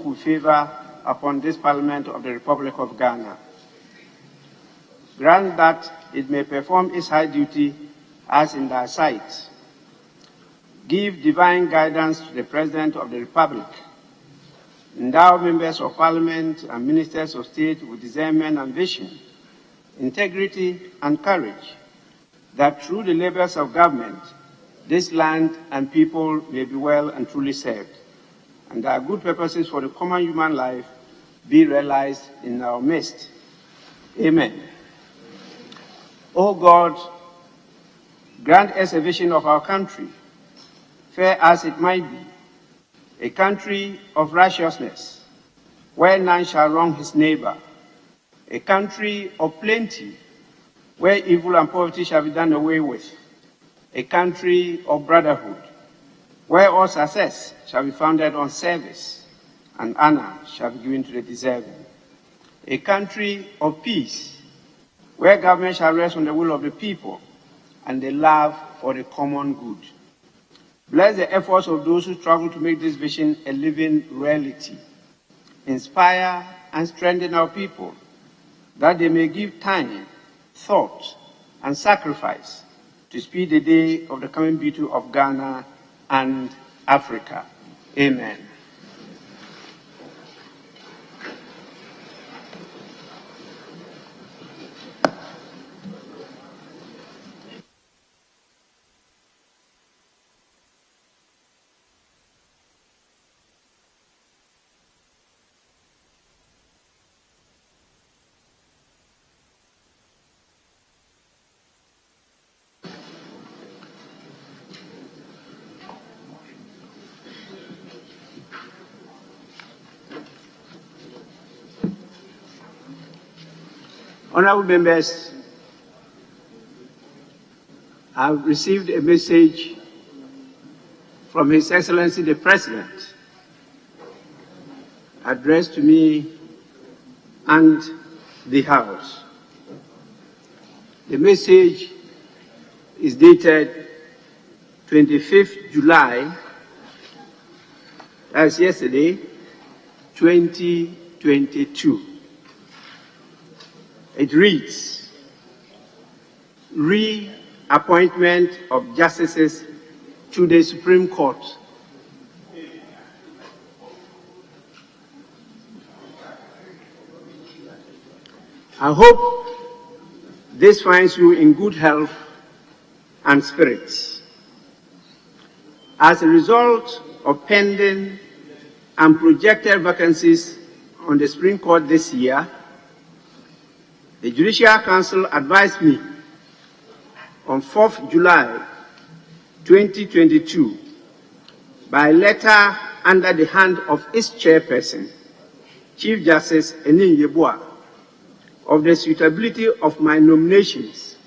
look with favor upon this Parliament of the Republic of Ghana. Grant that it may perform its high duty as in thy sight. Give divine guidance to the President of the Republic. Endow members of Parliament and ministers of state with discernment and vision, integrity and courage, that through the labors of government, this land and people may be well and truly served, and that good purposes for the common human life be realized in our midst. Amen. O God, grant us a vision of our country, fair as it might be, a country of righteousness, where none shall wrong his neighbor, a country of plenty, where evil and poverty shall be done away with, a country of brotherhood, where all success shall be founded on service, and honor shall be given to the deserving, a country of peace, where government shall rest on the will of the people and the love for the common good. Bless the efforts of those who struggle to make this vision a living reality. Inspire and strengthen our people, that they may give time, thought, and sacrifice to speed the day of the coming beauty of Ghana and Africa. Amen. Honorable members, I have received a message from His Excellency the President, addressed to me and the House. The message is dated 25th July, that's yesterday, 2022. It reads, reappointment of justices to the Supreme Court. I hope this finds you in good health and spirits. As a result of pending and projected vacancies on the Supreme Court this year, the Judicial Council advised me on 4th July 2022 by letter under the hand of its chairperson, Chief Justice Enin Yeboah, of the suitability of my nominations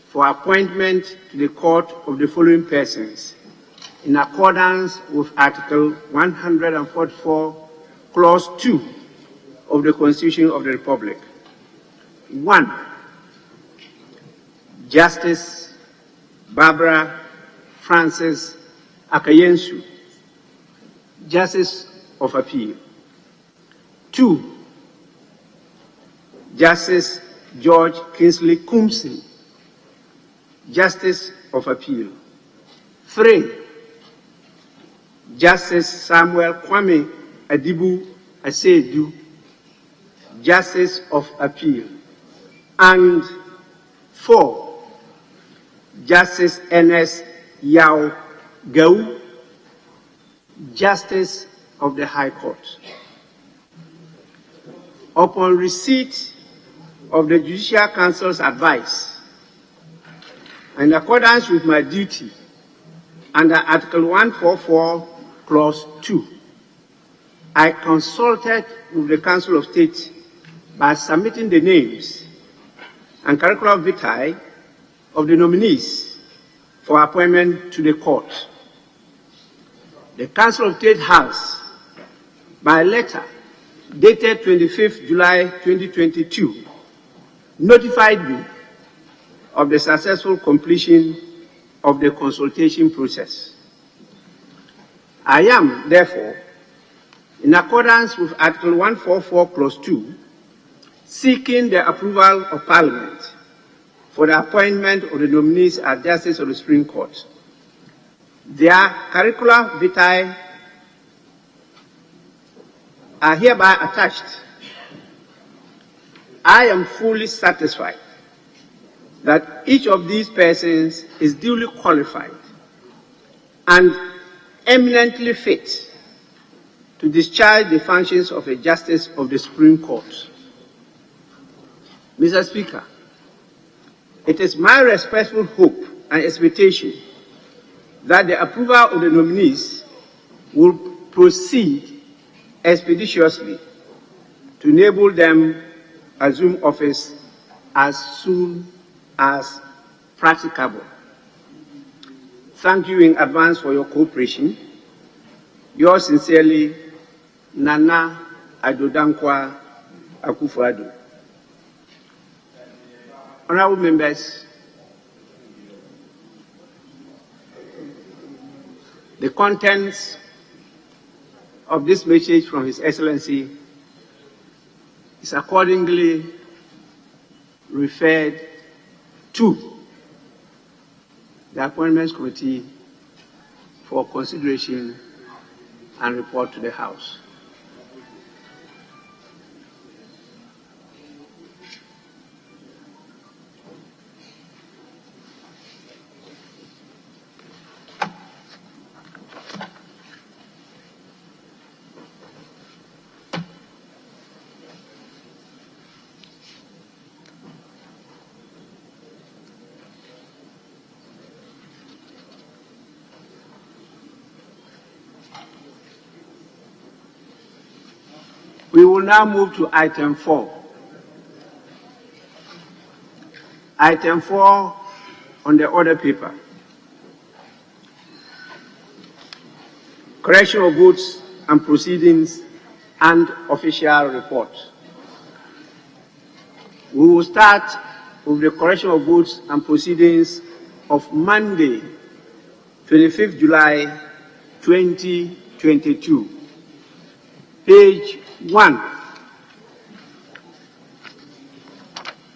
for appointment to the court of the following persons in accordance with Article 144, Clause 2 of the Constitution of the Republic. 1. Justice Barbara Frances Akayensu, Justice of Appeal. 2. Justice George Kingsley Kumsi, Justice of Appeal. 3. Justice Samuel Kwame Adibu Asedu, Justice of Appeal. And 4. Justice Ernest Yao Gau, Justice of the High Court. Upon receipt of the Judicial Council's advice, in accordance with my duty under Article 144, Clause 2, I consulted with the Council of State by submitting the names and curricula vitae of the nominees for appointment to the court. The Council of State has, by letter dated 25th July 2022, notified me of the successful completion of the consultation process. I am, therefore, in accordance with Article 144, Clause 2, seeking the approval of Parliament for the appointment of the nominees as Justice of the Supreme Court. Their curricula vitae are hereby attached. I am fully satisfied that each of these persons is duly qualified and eminently fit to discharge the functions of a Justice of the Supreme Court. Mr. Speaker, it is my respectful hope and expectation that the approval of the nominees will proceed expeditiously to enable them assume office as soon as practicable. Thank you in advance for your cooperation. Yours sincerely, Nana Adodankwa Akufo-Addo. Honorable members, the contents of this message from His Excellency is accordingly referred to the Appointments Committee for consideration and report to the House. We will now move to item 4. Item 4 on the order paper. Correction of votes and proceedings and official report. We will start with the correction of votes and proceedings of Monday, 25th July 2022. Page 1,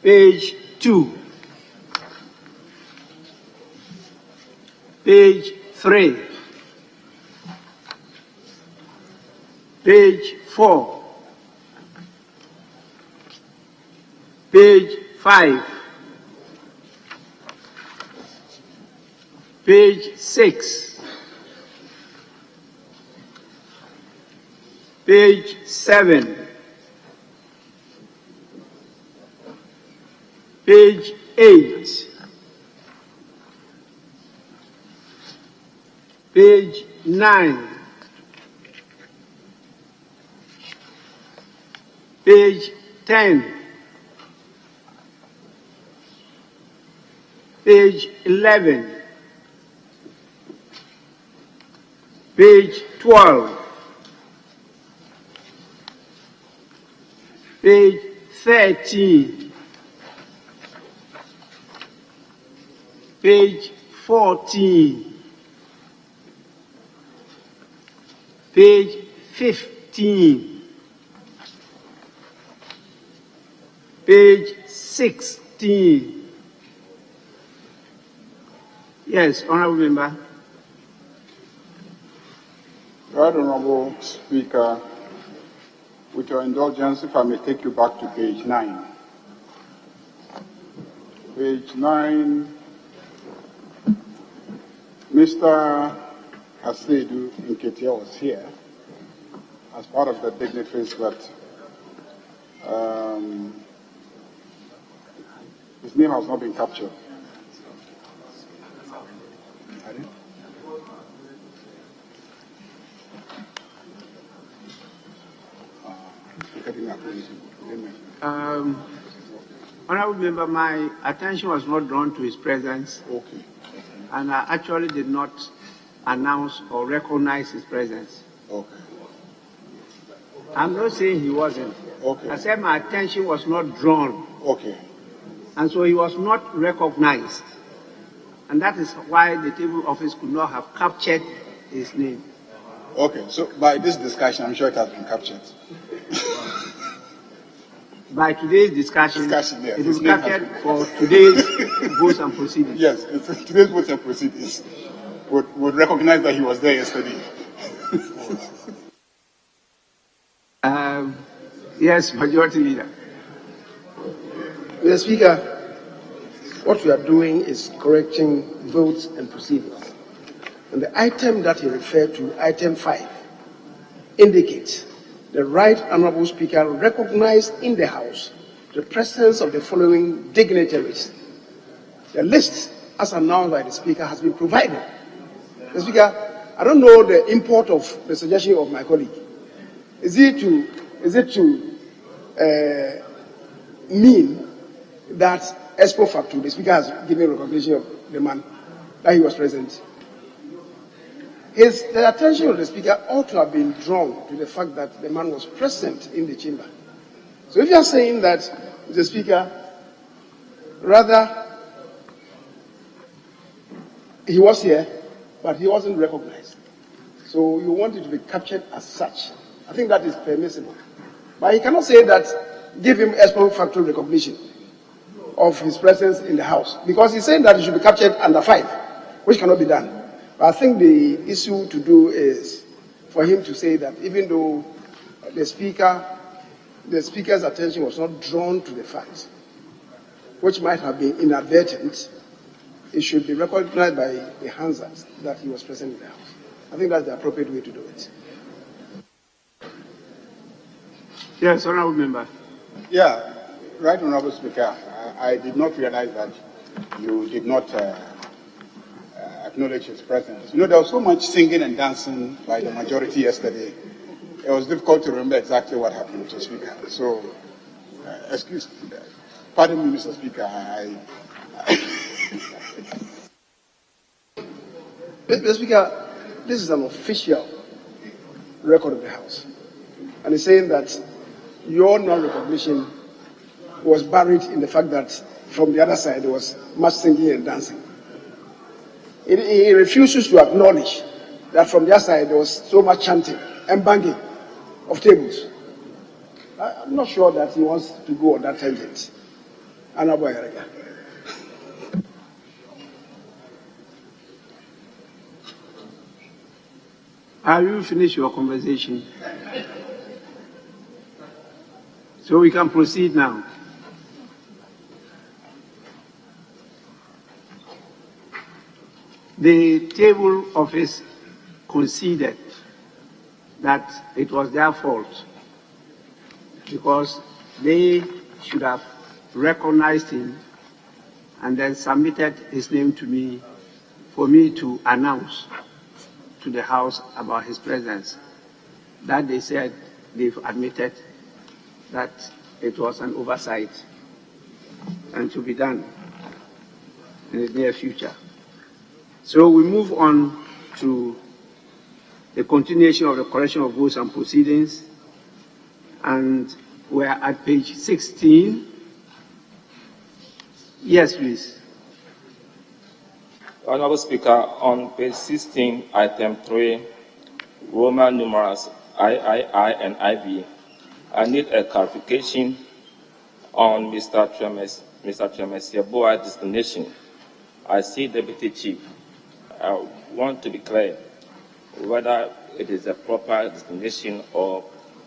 page 2, page 3, page 4, page 5, page 6, page 7, page 8, page 9, page 10, page 11, page 12, page 13, page 14, page 15, page 16. Yes, Honorable Member. Right Honorable Speaker, with your indulgence, if I may take you back to page 9. Page 9, Mr. Asedu Nketia was here as part of the dignitaries, but his name has not been captured. Honorable Member, my attention was not drawn to his presence. Okay. And I actually did not announce or recognize his presence. Okay. I'm not saying he wasn't. Okay. I said my attention was not drawn. Okay. And so he was not recognized. And that is why the table office could not have captured his name. Okay, so by this discussion, I'm sure it has been captured. By today's discussion, Yes, it will be captured for today's votes and proceedings. Yes, today's votes and proceedings would recognize that he was there yesterday. Yes, Majority Leader. Mr. Speaker, what we are doing is correcting votes and proceedings. And the item that he referred to, item 5, indicates the Right Honourable Speaker recognized in the House the presence of the following dignitaries. The list, as announced by the Speaker, has been provided. Mr. Speaker, I don't know the import of the suggestion of my colleague. Is it to mean that ex post facto the Speaker has given recognition of the man that he was present? The attention of the Speaker ought to have been drawn to the fact that the man was present in the chamber. So if you are saying that the Speaker, rather, he was here, but he wasn't recognized. So you want it to be captured as such. I think that is permissible. But he cannot say that, give him ex post facto recognition of his presence in the House, because he's saying that it should be captured under 5, which cannot be done. But I think the issue to do is for him to say that even though the Speaker's attention was not drawn to the fact, which might have been inadvertent, it should be recognized by the Hansard that he was present in the House. I think that's the appropriate way to do it. Yes, Honourable Member. Yeah, Right Honourable Speaker, I did not realize that you did not acknowledge his presence. You know, there was so much singing and dancing by the majority yesterday. It was difficult to remember exactly what happened to the Speaker. So, pardon me, Mr. Speaker, Mr. Speaker, this is an official record of the House. And it's saying that your non-recognition was buried in the fact that from the other side there was much singing and dancing. He refuses to acknowledge that from their side there was so much chanting and banging of tables. I'm not sure that he wants to go on that tangent. Have you finished your conversation? So we can proceed now. The table office conceded that it was their fault because they should have recognized him and then submitted his name to me for me to announce to the House about his presence. That they said they've admitted that it was an oversight and to be done in the near future. So we move on to the continuation of the correction of votes and proceedings, and we're at page 16. Yes, please. Honourable Speaker, on page 16, item 3, Roman numerals III and IV, I need a clarification on Mr. Tremesiaboa's designation. I see Deputy Chief. I want to be clear whether it is a proper designation or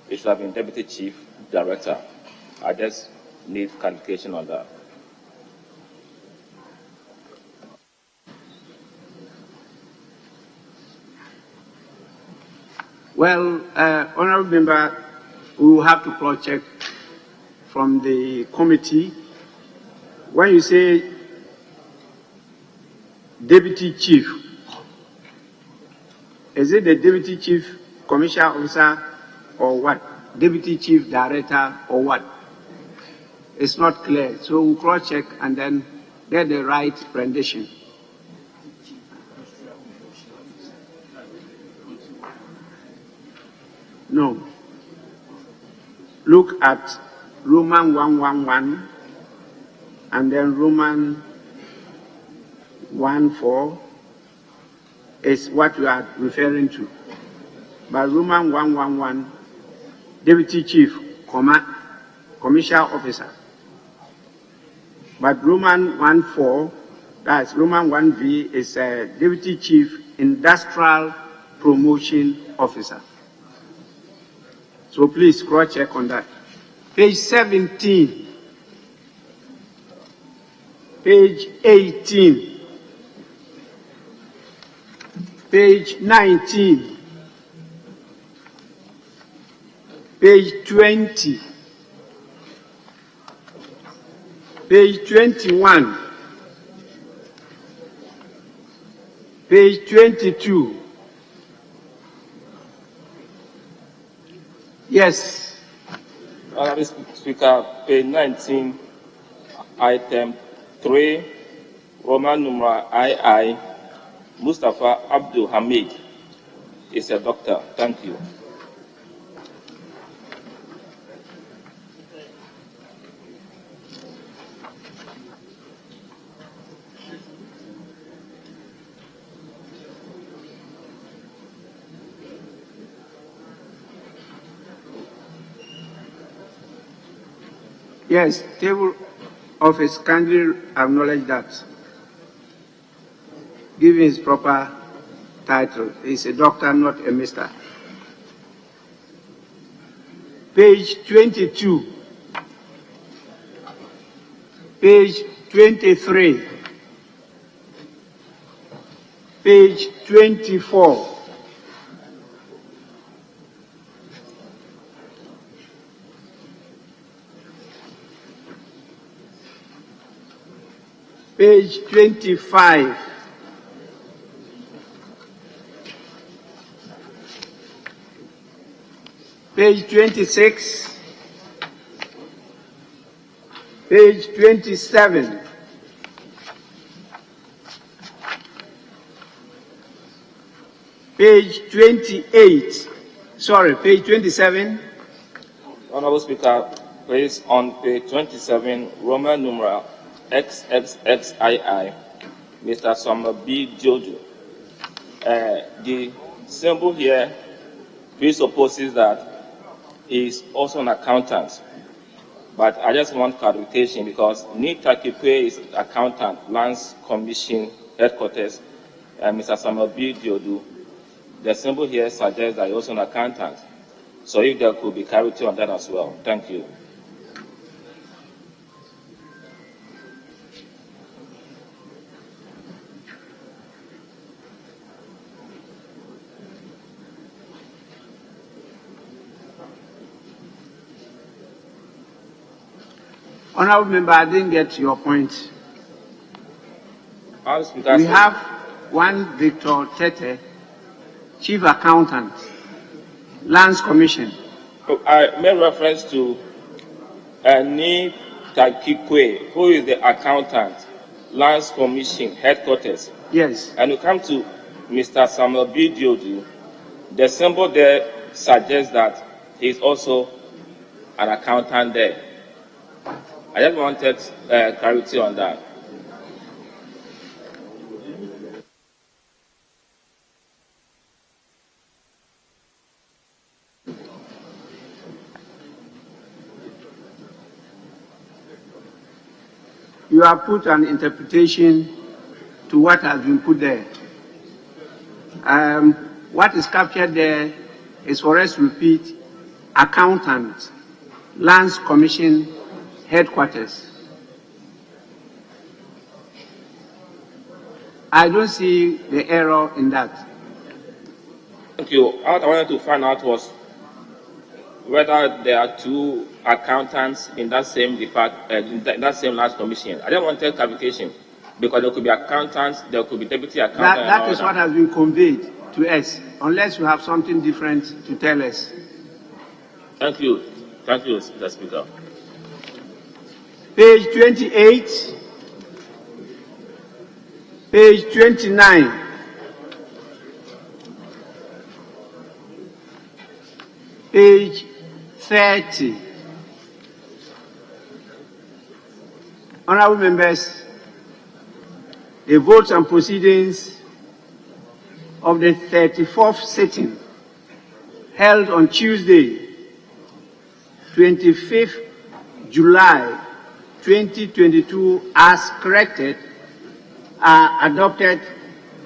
it should have been Deputy Chief Director. I just need clarification on that. Well, Honourable Member, we will have to cross-check from the committee. When you say Deputy Chief, is it the Deputy Chief Commissioner Officer or what? Deputy Chief Director or what? It's not clear. So we'll cross-check and then get the right rendition. No. Look at Roman 111 and then Roman 14 is what you are referring to. by Roman 111, Deputy Chief Commercial Officer. But Roman 14, that's Roman 1V, is Deputy Chief Industrial Promotion Officer. So please cross-check on that. Page 17, page 18, page 19, page 20, page 21, page 22. Yes. Honorable Speaker, page 19, item 3, Roman numeral II, Mustafa Abdul Hamid is a doctor. Thank you. Yes, table office kindly acknowledge that. Give him his proper title. He's a doctor, not a mister. Page 22. Page 23. Page 24. Page 25. Page 26. Page 27. Page 28. Sorry, page 27. Honorable Speaker, please, on page 27, Roman numeral XXXII, Mr. Samuel B. Jojo. The symbol here presupposes that he is also an accountant. But I just want clarification because Nita Kipwe is accountant, Lands Commission Headquarters, and Mr. Samuel B. Jojo. The symbol here suggests that he's also an accountant. So if there could be clarity on that as well. Thank you. Honorable member, I didn't get your point. We have one Victor Tete, Chief Accountant, Lands Commission. I made reference to Ni Takikwe, who is the accountant, Lands Commission Headquarters. Yes. And we come to Mr. Samuel B. Jojo. The symbol there suggests that he's also an accountant there. I just wanted clarity on that. You have put an interpretation to what has been put there. What is captured there is for us to repeat, accountant, Lands Commission Headquarters. I don't see the error in that. Thank you. What I wanted to find out was whether there are two accountants in that same department, in that same Lands Commission. I just wanted clarification because there could be accountants, there could be deputy accountants. That is what has been conveyed to us, unless you have something different to tell us. Thank you. Thank you, Mr. Speaker. Page 28, page 29, page 30. Honorable members, the votes and proceedings of the 34th sitting held on Tuesday, 25th July 2022, as corrected, are adopted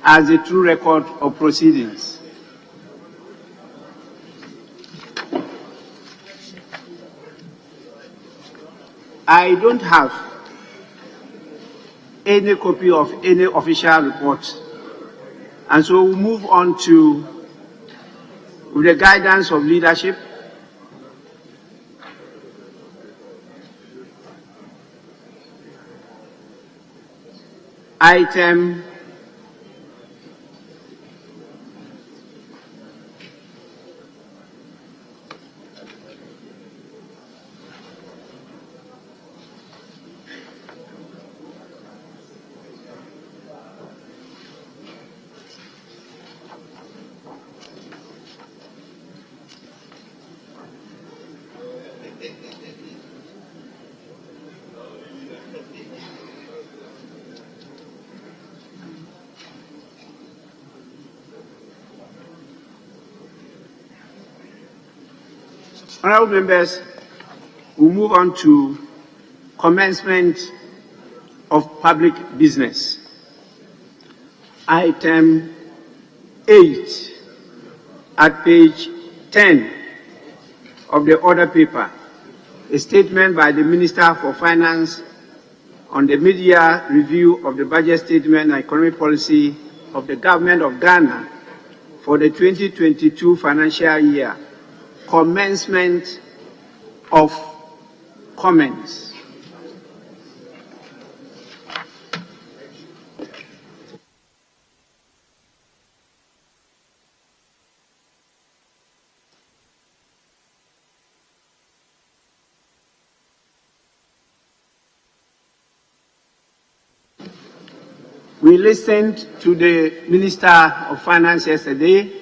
as a true record of proceedings. I don't have any copy of any official report, and so we'll move on to, with the guidance of leadership, item Honourable members, we move on to commencement of public business. Item 8 at page 10 of the order paper, a statement by the Minister for Finance on the mid-year review of the budget statement and economic policy of the Government of Ghana for the 2022 financial year. Commencement of comments. We listened to the Minister of Finance yesterday,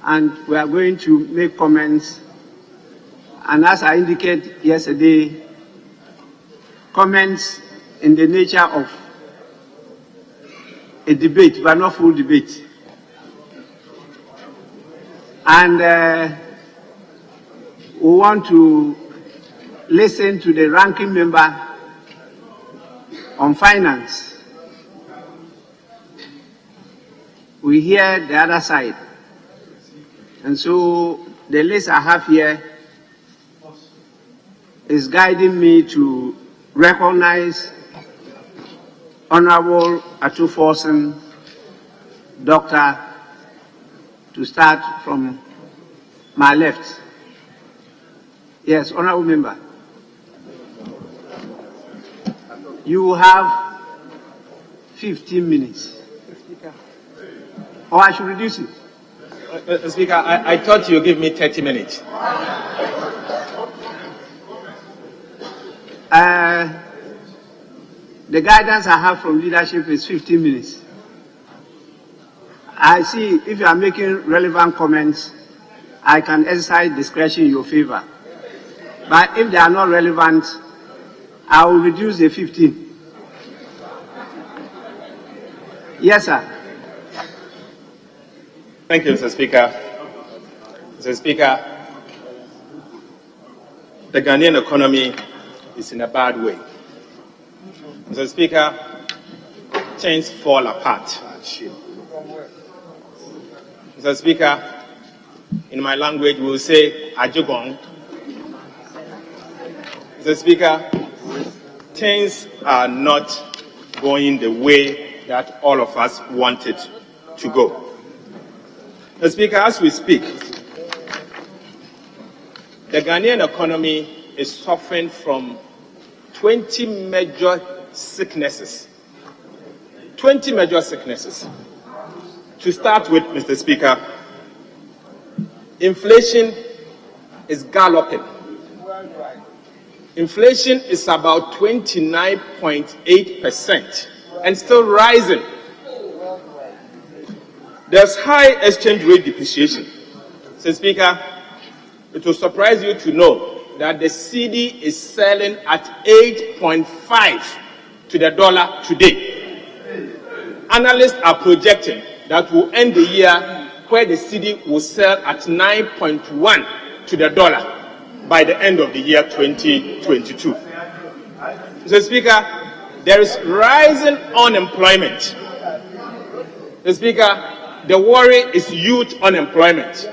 and we are going to make comments. And as I indicated yesterday, comments in the nature of a debate, but not full debate. And we want to listen to the ranking member on finance. We hear the other side. And so the list I have here is guiding me to recognize Honorable Atuforsen, Doctor, to start from my left. Yes, Honorable Member. You have 15 minutes. Or I should reduce it. Speaker, I thought you would give me 30 minutes. The guidance I have from leadership is 15 minutes. I see if you are making relevant comments, I can exercise discretion in your favor. But if they are not relevant, I will reduce the 15. Yes, sir. Thank you, Mr. Speaker. Mr. Speaker, the Ghanaian economy is in a bad way. Mr. Speaker, things fall apart. Mr. Speaker, in my language, we will say, Ajugong. Mr. Speaker, things are not going the way that all of us want it to go. Mr. Speaker, as we speak, the Ghanaian economy is suffering from 20 major sicknesses. 20 major sicknesses. To start with, Mr. Speaker, inflation is galloping. Inflation is about 29.8% and still rising. There's high exchange rate depreciation. Mr. Speaker, it will surprise you to know that the cedi is selling at 8.5 to the dollar today. Analysts are projecting that we'll end the year where the cedi will sell at 9.1 to the dollar by the end of the year 2022. Mr. Speaker, there is rising unemployment. Mr. Speaker, the worry is youth unemployment,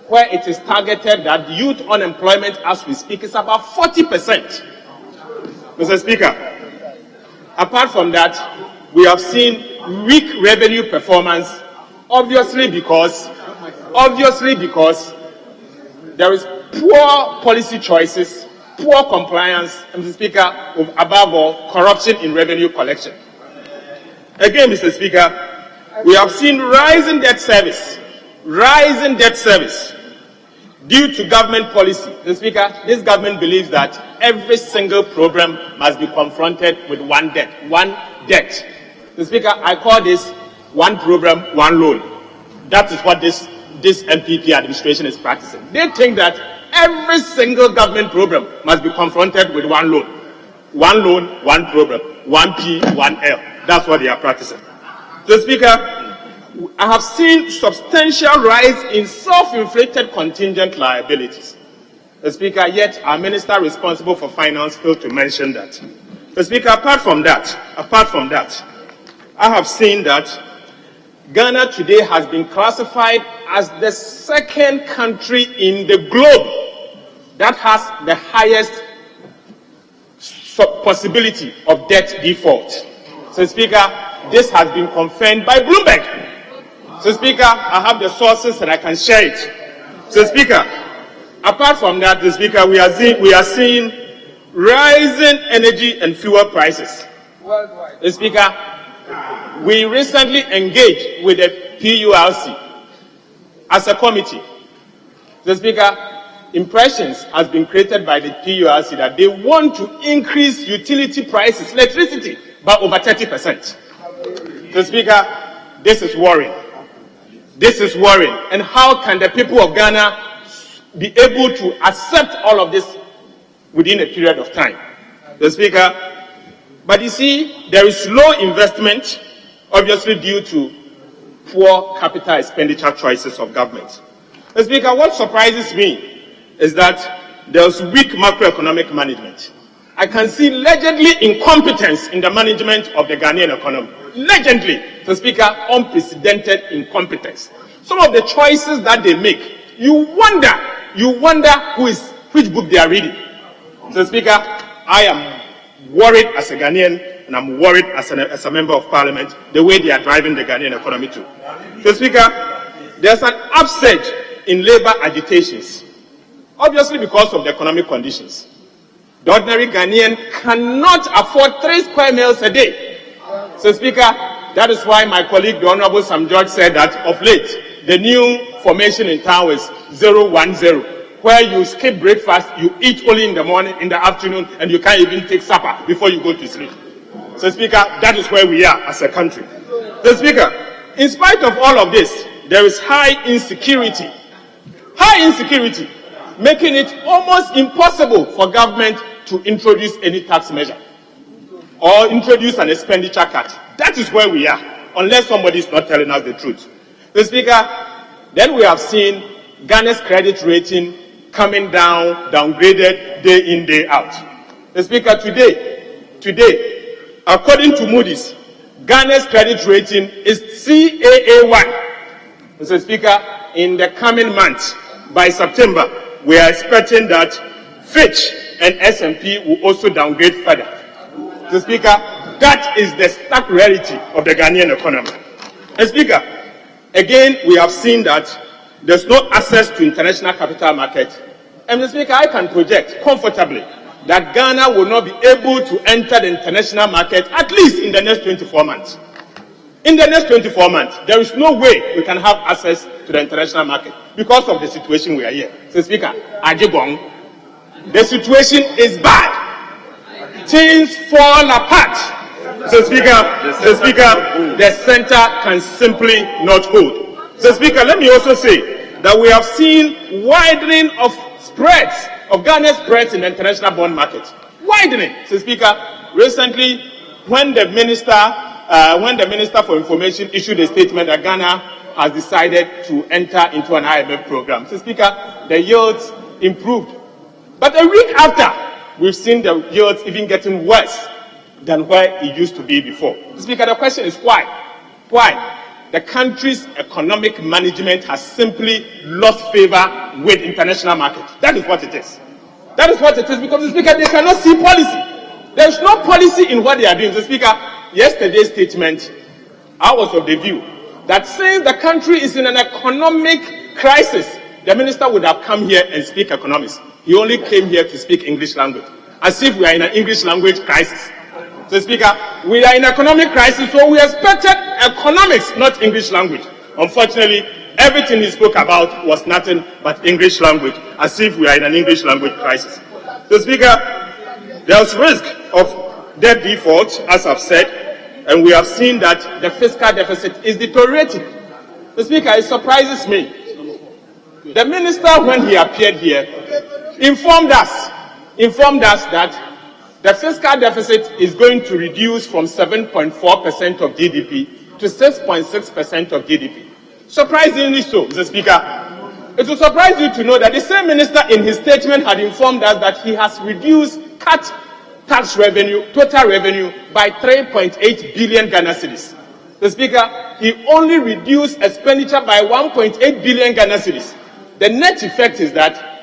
where it is targeted that youth unemployment as we speak is about 40%. Mr. Speaker, apart from that, we have seen weak revenue performance, obviously because there is poor policy choices, poor compliance, and Mr. Speaker, above all, corruption in revenue collection. Again, Mr. Speaker, we have seen rising debt service due to government policy. Mr. Speaker, this government believes that every single program must be confronted with one debt. Mr. Speaker, I call this one program, one loan. That is what this MPP administration is practicing. They think that every single government program must be confronted with one loan. One loan, one program. One P, one L. That's what they are practicing. Mr. Speaker, I have seen substantial rise in self-inflicted contingent liabilities. Mr. Speaker, yet our minister responsible for finance failed to mention that. Mr. Speaker, apart from that, I have seen that Ghana today has been classified as the second country in the globe that has the highest possibility of debt default. So, Speaker, this has been confirmed by Bloomberg. So, Speaker, I have the sources and I can share it. So, Speaker, apart from that, Speaker, we are seeing rising energy and fuel prices. So, Speaker, we recently engaged with the PURC as a committee. So, Speaker, impressions has been created by the PURC that they want to increase utility prices, electricity, by over 30%. So, Speaker, this is worrying. And how can the people of Ghana be able to accept all of this within a period of time? So, Speaker, but you see, there is low investment, obviously due to poor capital expenditure choices of government. So, Speaker, what surprises me is that there's weak macroeconomic management. I can see legendly incompetence in the management of the Ghanaian economy. Legendly. So, Speaker, unprecedented incompetence. Some of the choices that they make, you wonder which book they are reading. So, Speaker, I am worried as a Ghanaian, and I'm worried as a member of parliament, the way they are driving the Ghanaian economy too. So, Speaker, there's an upsurge in labor agitations, obviously because of the economic conditions. The ordinary Ghanaian cannot afford 3 square meals a day. So, Speaker, that is why my colleague, the Honorable Sam George, said that of late, the new formation in town is 010, where you skip breakfast, you eat only in the morning, in the afternoon, and you can't even take supper before you go to sleep. So, Speaker, that is where we are as a country. So, Speaker, in spite of all of this, there is high insecurity, making it almost impossible for government to introduce any tax measure or introduce an expenditure cut. That is where we are, unless somebody is not telling us the truth. So, Speaker, then we have seen Ghana's credit rating coming down, downgraded day in, day out. So, Speaker, today, according to Moody's, Ghana's credit rating is CAA1. Mr. Speaker, in the coming months, by September, we are expecting that Fitch and S&P will also downgrade further. Mr. Speaker, that is the stark reality of the Ghanaian economy. And Speaker, again, we have seen that there's no access to international capital market. And Mr. Speaker, I can project comfortably that Ghana will not be able to enter the international market at least in the next 24 months. In the next 24 months, there is no way we can have access to the international market because of the situation we are here. So, Speaker, Ajibong, the situation is bad. Things fall apart. So, Speaker, the center can simply not hold. So, Speaker, let me also say that we have seen widening of spreads, of Ghana's spreads in the international bond market. Widening. So, Speaker, recently, when the Minister for Information issued a statement that Ghana has decided to enter into an IMF program. Mr. Speaker, the yields improved. But a week after, we've seen the yields even getting worse than where it used to be before. Mr. Speaker, the question is why? Why? The country's economic management has simply lost favor with international markets. That is what it is. That is what it is, because, Mr. Speaker, they cannot see policy. There is no policy in what they are doing. Mr. Speaker, yesterday's statement, I was of the view that since the country is in an economic crisis, the minister would have come here and speak economics. He only came here to speak English language, as if we are in an English language crisis. So, Speaker, we are in economic crisis, so we expected economics, not English language. Unfortunately, everything he spoke about was nothing but English language, as if we are in an English language crisis. So, Speaker, there's risk of debt default, as I've said, and we have seen that the fiscal deficit is deteriorating. So, Speaker, it surprises me. The minister, when he appeared here, informed us that the fiscal deficit is going to reduce from 7.4% of GDP to 6.6% of GDP. Surprisingly so, Mr. Speaker. It will surprise you to know that the same minister in his statement had informed us that he has cut tax revenue, total revenue, by 3.8 billion Ghana cedis. Mr. Speaker, he only reduced expenditure by 1.8 billion Ghana cedis. The net effect is that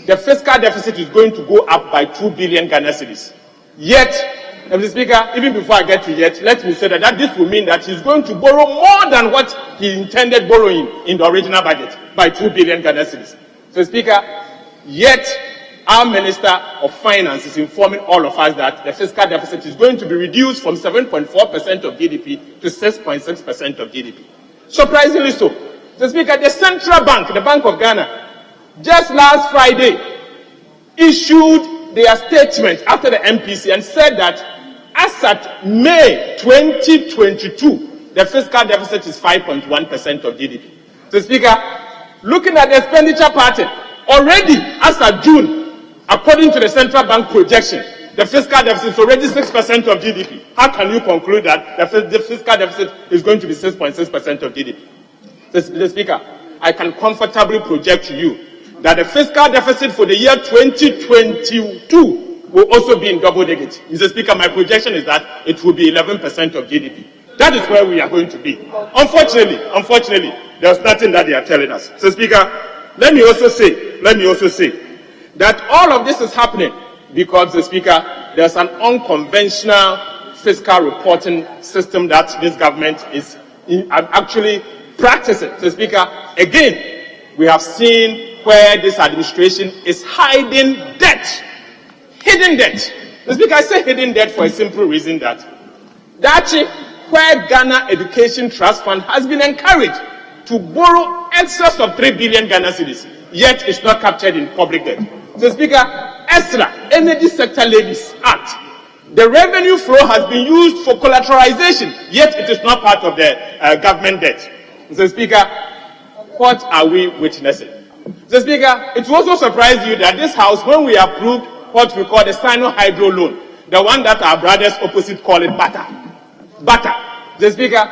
the fiscal deficit is going to go up by 2 billion Ghana cedis. Yet, Mr. Speaker, even before I get to yet, let me say that this will mean that he's going to borrow more than what he intended borrowing in the original budget by 2 billion Ghana cedis. So, Speaker, yet our Minister of Finance is informing all of us that the fiscal deficit is going to be reduced from 7.4% of GDP to 6.6% of GDP. Surprisingly so. So, Speaker, the Central Bank, the Bank of Ghana, just last Friday, issued their statement after the MPC and said that as at May 2022, the fiscal deficit is 5.1% of GDP. So, Speaker, looking at the expenditure pattern, already as at June, according to the Central Bank projection, the fiscal deficit is already 6% of GDP. How can you conclude that the fiscal deficit is going to be 6.6% of GDP? So, Speaker, I can comfortably project to you that the fiscal deficit for the year 2022 will also be in double digits. Mr. Speaker, my projection is that it will be 11% of GDP. That is where we are going to be. Unfortunately, there's nothing that they are telling us. So, Speaker, let me also say that all of this is happening because, Mr. Speaker, there's an unconventional fiscal reporting system that this government is actually practicing. So, Speaker, again, we have seen where this administration is hiding debt. Hidden debt. So, Speaker, I say hidden debt for a simple reason that where Ghana Education Trust Fund has been encouraged to borrow excess of 3 billion Ghana cedis, yet it's not captured in public debt. So, Speaker, ESRA, Energy Sector Levies Act, the revenue flow has been used for collateralization, yet it is not part of the government debt. So, Speaker, what are we witnessing? So, Speaker, it will also surprise you that this House, when we approved what we call the Sino-Hydro loan, the one that our brothers opposite call it butter. So, Speaker,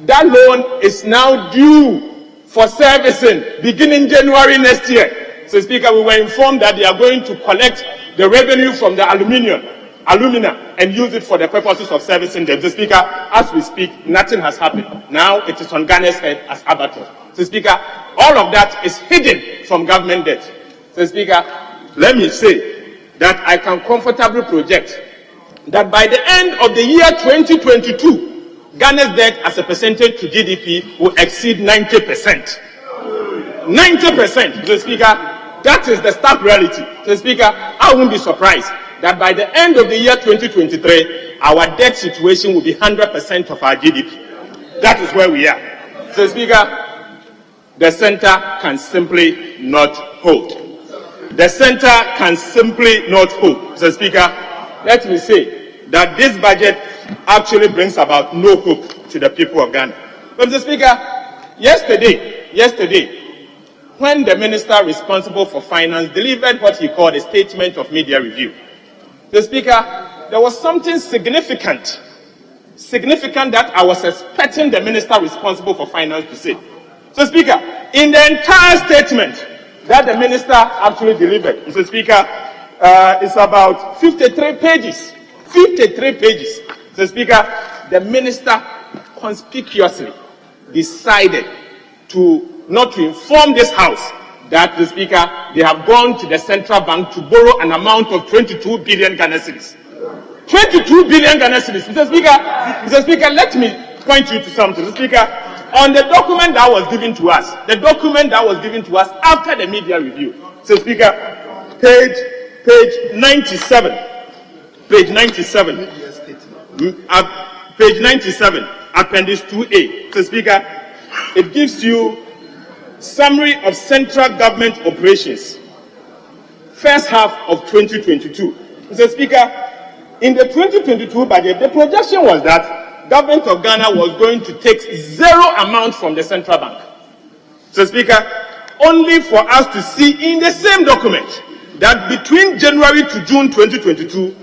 that loan is now due for servicing beginning January next year. So, Speaker, we were informed that they are going to collect the revenue from the alumina and use it for the purposes of servicing them. So, Speaker, as we speak, nothing has happened. Now it is on Ghana's head as abattoir. So, Speaker, all of that is hidden from government debt. So, Speaker, let me say that I can comfortably project that by the end of the year 2022, Ghana's debt as a percentage to GDP will exceed 90%. 90%. So, Speaker, that is the stark reality. So, Speaker, I won't be surprised that by the end of the year 2023, our debt situation will be 100% of our GDP. That is where we are. So, Speaker, the center can simply not hold. The center can simply not hold. So, Speaker, let me say that this budget actually brings about no hope to the people of Ghana. But, Mr. Speaker, yesterday, when the minister responsible for finance delivered what he called a statement of media review, the Speaker, there was something significant that I was expecting the minister responsible for finance to say. Mr. Speaker, in the entire statement that the minister actually delivered, Mr. Speaker, it's about 53 pages. 53 pages. Mr. Speaker, the minister conspicuously decided not to inform this House that, Mr. Speaker, they have gone to the central bank to borrow an amount of 22 billion Ghana cedis. 22 billion Ghana cedis. Mr. Speaker, let me point you to something. Mr. Speaker, on the document that was given to us, after the media review, Mr. Speaker, page 97, page 97, appendix 2A, Mr. Speaker, it gives you summary of central government operations, first half of 2022. Mr. Speaker, in the 2022 budget, the projection was that government of Ghana was going to take zero amount from the central bank. Mr. Speaker, only for us to see in the same document that between January to June 2022,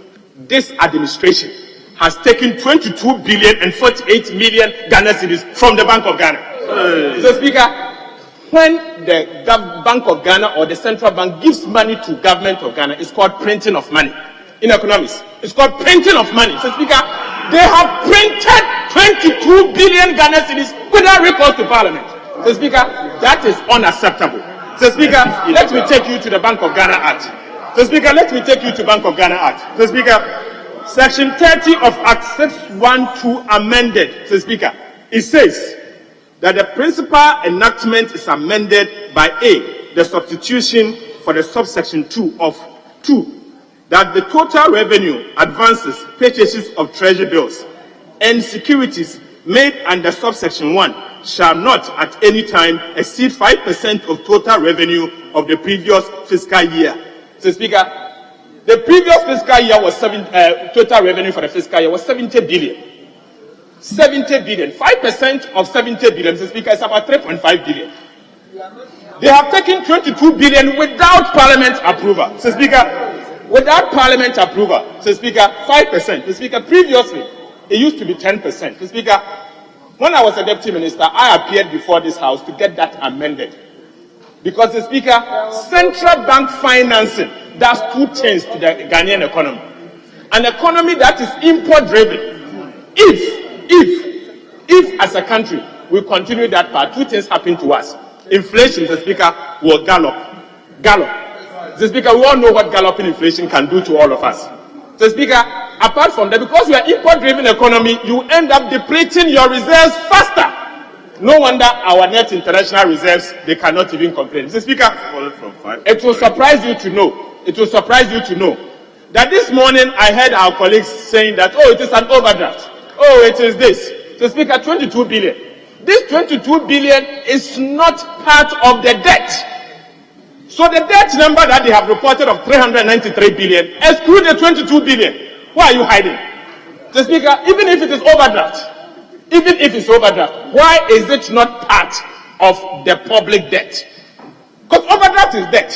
this administration has taken 22 billion and 48 million Ghana cedis from the Bank of Ghana. Mr. Speaker, when the Bank of Ghana or the central bank gives money to government of Ghana, it's called printing of money. In economics, it's called printing of money. Mr. Speaker, they have printed 22 billion Ghana cedis without recourse to Parliament. Mr. Speaker, that is unacceptable. Mr. Speaker, let me take you to the Bank of Ghana Act. Mr. Speaker, let me take you to Bank of Ghana Act. Mr. Speaker, Section 30 of Act 612 amended. Mr. Speaker, it says that the principal enactment is amended by A, the substitution for the subsection 2 of 2, that the total revenue, advances, purchases of treasury bills, and securities made under subsection 1 shall not at any time exceed 5% of total revenue of the previous fiscal year. Mr. Speaker, the previous fiscal year was total revenue for the fiscal year was 70 billion. 70 billion. 5% of 70 billion, Mr. Speaker, is about 3.5 billion. They have taken 22 billion without Parliament approval. Mr. Speaker, without Parliament approval, Mr. Speaker, 5%. Mr. Speaker, previously, it used to be 10%. Mr. Speaker, when I was a deputy minister, I appeared before this House to get that amended. Because, Mr. Speaker, central bank financing does two things to the Ghanaian economy. An economy that is import-driven. If as a country we continue that path, two things happen to us. Inflation, Mr. Speaker, will gallop. Mr. Speaker, we all know what galloping inflation can do to all of us. Mr. Speaker, apart from that, because we are import-driven economy, you end up depleting your reserves faster. No wonder our net international reserves, they cannot even complain. Mr. Speaker, it will surprise you to know. That this morning I heard our colleagues saying that, oh, it is an overdraft. Oh, it is this. Mr. Speaker, 22 billion. This 22 billion is not part of the debt. So the debt number that they have reported of 393 billion exclude the 22 billion. Why are you hiding? Mr. Speaker, even if it's overdraft, why is it not part of the public debt? Because overdraft is debt.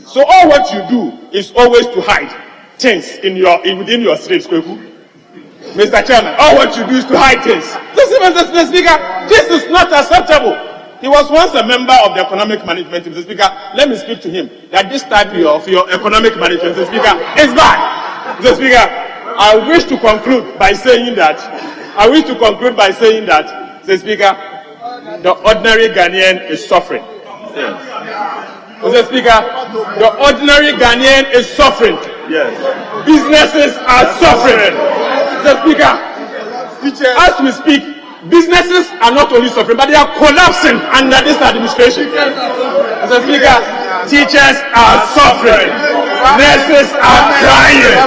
So all what you do is always to hide things within your slaves, Mr. Chairman. All what you do is to hide things. Listen, Mr. Speaker, this is not acceptable. He was once a member of the economic management, Mr. Speaker. Let me speak to him that this type of your economic management, Mr. Speaker, is bad. Mr. Speaker, I wish to conclude by saying that, Mr. Speaker, the ordinary Ghanaian is suffering. Yes. Mr. Speaker, the ordinary Ghanaian is suffering. Yes. Businesses are suffering. Mr. Speaker, as we speak, businesses are not only suffering, but they are collapsing under this administration. Mr. Speaker, teachers are suffering. Nurses are crying.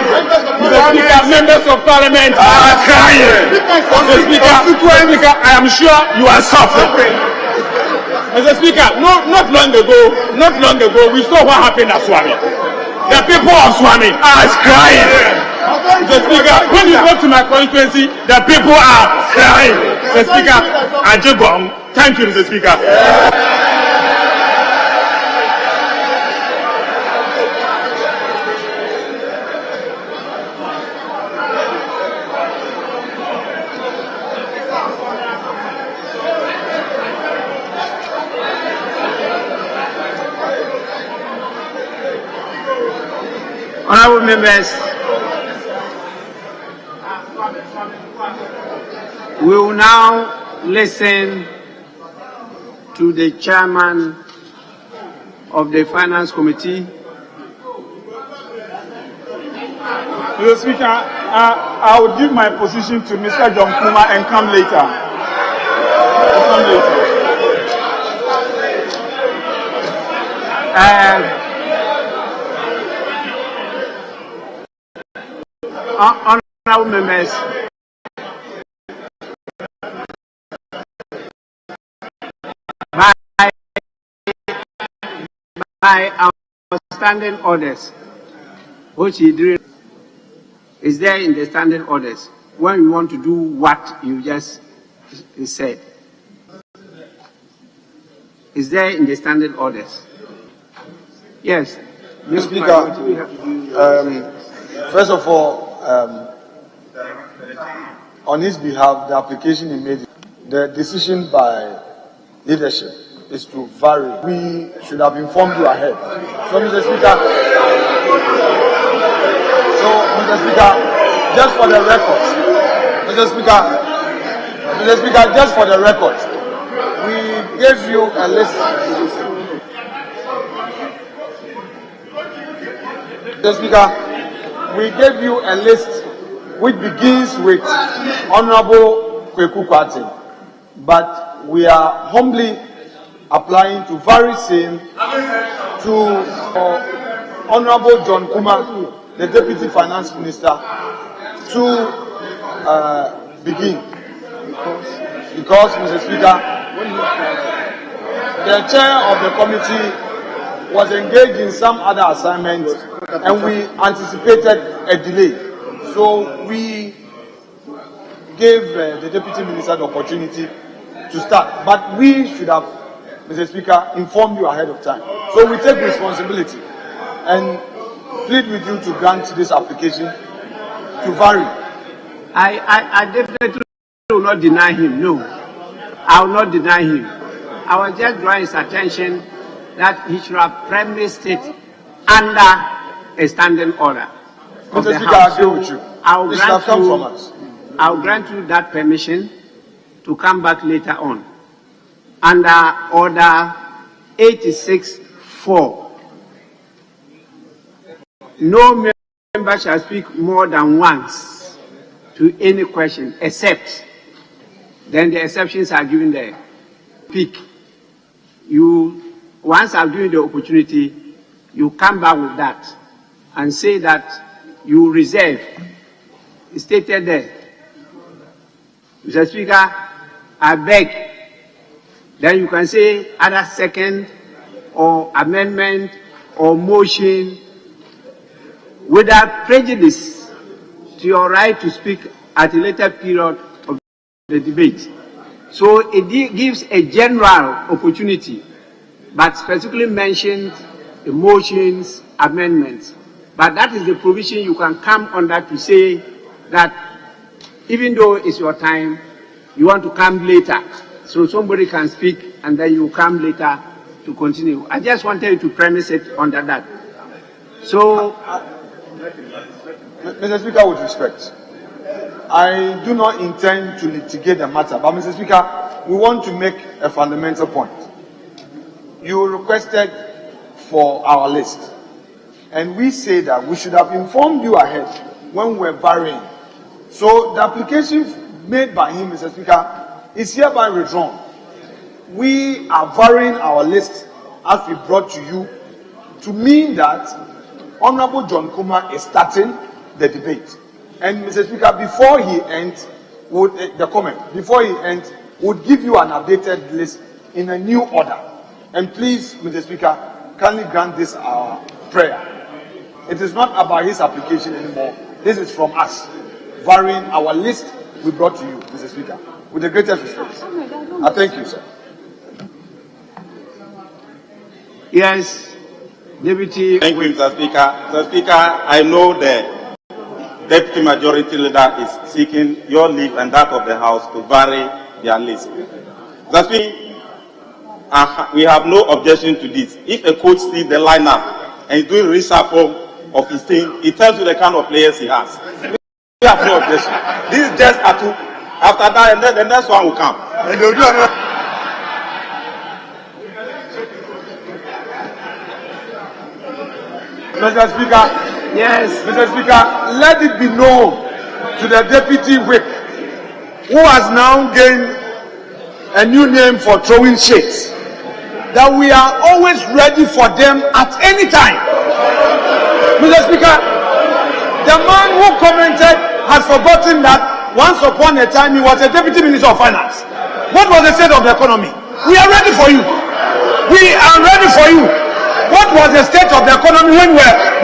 Mr. Speaker, members of parliament are crying. Mr. Speaker, I am sure you are suffering. Mr. Speaker, not long ago, we saw what happened at Swami. The people of Swami are crying. Mr. Speaker, when you go to my constituency, the people are crying. Mr. Speaker, Ajibong, thank you, Mr. Speaker. Honorable members, we will now listen to the chairman of the Finance Committee. Mr. Speaker, I will give my position to Mr. John Kuma and come later. Honorable members, by our standing orders, which he drew, is there in the standing orders when you want to do what you just said? Is there in the standing orders? Yes. Mr. Speaker, first of all, on his behalf, the application he made, the decision by leadership is to vary. We should have informed you ahead. So, Mr. Speaker, just for the record, Mr. Speaker, just for the record, we gave you a list. Mr. Speaker, we gave you a list which begins with Honorable Kweku Kwati, but we are humbly applying to vary same to Honorable John Kuma, the Deputy Finance Minister, to begin. Because, Mr. Speaker, the chair of the committee was engaged in some other assignments and we anticipated a delay. So we gave the Deputy Minister the opportunity to start. But we should have, Mr. Speaker, informed you ahead of time. So we take responsibility and plead with you to grant this application to vary. I definitely will not deny him, no. I will not deny him. I was just drawing his attention that he should have premised it under a standing order. Mr. Speaker, I agree with you. I'll grant you that permission to come back later on. Under Order 86-4, no member shall speak more than once to any question, except, then the exceptions are given there. Speak. Once I've given the opportunity, you come back with that and say that you reserve. It's stated there. Mr. Speaker, I beg. Then you can say either second or amendment or motion without prejudice to your right to speak at a later period of the debate. So it gives a general opportunity, but specifically mentions the motions, amendments. But that is the provision you can come under to say that even though it's your time, you want to come later. So somebody can speak and then you come later to continue. I just wanted you to premise it under that. So, Mr. Speaker, with respect, I do not intend to litigate the matter, but Mr. Speaker, we want to make a fundamental point. You requested for our list, and we say that we should have informed you ahead when we're varying. So the application made by him, Mr. Speaker, is hereby withdrawn. We are varying our list as we brought to you to mean that Honorable John Kuma is starting the debate. And Mr. Speaker, before he ends, would give you an updated list in a new order. And please, Mr. Speaker, kindly grant this our prayer. It is not about his application anymore. This is from us, varying our list we brought to you, Mr. Speaker, with the greatest respect. I thank you, sir. Yes, Deputy. Thank you, Mr. Speaker. Mr. Speaker, I know the Deputy Majority Leader is seeking your leave and that of the House to vary their list. Mr. Speaker, we have no objection to this. If a coach sees the lineup and is doing reshuffle of his team. He tells you the kind of players he has. We have no objection. This is just a two. After that, and then the next one will come. And they'll do another. Mr. Speaker. Yes. Mr. Speaker, let it be known to the Deputy Whip, who has now gained a new name for throwing shades, that we are always ready for them at any time. Mr. Speaker, the man who commented has forgotten that once upon a time he was a Deputy Minister of Finance. What was the state of the economy? We are ready for you. We are ready for you. What was the state of the economy when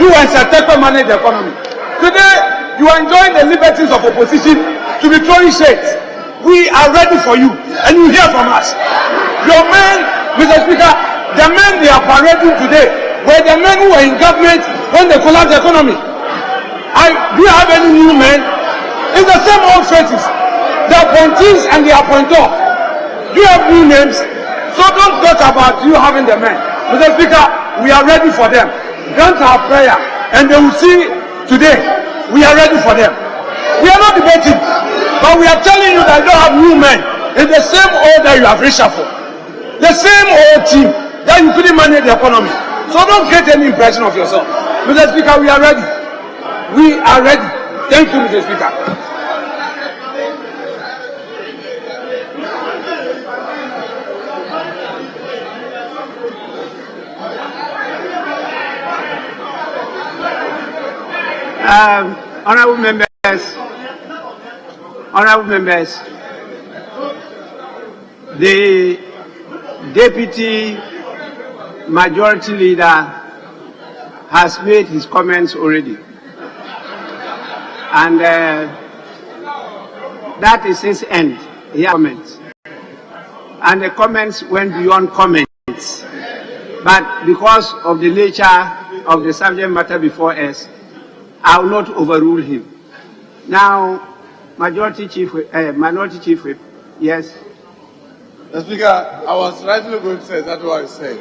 you were Secretary managed the economy? Today, you are enjoying the liberties of opposition to be throwing shades. We are ready for you, and you hear from us. Your men, Mr. Speaker, the men they are parading today were the men who were in government when they collapsed the economy. Do you have any new men? It's the same old faces. The appointees and the appointor. Do you have new names? So don't talk about you having the men. Mr. Speaker, we are ready for them. Grant our prayer, and they will see today. We are ready for them. We are not debating, but we are telling you that you don't have new men. It's the same old that you have reshuffled. The same old team that you couldn't manage the economy. So don't create any impression of yourself. Mr. Speaker, we are ready. We are ready. Thank you, Mr. Speaker. Honorable members, the Deputy Majority Leader has made his comments already, and that is his end. He has comments, and the comments went beyond comments, but because of the nature of the subject matter before us, I will not overrule him. Now, Minority Chief Whip, yes. Mr. Speaker, I was rightly going to say that's what I said.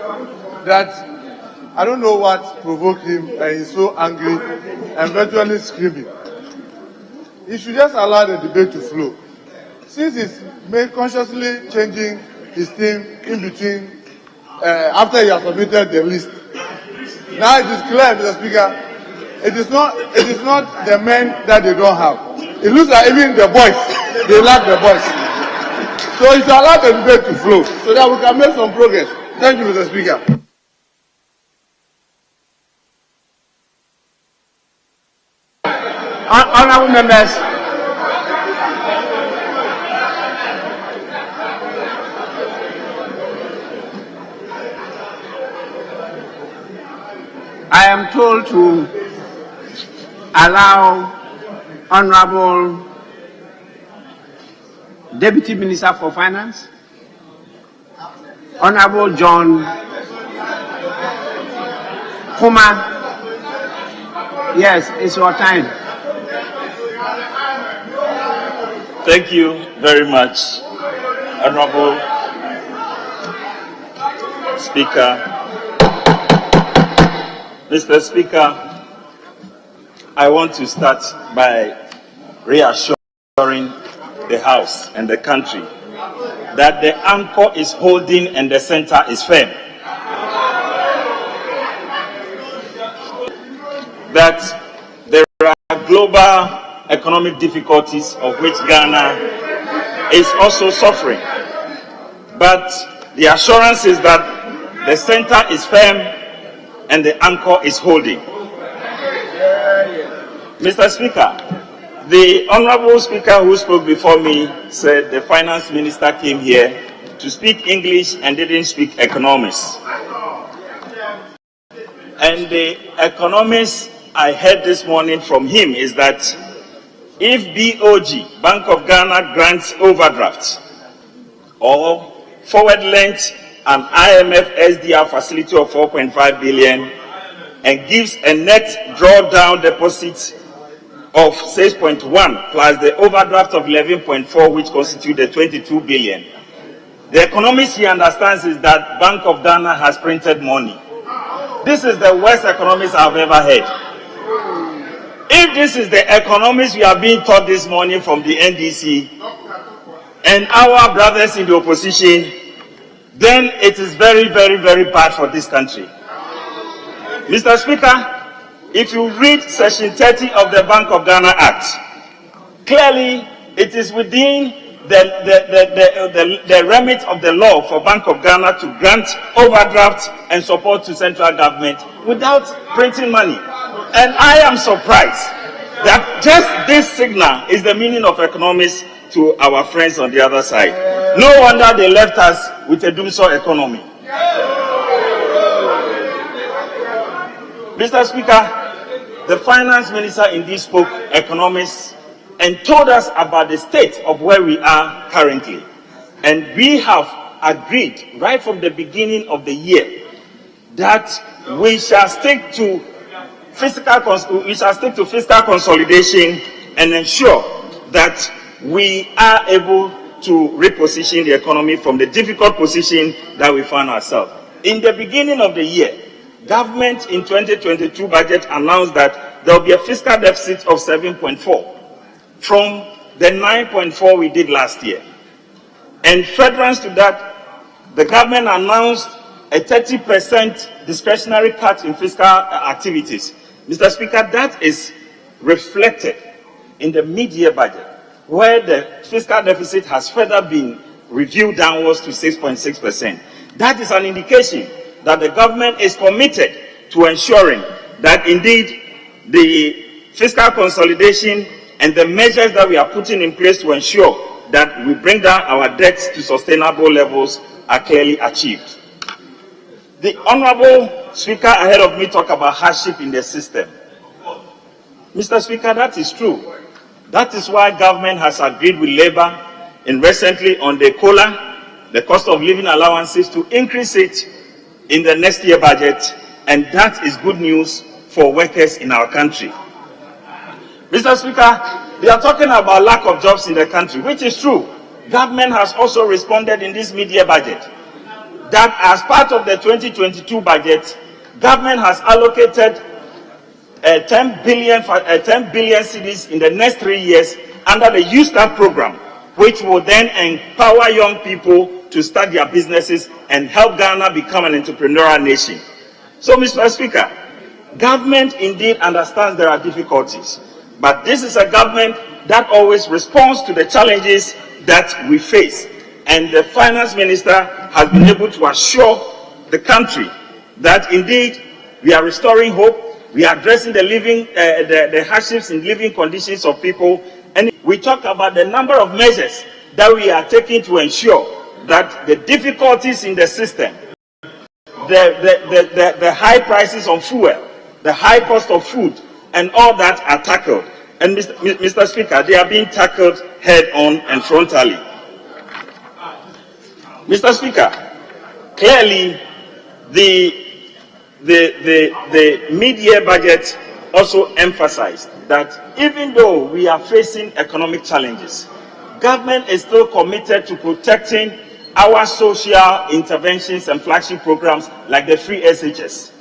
That I don't know what provoked him and he's so angry and virtually screaming. He should just allow the debate to flow. Since he's consciously changing his team in between, after he has submitted the list. Now it is clear, Mr. Speaker, it is not the men that they don't have. It looks like even the boys, they lack the boys. So it should allow the debate to flow so that we can make some progress. Thank you, Mr. Speaker. Honorable members, I am told to allow Honorable Deputy Minister for Finance, Honorable John Kuma. Yes, it's your time. Thank you very much, Honorable Speaker. Mr. Speaker, I want to start by reassuring the House and the country that the anchor is holding and the center is firm. That there are global economic difficulties of which Ghana is also suffering. But the assurance is that the center is firm and the anchor is holding. Mr. Speaker, the Honorable Speaker who spoke before me said the Finance Minister came here to speak English and didn't speak economics. And the economics I heard this morning from him is that if BOG, Bank of Ghana, grants overdraft or forward lent an IMF SDR facility of 4.5 billion and gives a net drawdown deposit of 6.1 plus the overdraft of 11.4, which constitute the 22 billion. The economics he understands is that Bank of Ghana has printed money. This is the worst economics I've ever heard. this is the economics we are being taught this morning from the NDC and our brothers in the opposition, then it is very, very, very bad for this country. Mr. Speaker, if you read Section 30 of the Bank of Ghana Act, clearly it is within the remit of the law for Bank of Ghana to grant overdraft and support to central government without printing money. And I am surprised that just this signal is the meaning of economics to our friends on the other side. No wonder they left us with a doomsday economy. Mr. Speaker, the finance minister indeed spoke economics and told us about the state of where we are currently. And we have agreed right from the beginning of the year that we shall stick to fiscal consolidation and ensure that we are able to reposition the economy from the difficult position that we found ourselves. In the beginning of the year, government in 2022 budget announced that there will be a fiscal deficit of 7.4 from the 9.4 we did last year. And furtherance to that, the government announced a 30% discretionary cut in fiscal activities. Mr. Speaker, that is reflected in the mid-year budget, where the fiscal deficit has further been reviewed downwards to 6.6%. That is an indication that the government is committed to ensuring that indeed the fiscal consolidation and the measures that we are putting in place to ensure that we bring down our debts to sustainable levels are clearly achieved. The Honorable Speaker ahead of me talked about hardship in the system. Mr. Speaker, that is true. That is why government has agreed with Labour recently on the COLA, the cost of living allowances, to increase it in the next year budget, and that is good news for workers in our country. Mr. Speaker, they are talking about lack of jobs in the country, which is true. Government has also responded in this mid-year budget that as part of the 2022 budget, government has allocated 10 billion cedis in the next 3 years under the Youth Start program, which will then empower young people to start their businesses and help Ghana become an entrepreneurial nation. So, Mr. Speaker, government indeed understands there are difficulties, but this is a government that always responds to the challenges that we face. And the finance minister has been able to assure the country that indeed we are restoring hope, we are addressing the hardships in living conditions of people, and we talk about the number of measures that we are taking to ensure that the difficulties in the system, the high prices on fuel, the high cost of food, and all that are tackled. And Mr. Speaker, they are being tackled head on and frontally. Mr. Speaker, clearly the mid-year budget also emphasized that even though we are facing economic challenges, government is still committed to protecting our social interventions and flagship programs like the free SHS.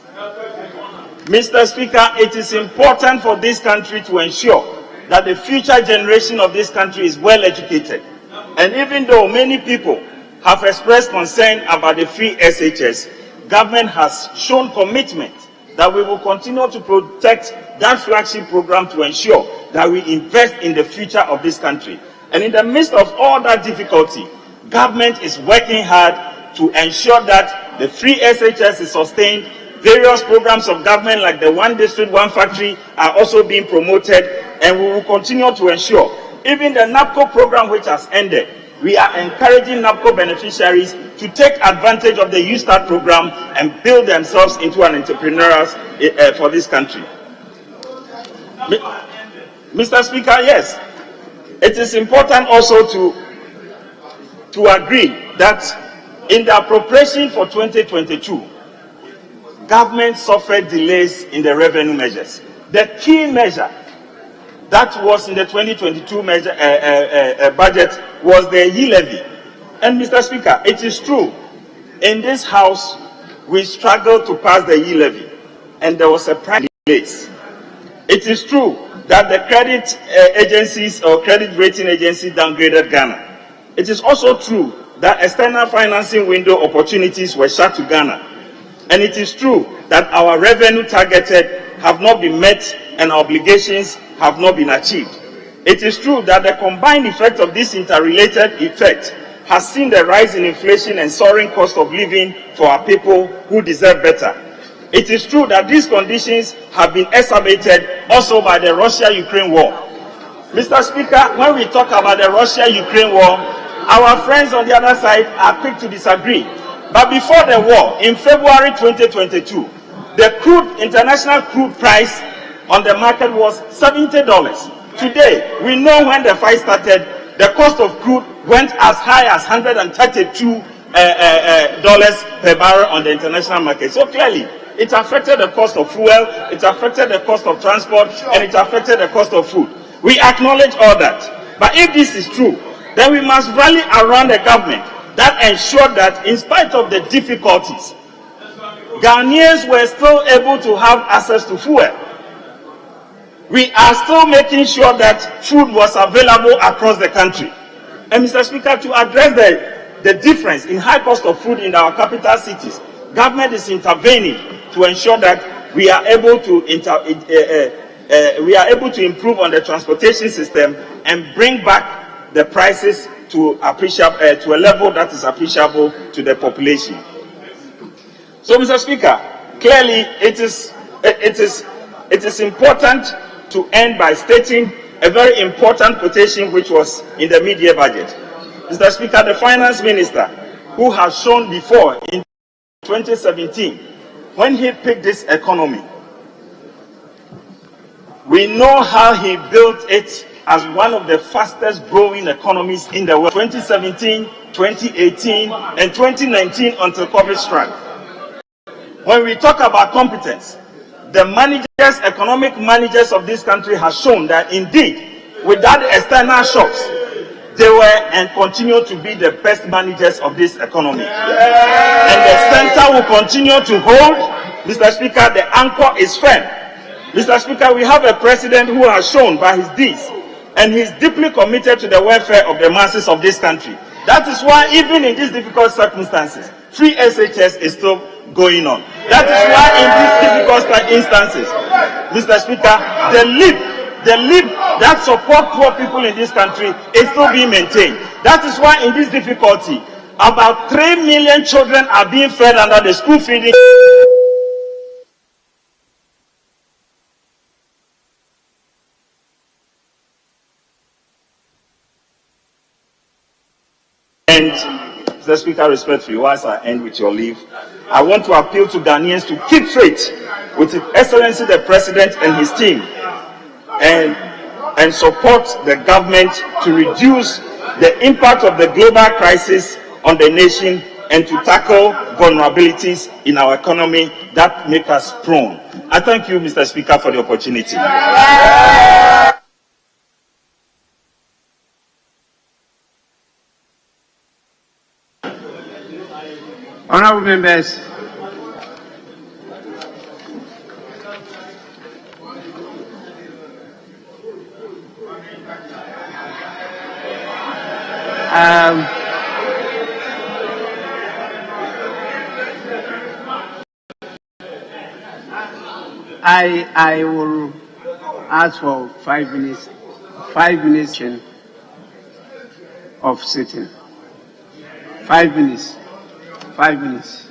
Mr. Speaker, it is important for this country to ensure that the future generation of this country is well educated. And even though many people have expressed concern about the free SHS, government has shown commitment that we will continue to protect that flagship program to ensure that we invest in the future of this country. And in the midst of all that difficulty, government is working hard to ensure that the free SHS is sustained. Various programs of government like the One District, One Factory are also being promoted, and we will continue to ensure. Even the NAPCO program, which has ended, we are encouraging NAPCO beneficiaries to take advantage of the Youth Start program and build themselves into an entrepreneurs for this country. Mr. Speaker, yes, it is important also to agree that in the appropriation for 2022, government suffered delays in the revenue measures. The key measure that was in the 2022 budget was the e-levy. And Mr. Speaker, it is true, in this house, we struggled to pass the e-levy, and there was a price delays. It is true that the credit agencies or credit rating agencies downgraded Ghana. It is also true that external financing window opportunities were shut to Ghana. And it is true that our revenue targeted have not been met and obligations have not been achieved. It is true that the combined effect of this interrelated effect has seen the rise in inflation and soaring cost of living for our people who deserve better. It is true that these conditions have been exacerbated also by the Russia-Ukraine war. Mr. Speaker, when we talk about the Russia-Ukraine war, our friends on the other side are quick to disagree. But before the war, in February 2022, the international crude price on the market was $70. Today, we know when the fight started, the cost of crude went as high as $132 per barrel on the international market. So clearly, it affected the cost of fuel, it affected the cost of transport, and it affected the cost of food. We acknowledge all that. But if this is true, then we must rally around the government that ensured that in spite of the difficulties, Ghanaians were still able to have access to fuel. We are still making sure that food was available across the country. And Mr. Speaker, to address the difference in high cost of food in our capital cities, government is intervening to ensure that we are able to improve on the transportation system and bring back the prices to a level that is appreciable to the population. So, Mr. Speaker, clearly it is important to end by stating a very important quotation which was in the mid-year budget. Mr. Speaker, the finance minister, who has shown before in 2017, when he picked this economy, we know how he built it as one of the fastest growing economies in the world. 2017, 2018, and 2019 until COVID struck. When we talk about competence, the managers, economic managers of this country have shown that indeed, without external shocks, they were and continue to be the best managers of this economy. And the center will continue to hold. Mr. Speaker, the anchor is firm. Mr. Speaker, we have a president who has shown by his deeds, and he's deeply committed to the welfare of the masses of this country. That is why even in these difficult circumstances, free SHS is still going on. That is why in these difficult instances, Mr. Speaker, the leap that support poor people in this country is still being maintained. That is why in this difficulty, about 3 million children are being fed under the school feeding. And Mr. Speaker, respectfully, whilst I end with your leave, I want to appeal to Ghanaians to keep faith with His Excellency the President and his team, and support the government to reduce the impact of the global crisis on the nation and to tackle vulnerabilities in our economy that make us prone. I thank you, Mr. Speaker, for the opportunity. Honorable members, I will ask for 5 minutes of sitting. 5 minutes. 5 minutes.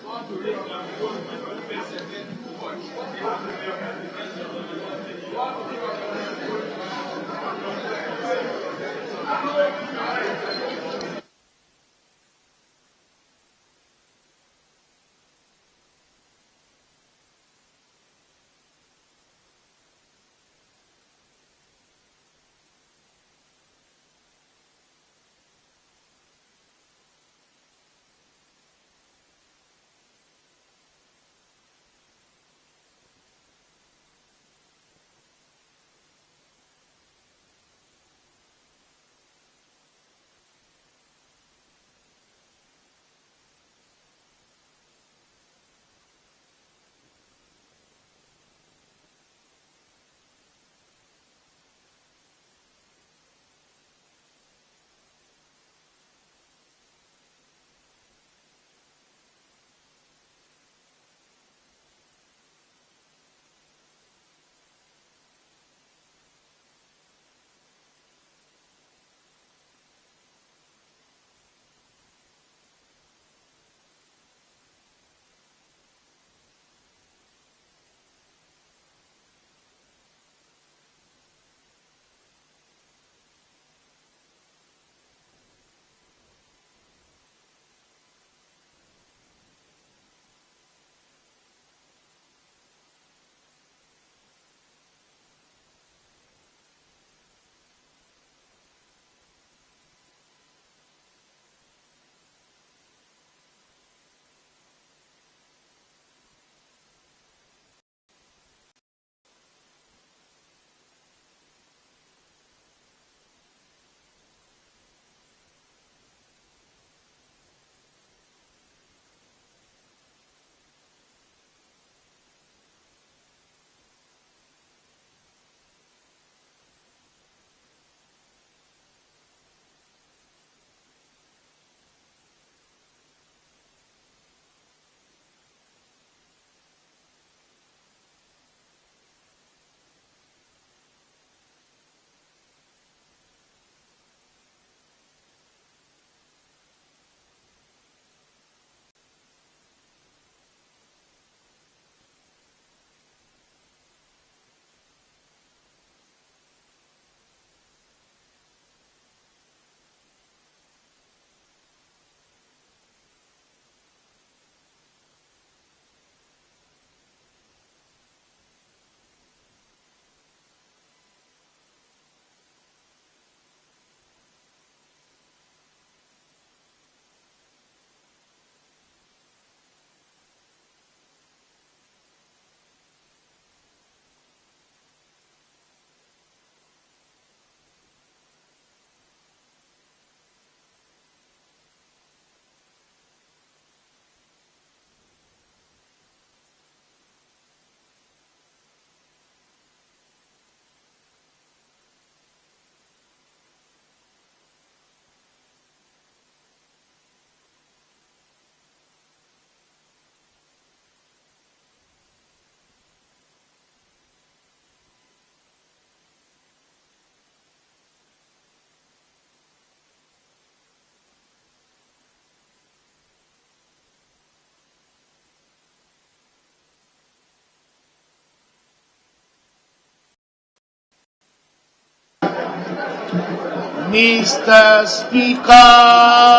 Mr. Speaker.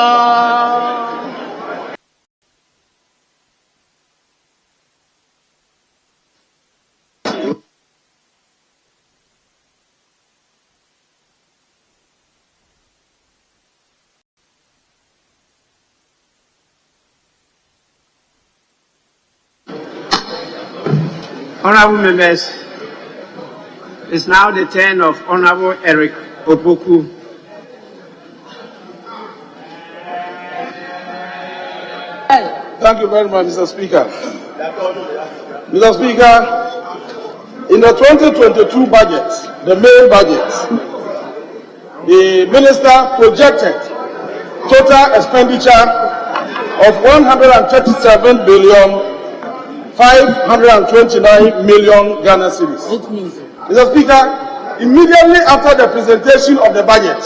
Honorable members, it's now the turn of Honorable Eric Opoku. Thank you very much, Mr. Speaker. Mr. Speaker, in the 2022 budget, the main budget, the minister projected total expenditure of 137 billion 529 million Ghana cedis. Mr. Speaker, immediately after the presentation of the budget,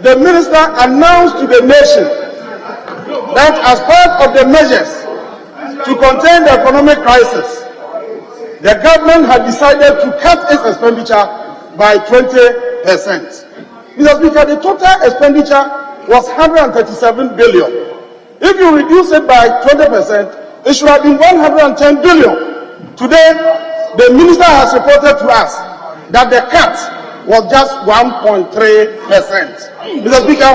the minister announced to the nation that as part of the measures to contain the economic crisis, the government had decided to cut its expenditure by 20%. Mr. Speaker, the total expenditure was 137 billion. If you reduce it by 20%, it should have been 110 billion. Today, the minister has reported to us that the cut was just 1.3%. Mr. Speaker,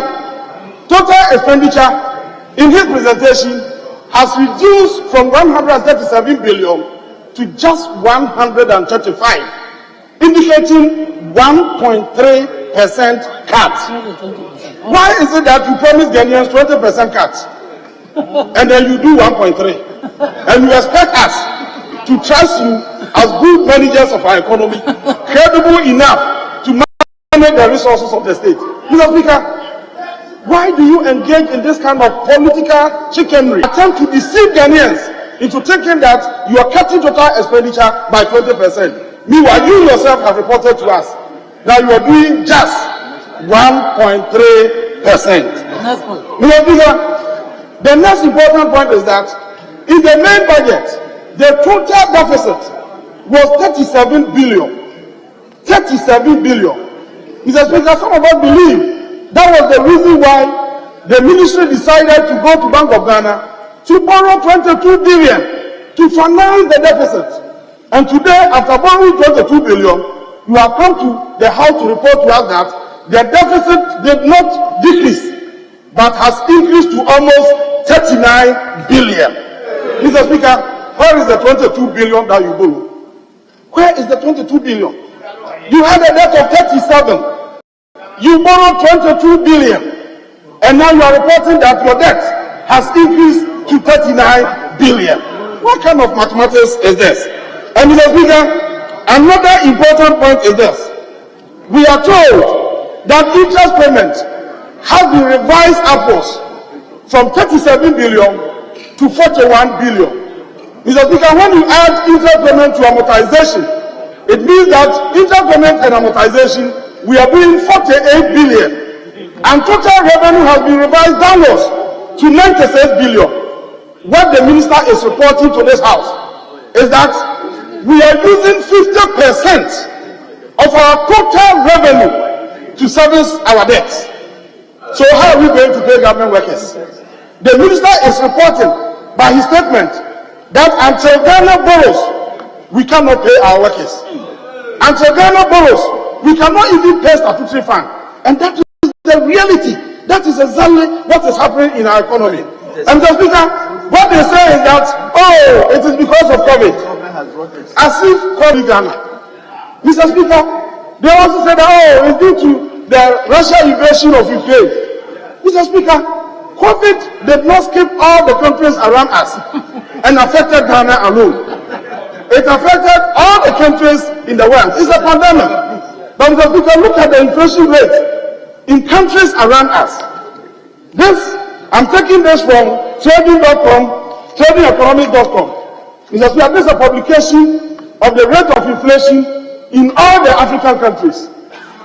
total expenditure in his presentation has reduced from 137 billion to just 135, indicating 1.3% cut. Why is it that you promise Ghanaians 20% cut and then you do 1.3? And you expect us to trust you as good managers of our economy, credible enough to manage the resources of the state? Mr. Speaker, why do you engage in this kind of political chicanery, attempt to deceive Ghanaians into thinking that you are cutting total expenditure by 20%? Meanwhile, you yourself have reported to us that you are doing just 1.3%. Mr. Speaker, the next important point is that in the main budget, the total deficit was 37 billion. 37 billion. Mr. Speaker, some of us believe that was the reason why the ministry decided to go to Bank of Ghana to borrow 22 billion to finance the deficit. And today, after borrowing 22 billion, you have come to the House to report to us that the deficit did not decrease, but has increased to almost 39 billion. Mr. Speaker, where is the 22 billion that you borrow? Where is the 22 billion? You had a debt of 37. You borrowed 22 billion. And now you are reporting that your debt has increased to 39 billion. What kind of mathematics is this? And Mr. Speaker, another important point is this. We are told that interest payments have been revised upwards from 37 billion to 41 billion. Mr. Speaker, when you add interest payment to amortization, it means that interest payment and amortization, we are doing 48 billion. And total revenue has been revised downwards to 96 billion. What the minister is reporting to this house is that we are using 50% of our total revenue to service our debts. So how are we going to pay government workers? The minister is reporting by his statement that until Ghana borrows, we cannot pay our workers. Until Ghana borrows, we cannot even pay statutory fund. And that is the reality. That is exactly what is happening in our economy. And Mr. Speaker, what they say is that, oh, it is because of COVID. As if COVID Ghana. Mr. Speaker, they also said that, oh, it's due to the Russian invasion of Ukraine. Mr. Speaker, COVID did not skip all the countries around us and affected Ghana alone. It affected all the countries in the world. It's a pandemic. But Mr. Speaker, look at the inflation rate in countries around us. This, I'm taking this from trading.com, tradingeconomics.com. Mr. Speaker, this is a publication of the rate of inflation in all the African countries.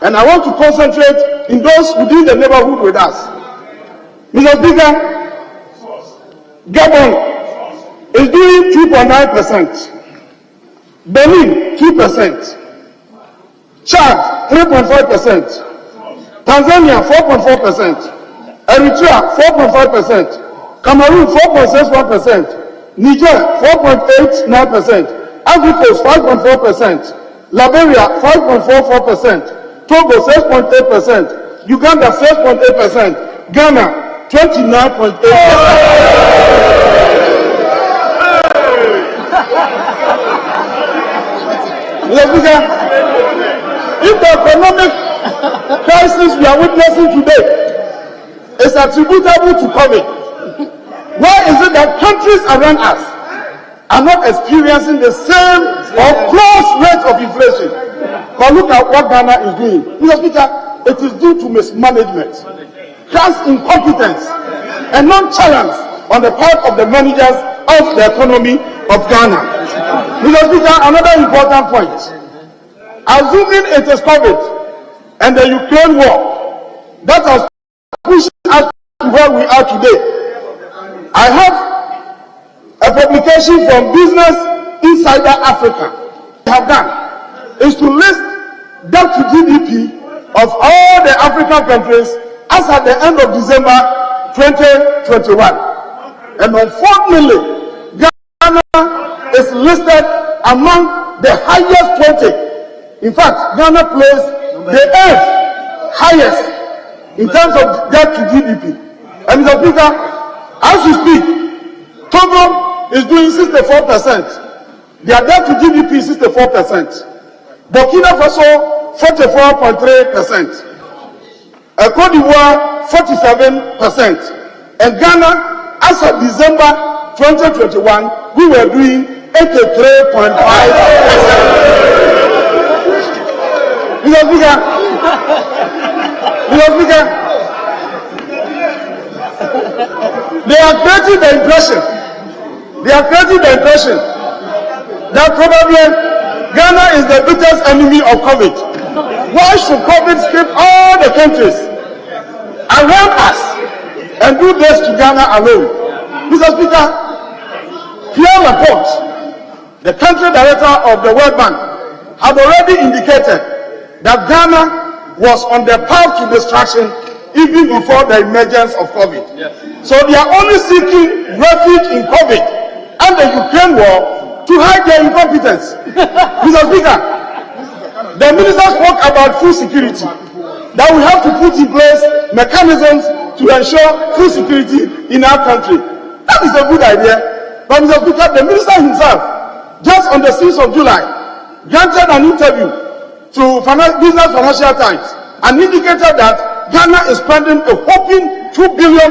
And I want to concentrate in those within the neighborhood with us. Mr. Speaker, Gabon is doing 2.9%. Benin, 2%. Chad, 3.5%. Tanzania 4.4%, Eritrea 4.5%, Cameroon 4.61%, Niger 4.89%, Ivory Coast 5.4%, Liberia 5.44%, Togo 6.8%, Uganda 6.8%, Ghana 29.8%. If the economic crisis we are witnessing today is attributable to COVID, why is it that countries around us are not experiencing the same or close rate of inflation? But look at what Ghana is doing. Mr. Speaker, it is due to mismanagement, crass incompetence, and nonchalance on the part of the managers of the economy of Ghana. Mr. Speaker, another important point. Assuming it is COVID and the Ukraine war that has pushed us to where we are today, I have a publication from Business Insider Africa. What they have done is to list debt to GDP of all the African countries as at the end of December 2021. And unfortunately, Ghana is listed among the highest 20. In fact, Ghana plays the 8th highest in terms of debt to GDP. And Mr. Speaker, as we speak, Togo is doing 64%. Their debt to GDP is 64%. Burkina Faso 44.3%. Cote d'Ivoire 47%. And Ghana, as of December 2021, we were doing 83.5%. Mr. Speaker, they are creating the impression that probably Ghana is the biggest enemy of COVID. Why should COVID skip all the countries around us and do this to Ghana alone? Mr. Speaker, Pierre Laporte, the country director of the World Bank, had already indicated that Ghana was on the path to destruction even before the emergence of COVID. Yes. So they are only seeking refuge in COVID and the Ukraine war to hide their incompetence. Mr. Speaker, the minister spoke about food security, that we have to put in place mechanisms to ensure food security in our country. That is a good idea. But Mr. Speaker, the minister himself, just on the 6th of July, granted an interview to Business Financial Times and indicated that Ghana is spending a whopping $2 billion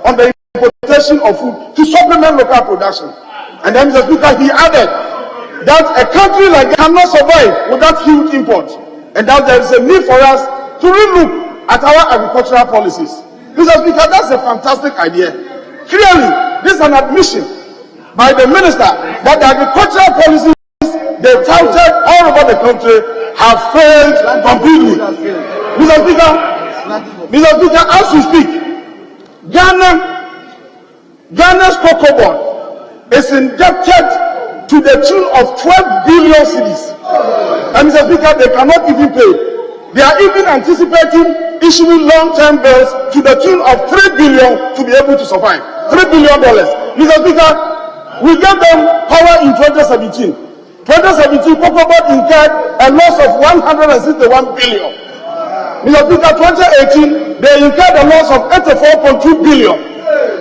on the importation of food to supplement local production. And then, Mr. Speaker, he added that a country like Ghana cannot survive without huge imports, and that there is a need for us to relook at our agricultural policies. Mr. Speaker, that's a fantastic idea. Clearly, this is an admission by the minister that the agricultural policies they touted all over the country have failed completely. Mr. Speaker, as we speak, Ghana's cocoa board is indebted to the tune of 12 billion cedis. And Mr. Speaker, they cannot even pay. They are even anticipating issuing long-term bills to the tune of 3 billion to be able to survive. $3 billion. Mr. Speaker, we gave them power in 2017. 2017, cocoa board incurred a loss of 161 billion. Mr. Speaker, 2018, they incurred a loss of 84.2 billion.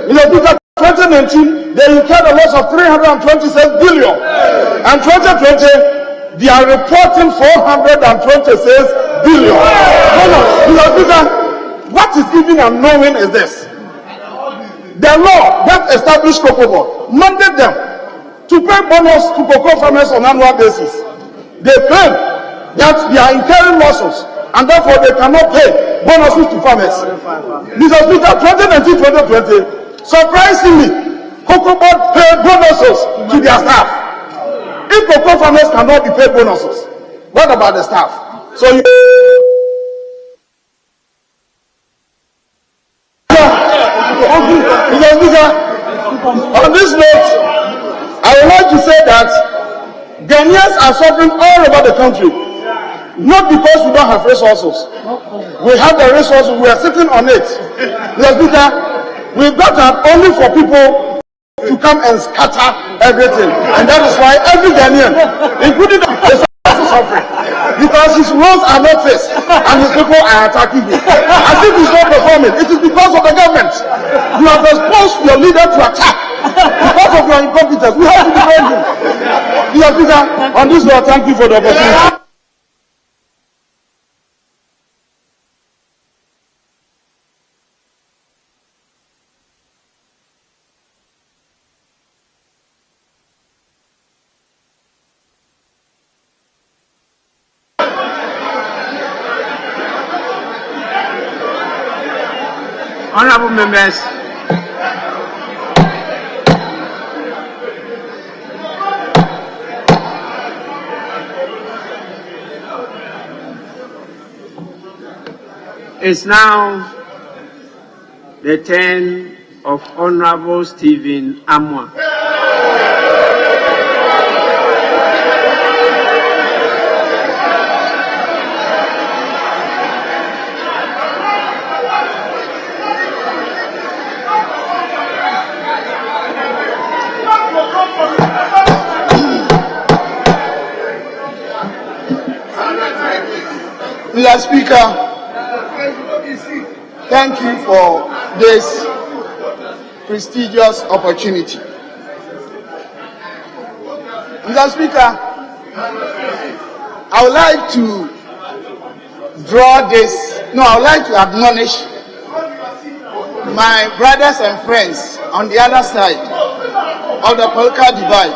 Mr. Speaker, 2019, they incurred a loss of 326 billion. And 2020, they are reporting 426 billion. Mr. Speaker, what is even unknown is this. The law that established cocoa board mandated them to pay bonus to cocoa farmers on an annual basis. They claim that they are incurring losses and therefore they cannot pay bonuses to farmers. Mr. Speaker, 2019-2020, surprisingly, cocoa board paid bonuses to their staff. If cocoa farmers cannot be paid bonuses, what about the staff? So you Mr. Speaker, on this note, I would like to say that Ghanaians are suffering all over the country. Not because we don't have resources. We have the resources, we are sitting on it. Mr. Speaker, we got up only for people to come and scatter everything. And that is why every Ghanaian, including the suffering, because his roads are not fixed and his people are attacking him. As if he's not performing. It is because of the government. You have exposed your leader to attack because of your incompetence. We have to defend him. Mr. Speaker, on this note, thank you for the opportunity. Honorable members, it's now the turn of Honorable Stephen Amwa. Mr. Speaker, thank you for this prestigious opportunity. Mr. Speaker, I would like to admonish my brothers and friends on the other side of the political divide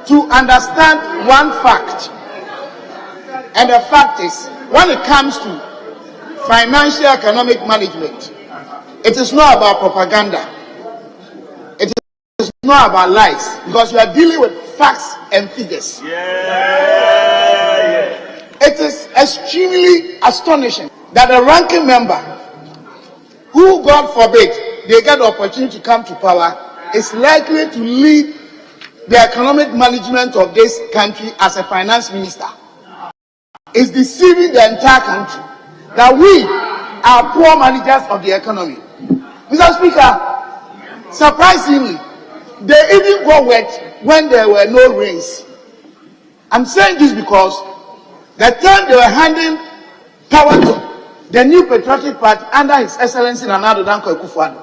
to understand one fact. And the fact is, when it comes to financial economic management, it is not about propaganda. It is not about lies, because you are dealing with facts and figures. It is extremely astonishing that a ranking member who, God forbid, they get the opportunity to come to power, is likely to lead the economic management of this country as a finance minister. Is deceiving the entire country that we are poor managers of the economy. Mr. Speaker, surprisingly, they even got wet when there were no rains. I'm saying this because the time they were handing power to the new patriotic party under His Excellency Nana Addo Dankwa Akufo-Addo,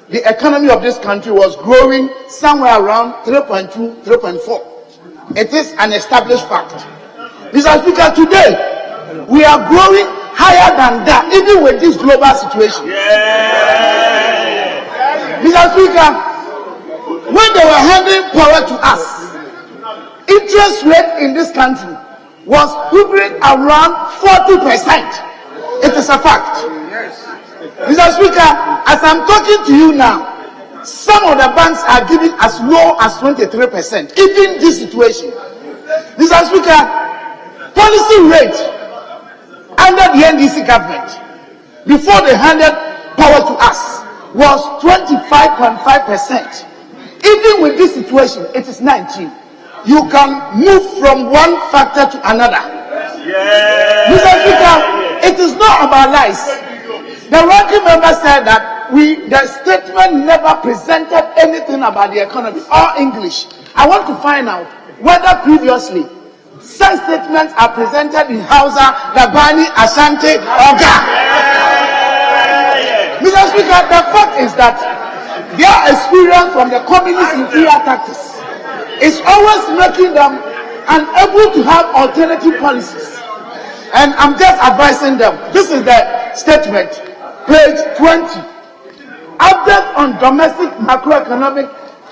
the economy of this country was growing somewhere around 3.2, 3.4. It is an established fact. Mr. Speaker, today, we are growing higher than that, even with this global situation. Mr. Speaker, when they were handing power to us, interest rate in this country was hovering around 40%. It is a fact. Mr. Speaker, as I'm talking to you now, some of the banks are giving as low as 23%, even this situation. Mr. Speaker, policy rate under the NDC government before they handed power to us was 25.5%. Even with this situation, it is 19. You can move from one factor to another. Mr. Speaker, it is not about lies. The ranking member said that the statement never presented anything about the economy or English. I want to find out whether previously such statements are presented in Hausa, Dabani, Asante, or Ga. Mr. Speaker, the fact is that their experience from the communist inferior tactics is always making them unable to have alternative policies. And I'm just advising them. This is the statement, page 20. Update on domestic macroeconomic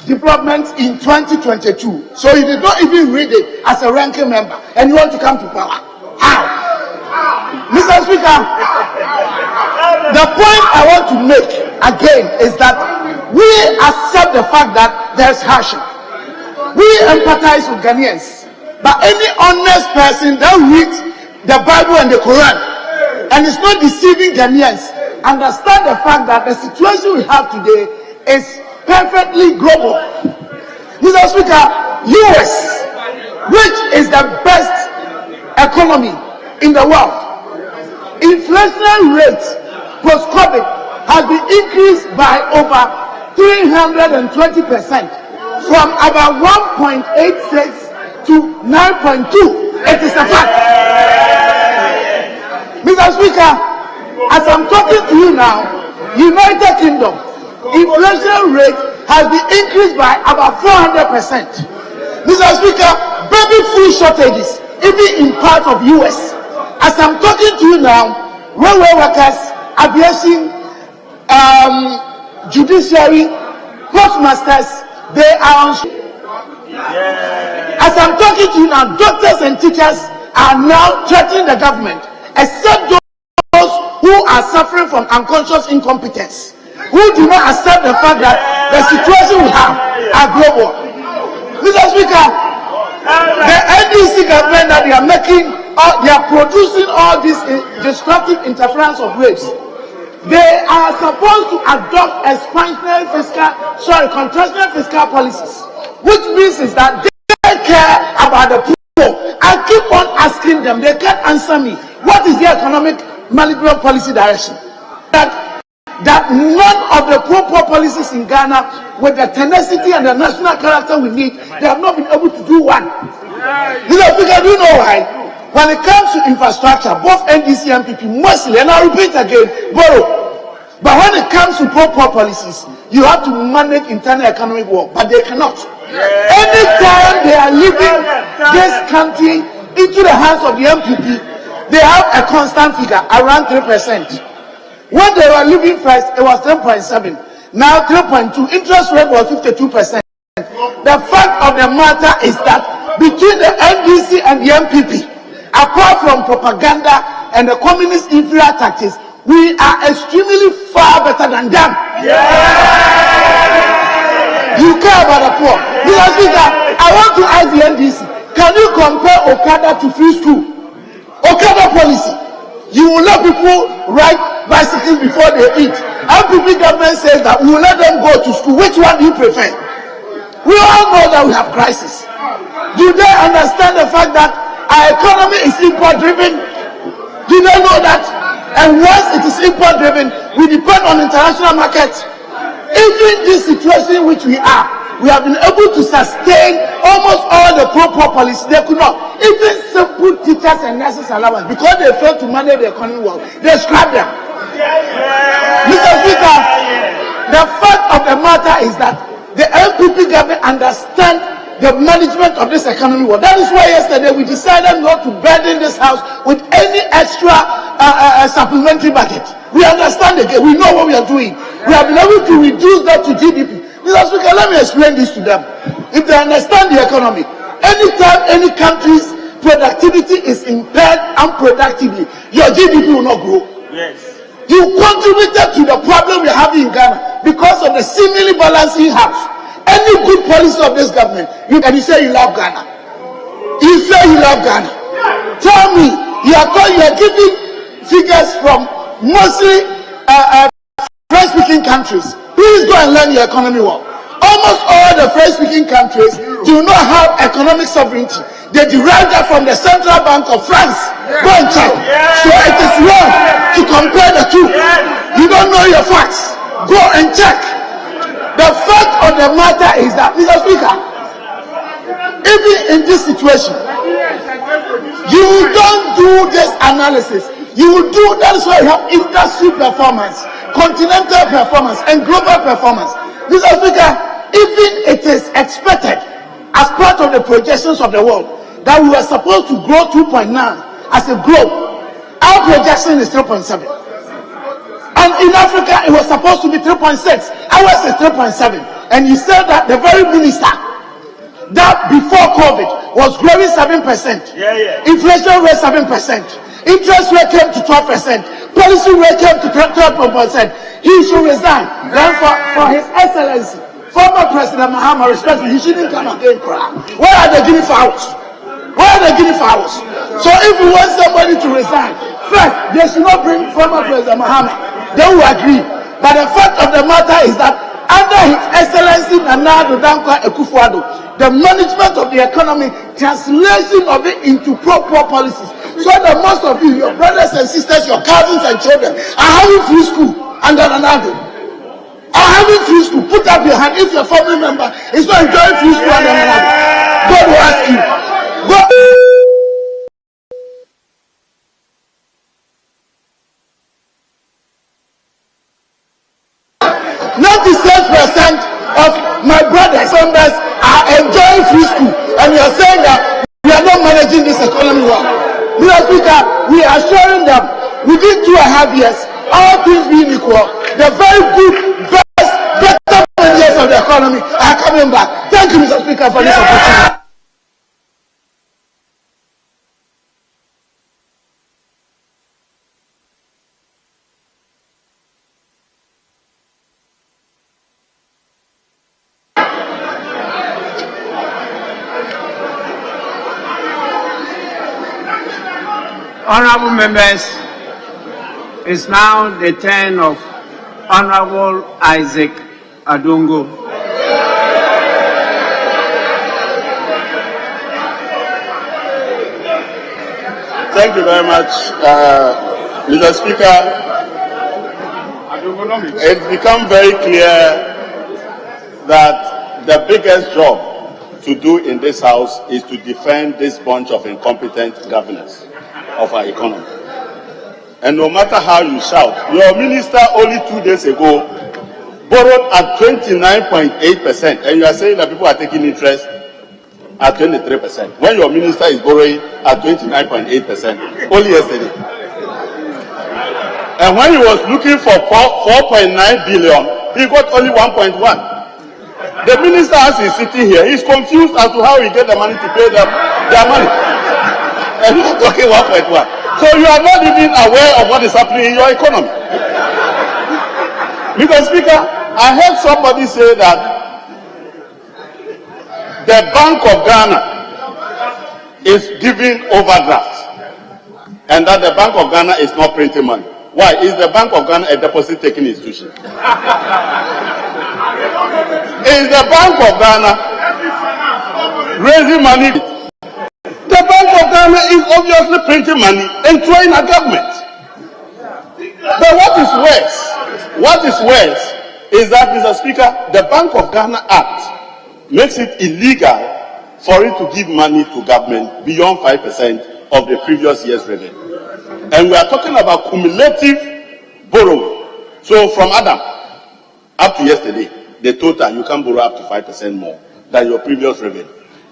developments in 2022. So you did not even read it as a ranking member, and you want to come to power. How? Mr. Speaker, the point I want to make again is that we accept the fact that there's hardship. We empathize with Ghanaians, but any honest person that reads the Bible and the Quran and is not deceiving Ghanaians understand the fact that the situation we have today is perfectly global. Mr. Speaker, US, which is the best economy in the world. Inflation rate post-COVID has been increased by over 320% from about 1.86 to 9.2. It is a fact. Mr. Speaker, as I'm talking to you now, United Kingdom inflation rate has been increased by about 400%. Mr. Speaker, baby food shortages, even in parts of US. As I'm talking to you now, railway workers, aviation, judiciary, postmasters, they are on. As I'm talking to you now, doctors and teachers are now threatening the government, except those who are suffering from unconscious incompetence, who do not accept the fact that the situation we have are global. Mr. Speaker, the NDC government that they are making, they are producing all this destructive interference of rates. They are supposed to adopt contractional fiscal policies, which means is that they care about the poor. I keep on asking them, they can't answer me. What is the economic management policy direction? That none of the poor policies in Ghana, with the tenacity and the national character we need, they have not been able to do one. Mr. Speaker, do you know why? When it comes to infrastructure, both NDC and PP mostly, and I repeat again, borrow. But when it comes to poor policies, you have to manage internal economic work, but they cannot. Anytime they are leaving this country into the hands of the MPP, they have a constant figure, around 3%. When they were leaving first, it was 10.7. Now 3.2. Interest rate was 52%. The fact of the matter is that between the NDC and the MPP, apart from propaganda and the communist inferior tactics, we are extremely far better than them. You care about the poor. Mr. Speaker, I want to ask the NDC, can you compare Okada to free school? Okada policy. You will let people ride bicycles before they eat. MPP government says that we will let them go to school. Which one do you prefer? We all know that we have crisis. Do they understand the fact that our economy is import driven? Do they know that? And once it is import driven, we depend on international markets. Even this situation in which we are, we have been able to sustain almost all the pro-poor policies. They could not. Even simple teachers and nurses allowance, because they failed to manage the economy well, they scrap them. Mr. Speaker, the fact of the matter is that the MPP government understands the management of this economy well. That is why yesterday we decided not to burden this house with any extra supplementary budget. We understand the game. We know what we are doing. We have been able to reduce that to GDP. Mr. Speaker, let me explain this to them. If they understand the economy, anytime any country's productivity is impaired unproductively, your GDP will not grow. Yes. You contributed to the problem we're having in Ghana because of the seemingly balancing house. Any good policy of this government, and you say you love Ghana. You say you love Ghana. Tell me, you are giving figures from mostly French-speaking countries. Please go and learn your economy well. Almost all the French-speaking countries do not have economic sovereignty. They derive that from the Central Bank of France. Go and check. So it is wrong to compare the two. You don't know your facts. Go and check. The fact of the matter is that, Mr. Speaker, even in this situation, you don't do this analysis. You will do, that is why you have industry performance, continental performance, and global performance. Mr. Speaker, even it is expected as part of the projections of the world that we were supposed to grow 2.9 as a globe. Our projection is 3.7. And in Africa, it was supposed to be 3.6. Ours is 3.7. And you said that the very minister that before COVID was growing 7%. Inflation rate 7%. Interest rate came to 12%. Policy rate came to 12%. He should resign. Then for His Excellency, former President Mahama, respectfully, he shouldn't come again. Where are the Guinea fowls? Where are the Guinea fowls? So if we want somebody to resign, first, they should not bring former President Mahama. Then we agree. But the fact of the matter is that under His Excellency Nana Addo Dankwa Akufo-Addo, the management of the economy, translation of it into pro-poor policies, so that most of you, your brothers and sisters, your cousins and children, are having free school under Ronaldo. Are having free school. Put up your hand if your family member is not enjoying free school under Ronaldo. God will ask you. God. 96% of my brothers members are enjoying free school, and you are saying that we are not managing this economy well. Mr. Speaker, we are showing that within 2.5 years, all things being equal, the very good, better years of the economy are coming back. Thank you, Mr. Speaker, for this opportunity. Honorable members, it's now the turn of Honorable Isaac Adongo. Thank you very much, Mr. Speaker. It's become very clear that the biggest job to do in this House is to defend this bunch of incompetent governors of our economy. And no matter how you shout, your minister only 2 days ago borrowed at 29.8%, and you are saying that people are taking interest at 23%, when your minister is borrowing at 29.8% only yesterday. And when he was looking for 4.9 billion, he got only 1.1. The minister, as he's sitting here, he's confused as to how he get the money to pay them their money. And you're talking 1.1. So you are not even aware of what is happening in your economy. Mr. Speaker, I heard somebody say that the Bank of Ghana is giving overdraft and that the Bank of Ghana is not printing money. Why? Is the Bank of Ghana a deposit-taking institution? Is the Bank of Ghana raising money? The Bank of Ghana is obviously printing money and throwing at government. But what is worse is that, Mr. Speaker, the Bank of Ghana Act makes it illegal for it to give money to government beyond 5% of the previous year's revenue. And we are talking about cumulative borrowing. So from Adam up to yesterday, the total, you can borrow up to 5% more than your previous revenue.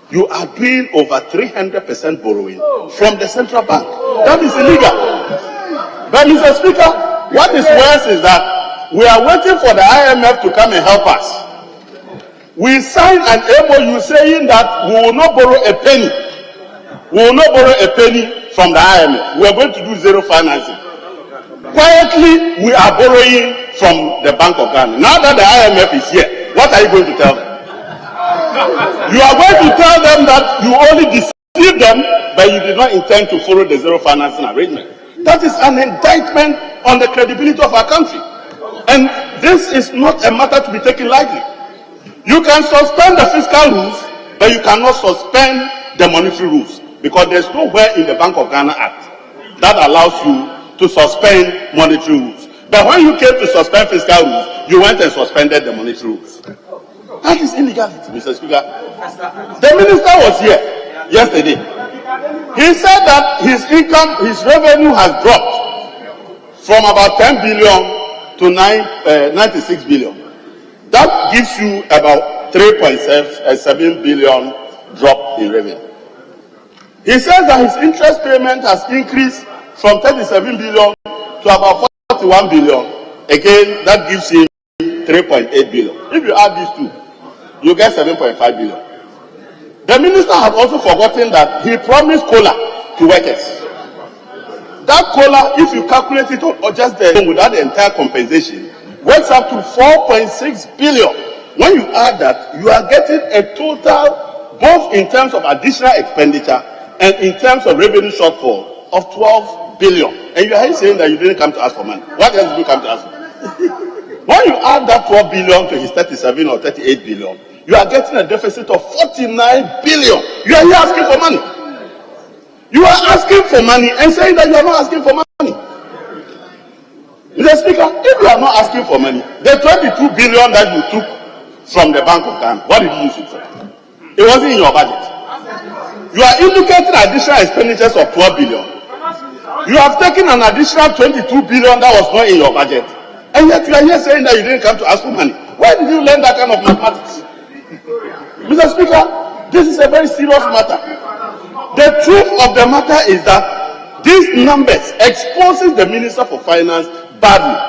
You are doing over 300% borrowing from the central bank. That is illegal. But Mr. Speaker, what is worse is that we are waiting for the IMF to come and help us. We signed an MOU saying that we will not borrow a penny. We will not borrow a penny from the IMF. We are going to do zero financing. Quietly, we are borrowing from the Bank of Ghana. Now that the IMF is here, what are you going to tell them? You are going to tell them that you only deceived them, but you did not intend to follow the zero financing arrangement. That is an indictment on the credibility of our country. And this is not a matter to be taken lightly. You can suspend the fiscal rules, but you cannot suspend the monetary rules, because there's nowhere in the Bank of Ghana Act that allows you to suspend monetary rules. But when you came to suspend fiscal rules, you went and suspended the monetary rules. That is illegality, Mr. Speaker. The minister was here yesterday. He said that his income, his revenue has dropped from about 10 billion to 96 billion. That gives you about 3.7 billion drop in revenue. He says that his interest payment has increased from 37 billion to about 41 billion. Again, that gives him 3.8 billion. If you add these two, you get 7.5 billion. The minister had also forgotten that he promised COLA to workers. That COLA, if you calculate it or just without the entire compensation, works up to 4.6 billion. When you add that, you are getting a total, both in terms of additional expenditure and in terms of revenue shortfall, of 12 billion. And you are saying that you didn't come to ask for money. What else did you come to ask for? When you add that 12 billion to his 37 or 38 billion, you are getting a deficit of 49 billion. You are here asking for money. You are asking for money and saying that you are not asking for money. Mr. Speaker, if you are not asking for money, the 22 billion that you took from the Bank of Ghana, what did you use it for? It wasn't in your budget. You are indicating additional expenditures of 12 billion. You have taken an additional 22 billion that was not in your budget. And yet you are here saying that you didn't come to ask for money. Where did you learn that kind of mathematics? Mr. Speaker, this is a very serious matter. The truth of the matter is that these numbers exposes the Minister for Finance badly.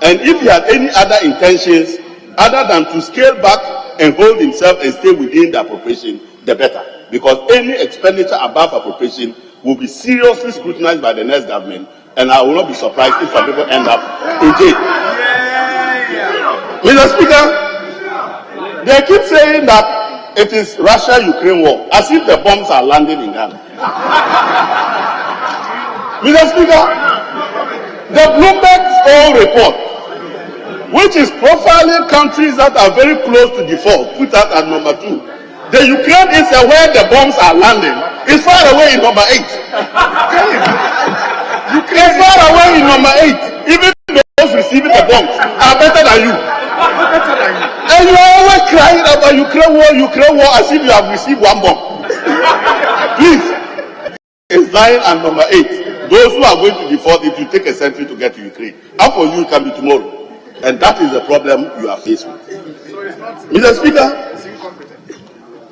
And if he had any other intentions other than to scale back and hold himself and stay within the appropriation, the better. Because any expenditure above appropriation will be seriously scrutinized by the next government, and I will not be surprised if some people end up in jail. Mr. Speaker, they keep saying that it is Russia-Ukraine war, as if the bombs are landing in Ghana. Mr. Speaker, the Bloomberg's own report, which is profiling countries that are very close to default, put that at number 2. The Ukraine is where the bombs are landing. It's far away in number 8. It's far away in number 8. Even those receiving the bombs are better than you. And you are always crying about Ukraine war, as if you have received one bomb. Please, it's lying at number 8. Those who are going to default, it will take a century to get to Ukraine. How for you, it can be tomorrow. And that is the problem you are faced with. Mr. Speaker,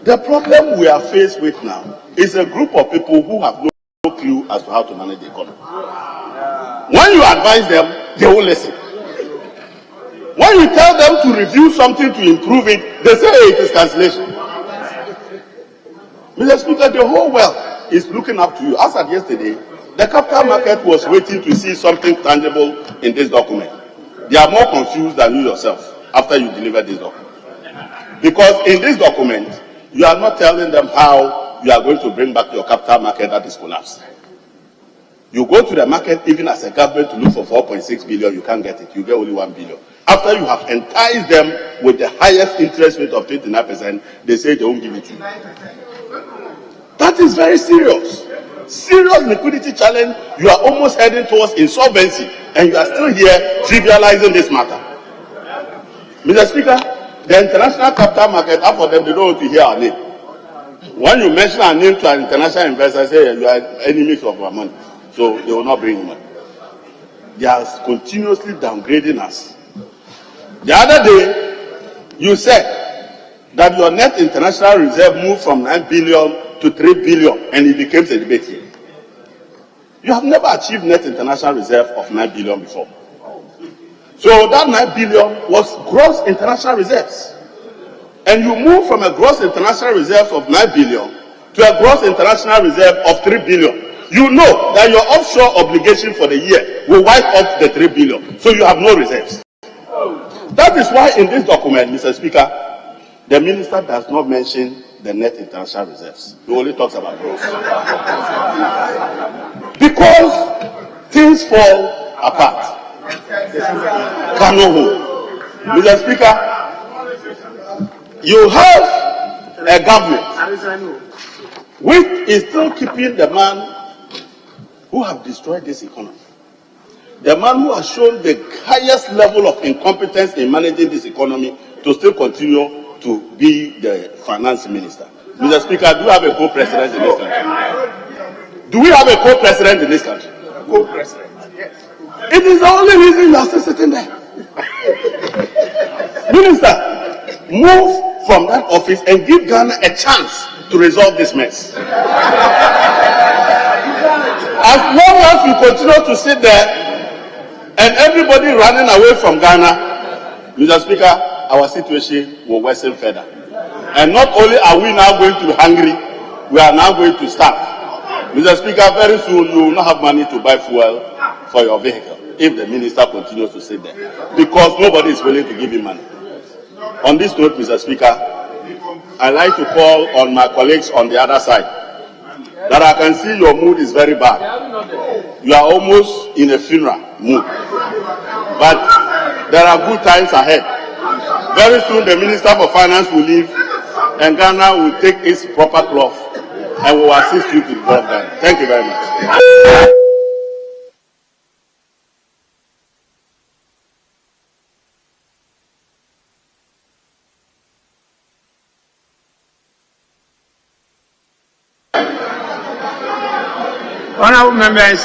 the problem we are faced with now is a group of people who have no clue as to how to manage the economy. When you advise them, they won't listen. When you tell them to review something to improve it, they say, hey, it is cancellation. Mr. Speaker, the whole world is looking up to you. As of yesterday, the capital market was waiting to see something tangible in this document. They are more confused than you yourself after you deliver this document. Because in this document, you are not telling them how you are going to bring back your capital market that is collapsed. You go to the market even as a government to look for 4.6 billion, you can't get it. You get only 1 billion. After you have enticed them with the highest interest rate of 29%, they say they won't give it to you. That is very serious. Serious liquidity challenge. You are almost heading towards insolvency, and you are still here trivializing this matter. Mr. Speaker, the international capital market, half of them, they don't want to hear our name. When you mention our name to an international investor, say you are enemies of our money, so they will not bring money. They are continuously downgrading us. The other day, you said that your net international reserve moved from 9 billion to 3 billion, and it became a debate here. You have never achieved net international reserve of 9 billion before. So that 9 billion was gross international reserves. And you move from a gross international reserve of 9 billion to a gross international reserve of 3 billion. You know that your offshore obligation for the year will wipe off the 3 billion. So you have no reserves. That is why in this document, Mr. Speaker, the minister does not mention the net international reserves. He only talks about gross. Because things fall apart. Cannot hold. Mr. Speaker, you have a government which is still keeping the man who have destroyed this economy. The man who has shown the highest level of incompetence in managing this economy to still continue to be the finance minister. Mr. Speaker, do you have a co-president in this country? Do we have a co-president in this country? Co-president, yes. It is the only reason you are still sitting there. Minister, move from that office and give Ghana a chance to resolve this mess. As long as we continue to sit there and everybody running away from Ghana, Mr. Speaker, our situation will worsen further. And not only are we now going to be hungry, we are now going to starve. Mr. Speaker, very soon you will not have money to buy fuel for your vehicle if the minister continues to sit there, because nobody is willing to give him money. On this note, Mr. Speaker, I'd like to call on my colleagues on the other side that I can see your mood is very bad. You are almost in a funeral mood. But there are good times ahead. Very soon the Minister for Finance will leave and Ghana will take its proper cloth and we will assist you to develop that. Thank you very much. Honorable members,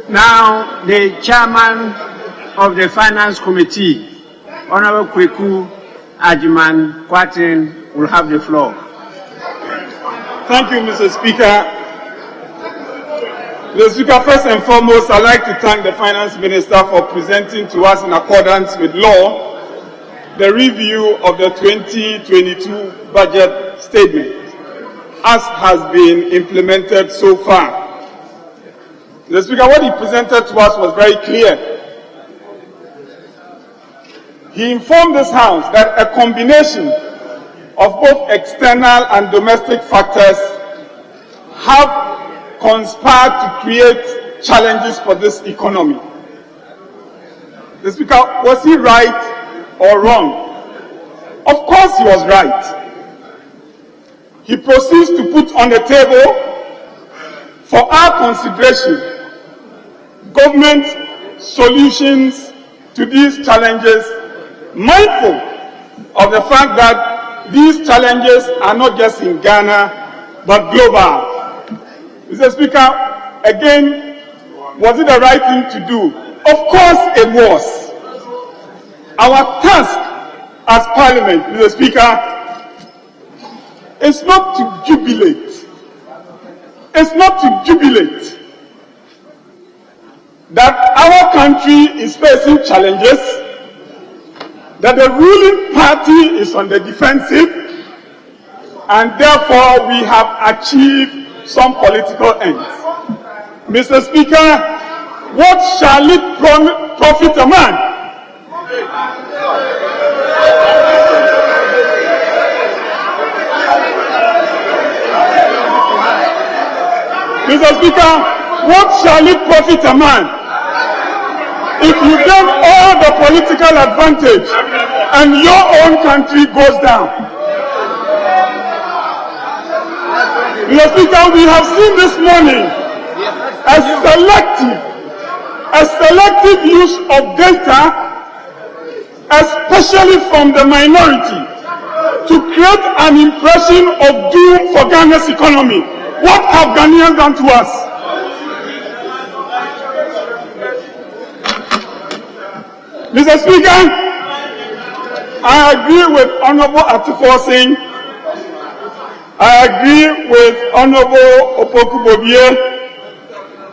now the chairman of the Finance Committee, Honorable Kweku Ajiman Kwatin, will have the floor. Thank you, Mr. Speaker. Mr. Speaker, first and foremost, I'd like to thank the Finance Minister for presenting to us in accordance with law the review of the 2022 budget statement as has been implemented so far. Mr. Speaker, what he presented to us was very clear. He informed this House that a combination of both external and domestic factors have conspired to create challenges for this economy. The Speaker, was he right or wrong? Of course he was right. He proceeds to put on the table for our consideration government solutions to these challenges, mindful of the fact that these challenges are not just in Ghana, but global. Mr. Speaker, again, was it the right thing to do? Of course it was. Our task as Parliament, Mr. Speaker, is not to jubilate. It's not to jubilate that our country is facing challenges, that the ruling party is on the defensive, and therefore we have achieved some political ends. Mr. Speaker, what shall it profit a man? Mr. Speaker, what shall it profit a man if you get all the political advantage and your own country goes down? Mr. Speaker, we have seen this morning a selective use of data, especially from the minority, to create an impression of doom for Ghana's economy. What have Ghanaians done to us? Mr. Speaker, I agree with Honorable Atifo Singh. I agree with Honorable Opoku Bobie.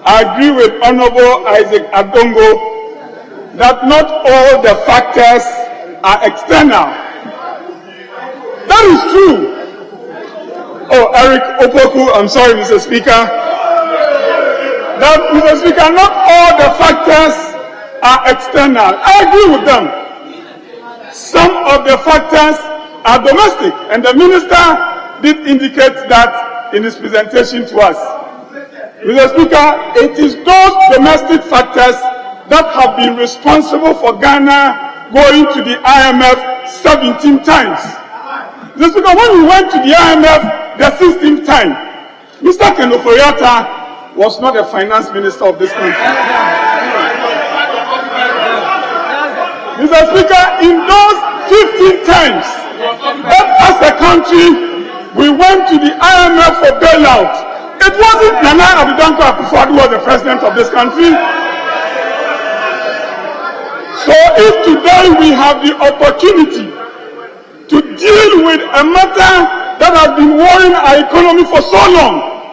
I agree with Honorable Isaac Adongo that not all the factors are external. That is true. Oh, Eric Opoku, I'm sorry, Mr. Speaker. That, Mr. Speaker, not all the factors are external. I agree with them. Some of the factors are domestic, and the Minister did indicate that in his presentation to us. Mr. Speaker, it is those domestic factors that have been responsible for Ghana going to the IMF 17 times. Mr. Speaker, when we went to the IMF the 16th time, Mr. Ken Ofori-Atta was not the finance minister of this country. Mr. Speaker, in those 15 times, as a country, we went to the IMF for bailout. It wasn't Nana Addo Akufo-Addo who was the president of this country. So if today we have the opportunity to deal with a matter that has been worrying our economy for so long,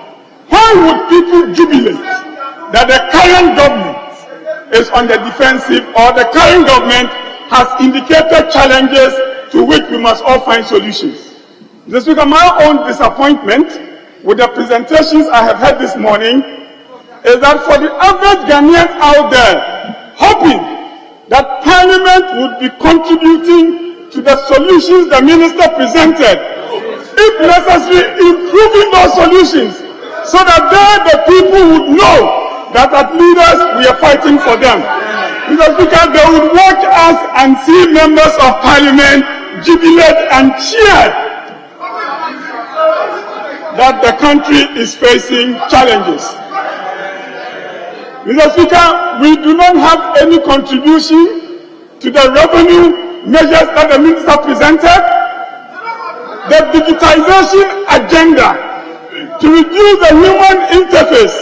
why would people jubilate that the current government is on the defensive, or the current government has indicated challenges to which we must all find solutions? Mr. Speaker, my own disappointment with the presentations I have heard this morning is that for the average Ghanaian out there, hoping that Parliament would be contributing to the solutions the Minister presented, if necessary, improving those solutions, so that the people would know that as leaders we are fighting for them. Mr. Speaker, they would watch us and see members of parliament jubilate and cheer that the country is facing challenges. Mr. Speaker, we do not have any contribution to the revenue measures that the minister presented. The digitization agenda to reduce the human interface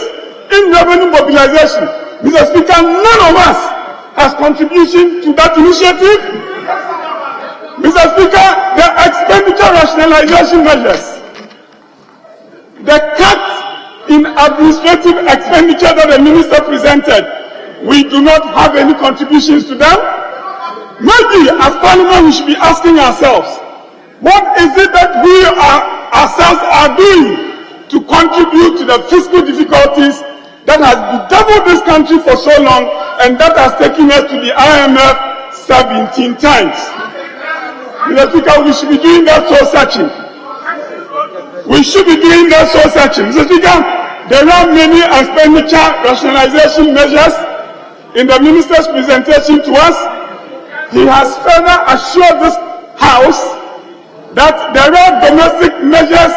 in revenue mobilization. Mr. Speaker, none of us has contribution to that initiative. Mr. Speaker, the expenditure rationalization measures, the cut in administrative expenditure that the minister presented, we do not have any contributions to them. Maybe as Parliament we should be asking ourselves, what is it that we ourselves are doing to contribute to the fiscal difficulties that has bedeviled this country for so long and that has taken us to the IMF 17 times? Mr. Speaker, we should be doing that soul searching. We should be doing that soul searching. Mr. Speaker, there are many expenditure rationalization measures in the minister's presentation to us. He has further assured this House that there are domestic measures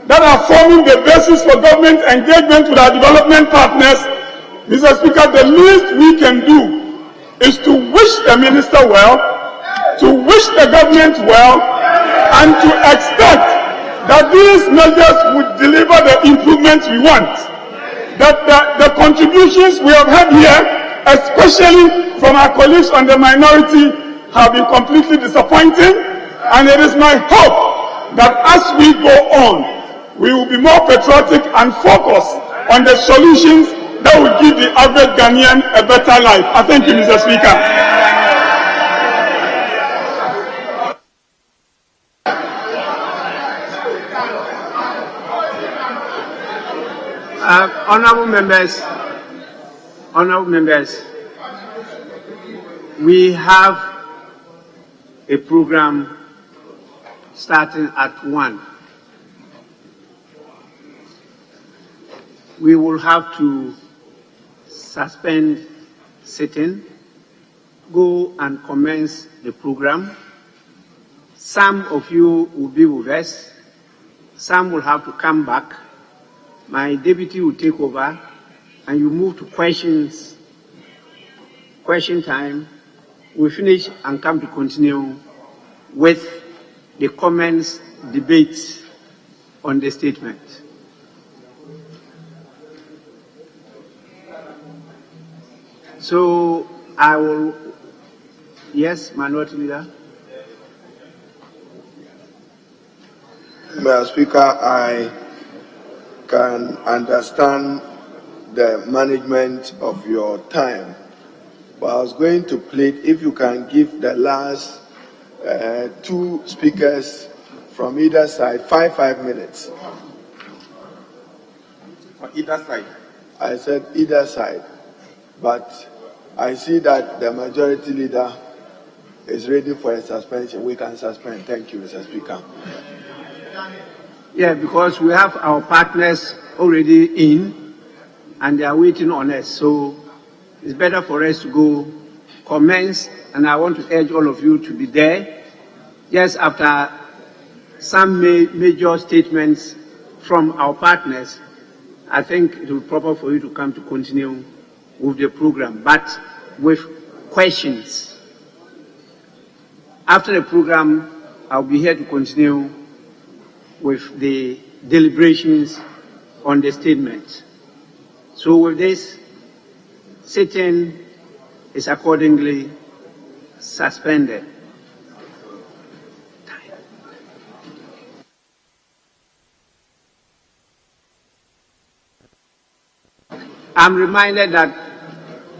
that are forming the basis for government engagement with our development partners. Mr. Speaker, the least we can do is to wish the minister well, to wish the government well, and to expect that these measures would deliver the improvements we want. That the contributions we have had here, especially from our colleagues on the minority, have been completely disappointing. And it is my hope that as we go on, we will be more patriotic and focused on the solutions that will give the average Ghanaian a better life. I thank you, Mr. Speaker. Honourable members, we have a program starting at 1. We will have to suspend sitting, go and commence the program. Some of you will be with us. Some will have to come back. My deputy will take over and you move to question time. We'll finish and come to continue with the comments, debate on the statement. So I will, yes, Minority Leader. Mr. Speaker, I can understand the management of your time, but I was going to plead if you can give the last 2 speakers from either side 5 minutes. On either side? I said either side, but I see that the majority leader is ready for a suspension. We can suspend. Thank you, Mr. Speaker. Yeah, because we have our partners already in and they are waiting on us. So it's better for us to go commence, and I want to urge all of you to be there. Just after some major statements from our partners, I think it will be proper for you to come to continue with the program, but with questions. After the program, I'll be here to continue with the deliberations on the statement. So with this, sitting is accordingly suspended. I'm reminded that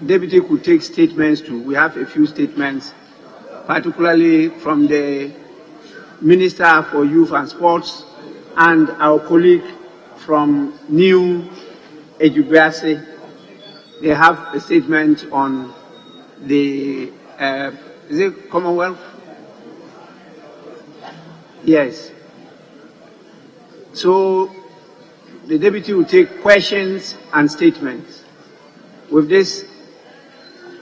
Deputy could take statements too. We have a few statements, particularly from the Minister for Youth and Sports and our colleague from New Ejubase. They have a statement on the, is it Commonwealth? Yes. So the Deputy will take questions and statements. With this,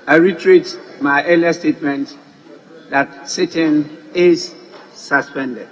I reiterate my earlier statement that sitting is suspended.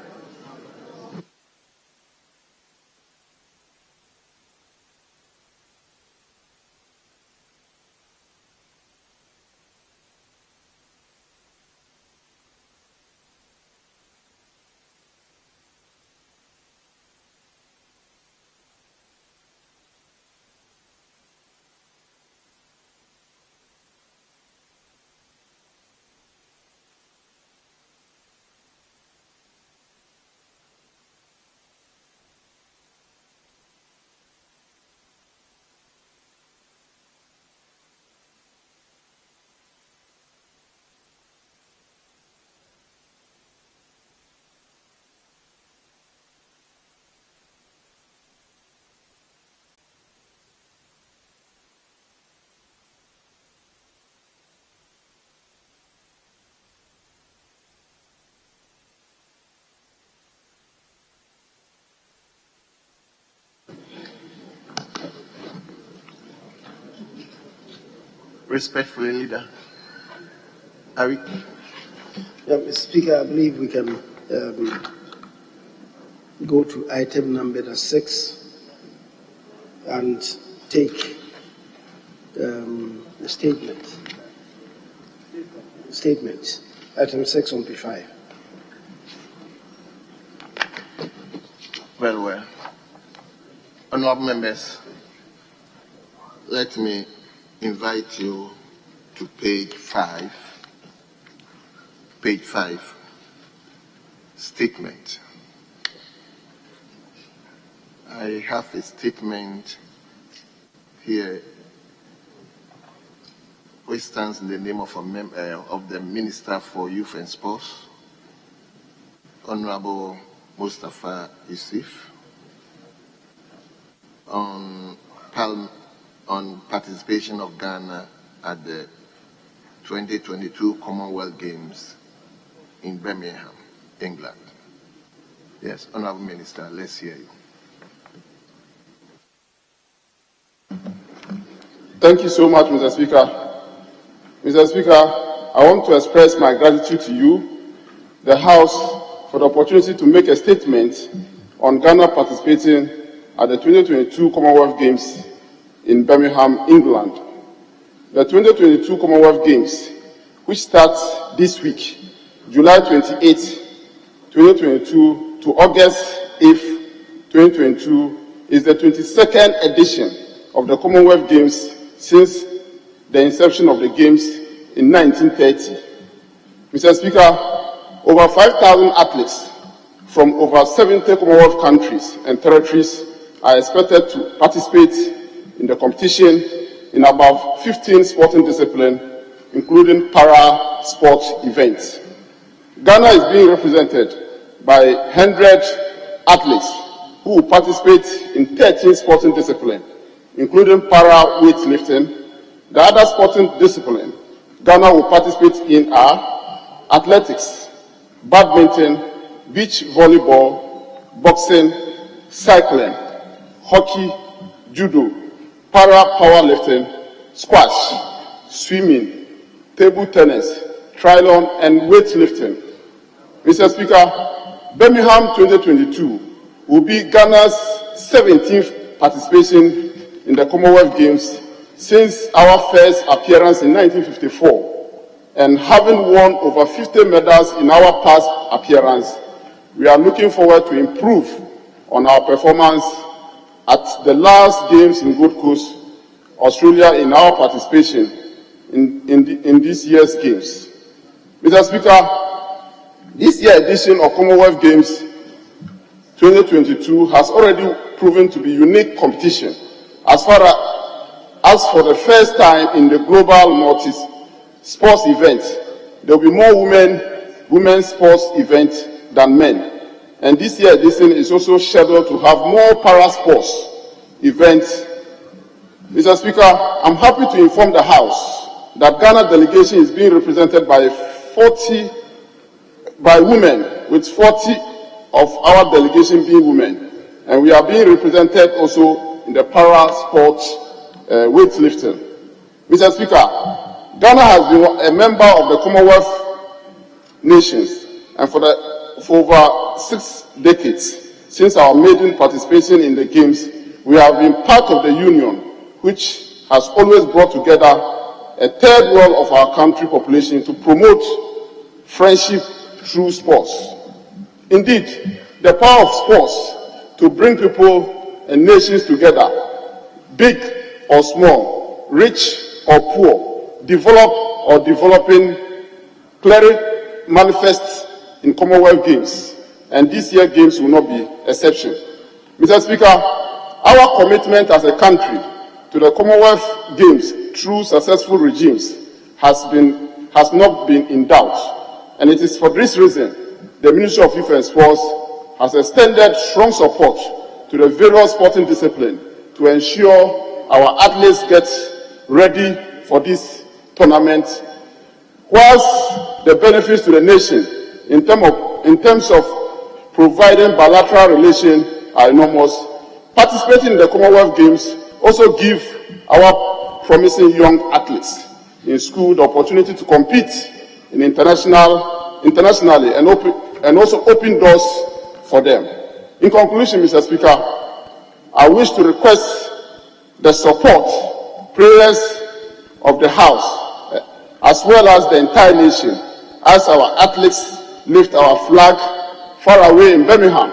Respectfully, Leader. Ari? Yeah, Mr. Speaker, I believe we can go to item number 6 and take a statement. Statement. Item 6 on page 5. Very well. Honorable members, let me invite you to page 5. Page 5. Statement. I have a statement here which stands in the name of the Minister for Youth and Sports, Honorable Mustafa Yusuf, on participation of Ghana at the 2022 Commonwealth Games in Birmingham, England. Yes, Honorable Minister, let's hear you. Thank you so much, Mr. Speaker. Mr. Speaker, I want to express my gratitude to you, the House, for the opportunity to make a statement on Ghana participating at the 2022 Commonwealth Games in Birmingham, England. The 2022 Commonwealth Games, which starts this week, July 28, 2022 to August 8, 2022, is the 22nd edition of the Commonwealth Games since the inception of the Games in 1930. Mr. Speaker, over 5,000 athletes from over 70 Commonwealth countries and territories are expected to participate in the competition in about 15 sporting disciplines, including para-sport events. Ghana is being represented by 100 athletes who will participate in 13 sporting disciplines, including para-weightlifting. The other sporting discipline Ghana will participate in are athletics, badminton, beach volleyball, boxing, cycling, hockey, judo, para-powerlifting, squash, swimming, table tennis, triathlon, and weightlifting. Mr. Speaker, Birmingham 2022 will be Ghana's 17th participation in the Commonwealth Games since our first appearance in 1954, and having won over 50 medals in our past appearance, we are looking forward to improve on our performance at the last Games in Gold Coast, Australia, in our participation in this year's Games. Mr. Speaker, this year's edition of Commonwealth Games 2022 has already proven to be unique competition as for the first time in the global multi-sports event, there will be more women's sports events than men. And this year edition is also scheduled to have more para-sports events. Mr. Speaker, I'm happy to inform the House that Ghana delegation is being represented by women, with 40 of our delegation being women. And we are being represented also in the para-sports weightlifting. Mr. Speaker, Ghana has been a member of the Commonwealth nations, and for over 6 decades since our maiden participation in the Games, we have been part of the Union, which has always brought together a third world of our country population to promote friendship through sports. Indeed, the power of sports to bring people and nations together, big or small, rich or poor, developed or developing, clearly manifests in Commonwealth Games, and this year's Games will not be exception. Mr. Speaker, our commitment as a country to the Commonwealth Games through successful regimes has not been in doubt, and it is for this reason the Ministry of Youth and Sports has extended strong support to the various sporting disciplines to ensure our athletes get ready for this tournament, whilst the benefits to the nation in terms of providing bilateral relations are enormous. Participating in the Commonwealth Games also give our promising young athletes in school the opportunity to compete in internationally and also open doors for them. In conclusion, Mr. Speaker, I wish to request the support, prayers of the House, as well as the entire nation, as our athletes lift our flag far away in Birmingham.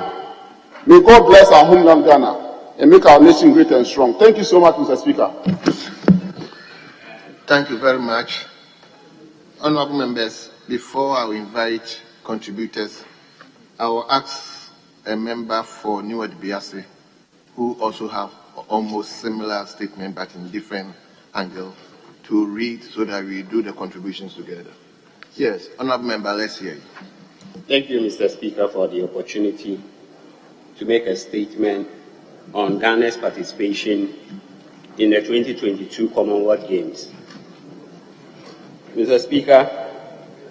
May God bless our homeland Ghana and make our nation great and strong. Thank you so much, Mr. Speaker. Thank you very much. Honorable members, before I invite contributors, I will ask a member for New Biase, who also have almost similar statement but in different angle, to read so that we do the contributions together. Yes, honorable member, let's hear you. Thank you, Mr. Speaker, for the opportunity to make a statement on Ghana's participation in the 2022 Commonwealth Games. Mr. Speaker,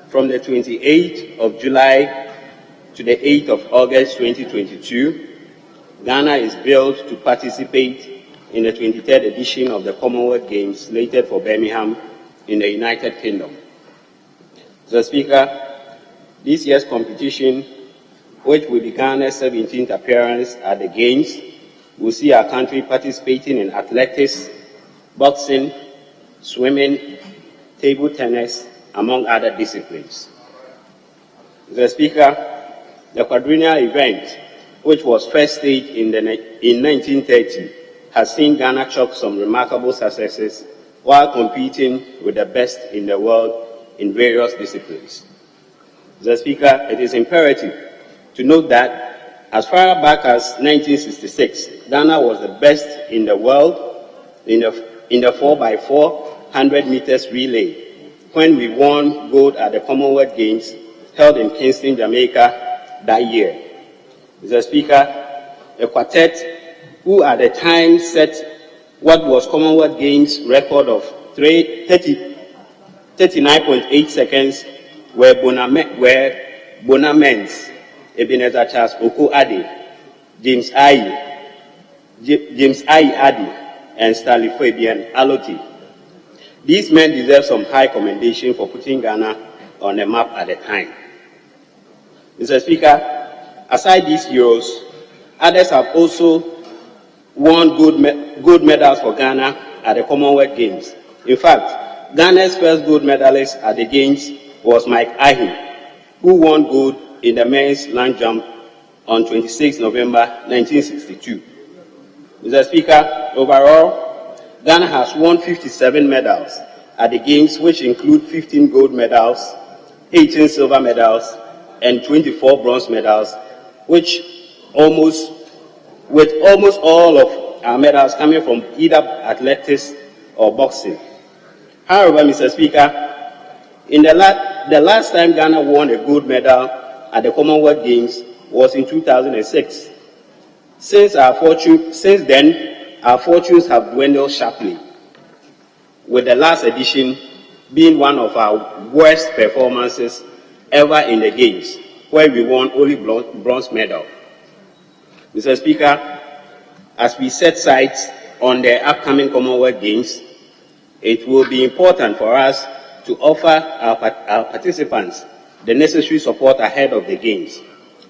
from the 28th of July to the 8th of August 2022, Ghana is billed to participate in the 23rd edition of the Commonwealth Games slated for Birmingham in the United Kingdom. Mr. Speaker, this year's competition, which will be Ghana's 17th appearance at the Games, will see our country participating in athletics, boxing, swimming, table tennis, among other disciplines. Mr. Speaker, the quadrennial event, which was first staged in 1930, has seen Ghana chalk some remarkable successes while competing with the best in the world in various disciplines. Mr. Speaker, it is imperative to note that as far back as 1966, Ghana was the best in the world in the 4x4 100 meters relay, when we won gold at the Commonwealth Games held in Kingston, Jamaica that year. Mr. Speaker, the quartet, who at the time set what was Commonwealth Games record of 39.8 seconds, were Bonaments, Ebenezer Charles Oko Ade, James I. Adi, and Stanley Fabian Aloti. These men deserve some high commendation for putting Ghana on the map at the time. Mr. Speaker, aside these heroes, others have also won gold medals for Ghana at the Commonwealth Games. In fact, Ghana's first gold medalist at the Games was Mike Ahi, who won gold in the men's long jump on 26 November 1962. Mr. Speaker, overall, Ghana has won 57 medals at the Games, which include 15 gold medals, 18 silver medals, and 24 bronze medals, with almost all of our medals coming from either athletics or boxing. However, Mr. Speaker, in the last time Ghana won a gold medal at the Commonwealth Games was in 2006. Since then, our fortunes have dwindled sharply, with the last edition being one of our worst performances ever in the Games, where we won only bronze medal. Mr. Speaker, as we set sights on the upcoming Commonwealth Games, It will be important for us to offer our participants the necessary support ahead of the Games.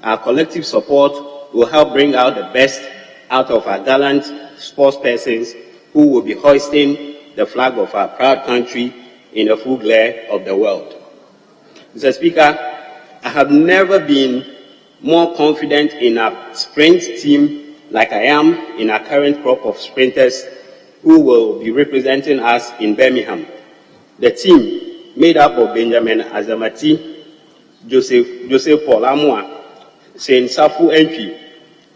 Our collective support will help bring out the best out of our gallant sportspersons who will be hoisting the flag of our proud country in the full glare of the world. Mr. Speaker, I have never been more confident in our sprint team like I am in our current crop of sprinters who will be representing us in Birmingham. The team, made up of Benjamin Azamati, Joseph Paul Amwa, Saint Safu Entry,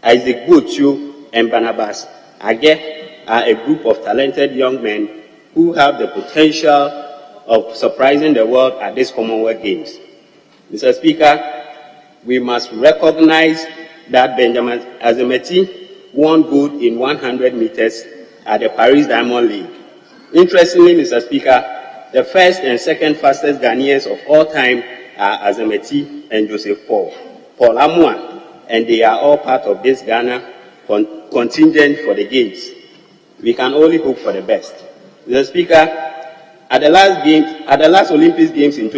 Isaac Bochu, and Barnabas Age, are a group of talented young men who have the potential of surprising the world at these Commonwealth Games. Mr. Speaker, we must recognize that Benjamin Azamati won gold in 100 meters at the Paris Diamond League. Interestingly, Mr. Speaker, the first and second fastest Ghanaians of all time are Azamati and Joseph Paul Amwa, and they are all part of this Ghana contingent for the Games. We can only hope for the best. Mr. Speaker, at the last Olympic Games in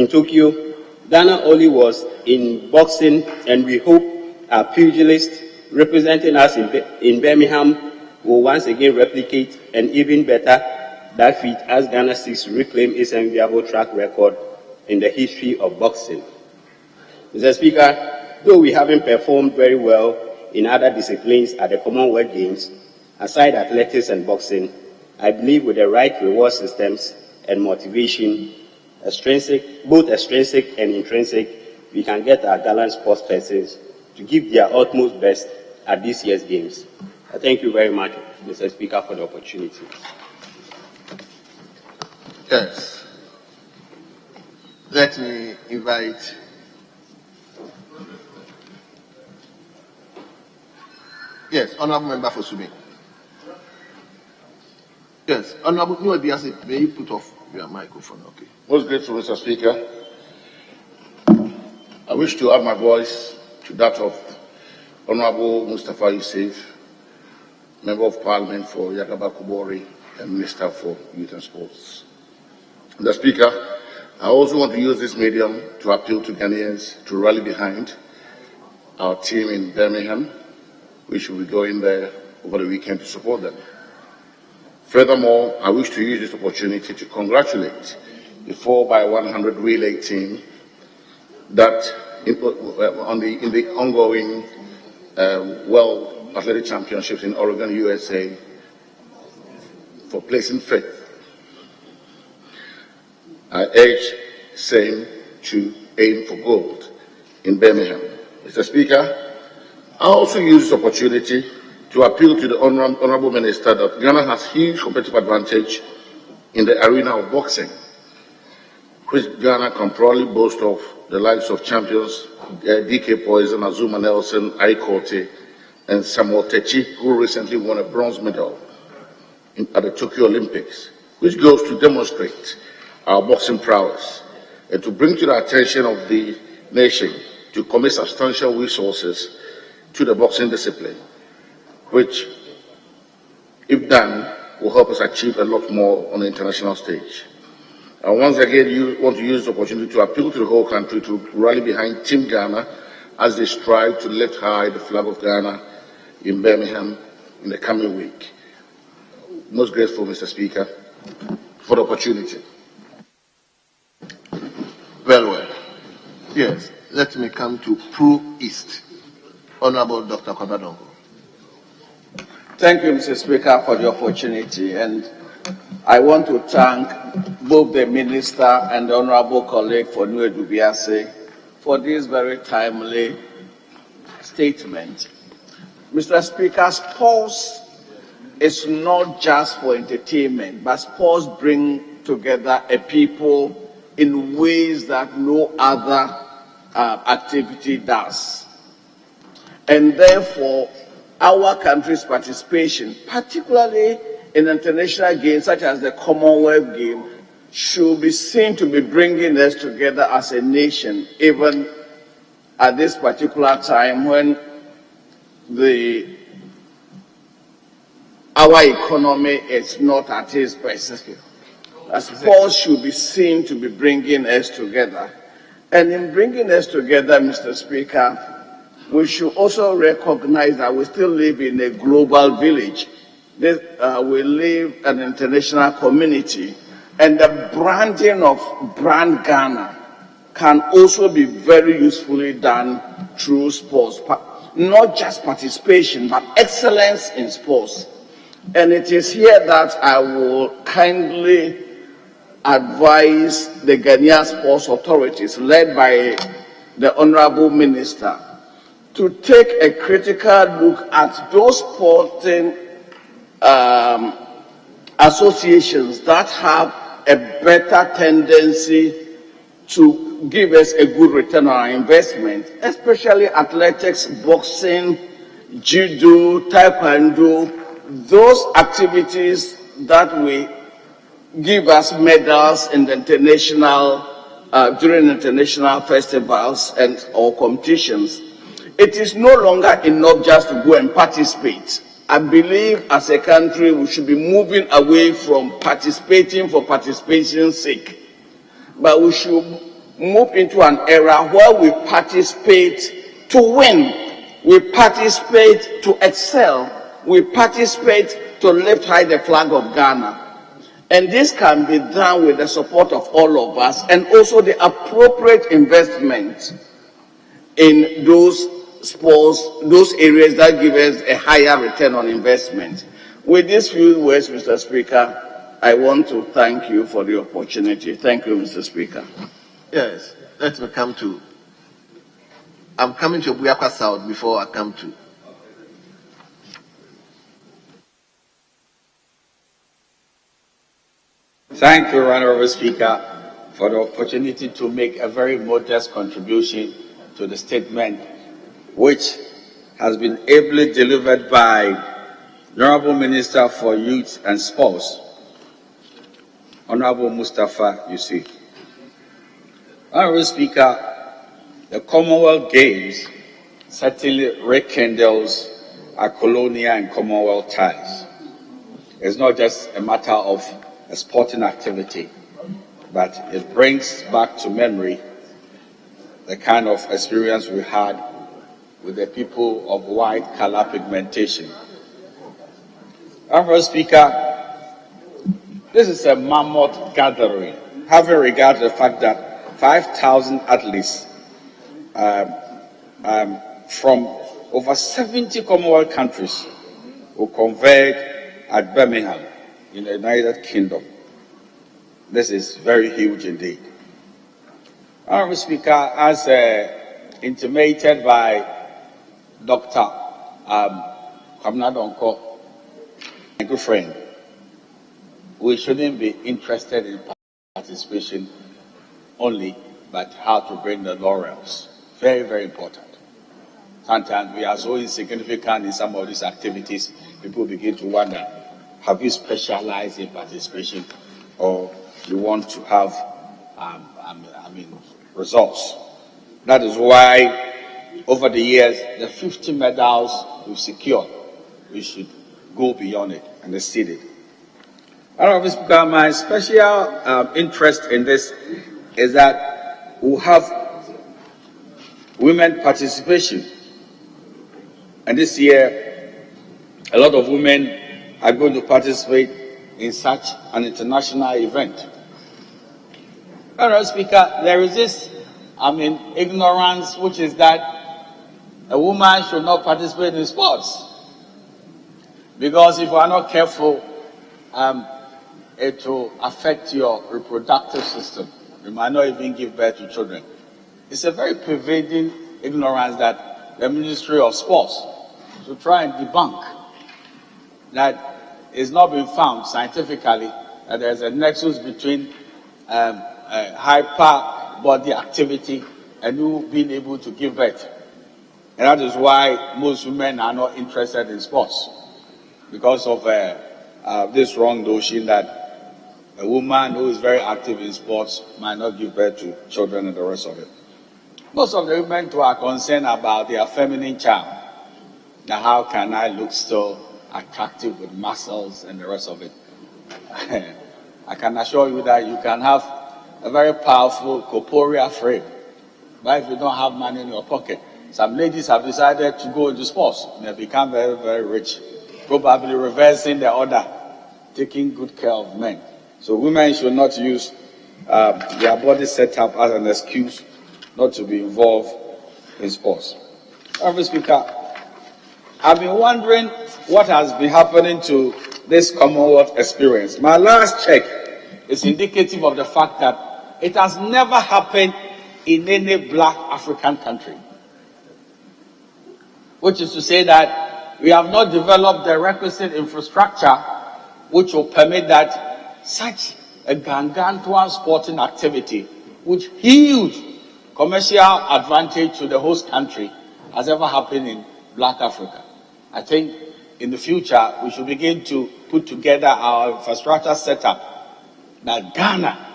Tokyo, Ghana only was in boxing, and we hope our pugilist representing us in Birmingham will once again replicate and even better that feat as Ghana seeks to reclaim its enviable track record in the history of boxing. Mr. Speaker, though we haven't performed very well in other disciplines at the Commonwealth Games, aside athletics and boxing, I believe with the right reward systems and motivation, both extrinsic and intrinsic, we can get our gallant sportspersons to give their utmost best at this year's Games. I thank you very much, Mr. Speaker, for the opportunity. Yes. Let me invite Honourable Member for Subi. Yes, Honourable Nuabiase, may you put off your microphone, okay? Most grateful, Mr. Speaker. I wish to add my voice to that of Honourable Mustafa Yusuf, Member of Parliament for Yagaba Kubori and Minister for Youth and Sports. Mr. Speaker, I also want to use this medium to appeal to Ghanaians to rally behind our team in Birmingham, which will be going there over the weekend to support them. Furthermore, I wish to use this opportunity to congratulate the 4x100 relay team that in the ongoing World Athletic Championships in Oregon, USA, for placing fifth. I urge same to aim for gold in Birmingham. Mr. Speaker, I also use this opportunity to appeal to the Honourable Minister that Ghana has huge competitive advantage in the arena of boxing, which Ghana can probably boast of the likes of champions DK Poison, Azuma Nelson, Aikote, and Samuel Techi, who recently won a bronze medal at the Tokyo Olympics, which goes to demonstrate our boxing prowess and to bring to the attention of the nation to commit substantial resources to the boxing discipline, which, if done, will help us achieve a lot more on the international stage. And once again, you want to use the opportunity to appeal to the whole country to rally behind Team Ghana as they strive to lift high the flag of Ghana in Birmingham in the coming week. Most grateful, Mr. Speaker, for the opportunity. Very well. Yes, let me come to Pro East. Honourable Dr. Kwabadongo. Thank you, Mr. Speaker, for the opportunity, and I want to thank both the Minister and the Honourable colleague for Nue Dubiase for this very timely statement. Mr. Speaker, sports is not just for entertainment, but sports bring together a people in ways that no other activity does. And therefore, our country's participation, particularly in international games such as the Commonwealth Game, should be seen to be bringing us together as a nation, even at this particular time when the our economy is not at its best. Sports should be seen to be bringing us together. And in bringing us together, Mr. Speaker, we should also recognize that we still live in a global village. We live in an international community, and the branding of brand Ghana can also be very usefully done through sports. Not just participation, but excellence in sports. And it is here that I will kindly advise the Ghanaian sports authorities, led by the Honorable Minister, to take a critical look at those sporting associations that have a better tendency to give us a good return on our investment, especially athletics, boxing, judo, taekwondo, those activities that we give us medals in the international, during international festivals and or competitions. It is no longer enough just to go and participate. I believe as a country we should be moving away from participating for participation's sake, but we should move into an era where we participate to win, we participate to excel, we participate to lift high the flag of Ghana. And this can be done with the support of all of us, and also the appropriate investment in those sports, those areas that give us a higher return on investment. With these few words, Mr. Speaker, I want to thank you for the opportunity. Thank you, Mr. Speaker. Yes, let me come to. I'm coming to Buyakwa South before I come to. Thank you, Honorable Speaker, for the opportunity to make a very modest contribution to the statement which has been ably delivered by the Honorable Minister for Youth and Sports, Honorable Mustafa Yusuf. Honorable Speaker, the Commonwealth Games certainly rekindles our colonial and Commonwealth ties. It's not just a matter of a sporting activity, but it brings back to memory the kind of experience we had with the people of white color pigmentation. Honorable Speaker, this is a mammoth gathering, having regard to the fact that 5,000 athletes from over 70 Commonwealth countries will converge at Birmingham in the United Kingdom. This is very huge indeed. Honorable Speaker, as intimated by Dr. Kwamina Donko, my good friend, we shouldn't be interested in participation only, but how to bring the laurels. Very, very important. Sometimes we are so insignificant in some of these activities, people begin to wonder, have you specialized in participation, or you want to have results? That is why over the years, the 50 medals we've secured, we should go beyond it and exceed it. Honorable Speaker, my special interest in this is that we have women participation. And this year, a lot of women are going to participate in such an international event. Honorable Speaker, there is this, ignorance, which is that a woman should not participate in sports. Because if you are not careful, it will affect your reproductive system. You might not even give birth to children. It's a very pervading ignorance that the Ministry of Sports should try and debunk. That it's not been found scientifically that there's a nexus between hyper body activity and you being able to give birth. And that is why most women are not interested in sports, because of this wrong notion that a woman who is very active in sports might not give birth to children and the rest of it. Most of the women too are concerned about their feminine charm. Now, how can I look still attractive with muscles and the rest of it. I can assure you that you can have a very powerful corporeal frame, but if you don't have money in your pocket, some ladies have decided to go into sports and they become very, very rich, probably reversing the order, taking good care of men. So women should not use their body setup as an excuse not to be involved in sports. Honorable Speaker, I've been wondering what has been happening to this Commonwealth experience. My last check is indicative of the fact that it has never happened in any black African country, which is to say that we have not developed the requisite infrastructure which will permit that such a gargantuan sporting activity with huge commercial advantage to the host country has ever happened in black Africa. I think in the future we should begin to put together our infrastructure setup that Ghana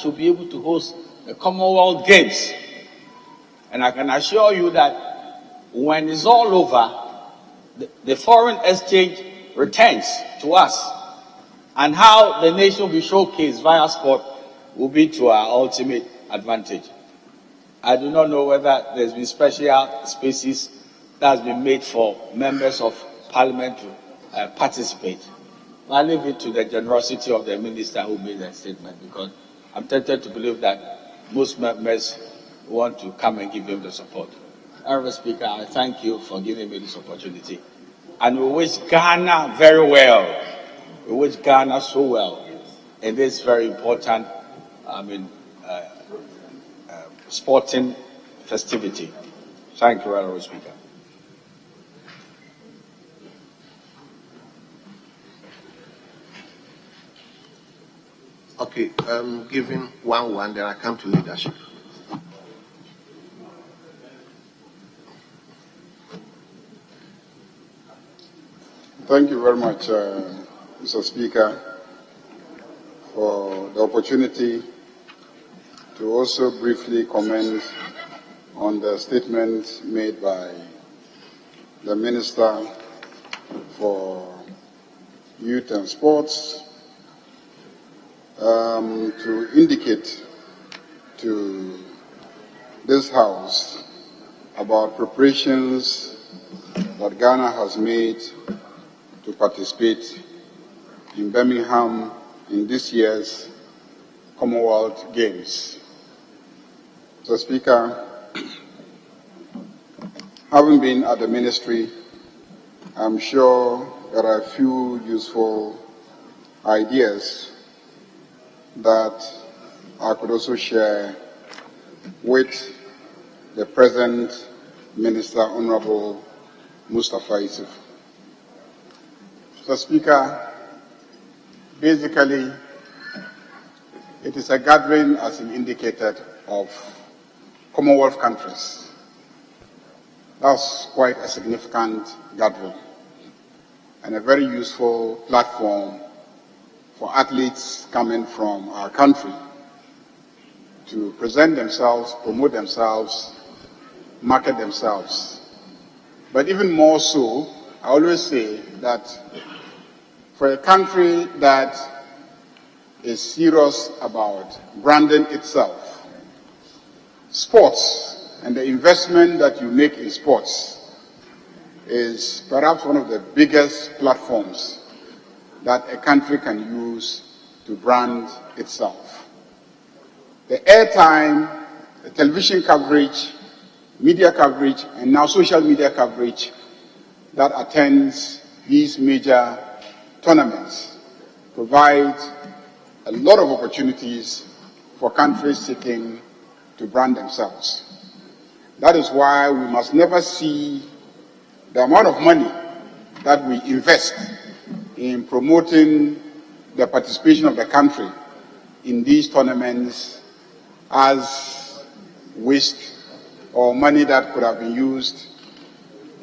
should be able to host the Commonwealth Games. And I can assure you that when it's all over, the foreign exchange returns to us, and how the nation will be showcased via sport will be to our ultimate advantage. I do not know whether there's been special spaces that has been made for members of parliament to participate. I leave it to the generosity of the minister who made that statement, because I'm tempted to believe that most members want to come and give him the support. Honorable Speaker, I thank you for giving me this opportunity. And we wish Ghana very well. We wish Ghana so well in this very important, sporting festivity. Thank you, Honorable Speaker. Okay, giving 1-1, then I come to leadership. Thank you very much, Mr. Speaker, for the opportunity to also briefly comment on the statement made by the Minister for Youth and Sports, to indicate to this House about preparations that Ghana has made to participate in Birmingham in this year's Commonwealth Games. So, Speaker, having been at the ministry, I'm sure there are a few useful ideas that I could also share with the present Minister, Honorable Mustafa Yusuf. So, Speaker, basically, it is a gathering, as he indicated, of Commonwealth countries. That's quite a significant gathering and a very useful platform for athletes coming from our country to present themselves, promote themselves, market themselves. But even more so, I always say that for a country that is serious about branding itself, sports and the investment that you make in sports is perhaps one of the biggest platforms that a country can use to brand itself. The airtime, the television coverage, media coverage, and now social media coverage that attends these major tournaments provide a lot of opportunities for countries seeking to brand themselves. That is why we must never see the amount of money that we invest in promoting the participation of the country in these tournaments as waste or money that could have been used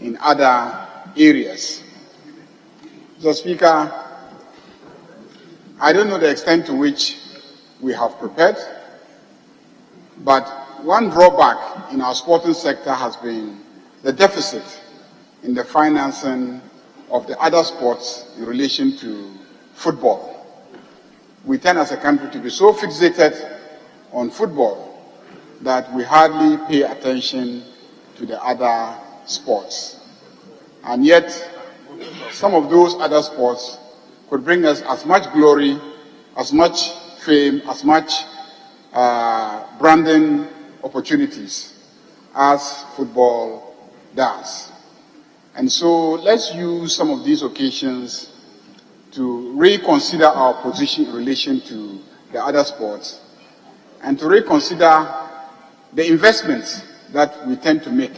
in other areas. So, Speaker, I don't know the extent to which we have prepared, but one drawback in our sporting sector has been the deficit in the financing of the other sports in relation to football. We tend as a country to be so fixated on football that we hardly pay attention to the other sports. And yet, some of those other sports could bring us as much glory, as much fame, as much branding opportunities as football does. And so let's use some of these occasions to reconsider our position in relation to the other sports and to reconsider the investments that we tend to make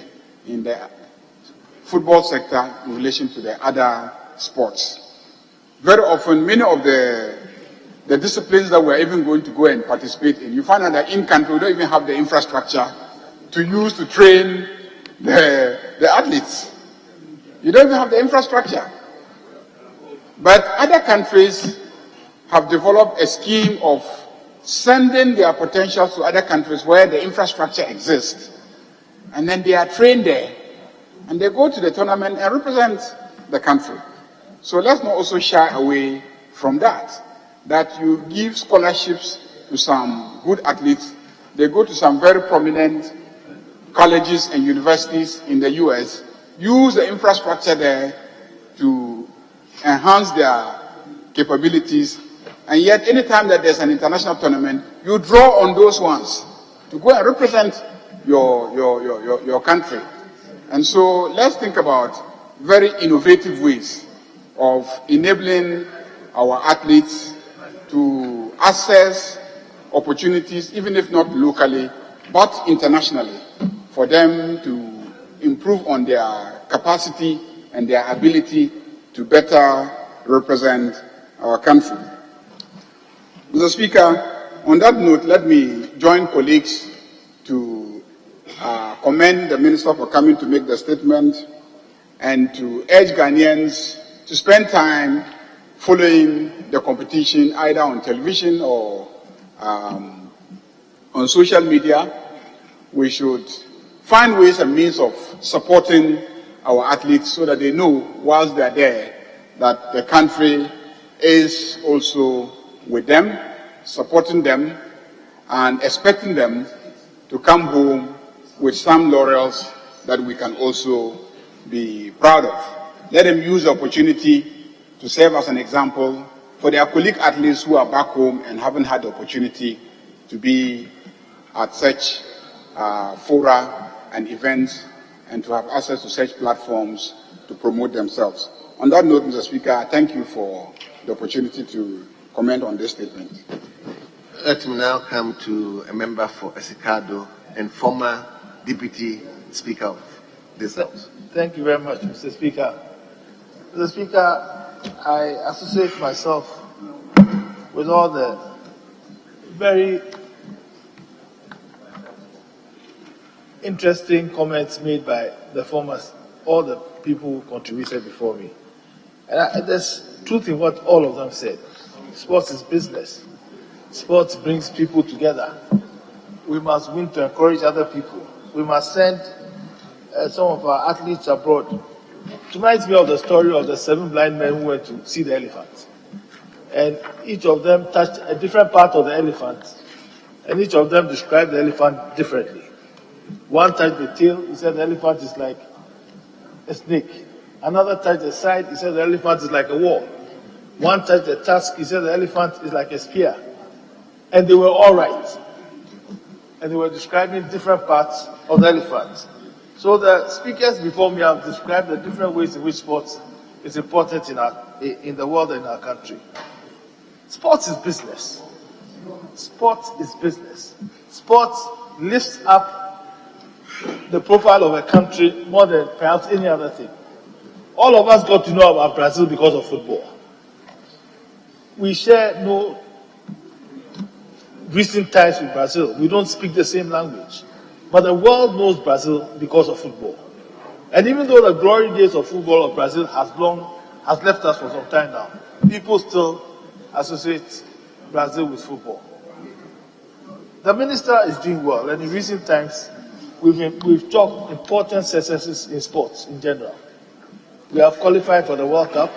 in the football sector in relation to the other sports. Very often, many of the disciplines that we're even going to go and participate in, you find out that in country we don't even have the infrastructure to use to train the athletes. You don't even have the infrastructure. But other countries have developed a scheme of sending their potentials to other countries where the infrastructure exists. And then they are trained there. And they go to the tournament and represent the country. So let's not also shy away from that. That you give scholarships to some good athletes. They go to some very prominent colleges and universities in the US, use the infrastructure there to enhance their capabilities. And yet, anytime that there's an international tournament, you draw on those ones to go and represent your country. And so let's think about very innovative ways of enabling our athletes to access opportunities, even if not locally, but internationally, for them to improve on their capacity and their ability to better represent our country. Mr. Speaker, on that note, let me join colleagues to commend the Minister for coming to make the statement and to urge Ghanaians to spend time following the competition either on television or on social media. We should find ways and means of supporting our athletes so that they know whilst they are there that the country is also with them, supporting them, and expecting them to come home with some laurels that we can also be proud of. Let them use the opportunity to serve as an example for their colleague athletes who are back home and haven't had the opportunity to be at such fora and events and to have access to such platforms to promote themselves. On that note, Mr. Speaker, I thank you for the opportunity to comment on this statement. Let me now come to a member for Esikado and former Deputy Speaker of this House. Thank you very much, Mr. Speaker. Mr. Speaker, I associate myself with all the very interesting comments made by the formers, all the people who contributed before me. And there's truth in what all of them said. Sports is business. Sports brings people together. We must win to encourage other people. We must send some of our athletes abroad. It reminds me of the story of the 7 blind men who went to see the elephant. And each of them touched a different part of the elephant. And each of them described the elephant differently. One touched the tail, he said the elephant is like a snake. Another touched the side, he said the elephant is like a wall. One touched the tusk, he said the elephant is like a spear. And they were all right. And they were describing different parts of the elephant. So the speakers before me have described the different ways in which sports is important in the world and in our country. Sports is business. Sport is business. Sport lifts up the profile of a country more than perhaps any other thing. All of us got to know about Brazil because of football. We share no recent ties with Brazil. We don't speak the same language. But the world knows Brazil because of football. And even though the glory days of football of Brazil has left us for some time now, people still associate Brazil with football. The minister is doing well, and in recent times, we've chalked important successes in sports in general. We have qualified for the World Cup.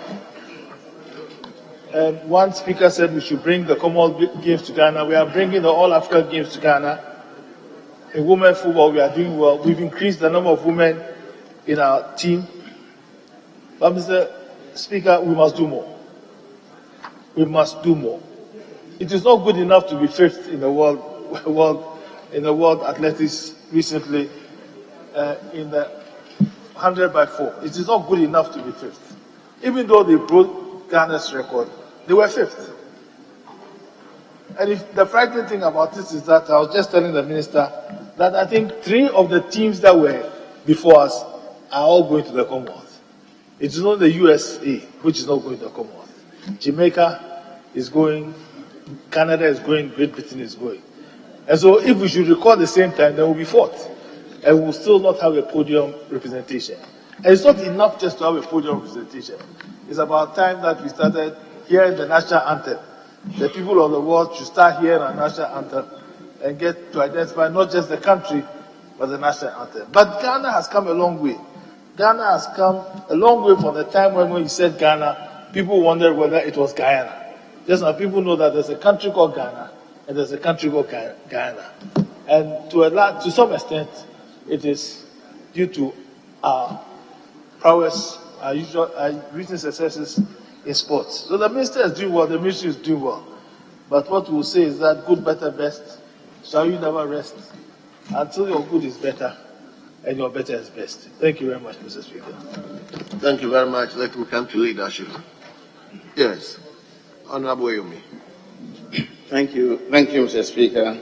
And one speaker said we should bring the Commonwealth Games to Ghana. We are bringing the All Africa Games to Ghana. In women football, we are doing well. We've increased the number of women in our team. But Mr. Speaker, we must do more. We must do more. It is not good enough to be fifth in the world athletics recently in the 100 by 4. It is not good enough to be fifth. Even though they broke Ghana's record, they were fifth. And the frightening thing about this is that I was just telling the minister that I think 3 of the teams that were before us are all going to the Commonwealth. It is not the USA which is not going to the Commonwealth. Jamaica is going, Canada is going, Great Britain is going. And so if we should record the same time, then we'll be fourth. And we'll still not have a podium representation. And it's not enough just to have a podium representation. It's about time that we started hearing the national anthem. The people of the world should start hearing our national anthem and get to identify not just the country, but the national anthem. But Ghana has come a long way. Ghana has come a long way from the time when you said Ghana, people wondered whether it was Guyana. Just now people know that there's a country called Ghana and there's a country called Guyana. And to some extent, it is due to our prowess, our recent successes in sports. So the minister is doing well, the ministry is doing well. But what we'll say is that good, better, best, shall you never rest until your good is better and your better is best. Thank you very much, Mr. Speaker. Thank you very much. Let me come to leadership. Yes. Honorable Yomi. Thank you, Mr. Speaker.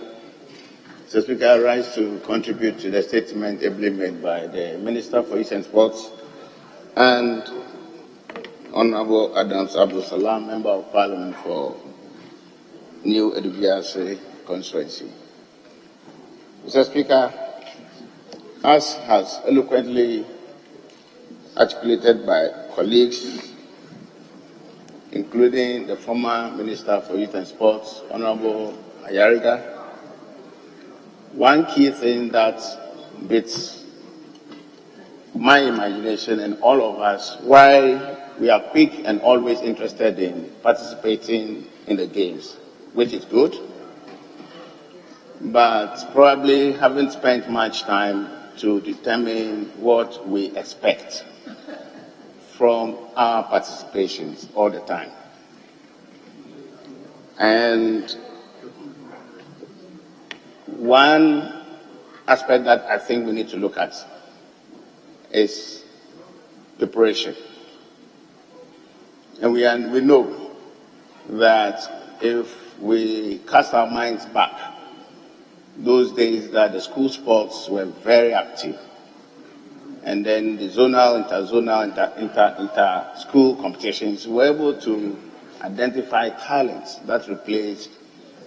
Mr. Speaker, I rise to contribute to the statement ably made by the Minister for Youth and Sports and Honorable Adams Abdul Salam, Member of Parliament for New Edubiase constituency. Mr. Speaker, as has eloquently articulated by colleagues, including the former Minister for Youth and Sports, Honorable Ayariga, one key thing that beats my imagination and all of us why we are quick and always interested in participating in the games, which is good, but probably haven't spent much time to determine what we expect from our participations all the time. And one aspect that I think we need to look at is preparation. And we know that if we cast our minds back, those days that the school sports were very active, and then the zonal, interzonal, inter-school competitions were able to identify talents that replaced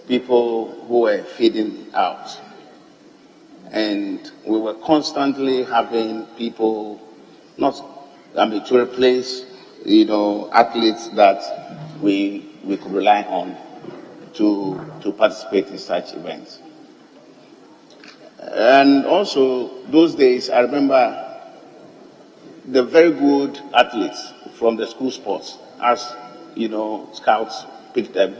people who were fading out. And we were constantly having people to replace, athletes that we could rely on to participate in such events. And also, those days, I remember the very good athletes from the school sports, as scouts picked them,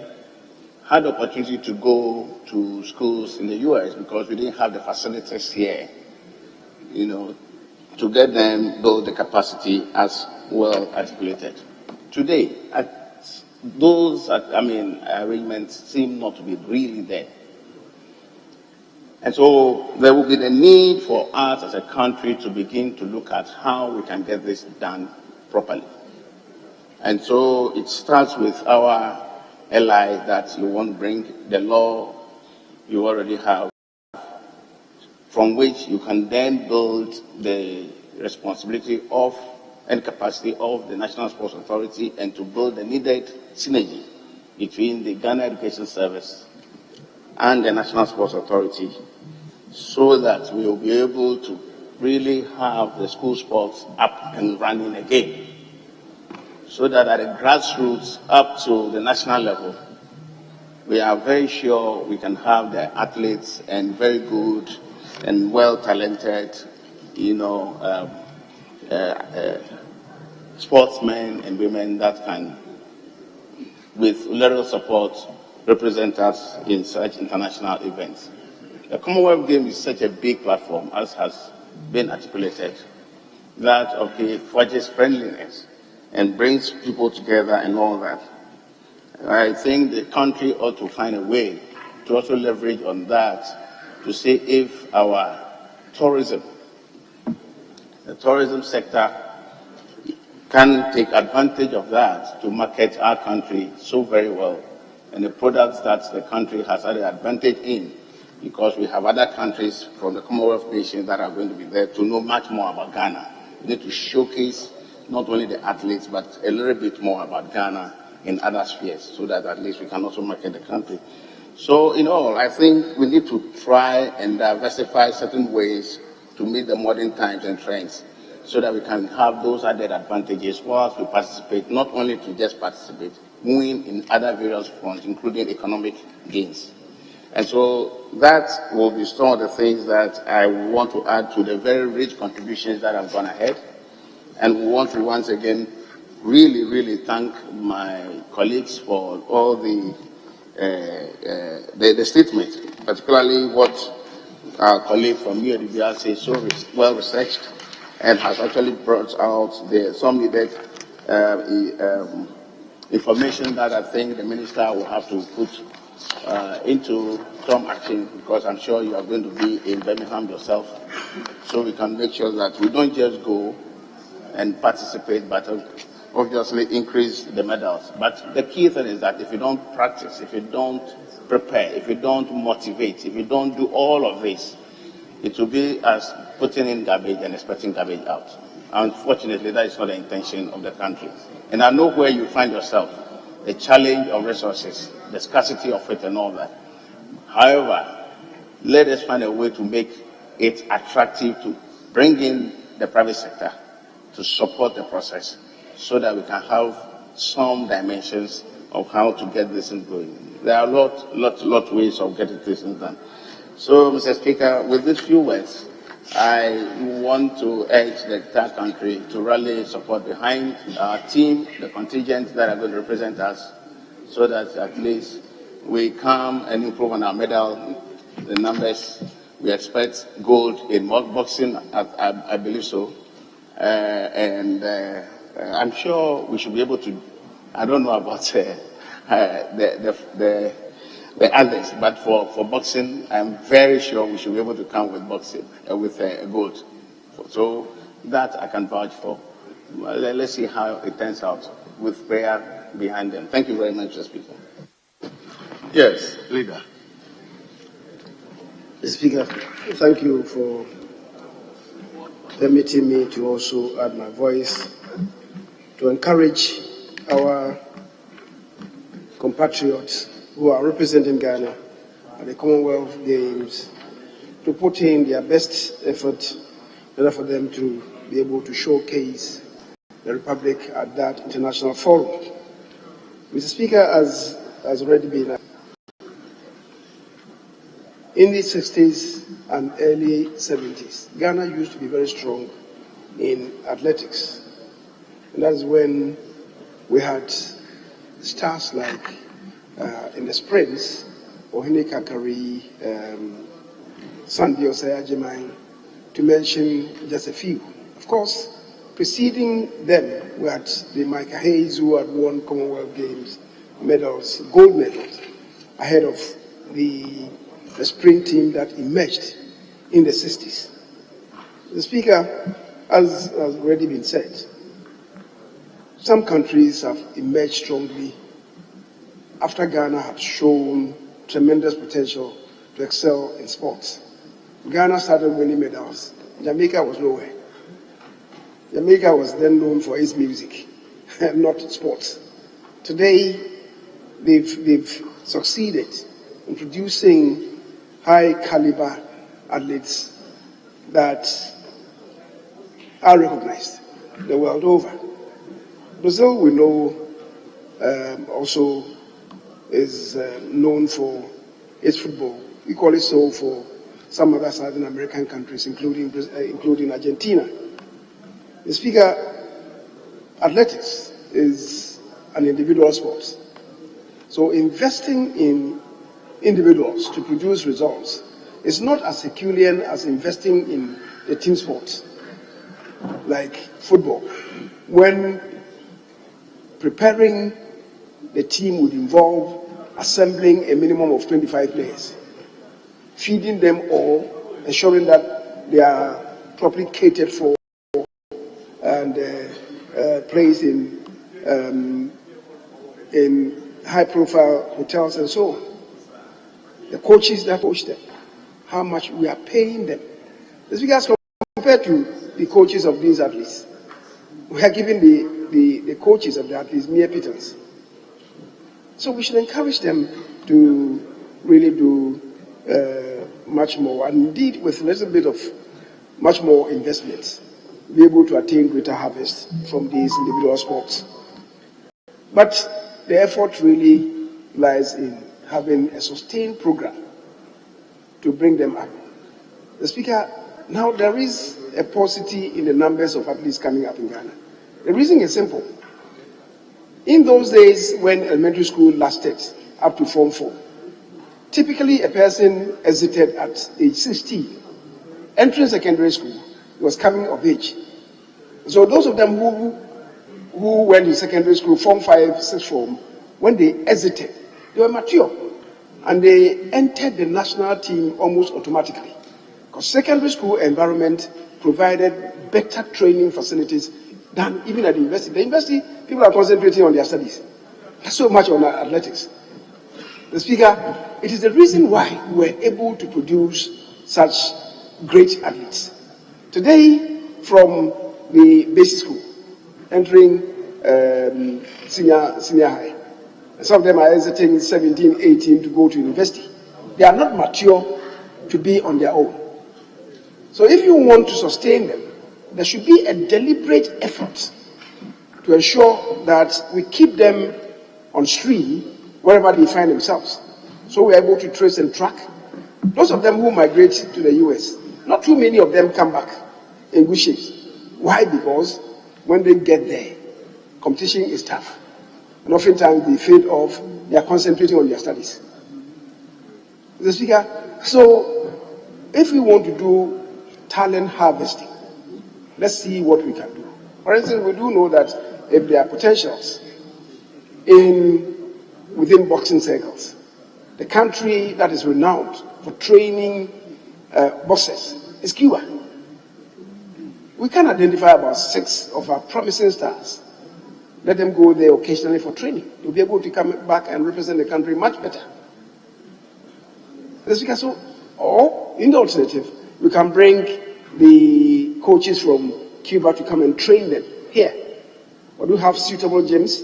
had the opportunity to go to schools in the US because we didn't have the facilities here, to get them build the capacity as well articulated. Today, those arrangements seem not to be really there. And so there will be the need for us as a country to begin to look at how we can get this done properly. And so it starts with our ally that you want to bring the law you already have, from which you can then build the responsibility of and capacity of the National Sports Authority and to build the needed synergy between the Ghana Education Service and the National Sports Authority, so that we will be able to really have the school sports up and running again, so that at the grassroots up to the national level, we are very sure we can have the athletes and very good and well-talented, sportsmen and women that can, with little support, represent us in such international events. The Commonwealth Games is such a big platform, as has been articulated, that forges friendliness and brings people together and all that. I think the country ought to find a way to also leverage on that to see if our tourism, the tourism sector, can take advantage of that to market our country so very well, and the products that the country has had an advantage in, because we have other countries from the Commonwealth nations that are going to be there to know much more about Ghana. We need to showcase not only the athletes, but a little bit more about Ghana in other spheres, so that at least we can also market the country. So in all, I think we need to try and diversify certain ways to meet the modern times and trends, so that we can have those added advantages whilst we participate, not only to just participate, win in other various fronts, including economic gains. And so that will be some of the things that I want to add to the very rich contributions that have gone ahead. And we want to once again really, really thank my colleagues for all the statements, particularly what our colleague from UADBR says, so well researched, and has actually brought out some needed information that I think the minister will have to put into some action, because I'm sure you are going to be in Birmingham yourself, so we can make sure that we don't just go and participate, but obviously increase the medals. But the key thing is that if you don't practice, if you don't prepare, if you don't motivate, if you don't do all of this, it will be as putting in garbage and expecting garbage out. Unfortunately, that is not the intention of the country. And I know where you find yourself, the challenge of resources, the scarcity of it and all that. However, let us find a way to make it attractive, to bring in the private sector to support the process, so that we can have some dimensions of how to get this in going. There are a lot ways of getting this in done. So, Mr. Speaker, with these few words, I want to urge the entire country to rally support behind our team, the contingents that are going to represent us, so that at least we come and improve on our medal, the numbers. We expect gold in boxing, I believe so. I'm sure we should be able to, I don't know about the others, but for boxing, I'm very sure we should be able to come with boxing, with gold. So that I can vouch for. Well, let's see how it turns out with prayer behind them. Thank you very much, Mr. Speaker. Yes, leader. Mr. Speaker, thank you for permitting me to also add my voice to encourage our compatriots who are representing Ghana at the Commonwealth Games to put in their best effort in order for them to be able to showcase the Republic at that international forum. Mr. Speaker, as has already been in the 60s and early 70s, Ghana used to be very strong in athletics. And that's when we had stars like in the sprints, Ohene Kakari, Sandy Osaya-Jemai, to mention just a few. Of course, preceding them we had the Micah Hayes, who had won Commonwealth Games medals, gold medals, ahead of the sprint team that emerged in the 60s. The Speaker, as has already been said, some countries have emerged strongly after Ghana had shown tremendous potential to excel in sports. Ghana started winning medals. Jamaica was nowhere. Jamaica was then known for its music, not sports. Today, they've succeeded in producing high-caliber athletes that are recognized the world over. Brazil, we know, also is known for its football, equally so for some other Southern American countries, including Argentina. The Speaker, athletics is an individual sport. So investing in individuals to produce results is not as Herculean as investing in a team sport like football, when preparing the team would involve assembling a minimum of 25 players, feeding them all, ensuring that they are properly catered for and placed in high-profile hotels and so on. The coaches that coach them, how much we are paying them. As compared to the coaches of these athletes, we are giving the coaches of the athletes mere pittance. So we should encourage them to really do much more, and indeed with a little bit of much more investment, be able to attain greater harvest from these individual sports. But the effort really lies in having a sustained program to bring them up. The Speaker, now there is a paucity in the numbers of athletes coming up in Ghana. The reason is simple. In those days when elementary school lasted up to Form 4, typically a person exited at age 16. Entering secondary school was coming of age. So those of them who went to secondary school, Form 5, 6th form, when they exited, they were mature. And they entered the national team almost automatically. Because secondary school environment provided better training facilities than even at the university. The university, people are concentrating on their studies. Not so much on athletics. The Speaker, it is the reason why we were able to produce such great athletes. Today, from the basic school, entering senior high, some of them are exiting 17, 18 to go to university. They are not mature to be on their own. So if you want to sustain them, there should be a deliberate effort to ensure that we keep them on stream wherever they find themselves. So we are able to trace and track. Those of them who migrate to the US, not too many of them come back in good shape. Why? Because when they get there, competition is tough. And oftentimes they fade off, they are concentrating on their studies. Mr. Speaker, so if we want to do talent harvesting, let's see what we can do. For instance, we do know that if there are potentials within boxing circles, the country that is renowned for training boxers is Cuba. We can identify about 6 of our promising stars. Let them go there occasionally for training. They'll be able to come back and represent the country much better. So, or in the alternative, we can bring the coaches from Cuba to come and train them here. We do have suitable gyms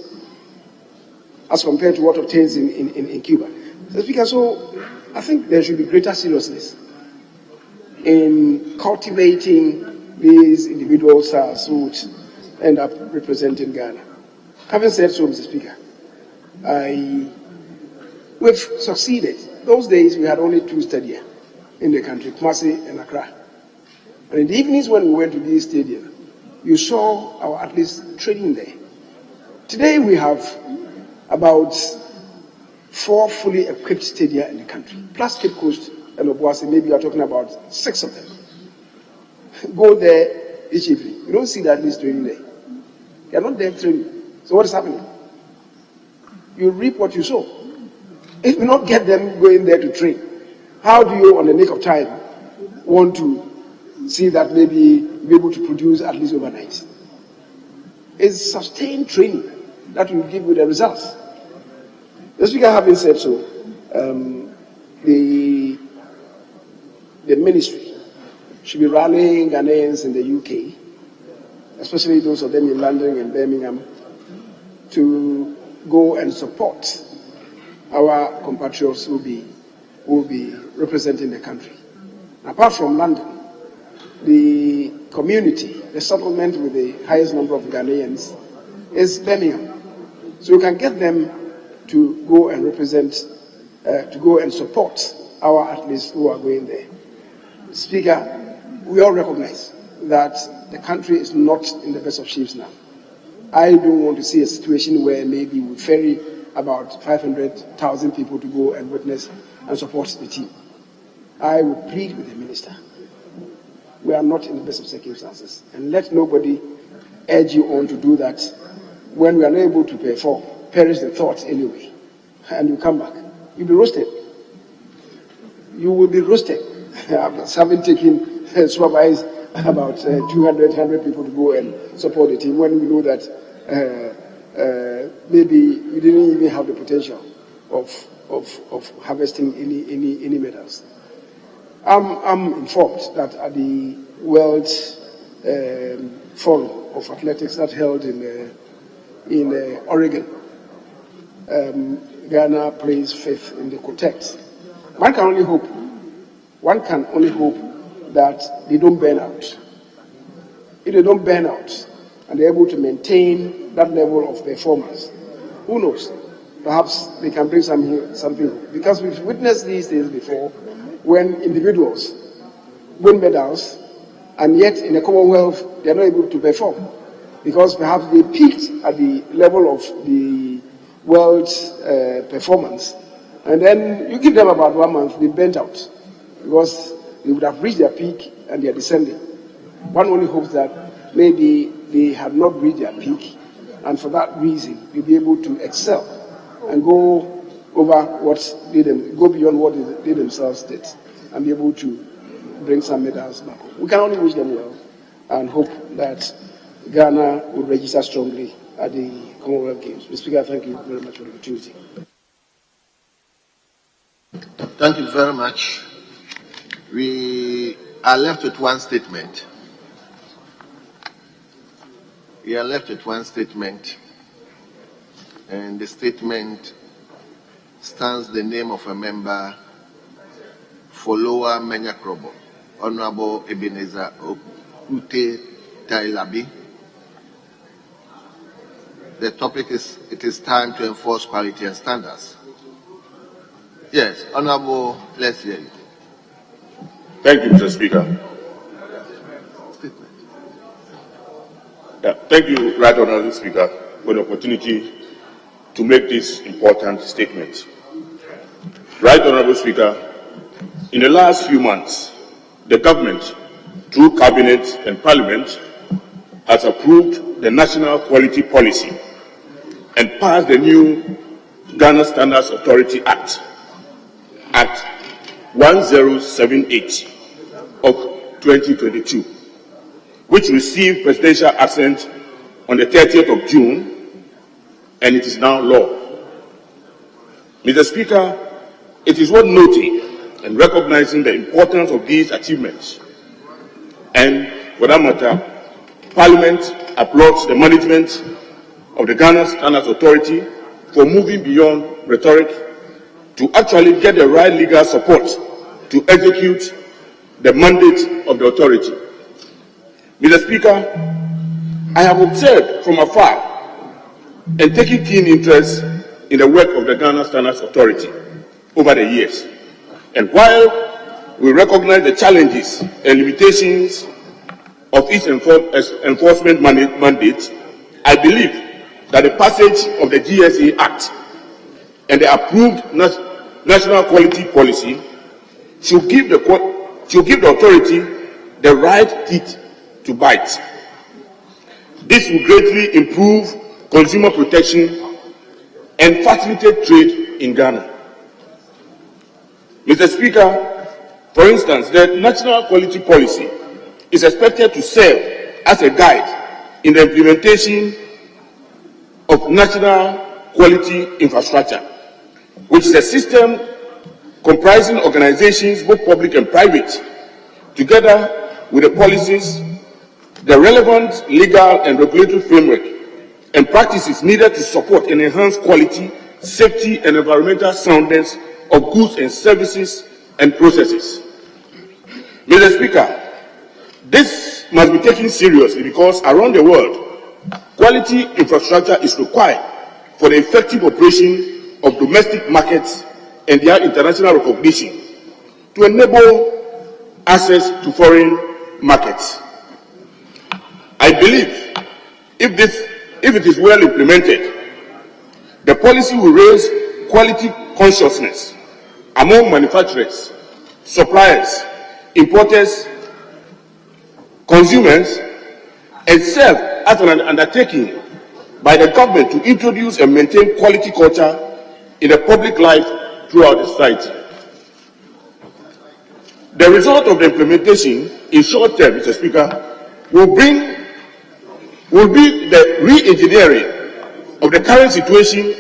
as compared to what obtains in Cuba. So I think there should be greater seriousness in cultivating these individual stars who would end up representing Ghana. Having said so, Mr. Speaker, we've succeeded. Those days we had only 2 stadia in the country, Kumasi and Accra. And in the evenings when we went to these stadia, you saw our athletes training there. Today we have about 4 fully equipped stadia in the country, plus Cape Coast and Obuasi. Maybe you are talking about 6 of them. Go there each evening. You don't see the athletes training there. They are not there training. So what is happening? You reap what you sow. If you not get them going there to train, how do you, on the nick of time, want to see that maybe be able to produce at least overnight? It's sustained training that will give you the results. The Speaker, having said so, the ministry should be rallying Ghanaians in the UK, especially those of them in London and Birmingham, to go and support our compatriots who will be representing the country. Apart from London, the community, the settlement with the highest number of Ghanaians is Birmingham. So we can get them to go and represent, to go and support our athletes who are going there. Speaker, we all recognize that the country is not in the best of shapes now. I don't want to see a situation where maybe we ferry about 500,000 people to go and witness and support the team. I would plead with the minister. We are not in the best of circumstances, and let nobody urge you on to do that when we are not able to perform. Perish the thought anyway, and you come back. You'll be roasted. You will be roasted. Having taken supervised about 200 people to go and support the team when we know that maybe we didn't even have the potential of harvesting any medals. I'm informed that at the World Forum of Athletics that held in Oregon, Ghana plays fifth in the quartet. One can only hope that they don't burn out. If they don't burn out and they're able to maintain that level of performance, who knows? Perhaps they can bring something. Because we've witnessed these things before when individuals win medals and yet in the Commonwealth they're not able to perform because perhaps they peaked at the level of the world performance, and then you give them about 1 month, they burnt out because they would have reached their peak and they are descending. One only hopes that maybe they have not reached their peak, and for that reason they'll be able to excel and go over go beyond what they themselves did, and be able to bring some medals back home. We can only wish them well and hope that Ghana will register strongly at the Commonwealth Games. Mr. Speaker, thank you very much for the opportunity. Thank you very much. We are left with one statement. And the statement stands the name of a member for Lower Menyakrobo, Honorable Ebenezer Okute Tailabi. The topic is, it is time to enforce quality and standards. Yes, Honorable, let's hear you. Thank you, Mr. Speaker. Thank you, Right Honorable Speaker, for the opportunity to make this important statement. Right Honorable Speaker, in the last few months, the government, through Cabinet and Parliament, has approved the National Quality Policy and passed the new Ghana Standards Authority Act 1078 of 2022, which received presidential assent on the 30th of June, and it is now law. Mr. Speaker, it is worth noting and recognizing the importance of these achievements. And for that matter, Parliament applauds the management of the Ghana Standards Authority for moving beyond rhetoric to actually get the right legal support to execute the mandate of the authority. Mr. Speaker, I have observed from afar and taken keen interest in the work of the Ghana Standards Authority over the years. And while we recognize the challenges and limitations of its enforcement mandate, I believe that the passage of the GSA Act and the approved National Quality Policy should give the authority the right teeth to bite. This will greatly improve consumer protection and facilitate trade in Ghana. Mr. Speaker, for instance, the National Quality Policy is expected to serve as a guide in the implementation of national quality infrastructure, which is a system comprising organizations, both public and private, together with the policies, the relevant legal and regulatory framework, and practices needed to support and enhance quality, safety, and environmental soundness of goods and services and processes. Mr. Speaker, this must be taken seriously because around the world, quality infrastructure is required for the effective operation of domestic markets and their international recognition to enable access to foreign markets. I believe if this if it is well implemented, the policy will raise quality consciousness among manufacturers, suppliers, importers, consumers, and serve as an undertaking by the government to introduce and maintain quality culture in the public life throughout the society. The result of the implementation in short term, Mr. Speaker, will be the re-engineering of the current situation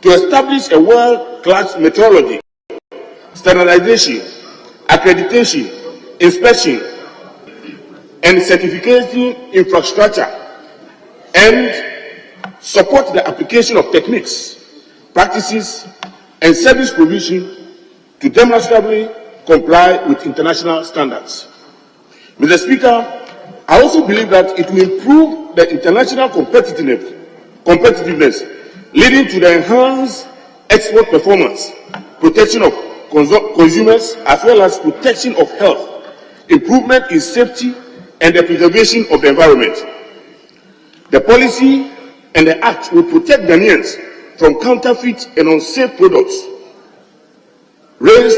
to establish a world-class methodology, standardization, accreditation, inspection, and certification infrastructure, and support the application of techniques, practices, and service provision to demonstrably comply with international standards. Mr. Speaker, I also believe that it will improve the international competitiveness, leading to the enhanced export performance, protection of consumers, as well as protection of health, improvement in safety, and the preservation of the environment. The policy and the Act will protect Ghanaians from counterfeit and unsafe products, raise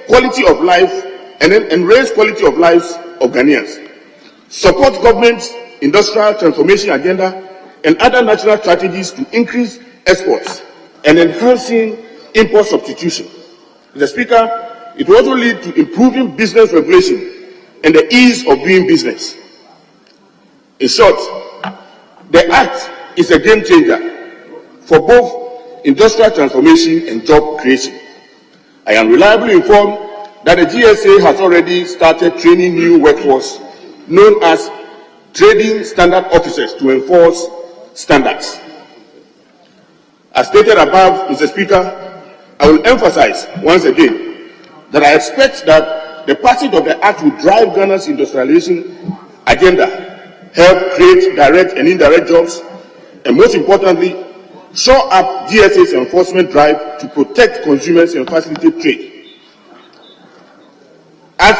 quality of life, and raise quality of lives of Ghanaians, support government's industrial transformation agenda and other national strategies to increase exports and enhancing import substitution. Mr. Speaker, it will also lead to improving business regulation and the ease of doing business. In short, the Act is a game changer for both industrial transformation and job creation. I am reliably informed that the GSA has already started training new workforce known as trading standard officers to enforce standards. As stated above, Mr. Speaker, I will emphasize once again that I expect that the passage of the Act will drive Ghana's industrialization agenda, help create direct and indirect jobs, and most importantly, shore up GSA's enforcement drive to protect consumers and facilitate trade. As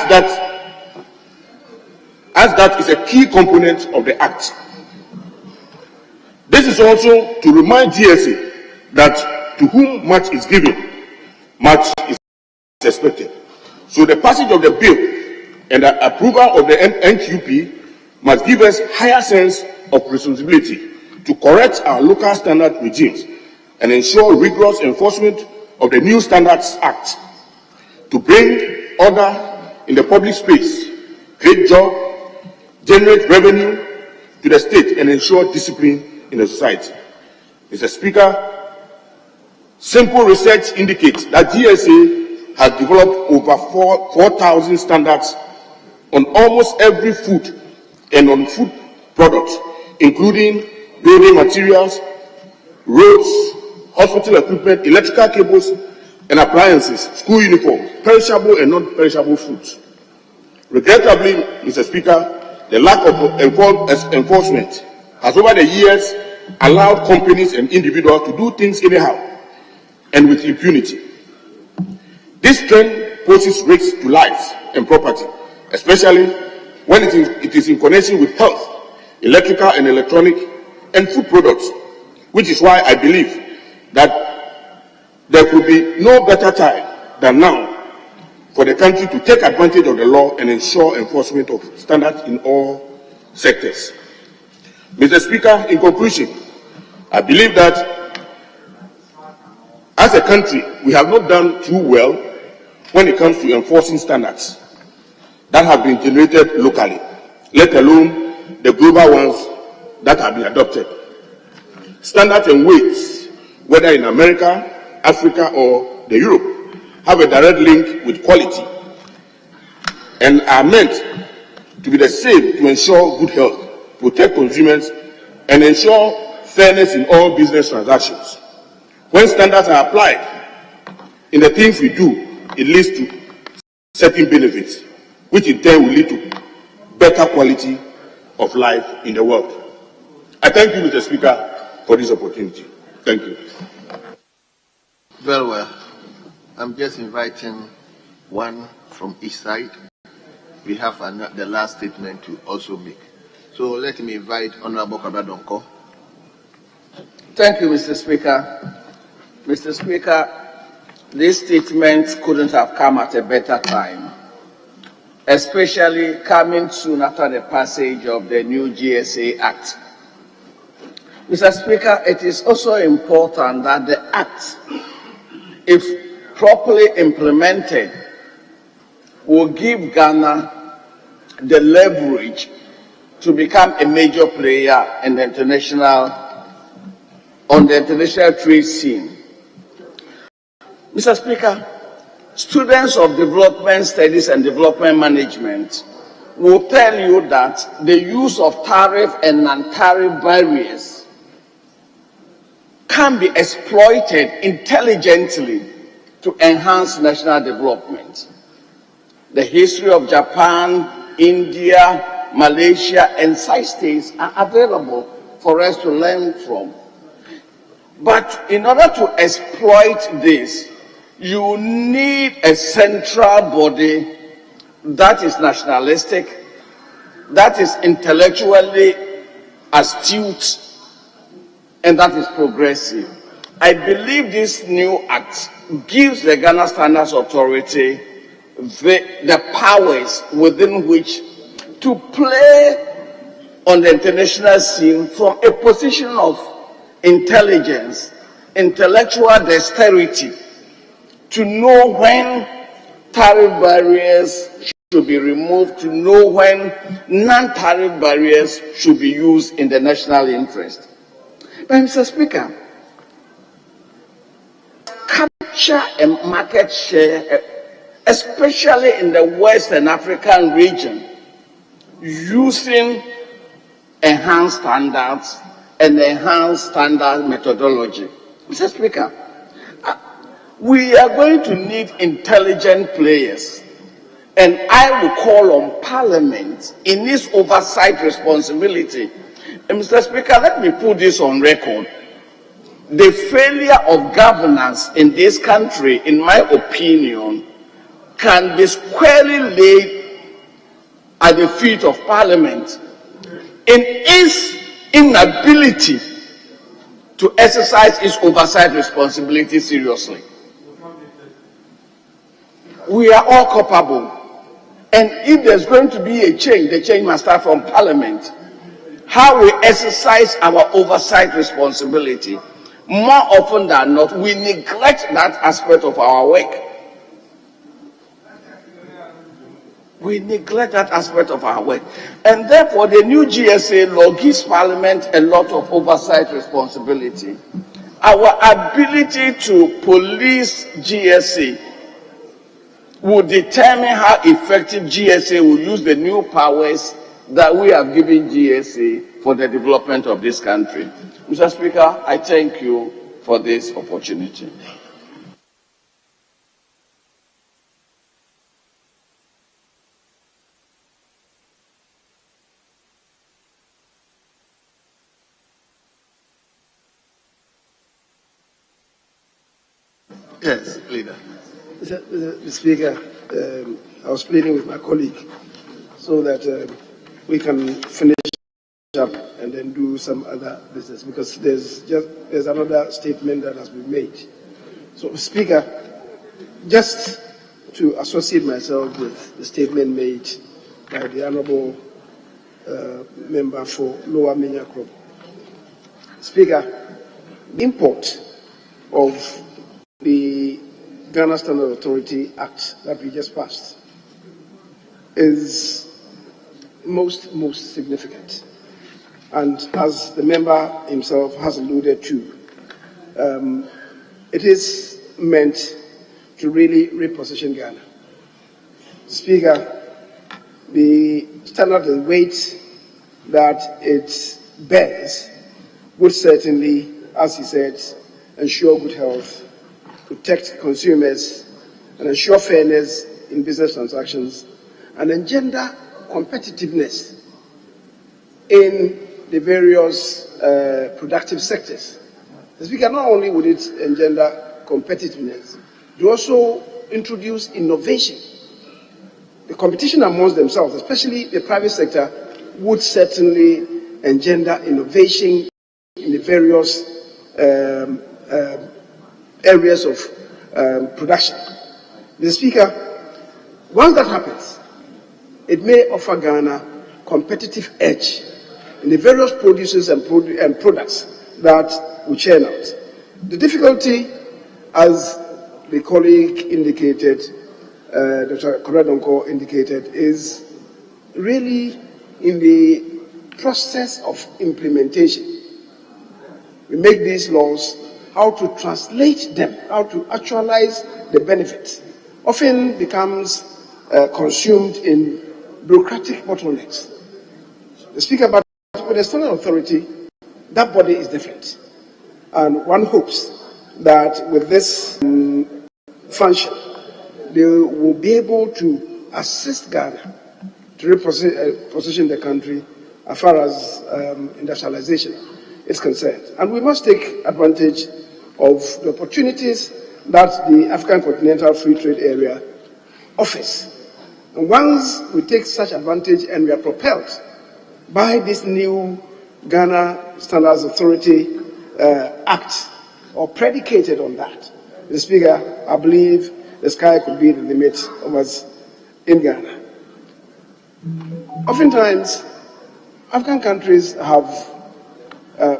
that is a key component of the Act. This is also to remind GSA that to whom much is given, much is expected. So the passage of the bill and the approval of the NQP must give us higher sense of responsibility to correct our local standard regimes and ensure rigorous enforcement of the New Standards Act to bring order in the public space, create jobs, generate revenue to the state, and ensure discipline in the society. Mr. Speaker, simple research indicates that GSA has developed over 4,000 standards on almost every food and non-food products, including building materials, roads, hospital equipment, electrical cables and appliances, school uniforms, perishable and non-perishable foods. Regrettably, Mr. Speaker, the lack of enforcement has over the years allowed companies and individuals to do things anyhow and with impunity. This trend poses risks to lives and property, especially when it is in connection with health, electrical and electronic, and food products, which is why I believe that there could be no better time than now for the country to take advantage of the law and ensure enforcement of standards in all sectors. Mr. Speaker, in conclusion, I believe that as a country, we have not done too well when it comes to enforcing standards that have been generated locally, let alone the global ones that have been adopted. Standards and weights, whether in America, Africa, or the Europe, have a direct link with quality and are meant to be the same to ensure good health, protect consumers, and ensure fairness in all business transactions. When standards are applied in the things we do, it leads to certain benefits, which in turn will lead to better quality of life in the world. I thank you, Mr. Speaker, for this opportunity. Thank you. Very well. I'm just inviting one from each side. We have the last statement to also make. So So let me invite Honorable Kabadonko. Thank you, Mr. Speaker. Mr. Speaker, this statement couldn't have come at a better time, especially coming soon after the passage of the new GSA Act. Mr. Speaker, it is also important that the Act, if properly implemented, will give Ghana the leverage to become a major player in the on the international trade scene. Mr. Speaker, students of development studies and development management will tell you that the use of tariff and non-tariff barriers can be exploited intelligently to enhance national development. The history of Japan, India, Malaysia, and side states are available for us to learn from. But in order to exploit this, you need a central body that is nationalistic, that is intellectually astute, and that is progressive. I believe this new act gives the Ghana Standards Authority the powers within which to play on the international scene from a position of intelligence, intellectual dexterity, to know when tariff barriers should be removed, to know when non-tariff barriers should be used in the national interest. But Mr. Speaker, capture a market share, especially in the Western African region, using enhanced standards and enhanced standard methodology. Mr. Speaker, we are going to need intelligent players, and I will call on Parliament in its oversight responsibility. And Mr. Speaker, let me put this on record. The failure of governance in this country, in my opinion, can be squarely laid at the feet of Parliament in its inability to exercise its oversight responsibility seriously. We are all culpable, and if there's going to be a change, the change must start from Parliament. How we exercise our oversight responsibility, more often than not, we neglect that aspect of our work. We neglect that aspect of our work. And therefore, the new GSA law gives Parliament a lot of oversight responsibility. Our ability to police GSA will determine how effective GSA will use the new powers that we have given GSA for the development of this country. Mr. Speaker, I thank you for this opportunity. Yes, leader. Mr. Speaker, I was pleading with my colleague so that we can finish up and then do some other business, because there's another statement that has been made. So, Speaker, just to associate myself with the statement made by the Honourable Member for Lower Minyakro. Speaker, the import of the Ghana Standard Authority Act that we just passed is most significant. And as the member himself has alluded to, it is meant to really reposition Ghana. Speaker, the standard and weight that it bears would certainly, as he said, ensure good health, protect consumers, and ensure fairness in business transactions, and engender competitiveness in the various productive sectors. Speaker, not only would it engender competitiveness, it also introduce innovation. The competition amongst themselves, especially the private sector, would certainly engender innovation in the various areas of production. Mr. Speaker, once that happens, it may offer Ghana competitive edge in the various produces and products that we churn out. The difficulty, as the colleague indicated, Dr. Koredonko indicated, is really in the process of implementation. We make these laws, how to translate them, how to actualize the benefits, often becomes consumed in bureaucratic bottlenecks. The Speaker, but with the standard authority, that body is different. And one hopes that with this function, they will be able to assist Ghana to reposition the country as far as industrialization is concerned. And we must take advantage of the opportunities that the African Continental Free Trade Area offers. And once we take such advantage and we are propelled by this new Ghana Standards Authority Act, or predicated on that, Mr. Speaker, I believe the sky could be the limit of us in Ghana. Oftentimes, African countries have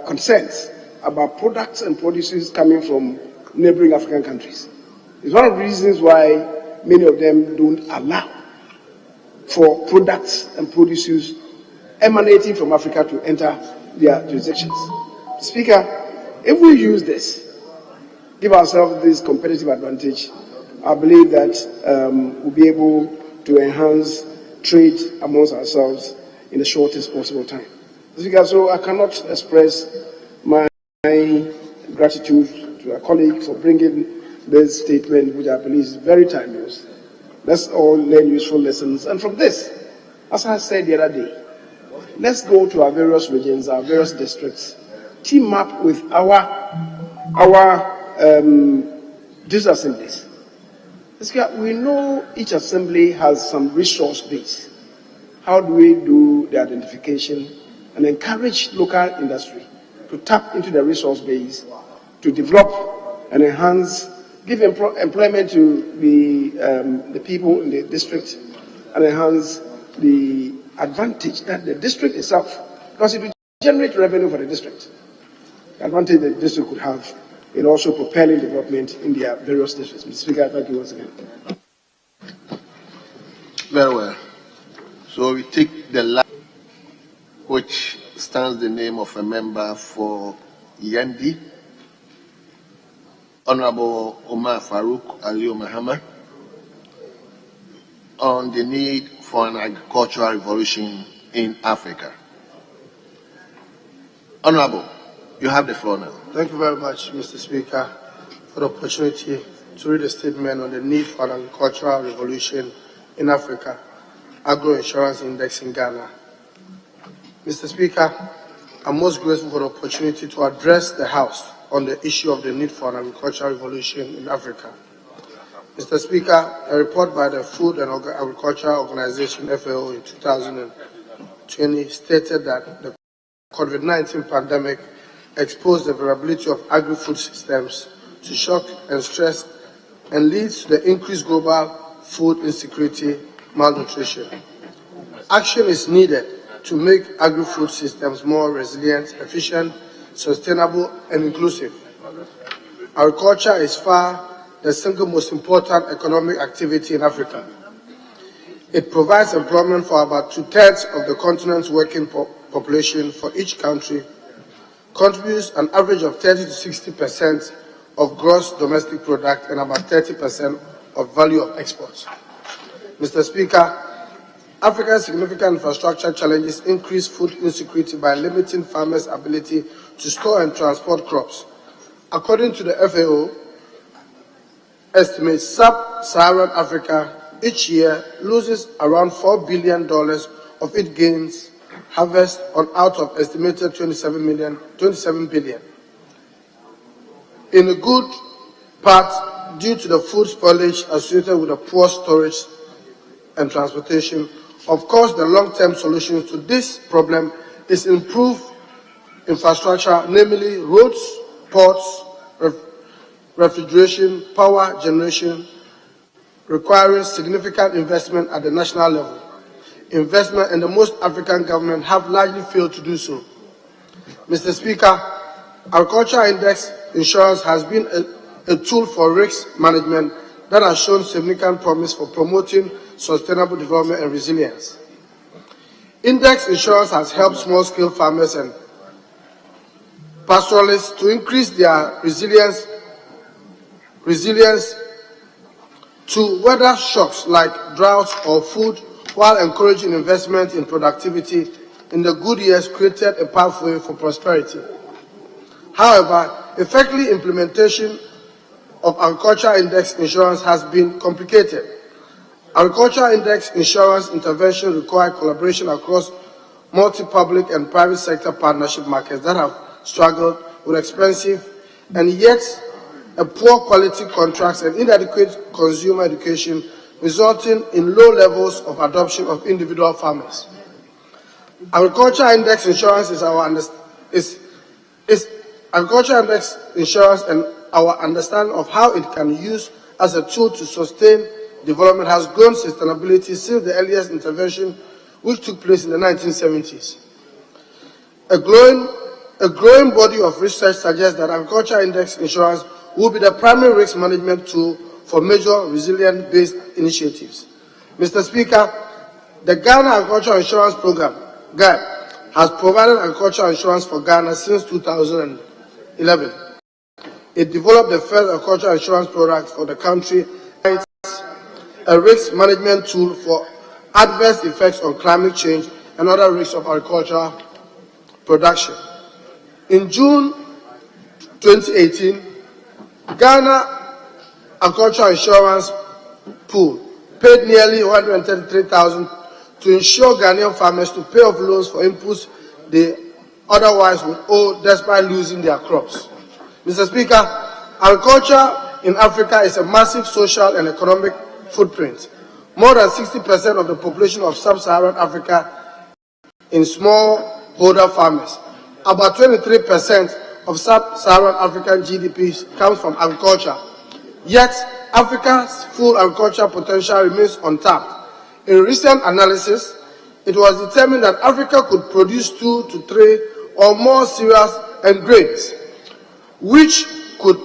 concerns about products and produces coming from neighboring African countries. It's one of the reasons why many of them don't allow for products and produces emanating from Africa to enter their jurisdictions. Speaker, if we use this, give ourselves this competitive advantage, I believe that we'll be able to enhance trade amongst ourselves in the shortest possible time. Speaker, so I cannot express my gratitude to our colleague for bringing this statement, which I believe is very timeless. Let's all learn useful lessons. And from this, as I said the other day, let's go to our various regions, our various districts, team up with our district assemblies. We know each assembly has some resource base. How do we do the identification and encourage local industry to tap into the resource base to develop and enhance, give employment to the people in the district, and enhance the advantage that the district itself, because it will generate revenue for the district, the advantage the district could have in also propelling development in their various districts. Mr. Speaker, thank you once again. Very well. So we take the last, which stands the name of a member for Yendi, Honorable Omar Farouk Aliyu Muhammad, on the need for an agricultural revolution in Africa. Honorable, you have the floor now. Thank you very much, Mr. Speaker, for the opportunity to read a statement on the need for an agricultural revolution in Africa, agro-insurance index in Ghana. Mr. Speaker, I'm most grateful for the opportunity to address the House on the issue of the need for an agricultural revolution in Africa. Mr. Speaker, a report by the Food and Agriculture Organization, FAO, in 2020 stated that the COVID-19 pandemic exposed the vulnerability of agri-food systems to shock and stress and leads to the increased global food insecurity, malnutrition. Action is needed to make agri-food systems more resilient, efficient, sustainable, and inclusive. Agriculture is far the single most important economic activity in Africa. It provides employment for about 2/3 of the continent's working population for each country, contributes an average of 30 to 60% of gross domestic product and about 30% of value of exports. Mr. Speaker, Africa's significant infrastructure challenges increase food insecurity by limiting farmers' ability to store and transport crops. According to the FAO, estimates sub-Saharan Africa each year loses around $4 billion of its gains harvest on out of estimated 27 billion. In a good part due to the food spoilage associated with the poor storage and transportation Of course, the long-term solution to this problem is improved infrastructure, namely roads, ports, refrigeration, power generation, requiring significant investment at the national level. Investment and the most African governments have largely failed to do so. Mr. Speaker, agricultural index insurance has been a tool for risk management that has shown significant promise for promoting sustainable development and resilience. Index insurance has helped small-scale farmers and pastoralists to increase their resilience to weather shocks like droughts or food, while encouraging investment in productivity in the good years created a pathway for prosperity. However, effective implementation of agricultural index insurance has been complicated. Agricultural index insurance intervention require collaboration across multi-public and private sector partnership markets that have struggled with expensive and yet a poor quality contracts and inadequate consumer education, resulting in low levels of adoption of individual farmers. Agricultural index insurance agricultural index insurance and our understanding of how it can be used as a tool to sustain development has grown sustainability since the earliest intervention, which took place in the 1970s. A growing body of research suggests that agricultural index insurance will be the primary risk management tool for major resilient-based initiatives. Mr. Speaker, the Ghana Agricultural Insurance Program, GAIP, has provided agricultural insurance for Ghana since 2011. It developed the first agricultural insurance product for the country, a risk management tool for adverse effects on climate change and other risks of agricultural production. In June 2018, Ghana Agricultural Insurance Pool paid nearly $133,000 to ensure Ghanaian farmers to pay off loans for inputs they otherwise would owe despite losing their crops. Mr. Speaker, agriculture in Africa is a massive social and economic footprint. More than 60% of the population of sub-Saharan Africa in smallholder farmers. About 23% of sub-Saharan African GDP comes from agriculture. Yet, Africa's full agricultural potential remains untapped. In recent analysis, it was determined that Africa could produce 2 to 3 or more cereals and grains, which could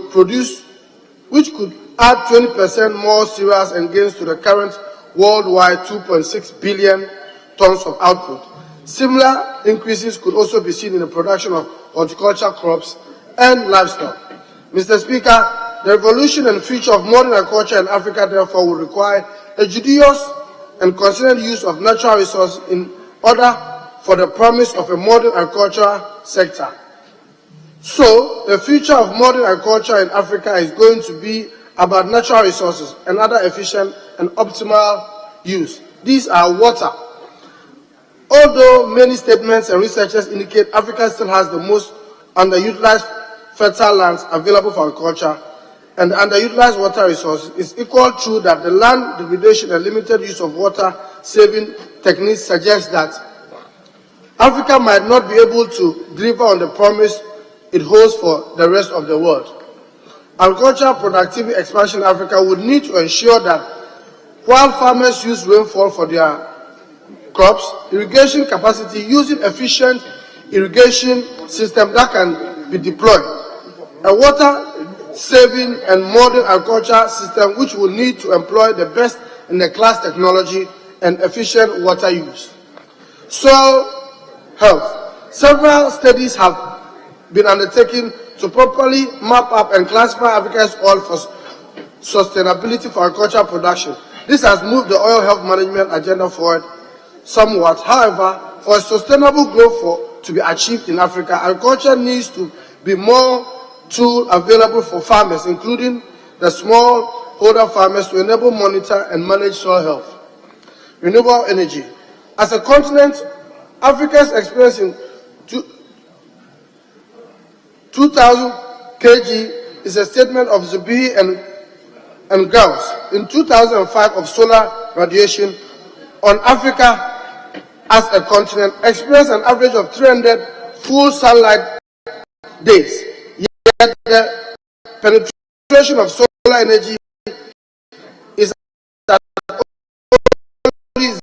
add 20% more cereals and grains to the current worldwide 2.6 billion tons of output. Similar increases could also be seen in the production of horticultural crops and livestock. Mr. Speaker, the evolution and future of modern agriculture in Africa therefore will require a judicious and considered use of natural resources in order for the promise of a modern agricultural sector. So, the future of modern agriculture in Africa is going to be about natural resources and other efficient and optimal use. These are water. Although many statements and researchers indicate Africa still has the most underutilized fertile lands available for agriculture, and the underutilized water resources, it's equally true that the land degradation and limited use of water-saving techniques suggest that Africa might not be able to deliver on the promise it holds for the rest of the world. Agricultural productivity expansion in Africa would need to ensure that while farmers use rainfall for their crops, irrigation capacity using efficient irrigation system that can be deployed, a water-saving and modern agricultural system which will need to employ the best in the class technology and efficient water use. Soil health. Several studies have been undertaken to properly map up and classify Africa's oil for sustainability for agricultural production. This has moved the oil health management agenda forward somewhat. However, for sustainable growth to be achieved in Africa, agriculture needs to be more tool available for farmers, including the smallholder farmers, to enable, monitor, and manage soil health. Renewable energy. As a continent, Africa's experience in 2,000 kg is a statement of Zubihi and Gauss in 2005 of solar radiation on Africa as a continent experience an average of 300 full sunlight days, yet the penetration of solar energy is at only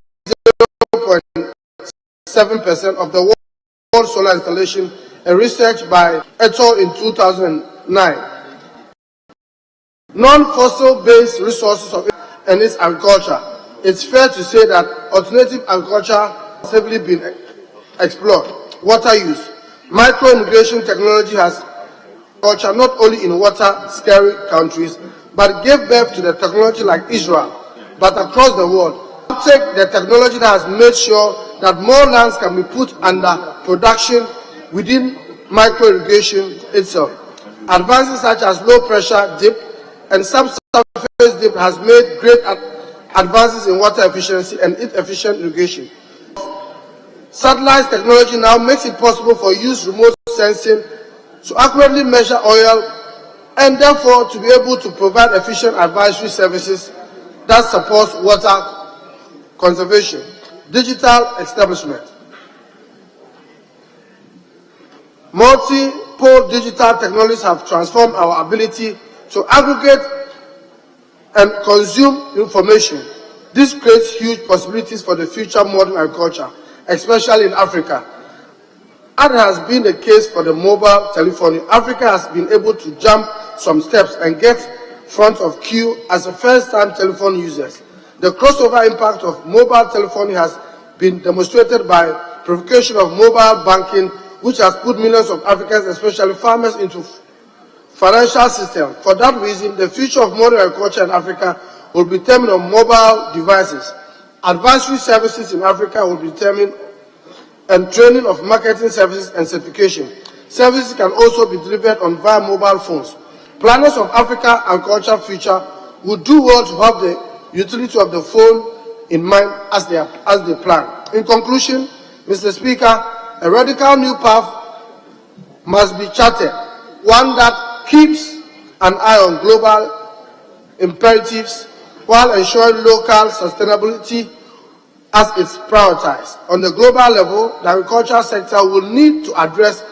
0.7% of the world solar installation, a research by et al. In 2009. Non-fossil-based resources of and its agriculture. It's fair to say that alternative agriculture has heavily been explored. Water use. Micro-irrigation technology has agriculture not only in water-scarce countries, but gave birth to the technology like Israel, but across the world. Take the technology that has made sure that more lands can be put under production within micro-irrigation itself. Advances such as low-pressure dip and subsurface dip has made great advances in water efficiency and efficient irrigation. Satellite technology now makes it possible for use remote sensing to accurately measure oil and therefore to be able to provide efficient advisory services that supports water conservation. Digital establishment. Multiple digital technologies have transformed our ability to aggregate and consume information. This creates huge possibilities for the future modern agriculture, especially in Africa. As has been the case for the mobile telephony, Africa has been able to jump some steps and get front of queue as a first-time telephone users. The crossover impact of mobile telephony has been demonstrated by provocation of mobile banking, which has put millions of Africans, especially farmers, into financial system. For that reason, the future of modern agriculture in Africa will be determined on mobile devices. Advisory services in Africa will be determined and training of marketing services and certification. Services can also be delivered on via mobile phones. Planners of Africa agriculture future would do well to have the utility of the phone in mind as they plan. In conclusion, Mr. Speaker, a radical new path must be charted, one that keeps an eye on global imperatives while ensuring local sustainability as it's prioritized. On the global level, the agricultural sector will need to address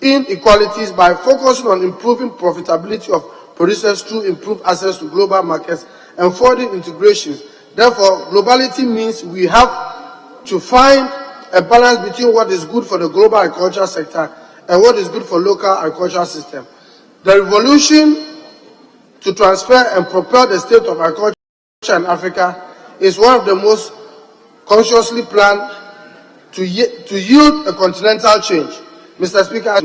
inequalities by focusing on improving profitability of producers through improved access to global markets and further integration. Therefore, globality means we have to find a balance between what is good for the global agricultural sector and what is good for local agricultural system. The revolution to transfer and propel the state of agriculture in Africa is one of the most consciously planned to yield a continental change. Mr. Speaker,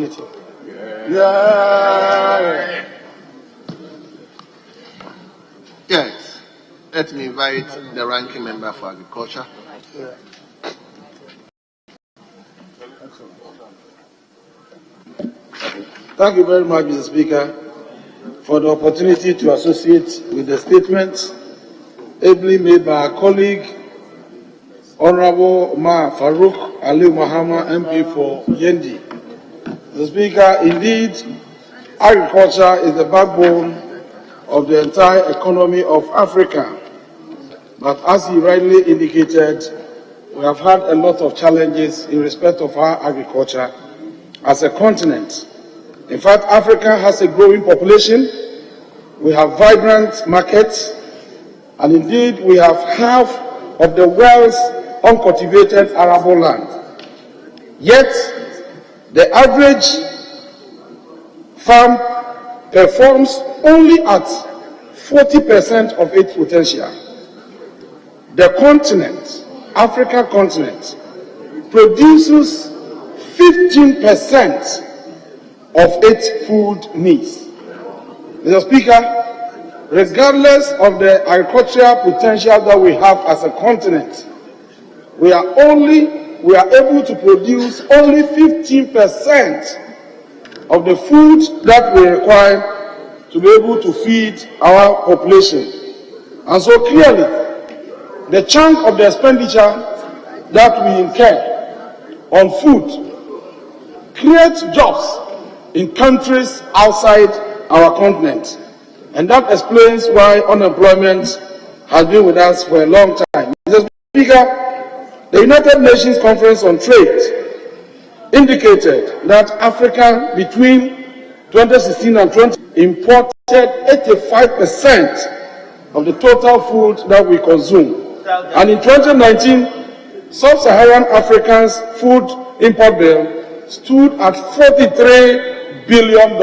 Yes. Let me invite the ranking member for agriculture. Thank you very much, Mr. Speaker, for the opportunity to associate with the statements ably made by our colleague, Honorable Umar Farouk Ali Muhammad, MP for Yendi. Mr. Speaker, indeed, agriculture is the backbone of the entire economy of Africa. But as he rightly indicated, we have had a lot of challenges in respect of our agriculture as a continent. In fact, Africa has a growing population, we have vibrant markets, and indeed we have half of the world's uncultivated arable land. Yet, the average farm performs only at 40% of its potential. The continent, Africa continent, produces 15% of its food needs. Mr. Speaker, regardless of the agricultural potential that we have as a continent, we are able to produce only 15% of the food that we require to be able to feed our population. And so clearly, the chunk of the expenditure that we incur on food creates jobs in countries outside our continent. And that explains why unemployment has been with us for a long time. Speaker, the United Nations Conference on Trade indicated that Africa between 2016 and 20 imported 85% of the total food that we consume. And in 2019, Sub-Saharan Africa's food import bill stood at $43 billion.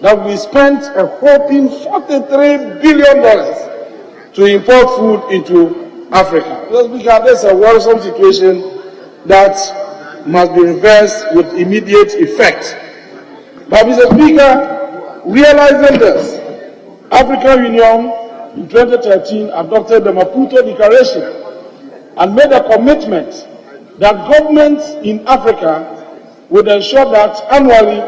That we spent a whopping $43 billion to import food into Africa. This is a worrisome situation that must be reversed with immediate effect. But Mr. Speaker, realizing this, African Union in 2013 adopted the Maputo Declaration and made a commitment that governments in Africa would ensure that annually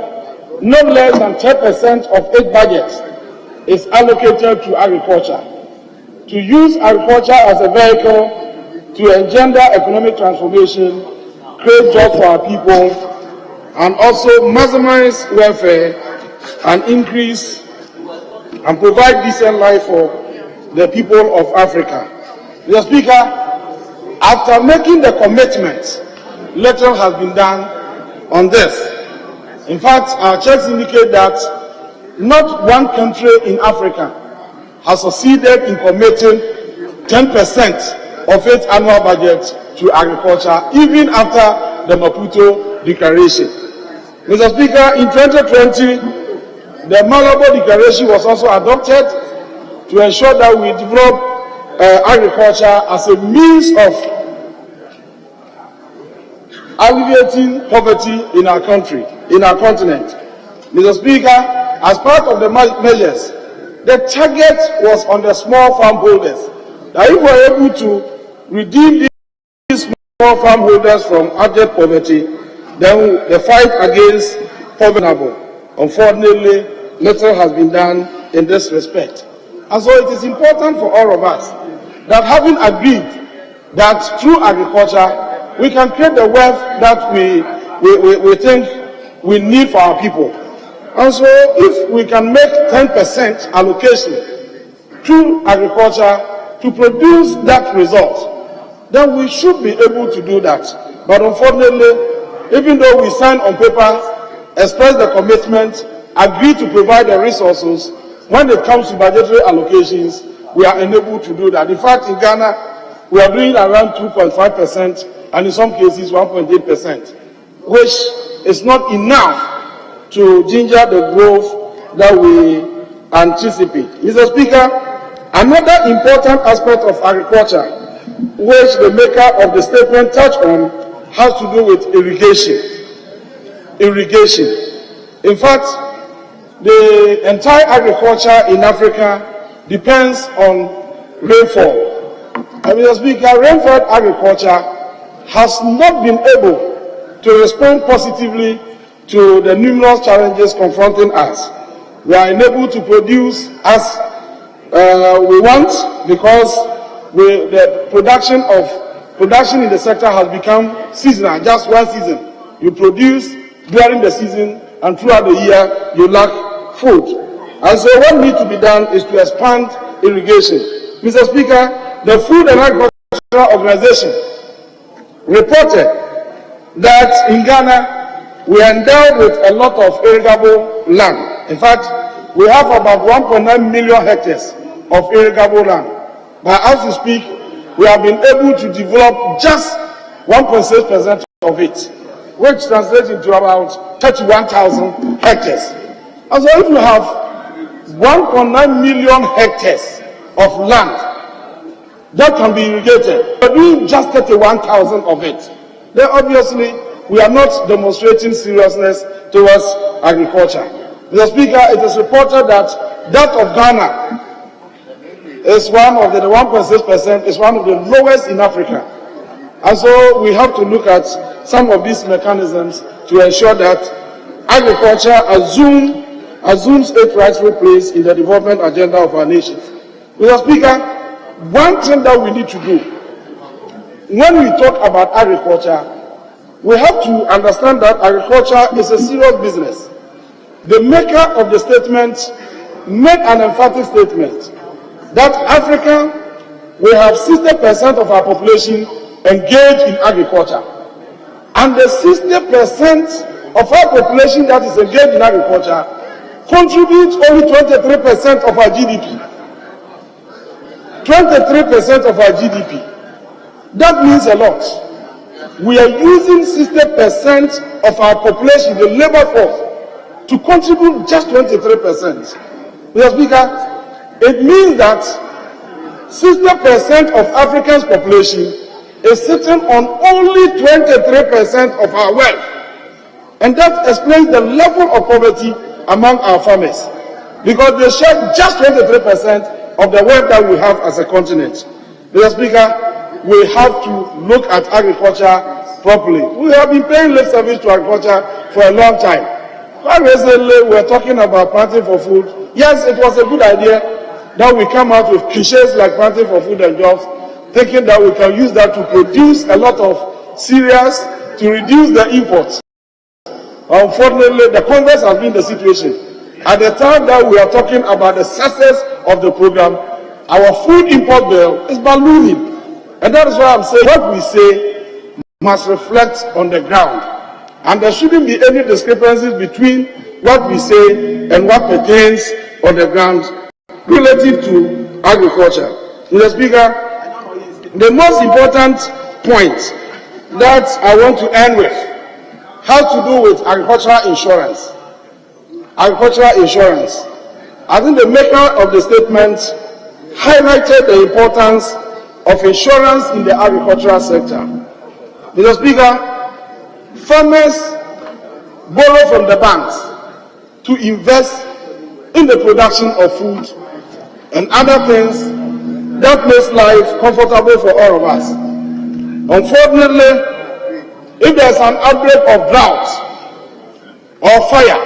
no less than 10% of aid budget is allocated to agriculture, to use agriculture as a vehicle to engender economic transformation, create jobs for our people, and also maximize welfare and increase and provide decent life for the people of Africa. Mr. Speaker, after making the commitment, little has been done on this. In fact, our checks indicate that not one country in Africa has succeeded in committing 10% of its annual budget to agriculture, even after the Maputo Declaration. Mr. Speaker, in 2020, the Malabo Declaration was also adopted to ensure that we develop agriculture as a means of alleviating poverty in our country, in our continent. Mr. Speaker, as part of the measures, the target was on the small farm holders. That if we are able to redeem these small farm holders from abject poverty, then the fight against poverty. Unfortunately, little has been done in this respect. And so it is important for all of us that, having agreed that through agriculture we can create the wealth that we think we need for our people. And so if we can make 10% allocation to agriculture to produce that result, then we should be able to do that. But unfortunately, even though we sign on paper, express the commitment, agree to provide the resources, when it comes to budgetary allocations, we are unable to do that. In fact, in Ghana, we are doing around 2.5%, and in some cases 1.8%, which is not enough to ginger the growth that we anticipate. Mr. Speaker, another important aspect of agriculture, which the maker of the statement touched on, has to do with irrigation. In fact, the entire agriculture in Africa depends on rainfall. And Mr. Speaker, rainfall agriculture has not been able to respond positively to the numerous challenges confronting us. We are unable to produce as we want because the production in the sector has become seasonal, just one season. You produce during the season, and throughout the year you lack food. And so what needs to be done is to expand irrigation. Mr. Speaker, the Food and Agricultural Organization reported that in Ghana we are endowed with a lot of irrigable land. In fact, we have about 1.9 million hectares of irrigable land. But as we speak, we have been able to develop just 1.6% of it, which translates into about 31,000 hectares. And so if you have 1.9 million hectares of land that can be irrigated, but doing just 31,000 of it, then obviously we are not demonstrating seriousness towards agriculture. Mr. Speaker, it is reported that of Ghana is one of the 1.6% is one of the lowest in Africa. And so we have to look at some of these mechanisms to ensure that agriculture assumes its rightful place in the development agenda of our nation. Mr. Speaker, one thing that we need to do when we talk about agriculture, we have to understand that agriculture is a serious business. The maker of the statement made an emphatic statement that Africa we have 60% of our population engaged in agriculture. And the 60% of our population that is engaged in agriculture contributes only 23% of our GDP. 23% of our GDP. That means a lot. We are using 60% of our population, the labor force, to contribute just 23%. Mr. Speaker, it means that 60% of Africa's population is sitting on only 23% of our wealth. And that explains the level of poverty among our farmers, because they share just 23% of the wealth that we have as a continent. Mr. Speaker, we have to look at agriculture properly. We have been paying lip service to agriculture for a long time. Quite recently, we were talking about planting for food. Yes, it was a good idea that we come out with cliches like planting for food and jobs, thinking that we can use that to produce a lot of cereals to reduce the imports. Unfortunately, the Congress has been the situation. At the time that we are talking about the success of the program, our food import bill is ballooning. And that is why I'm saying what we say must reflect on the ground. And there shouldn't be any discrepancies between what we say and what pertains on the ground relative to agriculture. Mr. Speaker, the most important point that I want to end with has to do with agricultural insurance. Agricultural insurance. I think the maker of the statement highlighted the importance of insurance in the agricultural sector. Mr. Speaker, farmers borrow from the banks to invest in the production of food and other things that makes life comfortable for all of us. Unfortunately, if there's an outbreak of drought or fire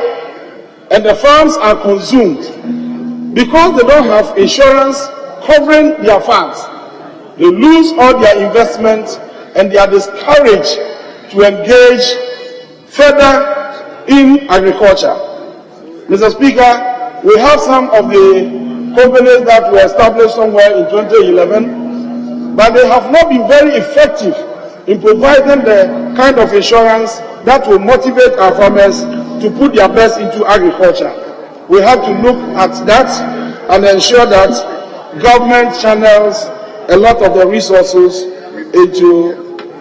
and the farms are consumed, because they don't have insurance covering their farms, they lose all their investment and they are discouraged to engage further in agriculture. Mr. Speaker, we have some of the companies that were established somewhere in 2011, but they have not been very effective in providing the kind of insurance that will motivate our farmers to put their best into agriculture. We have to look at that and ensure that government channels a lot of the resources into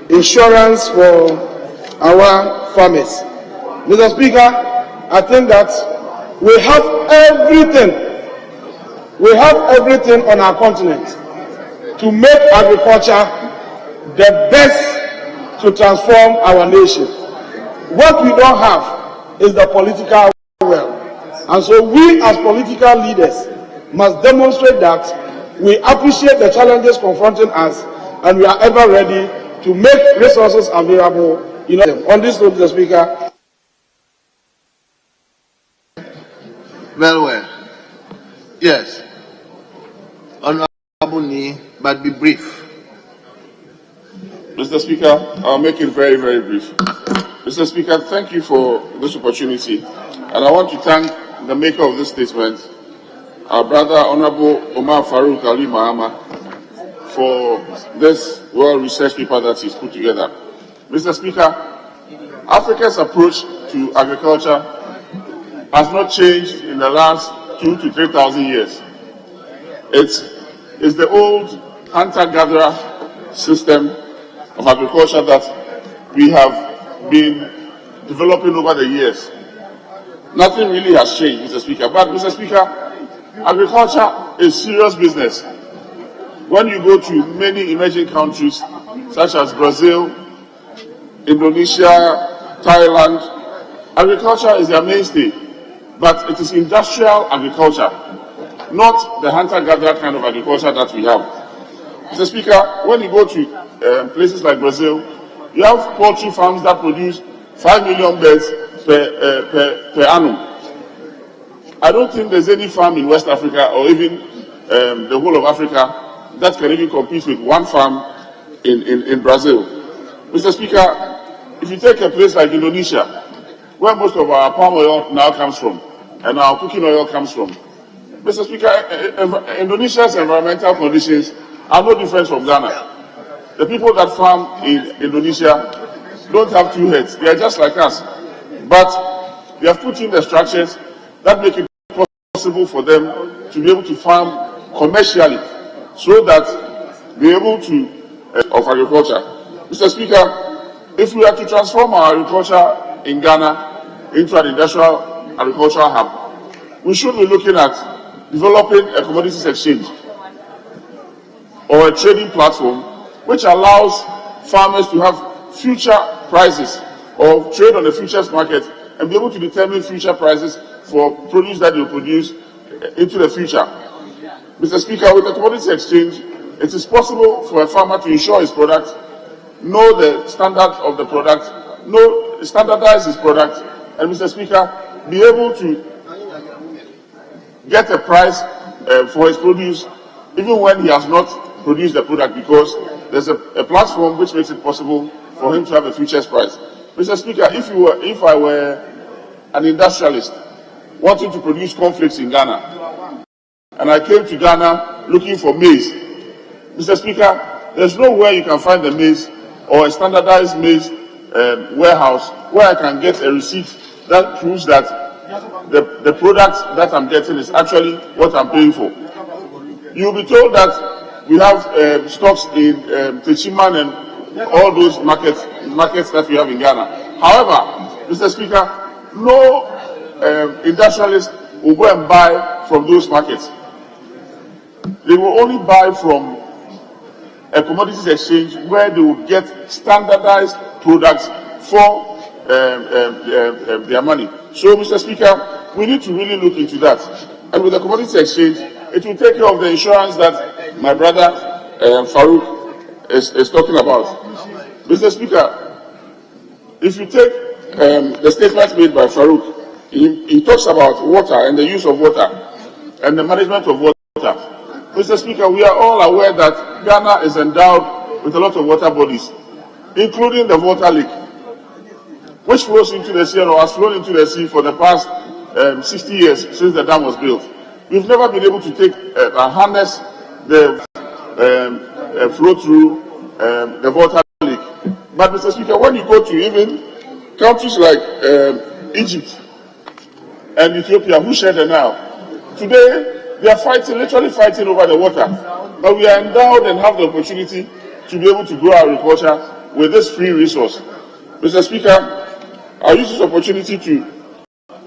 insurance for our farmers. Mr. Speaker, I think that we have everything on our continent to make agriculture the best to transform our nation. What we don't have is the political will. And so we as political leaders must demonstrate that we appreciate the challenges confronting us and we are ever ready to make resources available. On this note, Mr. Speaker. Well. Yes. Honorable Ni, but be brief. Mr. Speaker, I'll make it very, very brief. Mr. Speaker, thank you for this opportunity. And I want to thank the maker of this statement, our brother, Honorable Omar Farouk Ali Mahama, for this well-researched paper that he's put together. Mr. Speaker, Africa's approach to agriculture has not changed in the last 2,000 to 3,000 years. It's the old hunter-gatherer system of agriculture that we have been developing over the years. Nothing really has changed, Mr. Speaker. But, Mr. Speaker, agriculture is serious business. When you go to many emerging countries, such as Brazil, Indonesia, Thailand, agriculture is their mainstay. But it is industrial agriculture, not the hunter-gatherer kind of agriculture that we have. Mr. Speaker, when you go to places like Brazil, you have poultry farms that produce 5 million birds per annum. I don't think there's any farm in West Africa or even the whole of Africa that can even compete with one farm in Brazil. Mr. Speaker, if you take a place like Indonesia, where most of our palm oil now comes from, and our cooking oil comes from, Mr. Speaker, Indonesia's environmental conditions are no different from Ghana. The people that farm in Indonesia don't have two heads. They are just like us. But they have put in the structures that make it possible for them to be able to farm commercially so that we're able to of agriculture. Mr. Speaker, if we are to transform our agriculture in Ghana into an industrial agricultural hub, we should be looking at developing a commodities exchange or a trading platform which allows farmers to have future prices or trade on the futures market and be able to determine future prices for produce that they produce into the future. Mr. Speaker, with the commodities exchange, it is possible for a farmer to insure his product, know the standard of the product, standardize his product, and Mr. Speaker, be able to get a price for his produce even when he has not produced the product, because there's a platform which makes it possible for him to have a futures price. Mr. Speaker, if I were an industrialist wanting to produce cornflakes in Ghana, and I came to Ghana looking for maize, Mr. Speaker, there's nowhere you can find the maize or a standardized maize warehouse where I can get a receipt that proves that the product that I'm getting is actually what I'm paying for. You'll be told that we have stocks in Techiman and all those markets that we have in Ghana. However, Mr. Speaker, no industrialist will go and buy from those markets. They will only buy from a commodities exchange where they will get standardized products for their money. So, Mr. Speaker, we need to really look into that. And with the commodities exchange, it will take care of the insurance that my brother Farouk is talking about. Mr. Speaker, if you take the statement made by Farouk, he talks about water and the use of water and the management of water. Mr. Speaker, we are all aware that Ghana is endowed with a lot of water bodies, including the water lake, which flows into the sea or has flown into the sea for the past 60 years since the dam was built. We've never been able to take harness the flow through the water lake. But, Mr. Speaker, when you go to even countries like Egypt and Ethiopia, who share the Nile, today they are literally fighting over the water. But we are endowed and have the opportunity to be able to grow agriculture with this free resource. Mr. Speaker, I use this opportunity to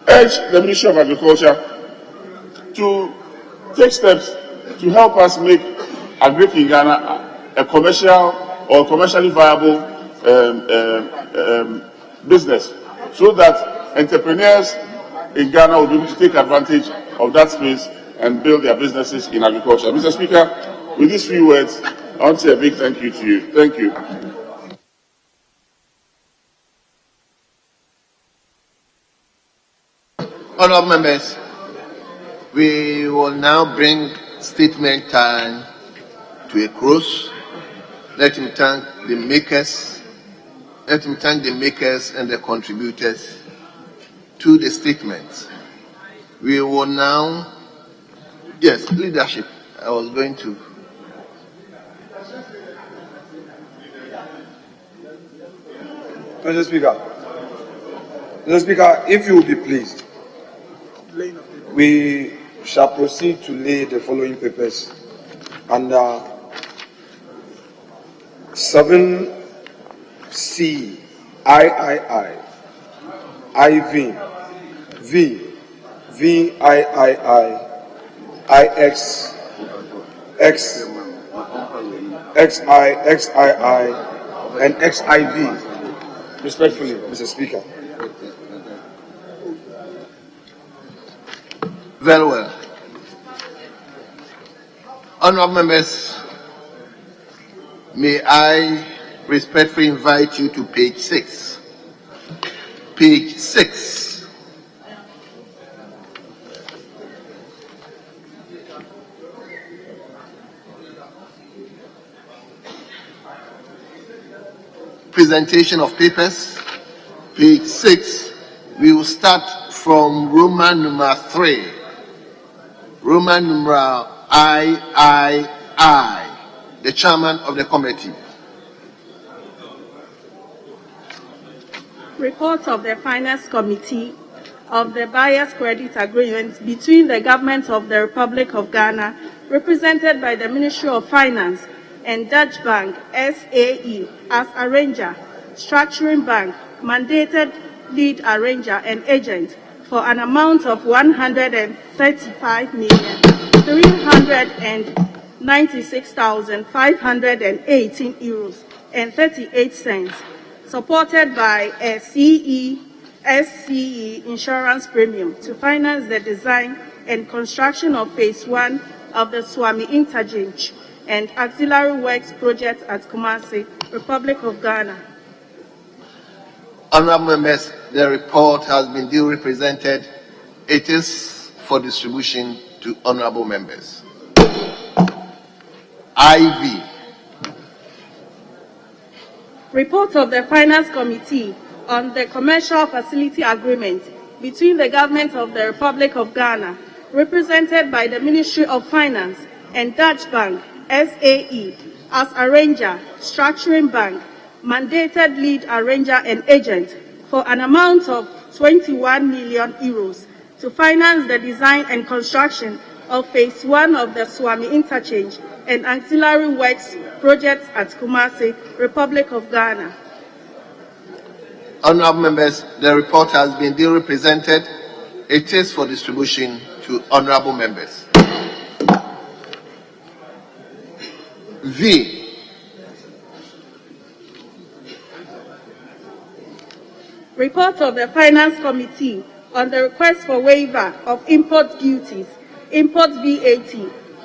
urge the Ministry of Agriculture to take steps to help us make agric in Ghana a commercial or commercially viable business, so that entrepreneurs in Ghana will be able to take advantage of that space and build their businesses in agriculture. Mr. Speaker, with these few words, I want to say a big thank you to you. Thank you. Honourable members, we will now bring statement time to a close. Let him thank the makers. Let him thank the makers and the contributors to the statement. We will now, yes, leadership. I was going to. Mr. Speaker, if you will be pleased, we shall proceed to lay the following papers under 7C, III, IV, V, VIII, IX, X, XI, XII, and XIV. Respectfully, Mr. Speaker. Very well. Honourable members, may I respectfully invite you to page 6. Page 6. Presentation of papers. Page 6. We will start from Roman number 3. Roman numeral III. the chairman of the committee. Report of the Finance Committee of the Buyer's Credit Agreement between the Government of the Republic of Ghana, represented by the Ministry of Finance, and Dutch Bank SAE as arranger, structuring bank, mandated lead arranger and agent for an amount of 135,396,518 euros and 38 cents, supported by a SCE insurance premium to finance the design and construction of Phase 1 of the Swami Interchange and auxiliary works project at Kumasi, Republic of Ghana. Honorable members, the report has been duly presented. It is for distribution to honorable members. IV. Report of the Finance Committee on the Commercial Facility Agreement between the Government of the Republic of Ghana, represented by the Ministry of Finance, and Dutch Bank SAE as arranger, structuring bank, mandated lead arranger and agent for an amount of 21 million euros to finance the design and construction of Phase 1 of the Swami Interchange and auxiliary works projects at Kumasi, Republic of Ghana. Honorable members, the report has been duly presented. It is for distribution to honorable members. V. Report of the Finance Committee on the request for waiver of import duties, import VAT,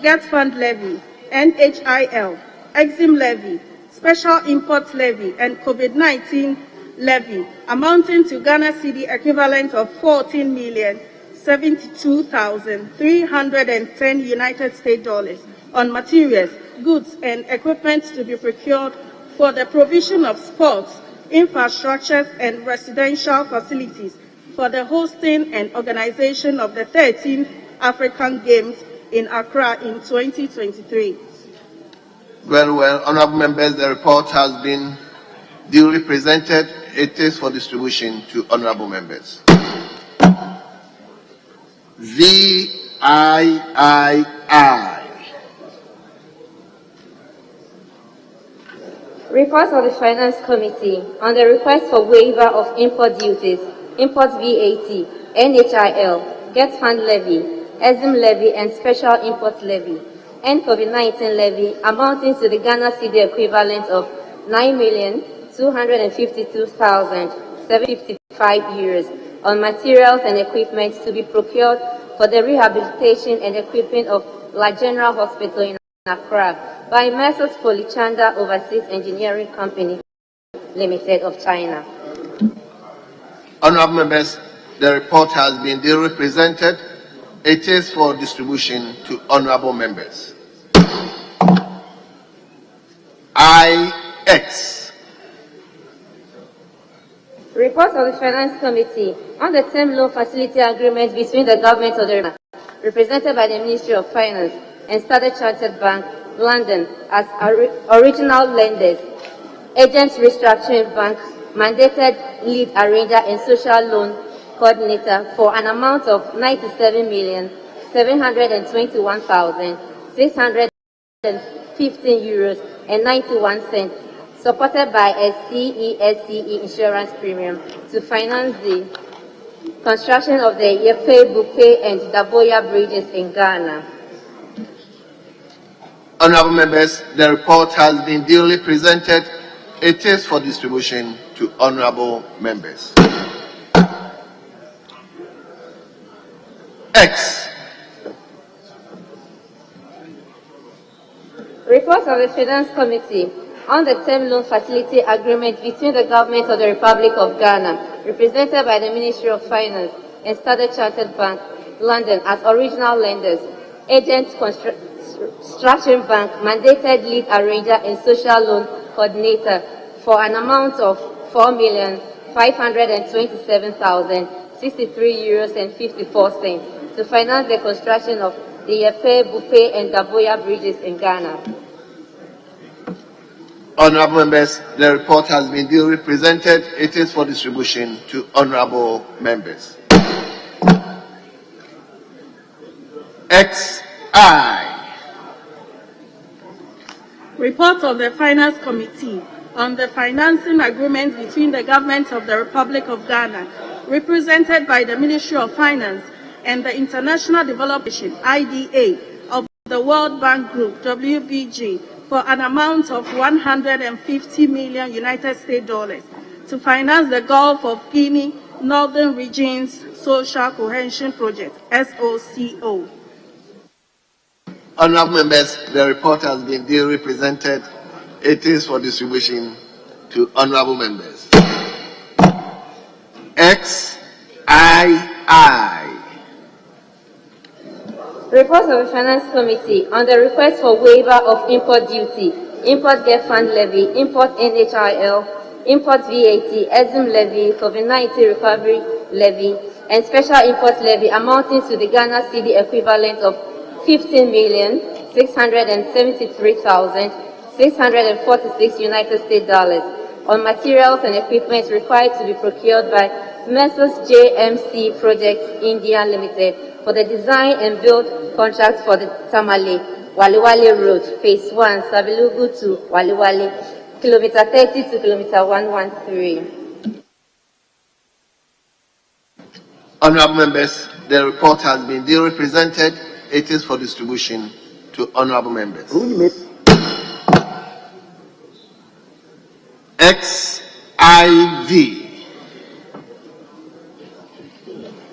GAT fund levy, NHIL, EXIM levy, special import levy, and COVID-19 levy, amounting to Ghana cedi equivalent of 14,072,310 United States dollars on materials, goods, and equipment to be procured for the provision of sports, infrastructures, and residential facilities for the hosting and organization of the 13th African Games in Accra in 2023. Very well, honorable members, the report has been duly presented. It is for distribution to honorable members. VIII. Report of the Finance Committee on the request for waiver of import duties, import VAT, NHIL, GET fund levy, EXIM levy, and special import levy, and COVID-19 levy, amounting to the Ghana cedi equivalent of 9,252,755 euros on materials and equipment to be procured for the rehabilitation and equipping of La General Hospital in Accra by Messrs. Polychanda Overseas Engineering Company Limited of China. Honorable members, the report has been duly presented. It is for distribution to honorable members. IX. Report of the Finance Committee on the term loan facility agreement between the Government of the Republic, represented by the Ministry of Finance, and Standard Chartered Bank, London, as original lenders, agents restructuring bank, mandated lead arranger and social loan coordinator for an amount of 97,721,615 euros and 91 cents, supported by a CESCE insurance premium to finance the construction of the Yefe, Bupe, and Daboya bridges in Ghana. Honorable members, the report has been duly presented. It is for distribution to honorable members. X. Report of the Finance Committee on the term loan facility agreement between the Government of the Republic of Ghana, represented by the Ministry of Finance, and Standard Chartered Bank, London, as original lenders, agents structuring bank, mandated lead arranger and social loan coordinator for an amount of 4,527,063 euros and 54 cents to finance the construction of the Yefe, Bupe, and Daboya bridges in Ghana. Honorable members, the report has been duly presented. It is for distribution to honorable members. XI. Report of the Finance Committee on the financing agreement between the Government of the Republic of Ghana, represented by the Ministry of Finance, and the International Development IDA of the World Bank Group, WBG, for an amount of $150 million United States dollars to finance the Gulf of Guinea Northern Regions Social Cohesion Project, SOCO. Honorable members, the report has been duly presented. It is for distribution to honorable members. XII. Report of the Finance Committee on the request for waiver of import duty, import get fund levy, import NHIL, import VAT, EXIM levy, COVID-19 recovery levy, and special import levy amounting to the Ghana cedi equivalent of 15,673,646 United States dollars on materials and equipment required to be procured by Messrs. JMC Projects India Limited for the design and build contract for the Tamale Waliwali Road, Phase 1, Sabilugu to Waliwali, Kilometer 30 to Kilometer 113. Honorable members, the report has been duly presented. It is for distribution to honorable members. XIV.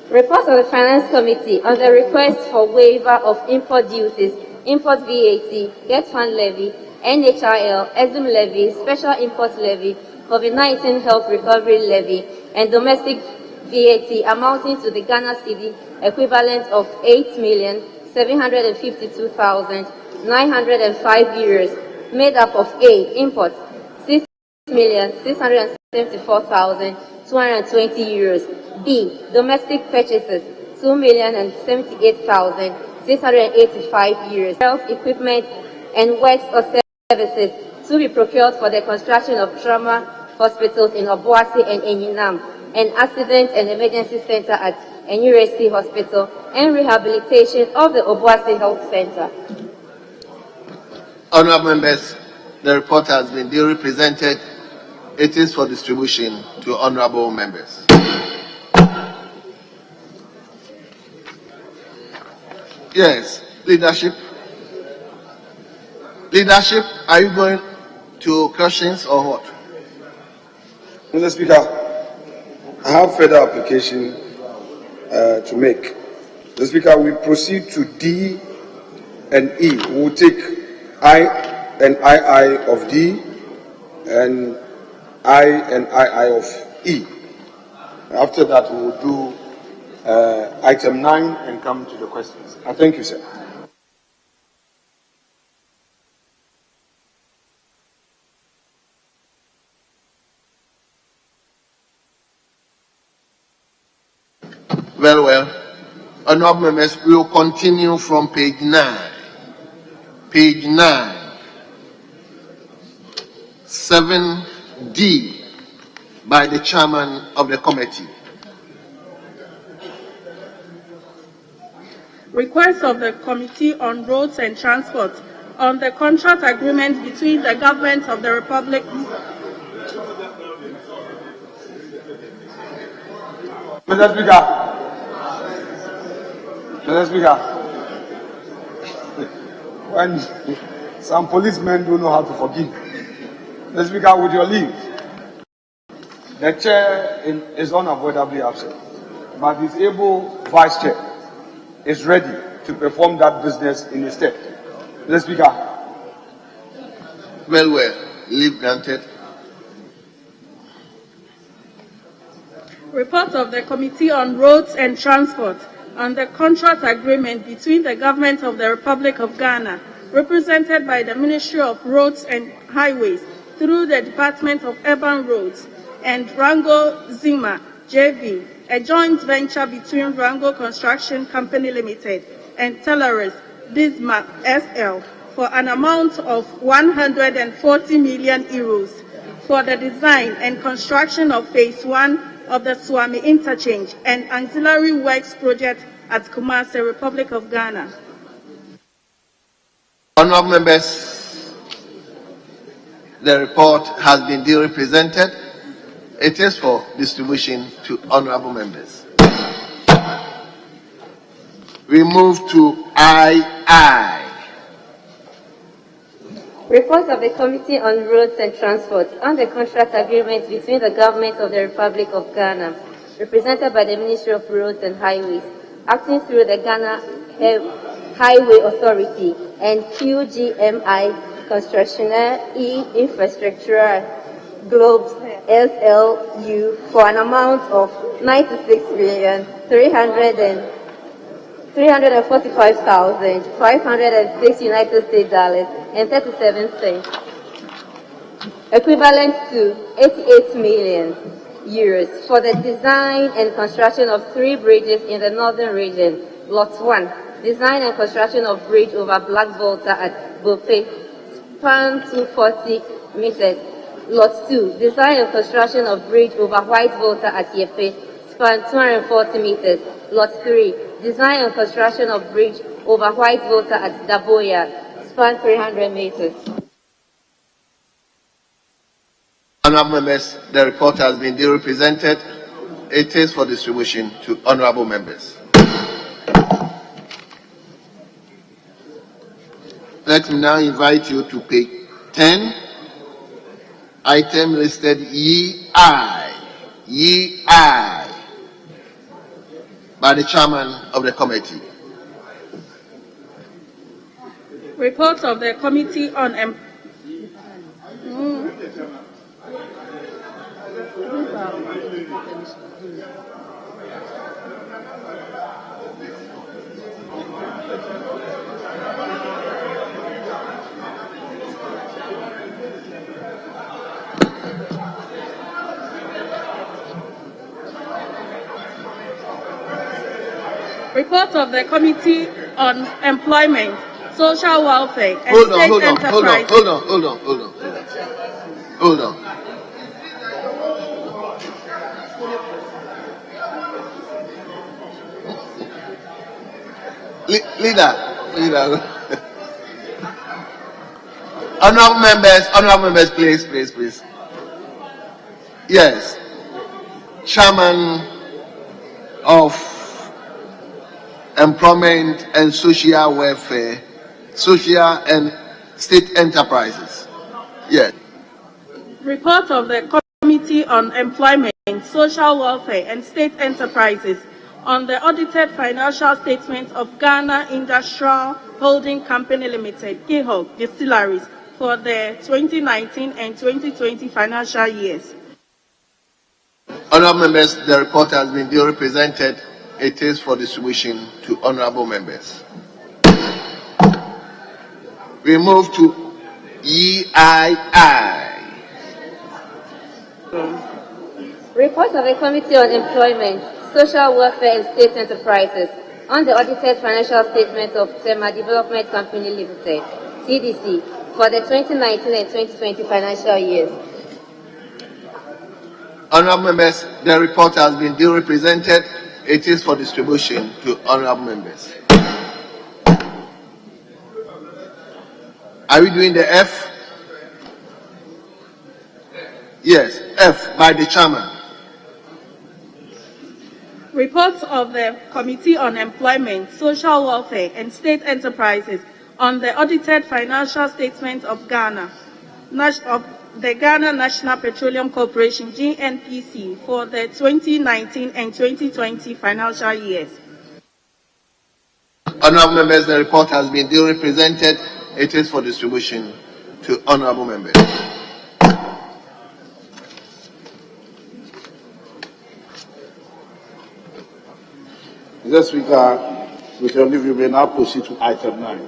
Report of the Finance Committee on the request for waiver of import duties, import VAT, get fund levy, NHIL, EXIM levy, special import levy, COVID-19 health recovery levy, and domestic VAT amounting to the Ghana cedi equivalent of 8,752,905 euros, made up of A, imports, 6,674,220 euros, B, domestic purchases, 2,078,685 euros, health equipment and works or services to be procured for the construction of trauma hospitals in Obuasi and Enyinam, an accident and emergency center at Enyiresi Hospital, and rehabilitation of the Obuasi Health Center. Honorable members, the report has been duly presented. It is for distribution to honorable members. Yes, leadership. Leadership, are you going to questions or what? Mr. Speaker, I have further application to make. Mr. Speaker, we proceed to D and E. We will take I and II of D and I and II of E. After that, we will do item 9 and come to the questions. I thank you, sir. Very well. Honorable members, we will continue from page 9. Page 9. 7D by the chairman of the committee. Request of the Committee on Roads and Transport on the contract agreement between the Government of the Republic. Mr. Speaker. Mr. Speaker. When some policemen don't know how to forgive. Mr. Speaker, with your leave, the chair is unavoidably absent, but his able vice chair is ready to perform that business in his stead. Mr. Speaker. Well, leave granted. Report of the Committee on Roads and Transport on the contract agreement between the Government of the Republic of Ghana, represented by the Ministry of Roads and Highways through the Department of Urban Roads, and Rango Zima JV, a joint venture between Rango Construction Company Limited and Tellers Bismarck SL for an amount of 140 million euros for the design and construction of Phase 1 of the Swami Interchange and Ancillary Works Project at Kumasi, Republic of Ghana. Honourable members, the report has been duly presented. It is for distribution to honourable members. We move to II. Report of the Committee on Roads and Transport on the contract agreement between the Government of the Republic of Ghana, represented by the Ministry of Roads and Highways, acting through the Ghana Highway Authority and QGMI Constructional Infrastructure Globes SLU for an amount of 96,345,506 United States dollars and 37 cents, equivalent to 88 million euros for the design and construction of 3 bridges in the northern region. Lot 1, design and construction of bridge over Black Volta at Bope, span 240 meters. Lot 2, design and construction of bridge over White Volta at Yepe, span 240 meters. Lot 3, design and construction of bridge over White Volta at Daboya, span 300 meters. Honourable members, the report has been duly presented. It is for distribution to honourable members. Let me now invite you to page 10, item listed EI, by the chairman of the committee. Report of the Committee on Report of the Committee on Employment, Social Welfare and State Enterprise. Hold on. Leader. Honourable members, please. Yes. Chairman of Employment and Social Welfare, Social and State Enterprises. Yes. Report of the Committee on Employment, Social Welfare and State Enterprises on the audited financial statements of Ghana Industrial Holding Company Limited, GIHOC Distilleries, for the 2019 and 2020 financial years. Honourable members, the report has been duly presented. It is for distribution to honourable members. We move to EII. Report of the Committee on Employment, Social Welfare and State Enterprises on the audited financial statements of Tema Development Company Limited, TDC, for the 2019 and 2020 financial years. Honourable members, the report has been duly presented. It is for distribution to honourable members. Are we doing the F? Yes, F by the chairman. Reports of the Committee on Employment, Social Welfare and State Enterprises on the audited financial statements of the Ghana National Petroleum Corporation, GNPC, for the 2019 and 2020 financial years. Honourable members, the report has been duly presented. It is for distribution to honourable members. Mr. Speaker, with your leave, we may now proceed to item 9.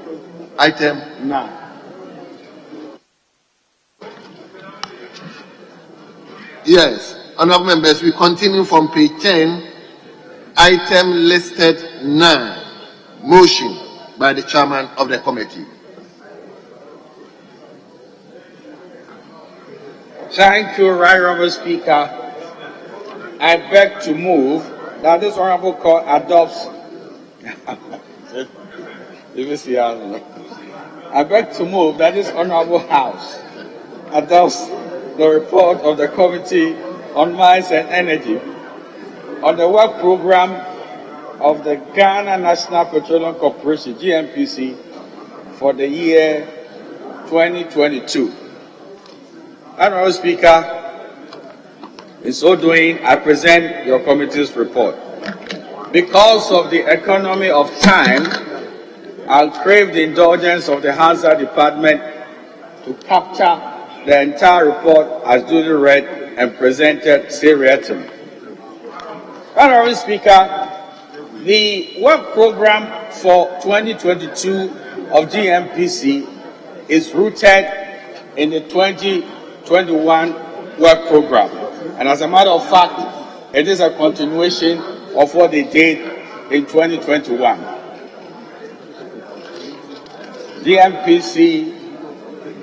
Item 9. Yes, honourable members, we continue from page 10, item listed 9, motion by the chairman of the committee. Thank you, Right Honourable Speaker. I beg to move that this Honourable Court adopts. I beg to move that this Honourable House adopts the report of the Committee on Mines and Energy on the work program of the Ghana National Petroleum Corporation, GNPC, for the year 2022. Honourable Speaker, in so doing, I present your committee's report. Because of the economy of time, I'll crave the indulgence of the Hazard Department to capture the entire report as duly read and presented seriatim. Honourable Speaker, the work program for 2022 of GNPC is rooted in the 2021 work program. And as a matter of fact, it is a continuation of what they did in 2021. GNPC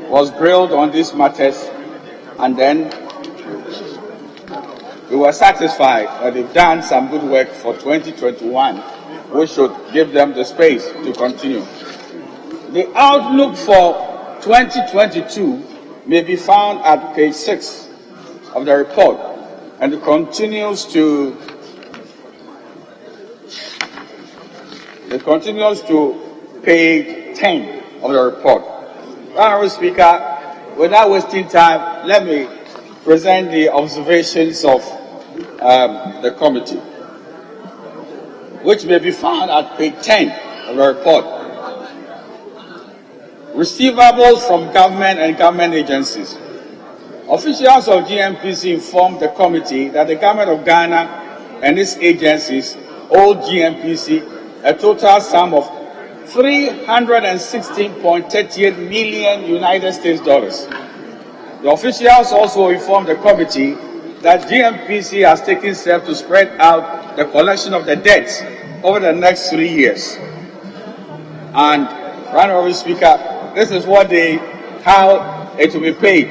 was grilled on these matters, and then we were satisfied that they've done some good work for 2021. We should give them the space to continue. The outlook for 2022 may be found at page 6 of the report, and it continues to page 10 of the report. Honourable Speaker, without wasting time, let me present the observations of the committee, which may be found at page 10 of the report. Receivables from government and government agencies. Officials of GNPC informed the committee that the government of Ghana and its agencies owed GNPC a total sum of $316.38 million United States dollars. The officials also informed the committee that GNPC has taken steps to spread out the collection of the debts over the next 3 years. And, Honourable Speaker, this is how it will be paid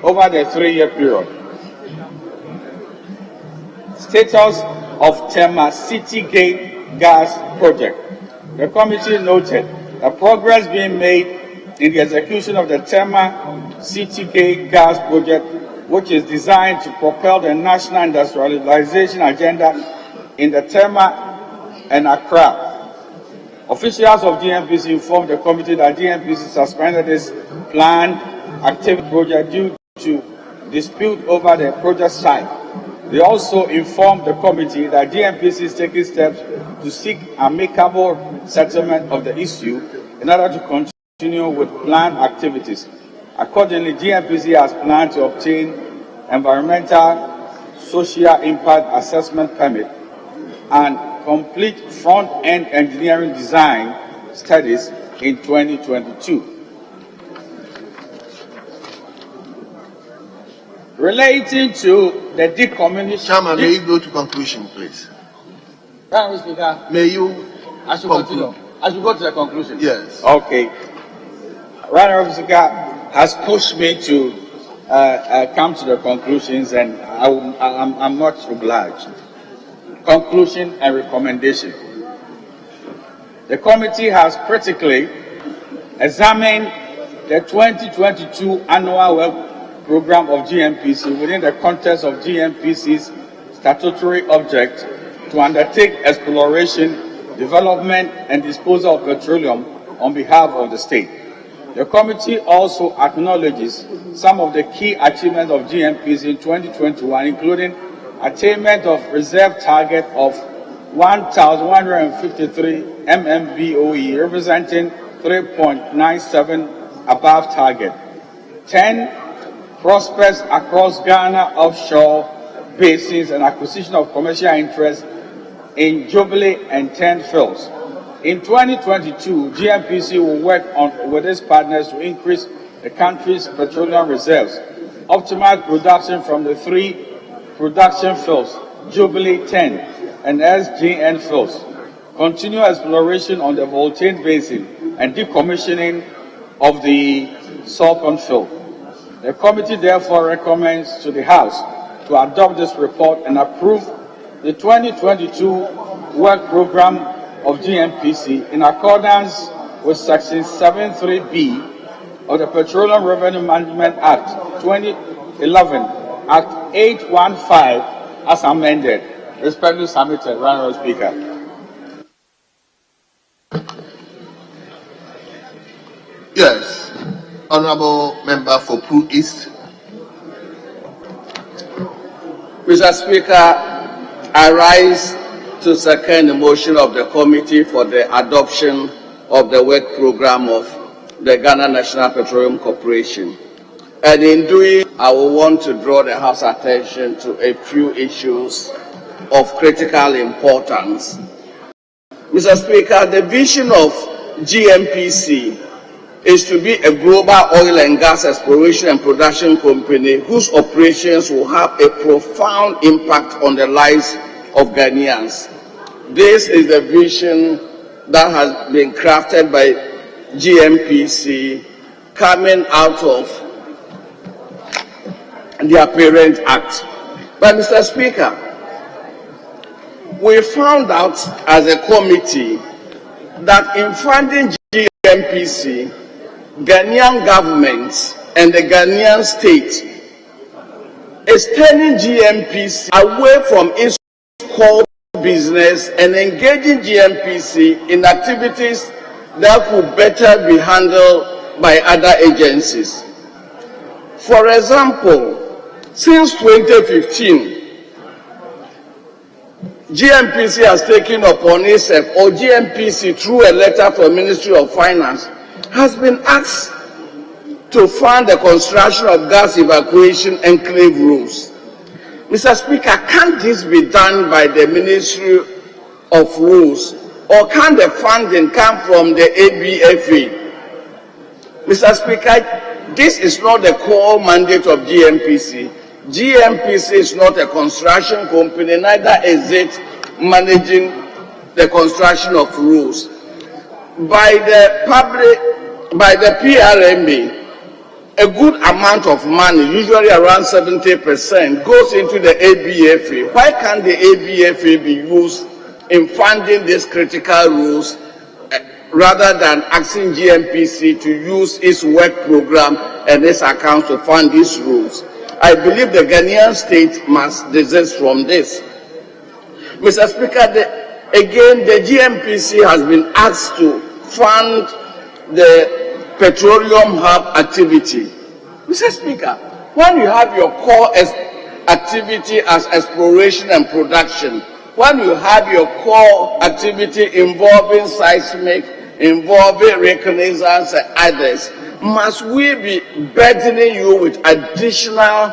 over the 3-year period. Status of Tema City Gate Gas Project. The committee noted the progress being made in the execution of the Tema City Gate Gas Project, which is designed to propel the national industrialization agenda in the Tema and Accra. Officials of GNPC informed the committee that GNPC suspended its planned activity project due to dispute over the project site. They also informed the committee that GNPC is taking steps to seek amicable settlement of the issue in order to continue with planned activities. Accordingly, GNPC has planned to obtain environmental social impact assessment permit and complete front-end engineering design studies in 2022. Relating to the decommissioning... Chairman, may you go to conclusion, please? Mr. Speaker, may you I should continue. I should go to the conclusion. Yes. Okay. Honourable Speaker has pushed me to come to the conclusions, and I'm much obliged. Conclusion and recommendation. The committee has critically examined the 2022 annual work program of GNPC within the context of GNPC's statutory object to undertake exploration, development, and disposal of petroleum on behalf of the state. The committee also acknowledges some of the key achievements of GNPC in 2021, including attainment of reserve target of 1,153 MMBOE, representing 3.97 above target. 10 prospects across Ghana offshore basins and acquisition of commercial interest in Jubilee and 10 fields. In 2022, GNPC will work with its partners to increase the country's petroleum reserves, optimize production from the 3 production fields, Jubilee 10 and SGN fields, continue exploration on the Voltaire Basin and decommissioning of the Salcon field. The committee therefore recommends to the House to adopt this report and approve the 2022 work program of GMPC in accordance with Section 73B of the Petroleum Revenue Management Act 2011 Act 815 as amended. Respectfully submitted, Honourable Speaker. Yes, Honourable Member for Pru East. Mr. Speaker, I rise to second the motion of the committee for the adoption of the work program of the Ghana National Petroleum Corporation. And in doing, I will want to draw the House's attention to a few issues of critical importance. Mr. Speaker, the vision of GNPC is to be a global oil and gas exploration and production company whose operations will have a profound impact on the lives of Ghanaians. This is the vision that has been crafted by GNPC coming out of their parent act. But Mr. Speaker, we found out as a committee that in funding GNPC, Ghanaian government and the Ghanaian state is turning GNPC away from its core business and engaging GNPC in activities that could better be handled by other agencies. For example, since 2015, GNPC has taken upon itself, or GNPC through a letter from Ministry of Finance, has been asked to fund the construction of gas evacuation enclave rooms. Mr. Speaker, can't this be done by the Ministry of Rules, or can the funding come from the ABFA? Mr. Speaker, this is not the core mandate of GNPC. GNPC is not a construction company, neither is it managing the construction of rules. By the PRMA, a good amount of money, usually around 70%, goes into the ABFA. Why can't the ABFA be used in funding these critical rules rather than asking GNPC to use its work program and its accounts to fund these rules? I believe the Ghanaian state must desist from this. Mr. Speaker, again, the GNPC has been asked to fund the petroleum hub activity. Mr. Speaker, when you have your core activity as exploration and production, when you have your core activity involving seismic, involving reconnaissance and others, must we be burdening you with additional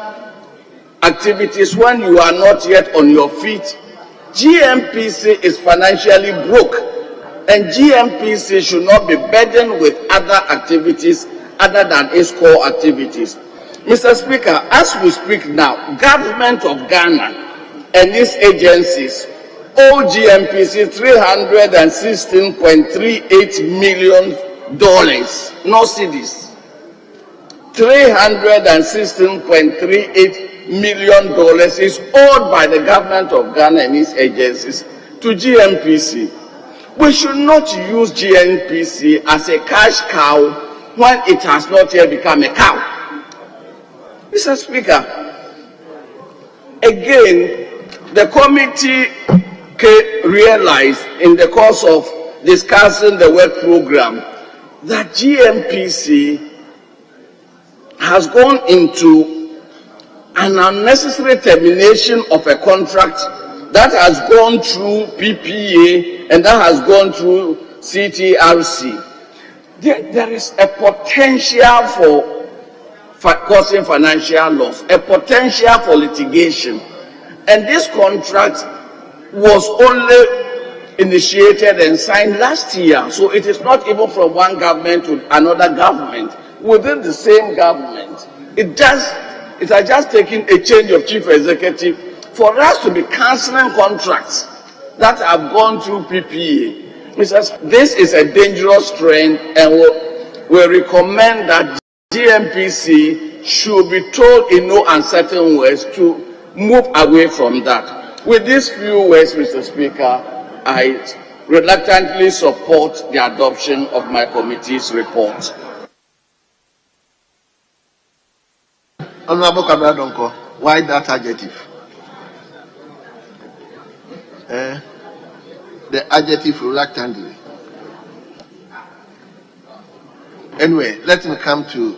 activities when you are not yet on your feet? GNPC is financially broke, and GNPC should not be burdened with other activities other than its core activities. Mr. Speaker, as we speak now, Government of Ghana and its agencies owe GNPC $316.38 million, no cedis. $316.38 million is owed by the Government of Ghana and its agencies to GNPC. We should not use GNPC as a cash cow when it has not yet become a cow. Mr. Speaker, again, the committee realized in the course of discussing the work program that GNPC has gone into an unnecessary termination of a contract that has gone through PPA and that has gone through CTRC. There is a potential for causing financial loss, a potential for litigation. And this contract was only initiated and signed last year. So it is not even from one government to another government. Within the same government, it has just taken a change of chief executive for us to be cancelling contracts that have gone through PPA. This is a dangerous trend, and we recommend that GNPC should be told in no uncertain words to move away from that. With these few words, Mr. Speaker, I reluctantly support the adoption of my committee's report. Honorable Kabradonko, why that adjective? The adjective reluctantly. Anyway, let me come to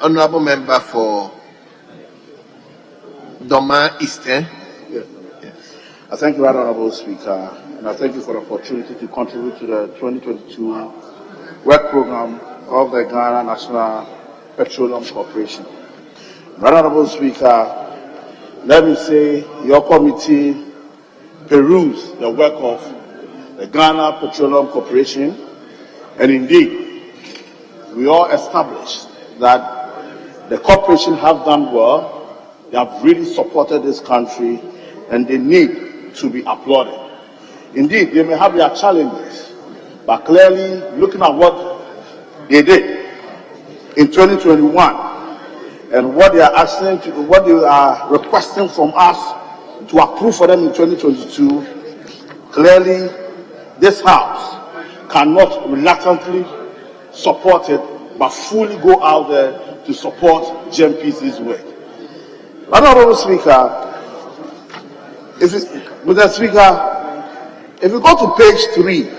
honorable member for Doma Eastern. Yes. I thank you, Honorable Speaker, and I thank you for the opportunity to contribute to the 2022 work program of the Ghana National Petroleum Corporation. Honorable Speaker, let me say your committee perused the work of the Ghana Petroleum Corporation, and indeed, we all established that the corporation have done well. They have really supported this country, and they need to be applauded. Indeed, they may have their challenges, but clearly, looking at what they did in 2021 and what they are asking to, what they are requesting from us to approve for them in 2022, clearly, this House cannot reluctantly support it, but fully go out there to support GMPC's work. Honorable Speaker, Mr. Speaker, if you go to page 3,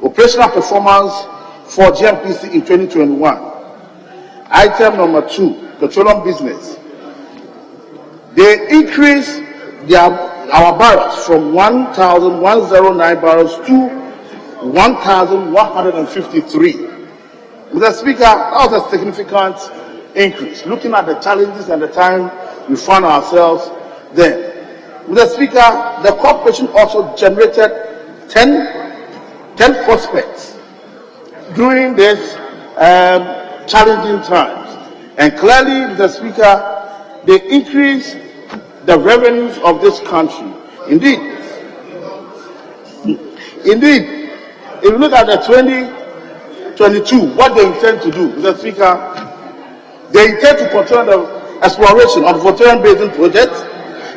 operational performance for GMPC in 2021, item number 2, petroleum business, they increased our barrels from 1,109 barrels to 1,153. Mr. Speaker, that was a significant increase, looking at the challenges and the time we found ourselves there. Mr. Speaker, the corporation also generated 10 prospects during this challenging times. And clearly, Mr. Speaker, they increased the revenues of this country. Indeed, if you look at the 2022, what they intend to do, Mr. Speaker, they intend to continue the exploration of the Voterian Basin project,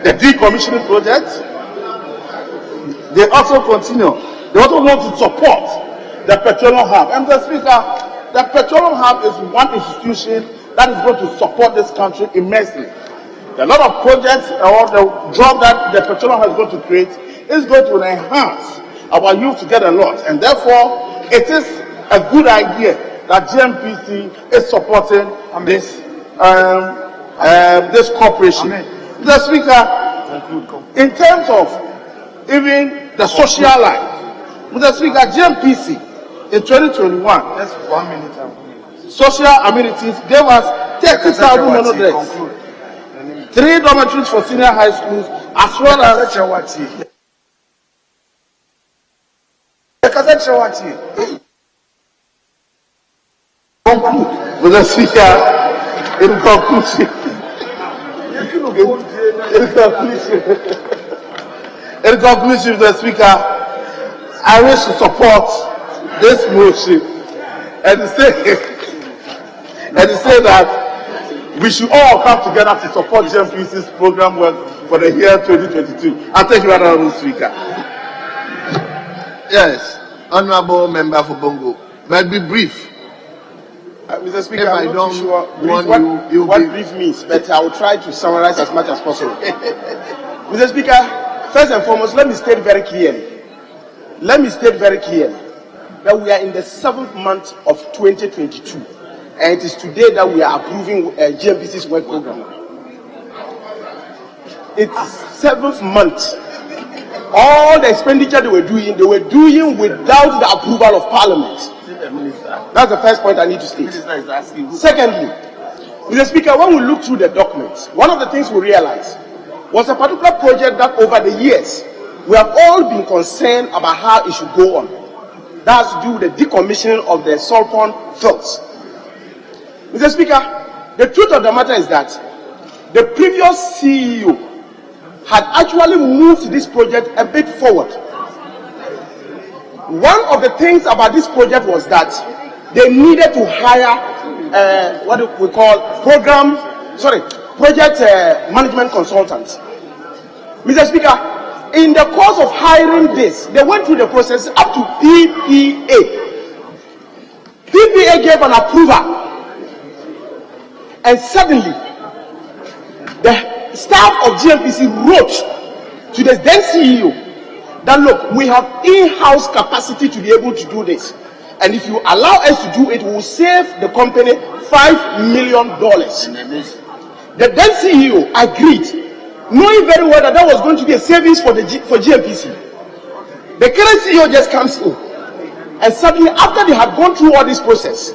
the decommissioning project. They also want to support the petroleum hub. And Mr. Speaker, the petroleum hub is one institution that is going to support this country immensely. A lot of projects or the job that the petroleum hub is going to create is going to enhance our youth to get a lot. And therefore, it is a good idea that GMPC is supporting this this corporation. Mr. Speaker, in terms of even the social life, Mr. Speaker, GMPC in 2021, Just 1 minute. social amenities gave us 30,000 monodecs, 3 dormitories for senior high schools, as well as conclude, Mr. Speaker, in conclusion, Mr. Speaker, I wish to support this motion and to say that we should all come together to support GMPC's program work for the year 2022. I thank you, Honorable Speaker. Yes, honorable member for Bongo, but be brief. Mr. Speaker, If I I'm not don't too sure want you what be- brief means, but I will try to summarize as much as possible. Mr. Speaker, first and foremost, let me state very clearly that we are in the 7th month of 2022, and it is today that we are approving GMPC's work program. It's 7th month. All the expenditure they were doing without the approval of Parliament. That's the first point I need to state. Secondly, Mr. Speaker, when we look through the documents, one of the things we realized was a particular project that over the years we have all been concerned about how it should go on. That has to do with the decommissioning of the sulfur fields. Mr. Speaker, the truth of the matter is that the previous CEO had actually moved this project a bit forward. One of the things about this project was that they needed to hire what we call project management consultants. Mr. Speaker, in the course of hiring this, they went through the process up to PPA. PPA gave an approval, and suddenly the staff of GNPC wrote to the then CEO that, look, we have in-house capacity to be able to do this, and if you allow us to do it, we will save the company $5 million. The then CEO agreed, knowing very well that that was going to be a savings for GNPC. The current CEO just comes in, and suddenly, after they had gone through all this process,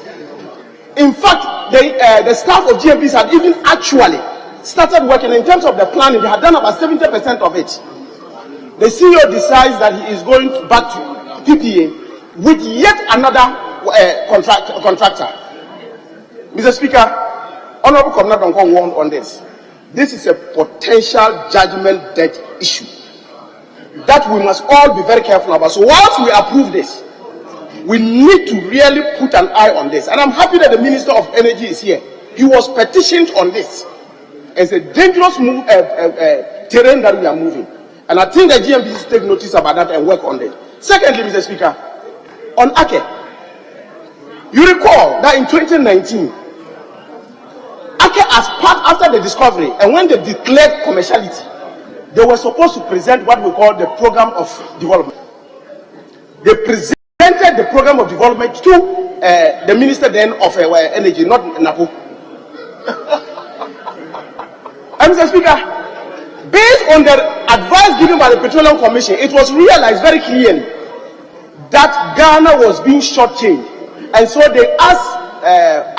in fact, the staff of GNPC had even actually started working in terms of the planning. They had done about 70% of it. The CEO decides that he is going back to PPA with yet another contractor. Mr. Speaker, Honorable Commissioner Donko warned on this. This is a potential judgment debt issue that we must all be very careful about. So once we approve this, we need to really put an eye on this. And I'm happy that the Minister of Energy is here. He was petitioned on this. It's a dangerous terrain that we are moving. And I think the GMP should take notice about that and work on it. Secondly, Mr. Speaker, on AKE, you recall that in 2019, AKE, as part after the discovery, and when they declared commerciality, they were supposed to present what we call the program of development. They presented the program of development to the Minister then of Energy, not NAPO. And Mr. Speaker, based on the advice given by the Petroleum Commission, it was realized very clearly that Ghana was being shortchanged, and so they asked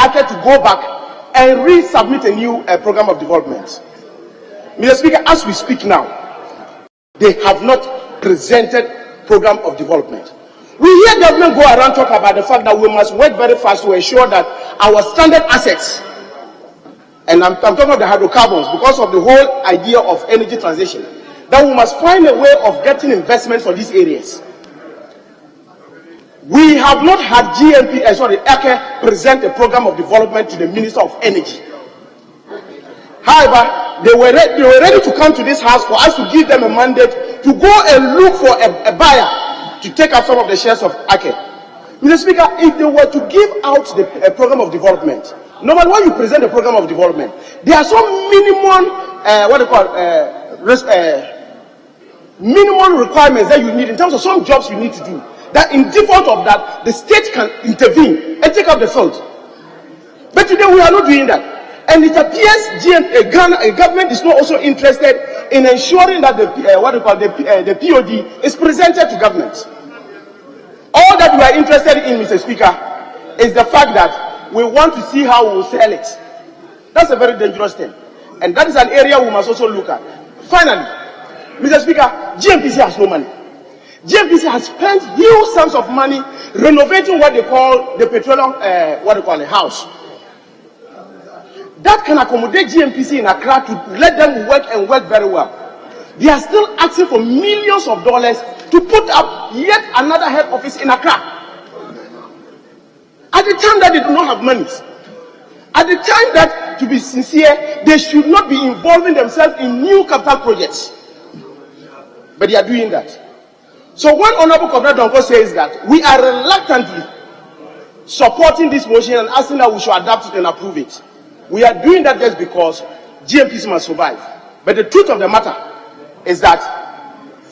AKE to go back and resubmit a new program of development. Mr. Speaker, as we speak now, they have not presented program of development. We hear government go around talk about the fact that we must work very fast to ensure that our standard assets, and I'm talking about the hydrocarbons because of the whole idea of energy transition, that we must find a way of getting investment for these areas. We have not had AKE present a program of development to the Minister of Energy. However, they were ready to come to this house for us to give them a mandate to go and look for a buyer to take up some of the shares of AKE. Mr. Speaker, if they were to give out the program of development, normally when you present a program of development, there are some minimum, minimum requirements that you need in terms of some jobs you need to do. That in default of that, the state can intervene and take up the field. But today we are not doing that. And it appears Ghana government is not also interested in ensuring that the POD is presented to government. All that we are interested in, Mr. Speaker, is the fact that we want to see how we will sell it. That's a very dangerous thing. And that is an area we must also look at. Finally, Mr. Speaker, GNPC has no money. GNPC has spent huge sums of money renovating what they call the petroleum, house. That can accommodate GNPC in Accra to let them work and work very well. They are still asking for millions of dollars to put up yet another head office in Accra. At the time that they do not have money. At the time that, to be sincere, they should not be involving themselves in new capital projects. But they are doing that. So when Honorable Commissioner Donko says that we are reluctantly supporting this motion and asking that we should adapt it and approve it, we are doing that just because GNPC must survive. But the truth of the matter is that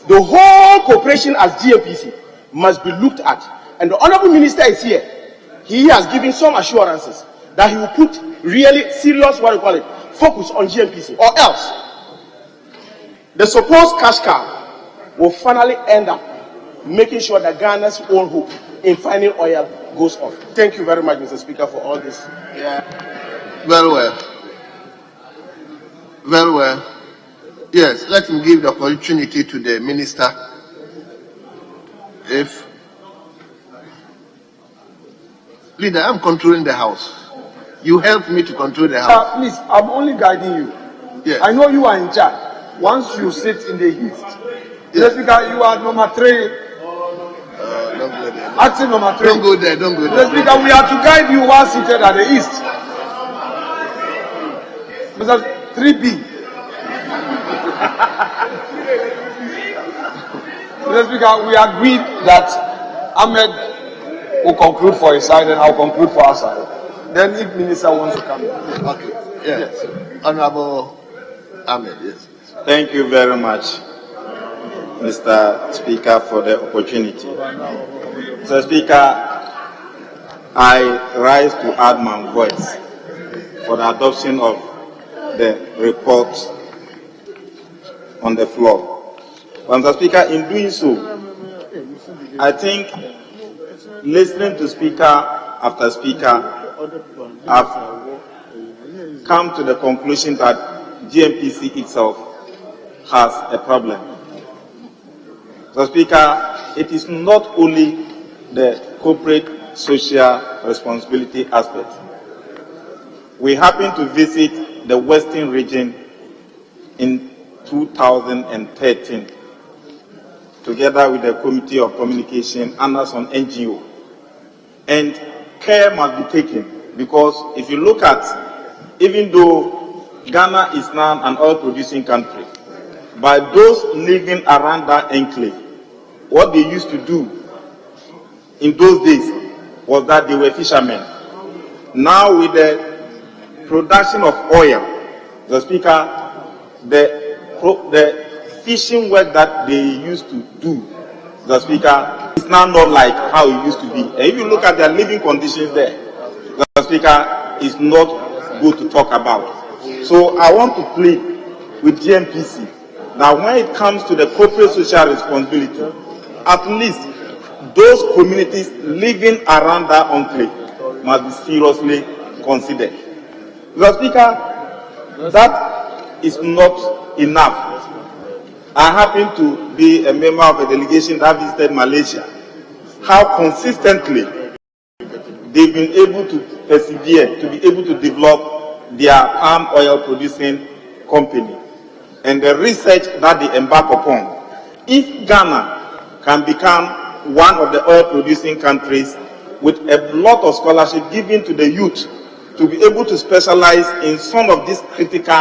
the whole corporation as GNPC must be looked at. And the Honorable Minister is here. He has given some assurances that he will put really serious, focus on GNPC, or else the supposed cash cow will finally end up making sure that Ghana's own hope in finding oil goes off. Thank you very much, Mr. Speaker, for all this. Yeah. Very well. Very well. Yes, let him give the opportunity to the minister. If Leader, I'm controlling the house. You help me to control the house. Please, I'm only guiding you. Yes. I know you are in charge. Once you sit in the east, yes. Speaker, you are number 3. Don't go there. Acting number 3. Don't go there. Don't go there. Speaker, we are to guide you while seated at the east. Mr. 3B. Mr. Speaker, we agreed that Ahmed will conclude for his side and I'll conclude for our side. Then if Minister wants to come in. Okay. Yes. Honorable Ahmed, yes. Thank you very much, Mr. Speaker, for the opportunity. Mr. Speaker, I rise to add my voice for the adoption of the report on the floor. But Mr. Speaker, in doing so, I think listening to speaker after speaker, I've come to the conclusion that GMPC itself has a problem. So, Speaker, it is not only the corporate social responsibility aspect. We happened to visit the Western region in 2013, together with the Committee of Communication and as an NGO. And care must be taken, because if you look at, even though Ghana is now an oil-producing country, by those living around that enclave, what they used to do in those days was that they were fishermen. Now with the production of oil, the Speaker, the fishing work that they used to do, the Speaker, is now not like how it used to be. And if you look at their living conditions there, the Speaker, is not good to talk about. So I want to plead with GMPC that when it comes to the corporate social responsibility, at least those communities living around that enclave must be seriously considered. Mr. Speaker, that is not enough. I happen to be a member of a delegation that visited Malaysia. How consistently they've been able to persevere, to be able to develop their palm oil producing company and the research that they embark upon. If Ghana can become one of the oil producing countries with a lot of scholarship given to the youth to be able to specialize in some of these critical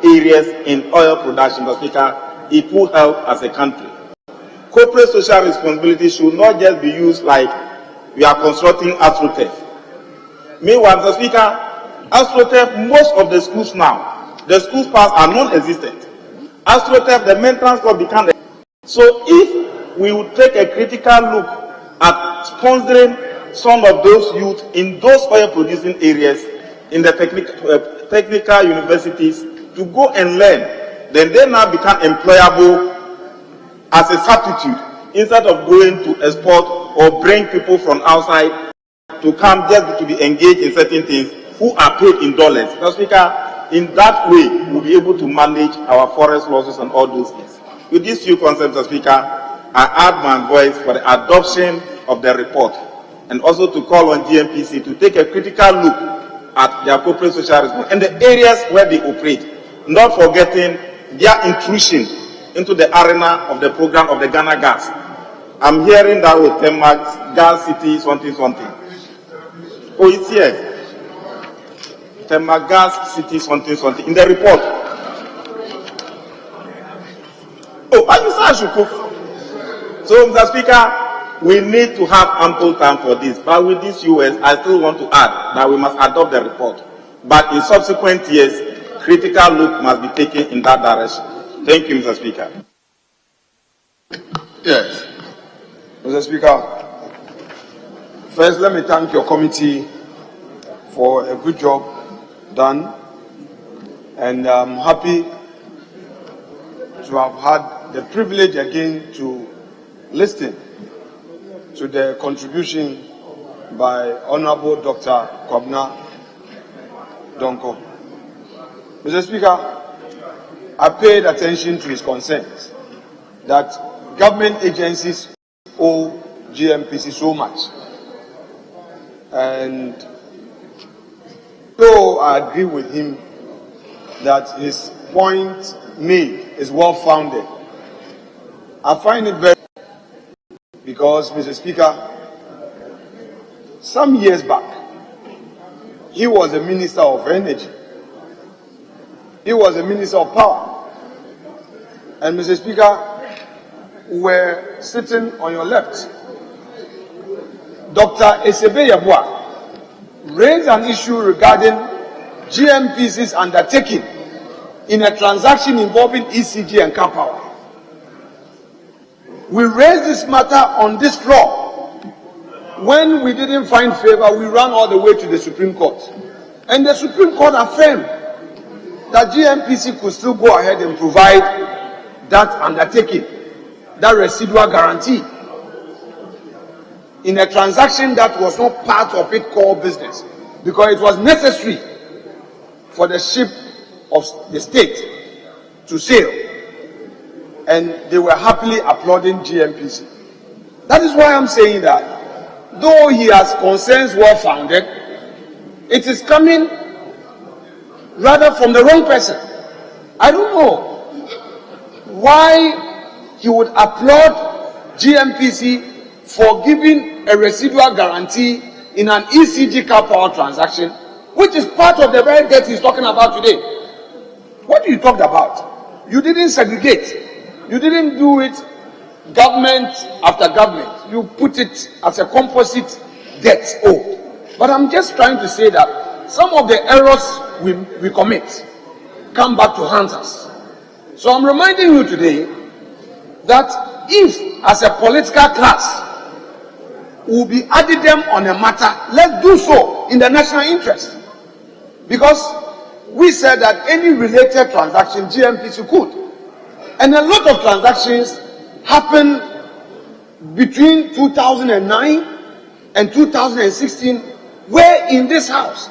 areas in oil production, Mr. Speaker, it will help as a country. Corporate social responsibility should not just be used like we are constructing AstroTurf. Meanwhile, Mr. Speaker, AstroTurf, most of the schools now, the schools pass are non-existent. AstroTurf, the maintenance cost become. So if we would take a critical look at sponsoring some of those youth in those oil producing areas in the technical universities to go and learn, then they now become employable as a substitute instead of going to export or bring people from outside to come just to be engaged in certain things who are paid in dollars. Mr. Speaker, in that way, we'll be able to manage our forest losses and all those things. With these few concepts, Mr. Speaker, I add my voice for the adoption of the report and also to call on GMPC to take a critical look at their corporate social responsibility and the areas where they operate, not forgetting their intrusion into the arena of the program of the Ghana Gas. I'm hearing that with Temma's Gas City something. Oh, it's here. Tema Gas City something in the report. Oh, I just I should go. So, Mr. Speaker, we need to have ample time for this. But with this US, I still want to add that we must adopt the report. But in subsequent years, critical look must be taken in that direction. Thank you, Mr. Speaker. Yes. Mr. Speaker, first let me thank your committee for a good job done, and I'm happy to have had the privilege again to listen to the contribution by Honorable Dr. Kwabena Donko. Mr. Speaker, I paid attention to his concerns that government agencies owe GMPC so much. And though I agree with him that his point made is well-founded, I find it very because, Mr. Speaker, some years back, he was a Minister of Energy. he was the Minister of Power. And Mr. Speaker, we were sitting on your left. Dr. Esebe Yabua raised an issue regarding GMPC's undertaking in a transaction involving ECG and car power. We raised this matter on this floor. When we didn't find favor, we ran all the way to the Supreme Court. And the Supreme Court affirmed that GMPC could still go ahead and provide that undertaking, that residual guarantee, in a transaction that was not part of its core business, because it was necessary for the ship of the state to sail. And they were happily applauding GMPC. That is why I'm saying that, though he has concerns well-founded, it is coming rather from the wrong person. I don't know why he would applaud GMPC for giving a residual guarantee in an ECG car power transaction, which is part of the very debt he's talking about today. What do you talk about? You didn't segregate. You didn't do it government after government. You put it as a composite debt owed. But I'm just trying to say that some of the errors we commit come back to haunt us. So I'm reminding you today that if, as a political class, we'll be adding them on a matter, let's do so in the national interest. Because we said that any related transaction, GMPC could. And a lot of transactions happened between 2009 and 2016, where in this house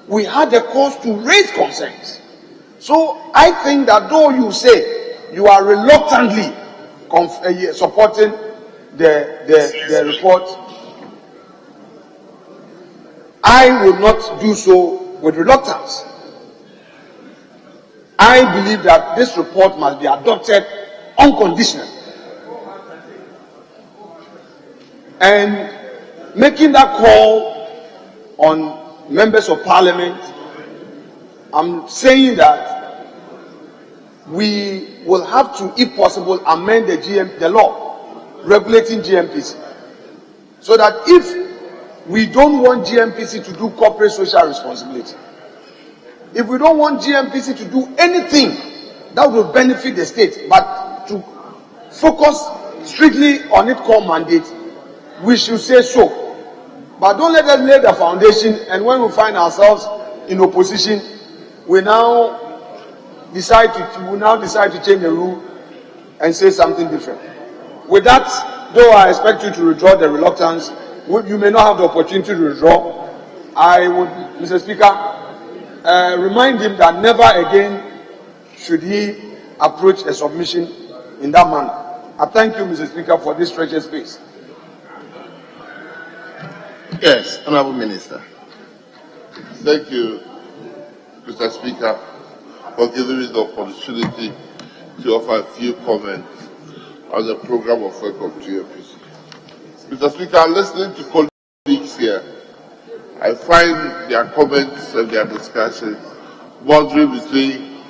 we had the cause to raise concerns. So I think that though you say you are reluctantly supporting the report, I will not do so with reluctance. I believe that this report must be adopted unconditionally. And making that call on members of parliament, I'm saying that we will have to, if possible, amend the law regulating GMPC, so that if we don't want GMPC to do corporate social responsibility, if we don't want GMPC to do anything that will benefit the state, but to focus strictly on its core mandate, we should say so. But don't let us lay the foundation, and when we find ourselves in opposition, we now decide to change the rule and say something different. With that, though I expect you to withdraw the reluctance, you may not have the opportunity to withdraw. I would, Mr. Speaker, remind him that never again should he approach a submission in that manner. I thank you, Mr. Speaker, for this stretched space. Yes, Honourable Minister. Thank you, Mr. Speaker, for giving me the opportunity to offer a few comments on the program of work of GMPC. Mr. Speaker, listening to colleagues here, I find their comments and their discussions bordering between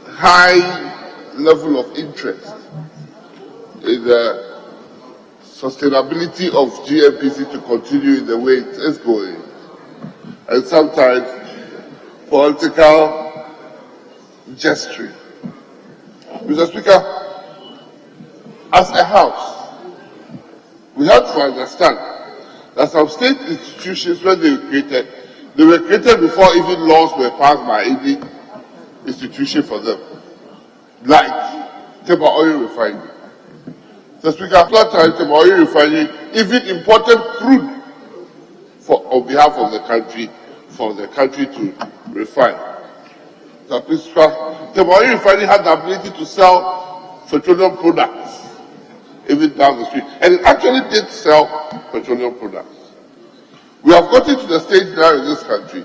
high level of interest in the sustainability of GMPC to continue in the way it is going, and sometimes political gesturing. Mr. Speaker, as a house, we have to understand that some state institutions, when they were created before even laws were passed by any institution for them, like Tema Oil Refinery. The Speaker, at that time, Tema Oil Refinery even imported crude on behalf of the country, for the country to refine. The Speaker, Tema Oil Refinery had the ability to sell petroleum products even down the street, and it actually did sell petroleum products. We have gotten to the stage now in this country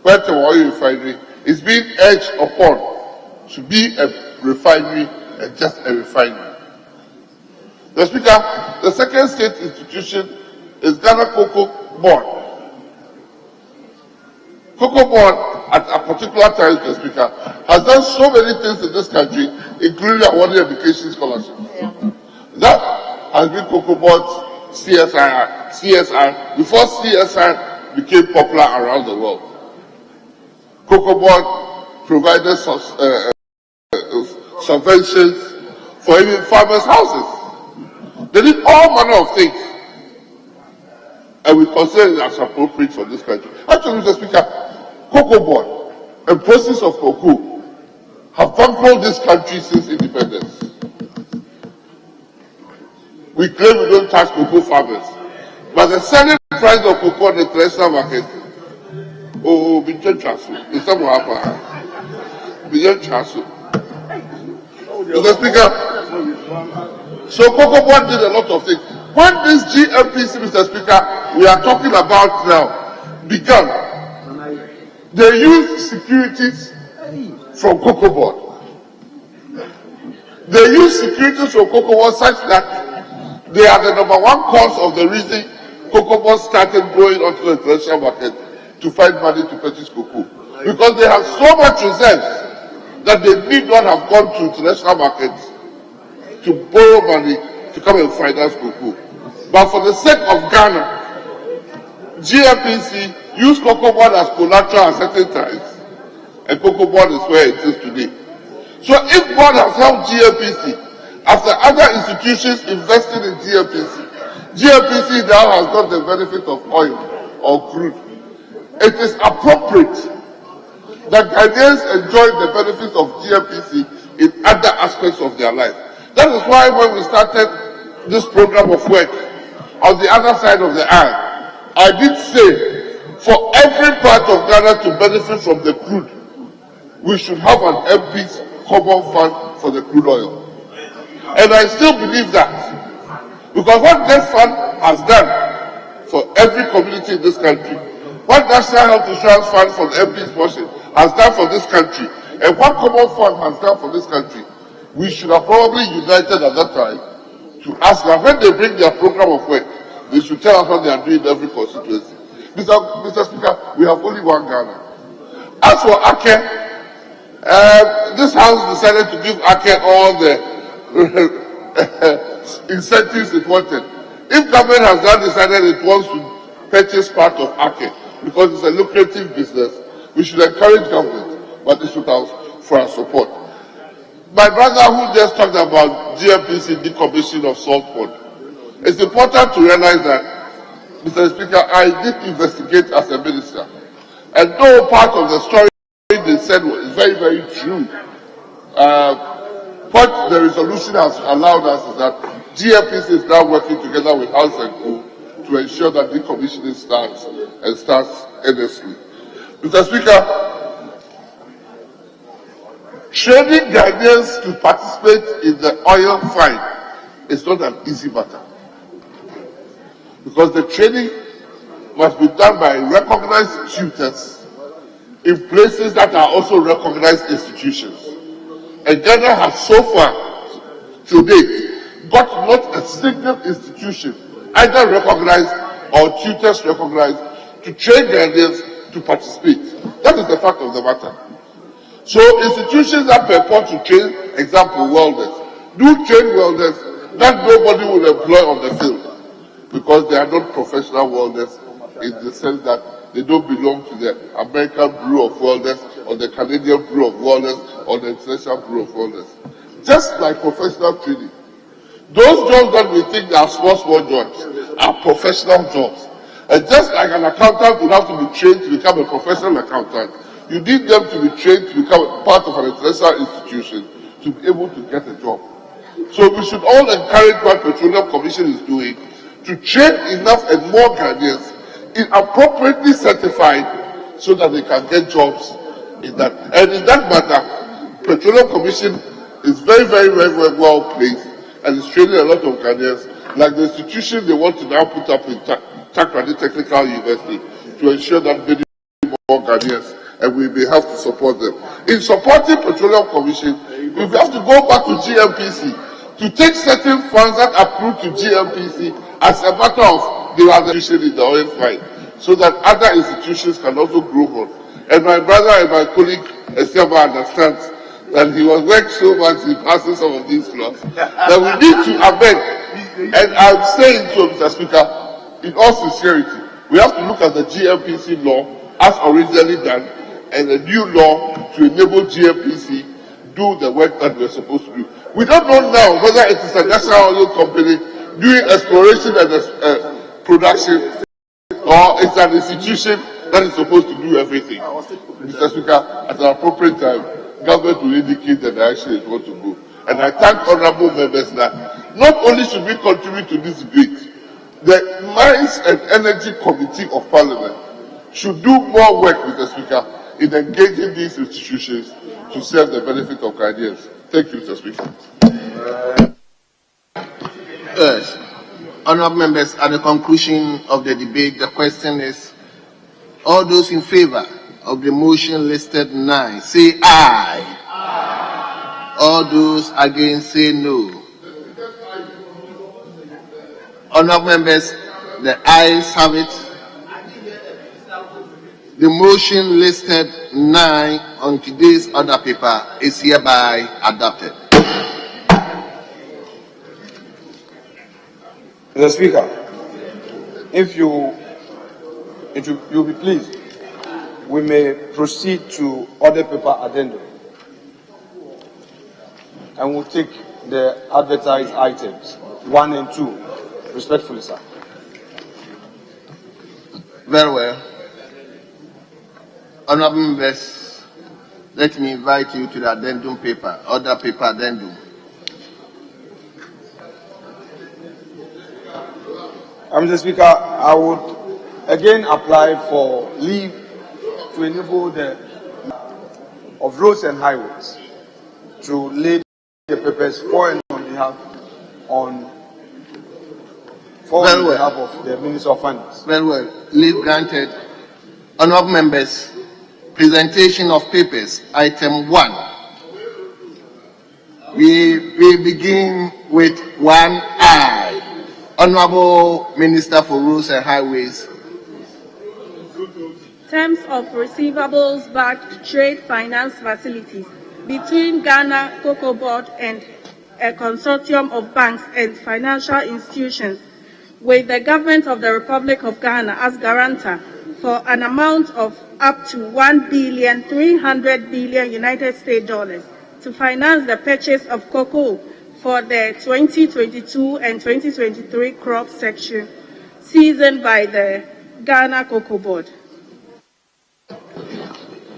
where Tema Oil Refinery is being urged upon to be a refinery and just a refinery. The Speaker, the second state institution is Ghana Cocoa Board. Cocoa Board at a particular time, Mr. Speaker, has done so many things in this country, including awarding education scholarships. That has been COCOBOD's CSR, before CSR became popular around the world. COCOBOD provided subventions for even farmers' houses. They did all manner of things, and we consider it as appropriate for this country. Actually, Mr. Speaker, COCOBOD and process of cocoa have controlled this country since independence. We claim we don't tax cocoa farmers, but the selling price of cocoa on the international market, oh, Mr. Speaker, so COCOBOD did a lot of things. When this GMPC, Mr. Speaker, we are talking about now, began, they used securities from COCOBOD. They used securities from COCOBOD such that they are the number one cause of the reason COCOBOD started going onto the international market to find money to purchase cocoa. Because they have so much reserves that they need not have gone to international markets to borrow money to come and finance cocoa. But for the sake of Ghana, GMPC used COCOBOD as collateral at certain times, and COCOBOD is where it is today. So if God has helped GMPC, after other institutions invested in GMPC now has got the benefit of oil or crude. It is appropriate that Ghanaians enjoy the benefits of GMPC in other aspects of their life. That is why when we started this program of work on the other side of the aisle, I did say for every part of Ghana to benefit from the crude, we should have an MP's common fund for the crude oil. And I still believe that, because what this fund has done for every community in this country, what National Health Insurance Fund for the MP's portion has done for this country, and what Common Fund has done for this country, we should have probably united at that time to ask them, when they bring their program of work, they should tell us what they are doing in every constituency. Mr. Speaker, we have only one Ghana. As for AKE, this House decided to give AKE all the incentives it wanted. If government has now decided it wants to purchase part of AKE because it's a lucrative business, we should encourage government, but it should ask for our support. My brother who just talked about GMPC decommission of salt pond, it's important to realize that, Mr. Speaker, I did investigate as a minister, and though part of the story they said was very, very true, what the resolution has allowed us is that GMPC is now working together with House and Co to ensure that decommissioning starts and starts earnestly. Mr. Speaker, training Ghanaians to participate in the oil find is not an easy matter, because the training must be done by recognized tutors in places that are also recognized institutions. And Ghana has so far, to date, got not a single institution, either recognized or tutors recognized, to train Ghanaians to participate. That is the fact of the matter. So institutions that purport to train, example, welders, do train welders that nobody will employ on the field, because they are not professional welders in the sense that they don't belong to the American Bureau of Welders or the Canadian Bureau of Welders or the International Bureau of Welders. Just like professional training. Those jobs that we think are small jobs are professional jobs. And just like an accountant would have to be trained to become a professional accountant, you need them to be trained to become part of an international institution to be able to get a job. So we should all encourage what Petroleum Commission is doing to train enough and more Ghanaians in appropriately certified so that they can get jobs in that. And in that matter, Petroleum Commission is very, very, very, very well placed and is training a lot of Ghanaians, like the institution they want to now put up in Takrady Technical University, to ensure that many more Ghanaians, and we may have to support them. In supporting Petroleum Commission, we have to go back to GMPC to take certain funds that accrue to GMPC as a matter of the institution in the oil fight, so that other institutions can also grow on. And my brother and my colleague Esteban understands that he was worked so much in passing some of these laws that we need to amend. And I'm saying to Mr. Speaker, in all sincerity, we have to look at the GMPC law as originally done and a new law to enable GMPC do the work that we're supposed to do. We don't know now whether it is a national oil company doing exploration and production, or it's an institution that is supposed to do everything. Mr. Speaker, at an appropriate time, government will indicate the direction it wants to go. And I thank honorable members that not only should we contribute to this debate, the Mines and Energy Committee of Parliament should do more work, Mr. Speaker, in engaging these institutions to serve the benefit of Ghanaians. Thank you, Mr. Speaker. Yes. Honourable members, at the conclusion of the debate, the question is, all those in favour of the motion listed 9, say aye. Aye. All those against, say no. Honourable members, the ayes have it. The motion listed 9 on today's order paper is hereby adopted. Mr. Speaker, if you'll be pleased, we may proceed to order paper addendum. And we'll take the advertised items 1 and 2, respectfully, sir. Very well. Honourable members, let me invite you to the addendum paper, order paper addendum. Mr. Speaker, I would again apply for leave to enable the of roads and highways to lay the papers for and on behalf of the Minister of Finance. Very well. Leave granted. Honourable members, presentation of papers, item 1. We begin with 1I. Honourable Minister for Roads and Highways. Terms of receivables-backed trade finance facilities between Ghana Cocoa Board and a consortium of banks and financial institutions with the Government of the Republic of Ghana as guarantor for an amount of up to $1.3 billion United States dollars to finance the purchase of cocoa for the 2022 and 2023 crop section seasoned by the Ghana Cocoa Board.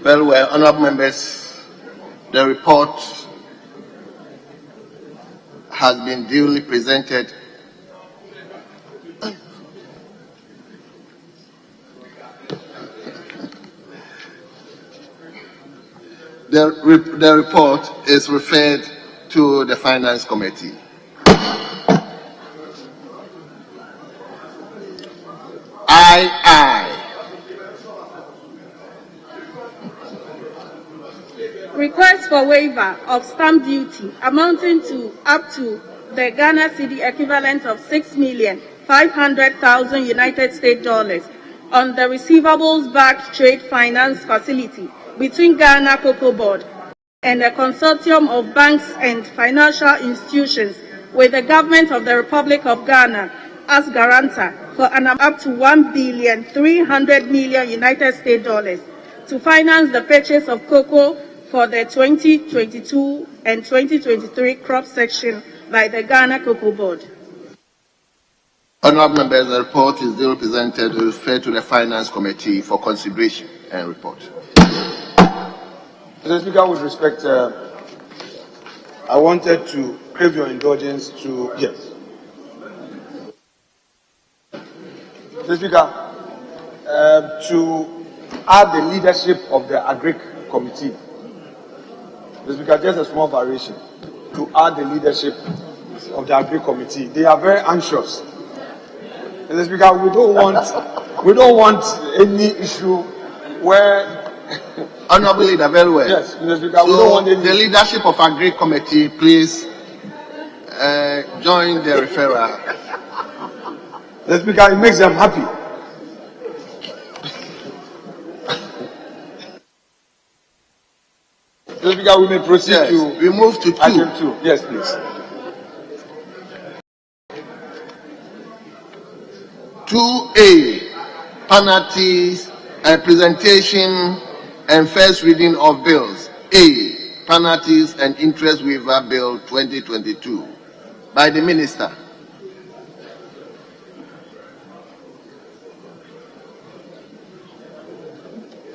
Very well, honourable members, the report has been duly presented. The report is referred to the Finance Committee. Aye. Request for waiver of stamp duty amounting to up to the Ghana cedi equivalent of 6,500,000 United States dollars on the receivables-backed trade finance facility between Ghana Cocoa Board and a consortium of banks and financial institutions with the Government of the Republic of Ghana as guarantor for an up to $1.3 billion United States dollars to finance the purchase of cocoa for the 2022 and 2023 crop section by the Ghana Cocoa Board. Honourable members, the report is duly presented and referred to the Finance Committee for consideration and report. Mr. Speaker, with respect, I wanted to crave your indulgence to, yes. Mr. Speaker, to add the leadership of the Agric Committee. Mr. Speaker, just a small variation. To add the leadership of the Agric Committee. They are very anxious. Mr. Speaker, we don't want any issue where Honourable Leader, very well. Yes, Mr. Speaker, so we don't want any the leadership of Agric Committee, please join the referral. Mr. Speaker, it makes them happy. Mr. Speaker, we may proceed Yes, to. we move to 2. Item 2. Yes, please. 2A, penalties, presentation and first reading of bills. A, penalties and interest waiver bill 2022 by the minister.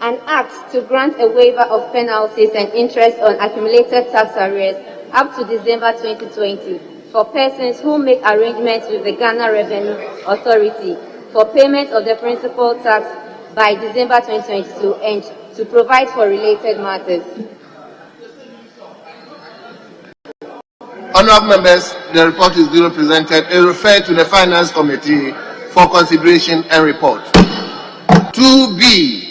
An act to grant a waiver of penalties and interest on accumulated tax arrears up to December 2020 for persons who make arrangements with the Ghana Revenue Authority for payment of the principal tax by December 2022 and to provide for related matters. Honourable members, the report is duly presented and referred to the Finance Committee for consideration and report. 2B.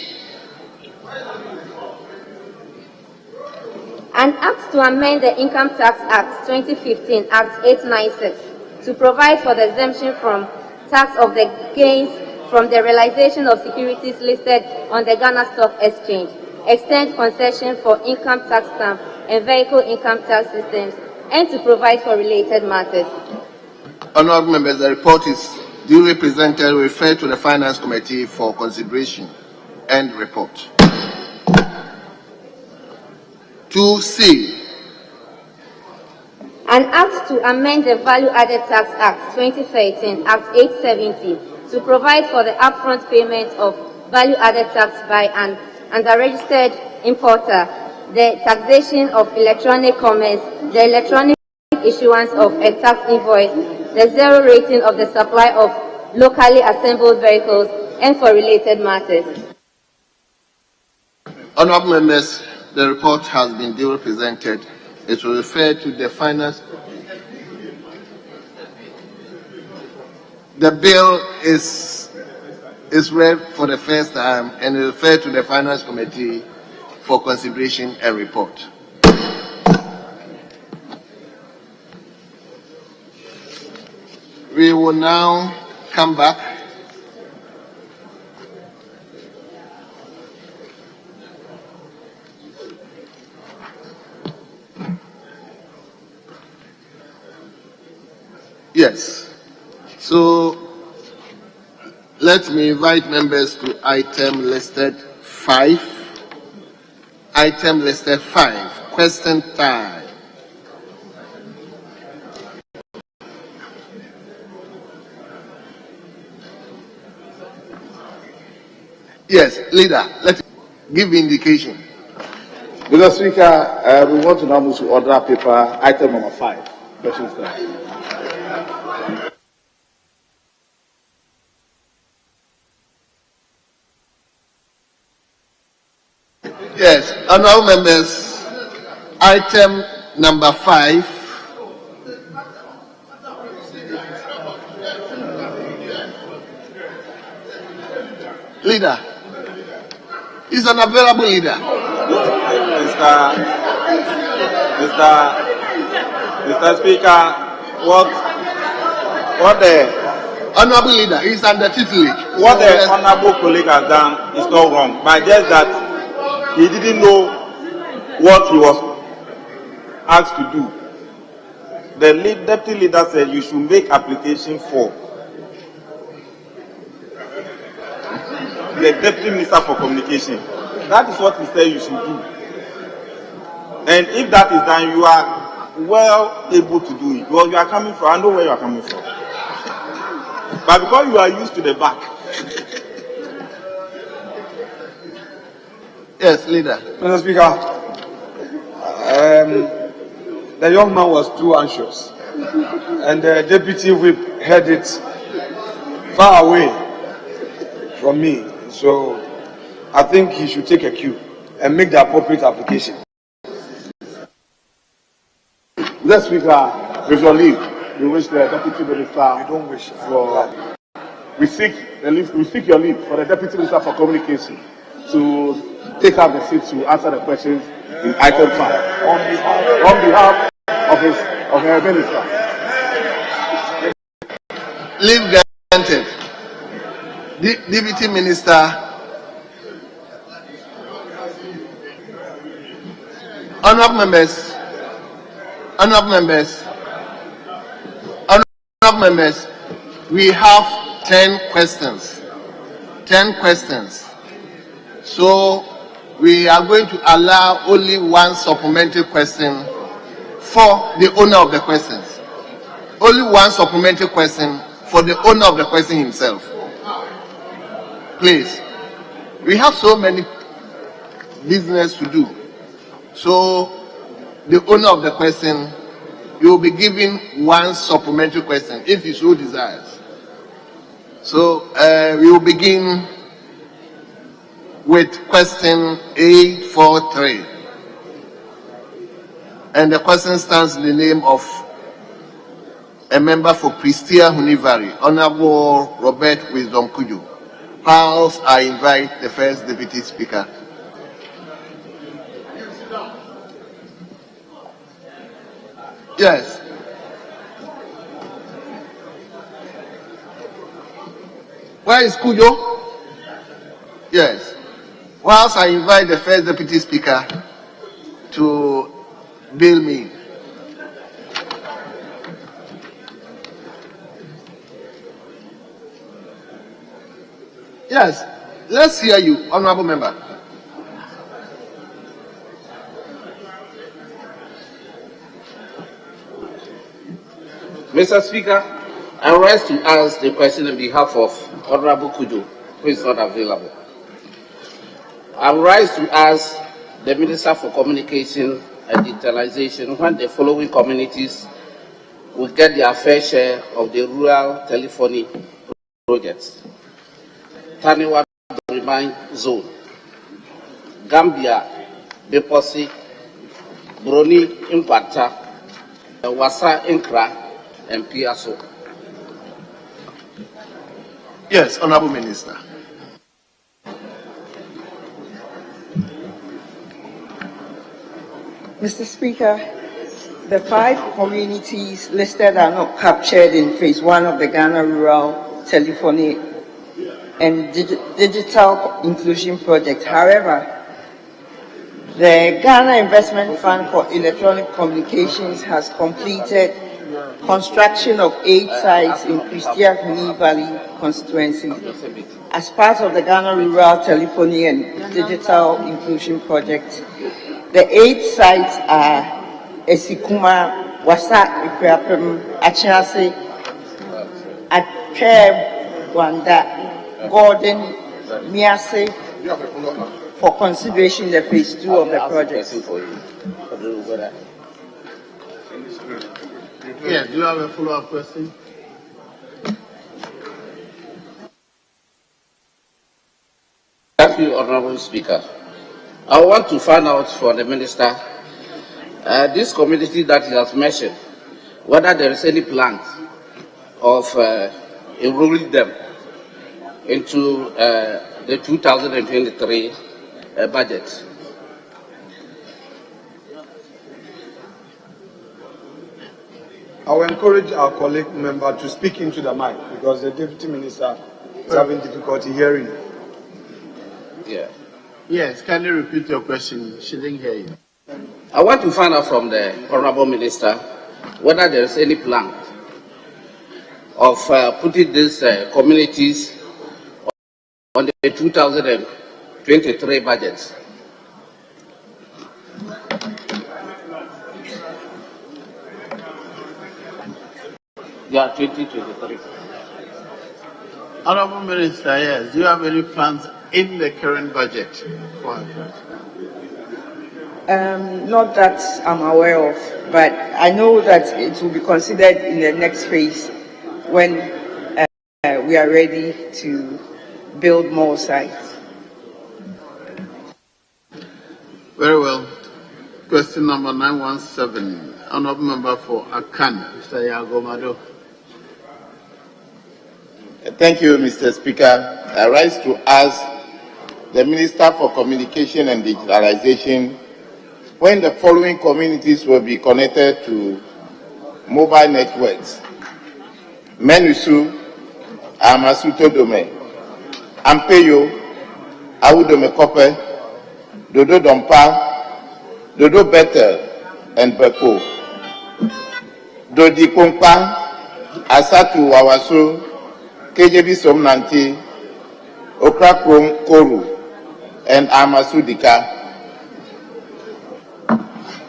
An act to amend the Income Tax Act 2015, Act 896, to provide for the exemption from tax of the gains from the realization of securities listed on the Ghana Stock Exchange, extend concession for income tax stamp and vehicle income tax systems, and to provide for related matters. Honourable members, the report is duly presented and referred to the Finance Committee for consideration and report. 2C. An act to amend the Value Added Tax Act 2013, Act 870, to provide for the upfront payment of value added tax by an unregistered importer, the taxation of electronic commerce, the electronic issuance of a tax invoice, the zero rating of the supply of locally assembled vehicles, and for related matters. Honourable members, the report has been duly presented. It will refer to the Finance. The bill is read for the first time and referred to the Finance Committee for consideration and report. We will now come back Yes. So let me invite members to item listed 5. Item listed 5. Question time. Yes, leader, let's give indication. Mr. Speaker, we want to now move to order paper item number 5. Questions time. Yes, honourable members, item number 5. Leader, he's an available leader. Mr. Speaker, what the honourable leader is under tutelage. What the honourable colleague has done is not wrong, but just that he didn't know what he was asked to do. The deputy leader said you should make application for the deputy minister for communication. That is what he said you should do. And if that is done, you are well able to do it. Because you are coming from, I know where you are coming from. But because you are used to the back. Yes, leader. Mr. Speaker, the young man was too anxious, and the deputy whip heard it far away from me. So I think he should take a cue and make the appropriate application. Mr. Speaker, with your leave, we wish the deputy minister. We don't wish for. We seek your leave for the deputy minister for communication to take up the seat to answer the questions in item 5 on behalf of her minister. Leave granted. Deputy Minister. Honorable members, honorable members, honorable members, we have 10 questions. 10 questions. So we are going to allow only one supplementary question for the owner of the questions. Only one supplementary question for the owner of the question himself. Please. We have so many business to do. So the owner of the question, you will be given one supplementary question if he so desires. So we will begin with question 843. And the question stands in the name of a member for Pristia Hunivari, Honorable Robert Wisdom Kuju. Whilst I invite the first Deputy Speaker. Yes. Where is Kujo? Yes. Whilst I invite the first Deputy Speaker to bail me. Yes. Let's hear you, Honorable Member. Mr. Speaker, I rise to ask the question on behalf of Honorable Kujo, who is not available. I rise to ask the Minister for Communication and Digitalization when the following communities will get their fair share of the rural telephony projects. Taniwa Remain Zone, Gambia, Beposi, Broni Impacta, Wasa Inkra, and Piasso. Yes, Honorable Minister. Mr. Speaker, the 5 communities listed are not captured in Phase 1 of the Ghana Rural Telephony and Digital Inclusion Project. However, the Ghana Investment Fund for Electronic Communications has completed construction of 8 sites in Pristia Valley constituency as part of the Ghana Rural Telephony and Digital Inclusion Project. The 8 sites are Esikuma, Wasa Ikwapem, Achinase, Atweb, Wanda, Gordon, Miase, for consideration the Phase 2 of the project. Yeah, do you have a follow-up question? Thank you, Honorable Speaker. I want to find out from the Minister, this community that he has mentioned, whether there is any plan of enrolling them into the 2023 budget. I will encourage our colleague member to speak into the mic because the Deputy Minister is having difficulty hearing. Yeah. Yes, can you repeat your question? She didn't hear you. I want to find out from the Honorable Minister whether there is any plan of putting these communities on the 2023 budget. Yeah, 2023. Honorable Minister, yes. Do you have any plans in the current budget? Not that I'm aware of, but I know that it will be considered in the next phase when we are ready to build more sites. Very well. Question number 917. Honorable Member for Akan, Mr. Yagomado. Thank you, Mr. Speaker. I rise to ask the Minister for Communication and Digitalization when the following communities will be connected to mobile networks: Menusu, Amasuto Dome, Ampeyo, Awudome Kope, Dodo Dompa, Dodo Bethel and Beko, Dodi Kompa, Asatu Wawaso, KJB Somnanti, Okrakrom Koru, and Amasu Dika.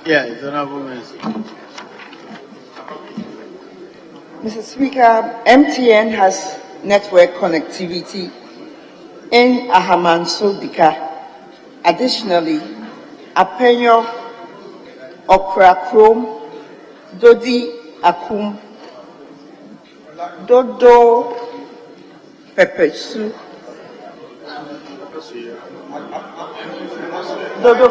Yes, Honorable Minister. Mr. Speaker, MTN has network connectivity in Ahamanso Dika. Additionally, Apenyo, Okrakrom, Dodi Akum, Dodo Pepesu, Dodo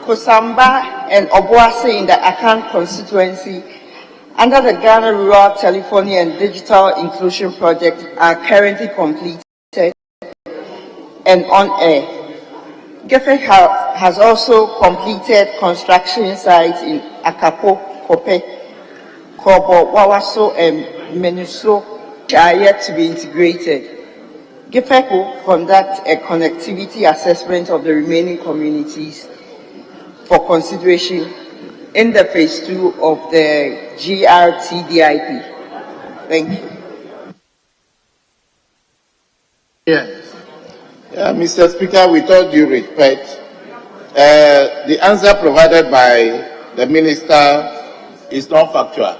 Kosamba and Obuasi in the Akan constituency under the Ghana Rural Telephony and Digital Inclusion Project are currently completed and on air. GEFEC has also completed construction sites in Akapo, Kope, Kobo, Wawaso, and Menuso, which are yet to be integrated. GEFEC will conduct a connectivity assessment of the remaining communities for consideration in the phase 2 of the GRTDIP. Thank you. Yes. Mr. Speaker, with all due respect, the answer provided by the Minister is not factual.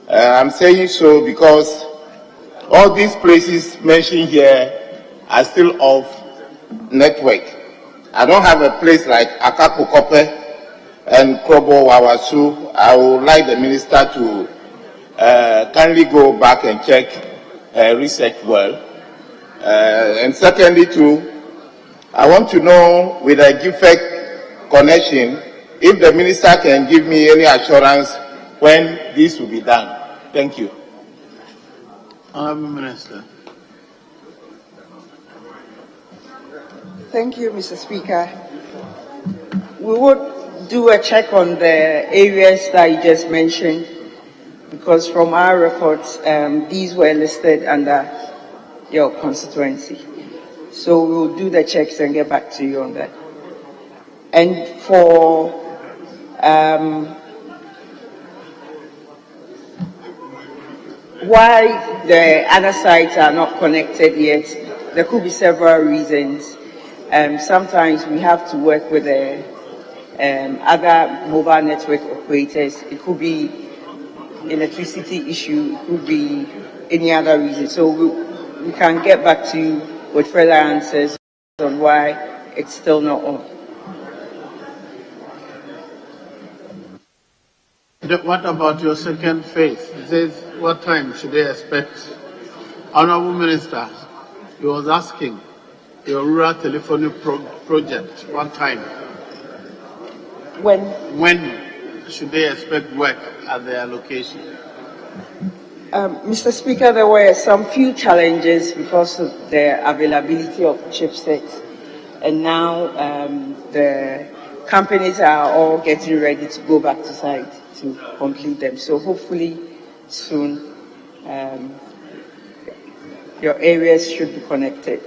I'm saying so because all these places mentioned here are still off network. I don't have a place like Akapo Kope and Krobo Wawasu. I would like the Minister to kindly go back and check research well. And secondly, too, I want to know with a GIFEC connection if the Minister can give me any assurance when this will be done. Thank you. Honorable Minister. Thank you, Mr. Speaker. We would do a check on the areas that you just mentioned, because from our records, these were listed under your constituency. So we'll do the checks and get back to you on that. And for why the other sites are not connected yet, there could be several reasons. Sometimes we have to work with the other mobile network operators. It could be electricity issue, it could be any other reason. So we can get back to you with further answers on why it's still not on. What about your second phase? It says, what time should they expect? Honorable Minister, he was asking your rural telephony project, what time? When should they expect work at their location? Mr. Speaker, there were some few challenges because of the availability of chipsets, and now the companies are all getting ready to go back to site to complete them. So hopefully soon your areas should be connected.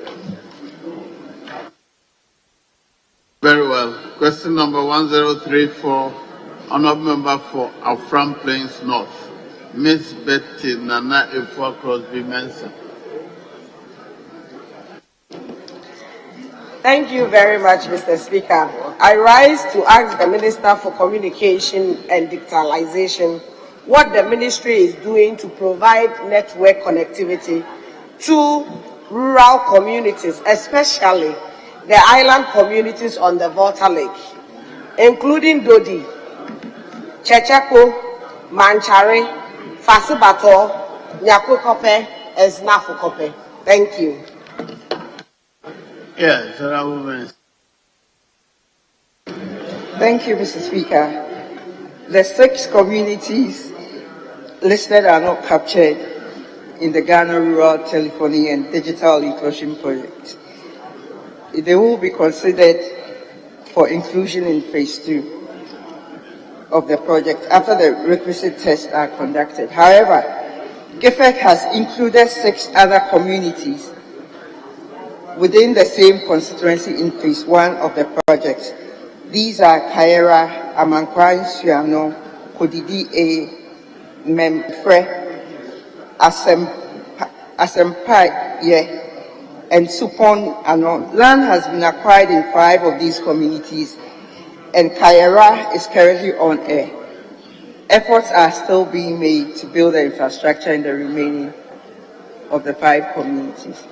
Very well. Question number 1034, Honourable Member for Afram Plains North, Ms. Betty Nana Efua Crosby Mensah. Thank you very much, Mr. Speaker. I rise to ask the Minister for Communication and Digitalization what the Ministry is doing to provide network connectivity to rural communities, especially the island communities on the Volta Lake, including Dodi, Chechako, Manchare, Fasibato, Nyakukope, and Snafukope. Thank you. Yes, Honorable Minister. Thank you, Mr. Speaker. The 6 communities listed are not captured in the Ghana Rural Telephony and Digital Inclusion Project. They will be considered for inclusion in phase 2 of the project after the requisite tests are conducted. However, GEFEC has included 6 other communities within the same constituency in phase 1 of the project. These are Kaira, Amankwa Nsuano, Kodidi A, Memfre, Asempaye, and Supon Ano. Land has been acquired in 5 of these communities, and Kaira is currently on air. Efforts are still being made to build the infrastructure in the remaining of the 5 communities.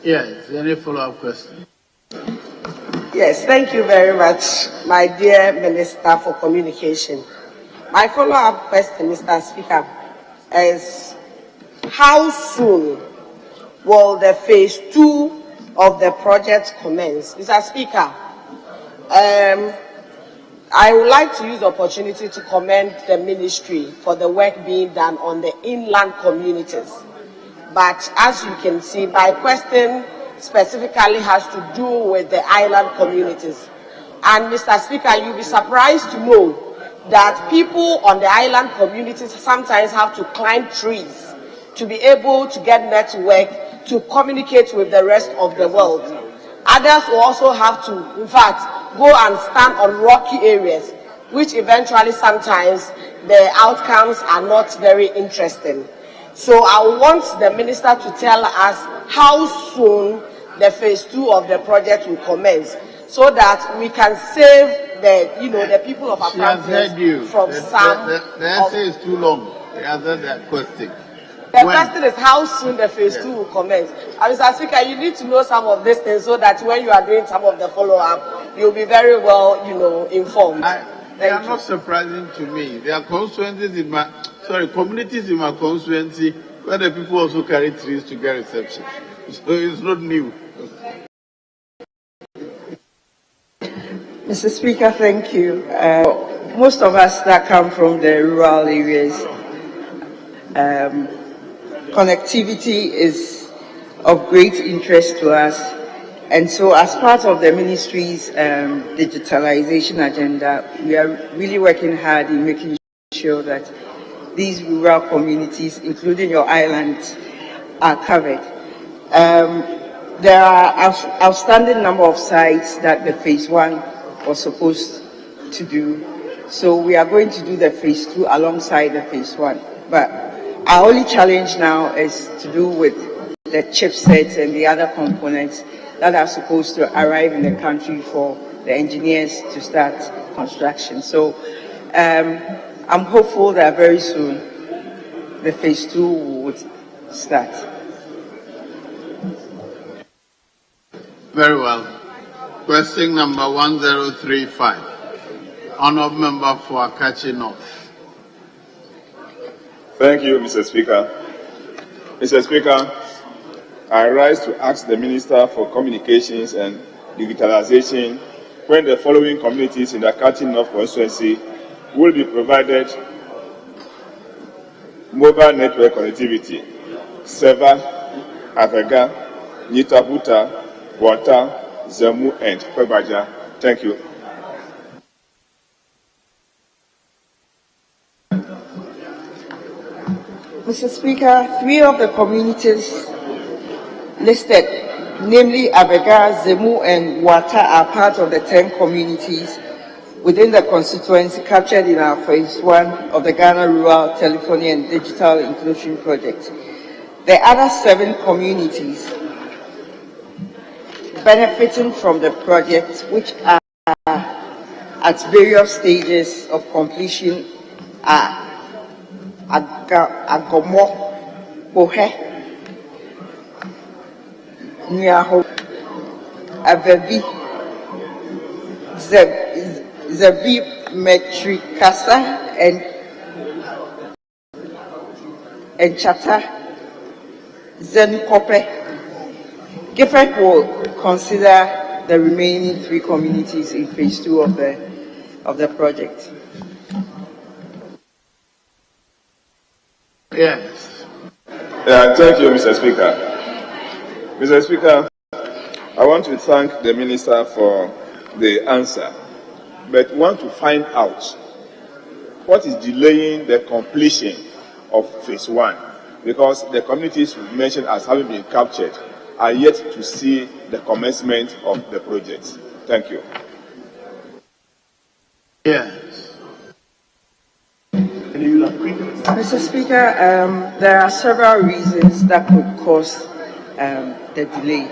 Yes, any follow-up question? Yes, thank you very much, my dear Minister for Communication. My follow-up question, Mr. Speaker, is how soon will the phase 2 of the project commence? Mr. Speaker, I would like to use the opportunity to commend the ministry for the work being done on the inland communities. But as you can see, my question specifically has to do with the island communities. And Mr. Speaker, you'll be surprised to know that people on the island communities sometimes have to climb trees to be able to get network to communicate with the rest of the world. Others will also have to, in fact, go and stand on rocky areas, which eventually sometimes the outcomes are not very interesting. So I want the minister to tell us how soon the phase 2 of the project will commence, so that we can save the people of Accra from some. The answer is too long. The answer that question. The question is how soon the phase 2 will commence. And Mr. Speaker, you need to know some of these things so that when you are doing some of the follow-up, you'll be very well, informed. They are not surprising to me. There are constituencies in communities in my constituency where the people also carry trees to get reception. So it's not new. Mr. Speaker, thank you. Most of us that come from the rural areas, connectivity is of great interest to us. And so as part of the ministry's digitalization agenda, we are really working hard in making sure that these rural communities, including your islands, are covered. There are outstanding number of sites that the phase 1 was supposed to do. So we are going to do the phase 2 alongside the phase 1. But our only challenge now is to do with the chipsets and the other components that are supposed to arrive in the country for the engineers to start construction. So I'm hopeful that very soon the phase 2 would start. Very well. Question number 1035. Honourable Member for Akachi North. Thank you, Mr. Speaker. Mr. Speaker, I rise to ask the Minister for Communications and Digitalization when the following communities in the Akachi North constituency will be provided mobile network connectivity: Seva, Avega, Nitabuta, Wata, Zemu, and Kwebaja. Thank you. Mr. Speaker, 3 of the communities listed, namely Abega, Zemu, and Wata, are part of the 10 communities within the constituency captured in our phase 1 of the Ghana Rural Telephony and Digital Inclusion Project. The other 7 communities benefiting from the project, which are at various stages of completion, are Agomo, Bohe, Niaho, Avevi, Zavi Metrikasa, and Chata, Zenkope. GIFEC will consider the remaining 3 communities in phase 2 of the project. Yes. Thank you, Mr. Speaker. Mr. Speaker, I want to thank the Minister for the answer, but want to find out what is delaying the completion of phase 1. because the communities mentioned as having been captured are yet to see the commencement of the project. Thank you. Yes. Mr. Speaker, there are several reasons that could cause the delay.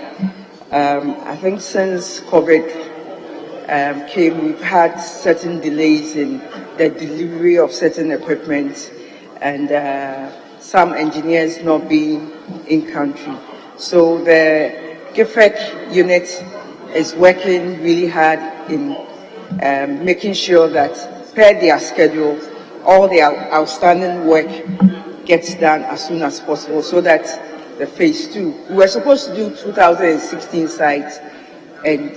I think since COVID came, we've had certain delays in the delivery of certain equipment and some engineers not being in country. So the GIFEC unit is working really hard in making sure that per their schedule, all the outstanding work gets done as soon as possible so that the phase 2, we were supposed to do 2016 sites and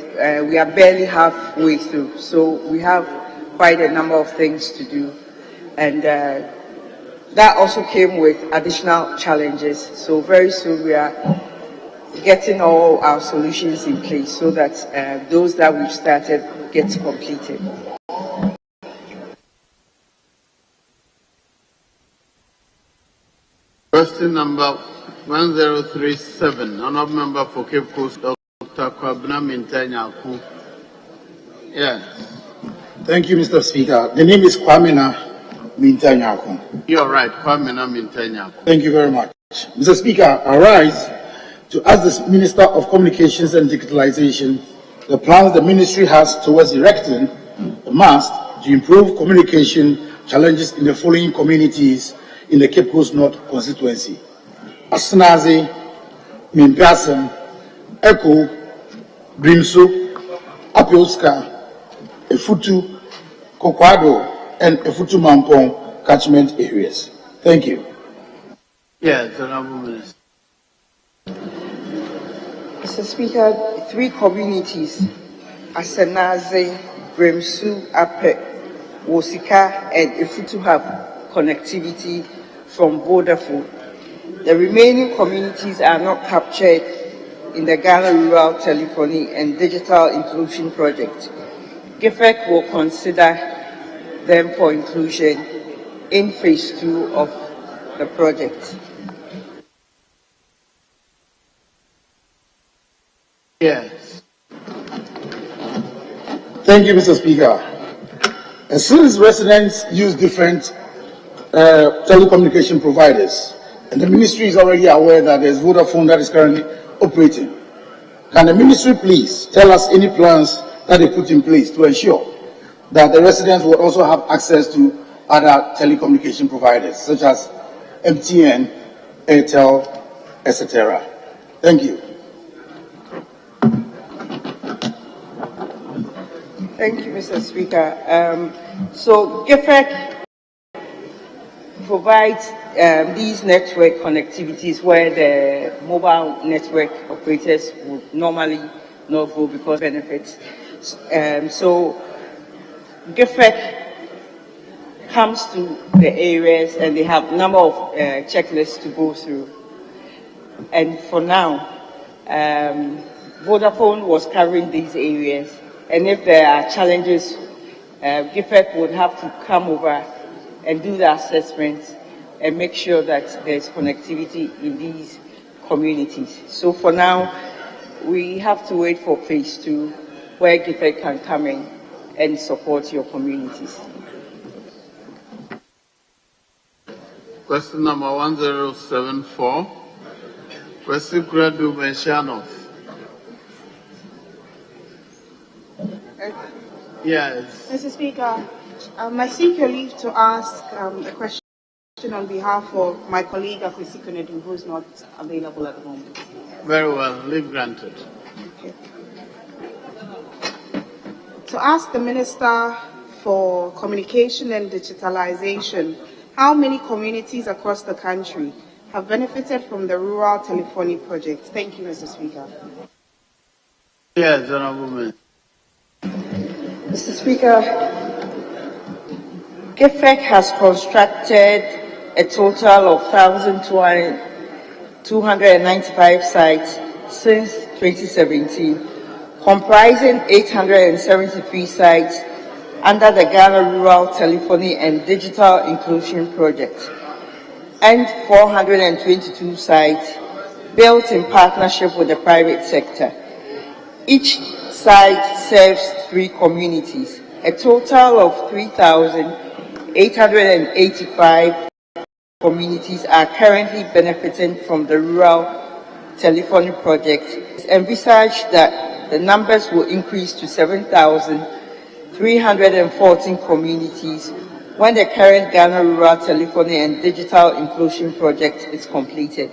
we are barely halfway through. So we have quite a number of things to do. And that also came with additional challenges. So very soon we are getting all our solutions in place so that those that we've started get completed. Question number 1037, Honourable Member for Cape Coast, Dr. Kwabena Mintanya. Yes. Thank you, Mr. Speaker. The name is Kwamena Mintanya. You're right, Kwabena Mintanya. Thank you very much. Mr. Speaker, I rise to ask the Minister of Communications and Digitalization the plans the ministry has towards erecting a mast to improve communication challenges in the following communities in the Cape Coast North constituency: Asnazi, Mimpasem, Eko, Brimso, Apioska, Efutu, Kokwado, and Efutu Mampong catchment areas. Thank you. Yes, Honourable Minister. Mr. Speaker, 3 communities, Asanaze, Bremsu, Ape, Wosika, and Efutu have connectivity from Vodafone. The remaining communities are not captured in the Ghana Rural Telephony and Digital Inclusion Project. GIFEC will consider them for inclusion in phase 2 of the project. Yes. Thank you, Mr. Speaker. As soon as residents use different telecommunication providers, and the ministry is already aware that there's Vodafone that is currently operating, can the ministry please tell us any plans that they put in place to ensure that the residents will also have access to other telecommunication providers, such as MTN, Airtel, etc.? Thank you. Thank you, Mr. Speaker. So GIFEC provides these network connectivities where the mobile network operators would normally not go because of benefits. So GIFEC comes to the areas and they have a number of checklists to go through. And for now, Vodafone was covering these areas. And if there are challenges, GIFEC would have to come over and do the assessment and make sure that there's connectivity in these communities. So for now, we have to wait for phase 2, where GIFEC can come in and support your communities. Question number 1074, Question Gradu Menshanov. Yes. Mr. Speaker, I seek your leave to ask a question on behalf of my colleague Akwesi Konadu, who is not available at the moment. Very well, leave granted. Okay. To ask the Minister for Communication and Digitalization, how many communities across the country have benefited from the Rural Telephony Project? Thank you, Mr. Speaker. Yes, Honourable Minister. Mr. Speaker, GIFEC has constructed a total of 1,295 sites since 2017, comprising 873 sites under the Ghana Rural Telephony and Digital Inclusion Project. and 422 sites built in partnership with the private sector. Each site serves 3 communities. A total of 3,885 communities are currently benefiting from the rural telephony project. It's envisaged that the numbers will increase to 7,314 communities when the current Ghana Rural Telephony and Digital Inclusion Project is completed.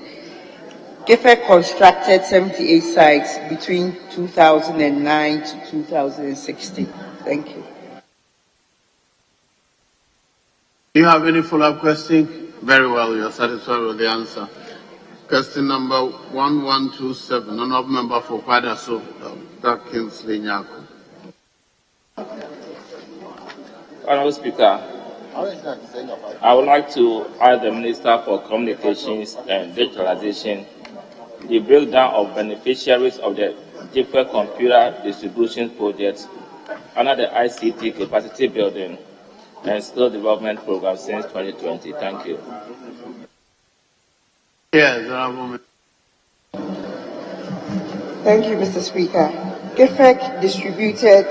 GIFEC constructed 78 sites between 2009 to 2016. Thank you. Do you have any follow-up question? Very well, you're satisfied with the answer. Question number 1127, Honourable Member for Kwadaso, Dr. Kingsley Nyako. Honourable Speaker, I would like to ask the Minister for Communications and Digitalization the breakdown of beneficiaries of the different computer distribution projects under the ICT capacity building and skill development program since 2020. Thank you. Yes, Honourable. Thank you, Mr. Speaker. GIFEC distributed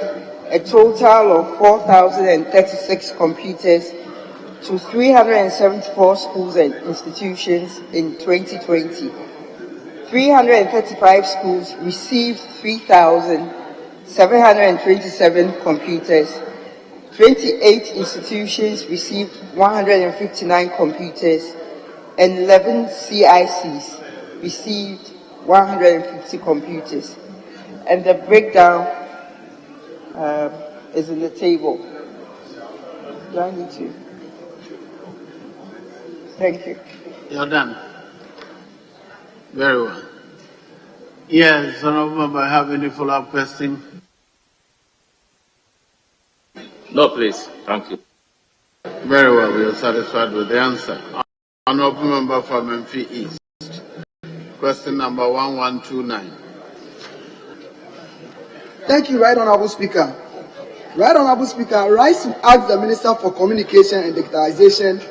a total of 4,036 computers to 374 schools and institutions in 2020. 335 schools received 3,727 computers. 28 institutions received 159 computers, and 11 CICs received 150 computers. And the breakdown is in the table. Do I need to? Thank you. You're done. Very well. Yes, Honourable Member, have any follow-up question? No, please. Thank you. Very well, we are satisfied with the answer. Honourable Member for Memphis East. Question number 1129. Thank you, Right Honourable Speaker. Right Honourable Speaker, I rise to ask the Minister for Communication and Digitalization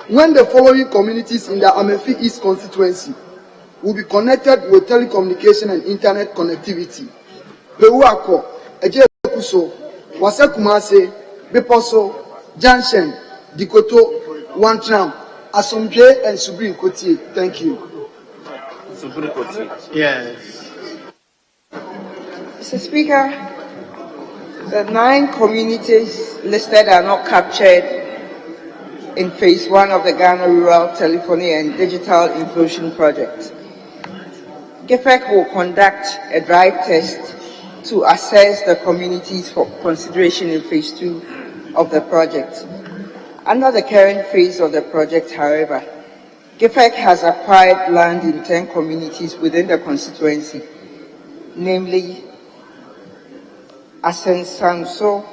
when the following communities in the Amenfi East constituency will be connected with telecommunication and internet connectivity. Bewako, Ejekuso, Wasekumase, Beposo, Janshen, Dikoto, Wantram, Asomje, and Subrin Koti. Thank you. Subrin Koti. Yes. Mr. Speaker, the 9 communities listed are not captured in Phase 1 of the Ghana Rural Telephony and Digital Inclusion Project. GIFEC will conduct a drive test to assess the communities for consideration in Phase 2 of the project. Under the current phase of the project, however, GIFEC has acquired land in 10 communities within the constituency, namely Asensanso,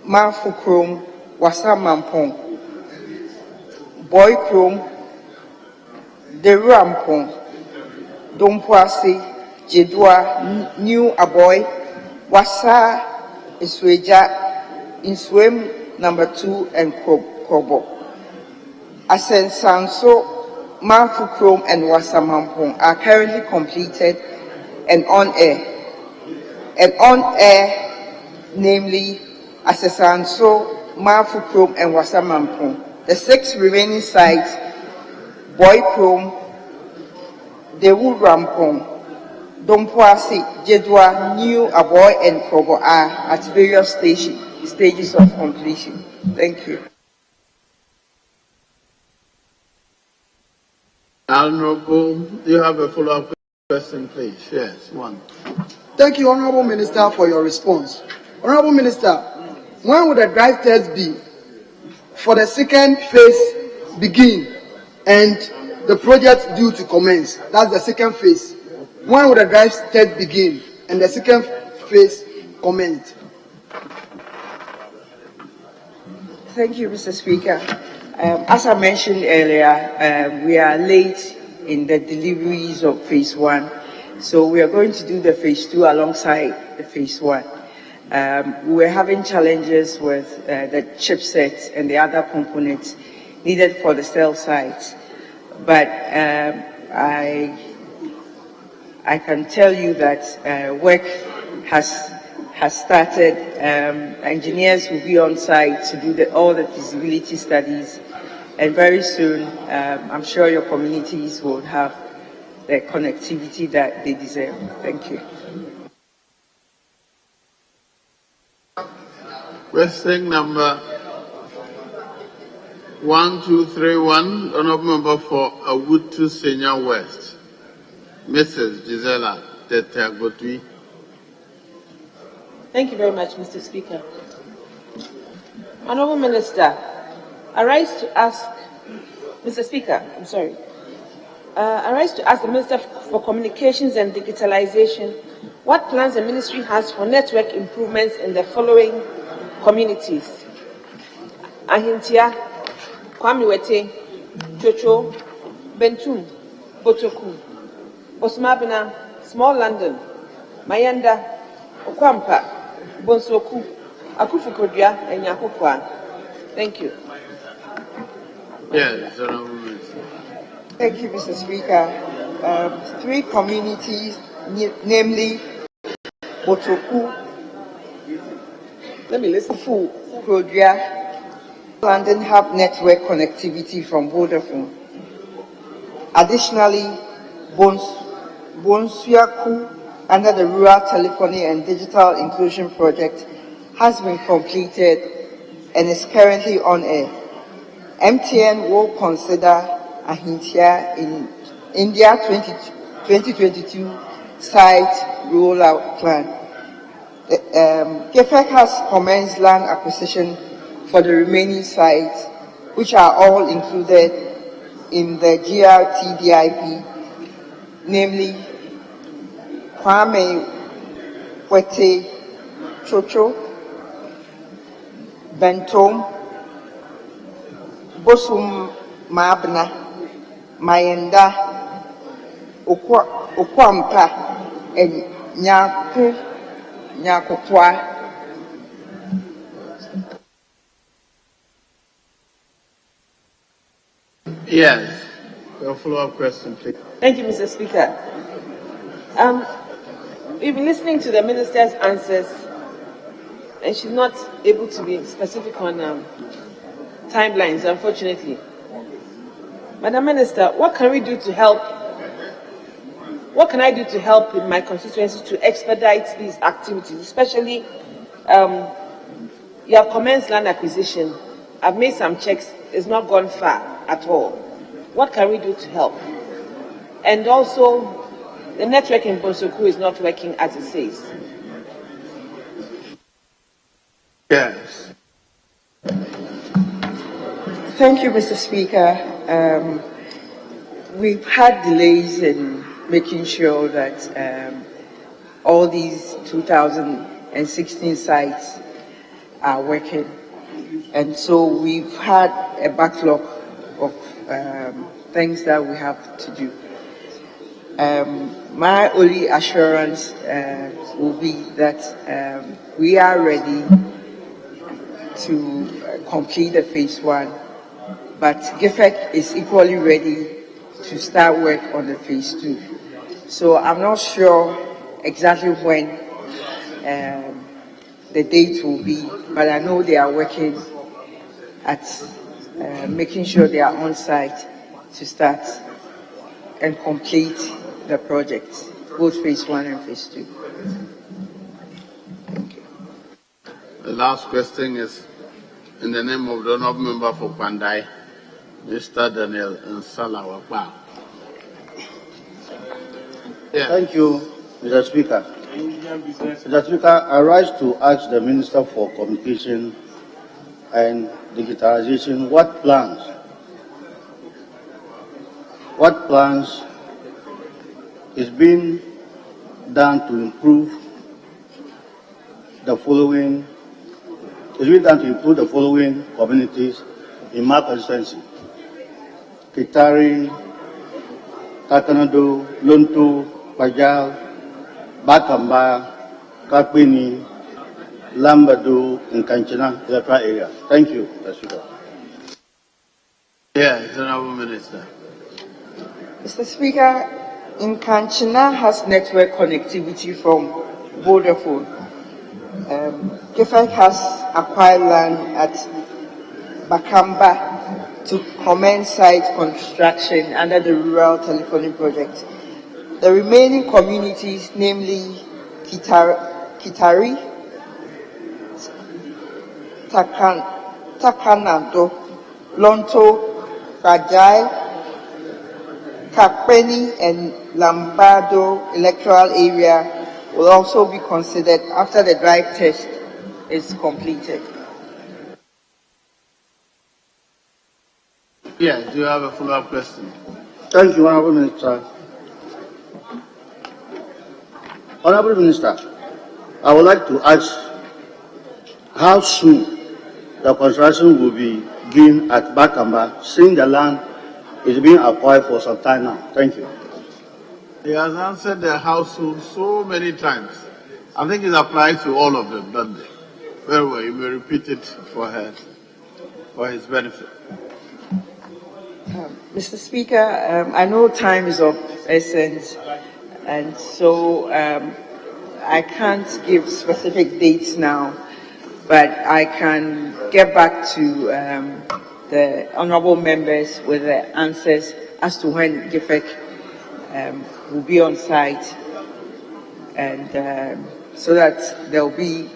Mafukrom, Wasamampong, Boykrom, Deruampong, Dompoase, Jedua, New Aboy, Wasa, Isweja, Inswem number 2, and Kobo. Asensanso, Mafukrom, and Wasamampong are currently completed and on air. Namely Asensanso, Mafukrom, and Wasamampong. The 6 remaining sites, Boykrom, Deruampong, Dompoase, Jedua, New Aboy, and Kobo are at various stages of completion. Thank you. Honourable, do you have a follow-up question, please? Yes, one. Thank you, Honourable Minister, for your response. Honourable Minister, when will the drive test be for the second phase begin and the project due to commence? That's the second phase. When will the drive test begin and the second phase commence? Thank you, Mr. Speaker. As I mentioned earlier, we are late in the deliveries of Phase 1. So we are going to do the Phase 2 alongside the Phase 1. We were having challenges with the chipsets and the other components needed for the cell sites. but I can tell you that work has started. Engineers will be on site to do all the feasibility studies, and very soon, I'm sure your communities will have the connectivity that they deserve. Thank you. Question number 1231, Honourable Member for Awutu Senior West, Mrs. Gisela Tete-Agotui. Thank you very much, Mr. Speaker. Honourable Minister, I rise to ask, Mr. Speaker, I rise to ask the Minister for Communications and Digitalization what plans the Ministry has for network improvements in the following communities: Ahintia, Kwamiwete, Chocho, Bentum, Botoku, Bosmabina, Small London, Mayanda, Okwampa, Bonsoku, Akufukodria, and Yakupwa. Thank you. Yes, Honourable Minister. Thank you, Mr. Speaker. 3 communities, namely Botoku, Kodria, London, have network connectivity from Vodafone. Additionally, Bonsuaku, under the Rural Telephony and Digital Inclusion Project, has been completed and is currently on air. MTN will consider Ahintia in India 2022 site rollout plan. GEFEC has commenced land acquisition for the remaining sites, which are all included in the GRTDIP, namely Kwame Wete Chocho, Bentom, Bosum Mabna, Mayenda, Okwampa, and Nyakopwa. Yes. Your follow-up question, please. Thank you, Mr. Speaker. We've been listening to the Minister's answers, and she's not able to be specific on timelines, unfortunately. Madam Minister, what can we do to help? What can I do to help in my constituency to expedite these activities, especially you have commenced land acquisition. I've made some checks. It's not gone far at all. What can we do to help? And also, the network in Bonsoku is not working as it says. Yes. Thank you, Mr. Speaker. We've had delays in making sure that all these 2016 sites are working. And so we've had a backlog of things that we have to do. My only assurance will be that we are ready to complete the phase 1, but GEFEC is equally ready to start work on the phase 2. So I'm not sure exactly when the date will be, but I know they are working at making sure they are on site to start and complete the project, both phase 1 and phase 2. Thank you. The last question is in the name of the Honourable Member for Pandai, Mr. Daniel Nsalawapa. Yes. Thank you, Mr. Speaker. Mr. Speaker, I rise to ask the Minister for Communication and Digitalization what plans is being done to improve the following communities in my constituency: Kitari, Takanado, Luntu, Pajal, Bakamba, Kapini, Lambado, and Kanchana, Electoral area. Thank you, Mr. Speaker. Yes, Honourable Minister. Mr. Speaker, Nkanchina has network connectivity from Vodafone. GIFEC has acquired land at Bakamba to commence site construction under the Rural Telephony Project. The remaining communities, namely Kitari, Takanado, Lonto, Rajai, Kakpeni, and Lambado electoral area will also be considered after the drive test is completed. Yes, do you have a follow-up question? Thank you, Honorable Minister. Honorable Minister, I would like to ask how soon the construction will begin at Bakamba, since the land is being acquired for some time now. Thank you. He has answered the household so many times. I think it applies to all of them, doesn't it? Very well, you may repeat it for his benefit. Mr. Speaker, I know time is of essence, and so I can't give specific dates now, but I can get back to the honorable members with the answers as to when GIFEC will be on site, and so that there will be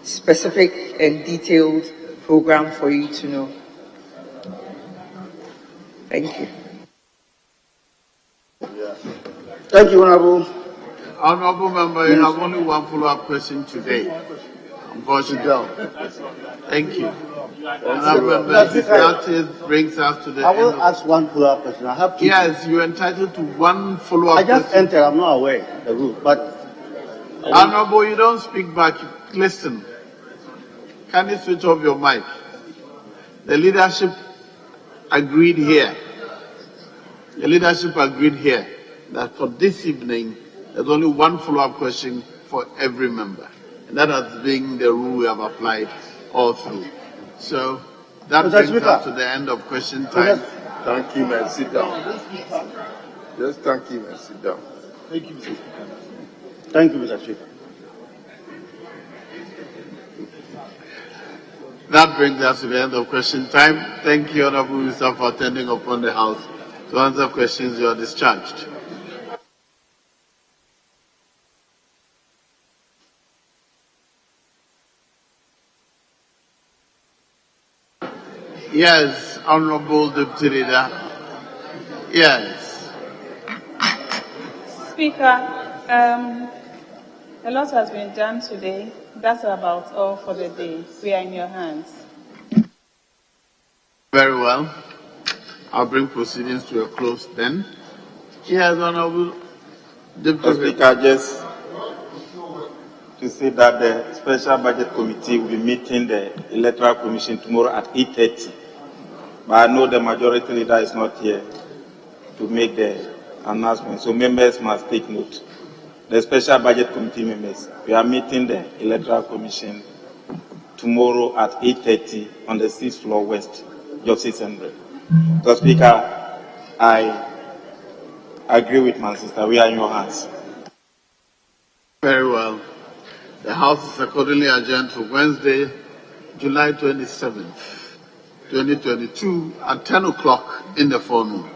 specific and detailed program for you to know. Thank you. Thank you, Honorable. Honorable member, you have only one follow-up question today. Unfortunately. Thank you. Honorable member, that brings us to the I will end ask one follow-up question. I have two. Yes, you're entitled to one follow-up I just question. entered. I'm not aware of the rule, but Honorable, you don't speak back. Listen. Can you switch off your mic? The leadership agreed here. The leadership agreed here that for this evening, there's only one follow-up question for every member. And that has been the rule we have applied all through. So that brings us to the end of question time. Thank him and sit down. Just thank him and sit down. Thank you, Mr. Speaker. Thank you, Mr. Speaker. That brings us to the end of question time. Thank you, Honorable Minister, for attending upon the House. To answer questions, you are discharged. Yes, Honorable Deputy Leader. Yes. Speaker, a lot has been done today. That's about all for the day. We are in your hands. Very well. I'll bring proceedings to a close then. Yes, Honorable Deputy Speaker, just to say that the Special Budget Committee will be meeting the Electoral Commission tomorrow at 8:30. But I know the majority leader is not here to make the announcement, so members must take note. The Special Budget Committee members, we are meeting the Electoral Commission tomorrow at 8:30 on the 6th floor west, Job 600. So, Speaker, I agree with my sister. We are in your hands. Very well. The House is accordingly adjourned for Wednesday, July 27th, 2022 at 10 o'clock in the forenoon.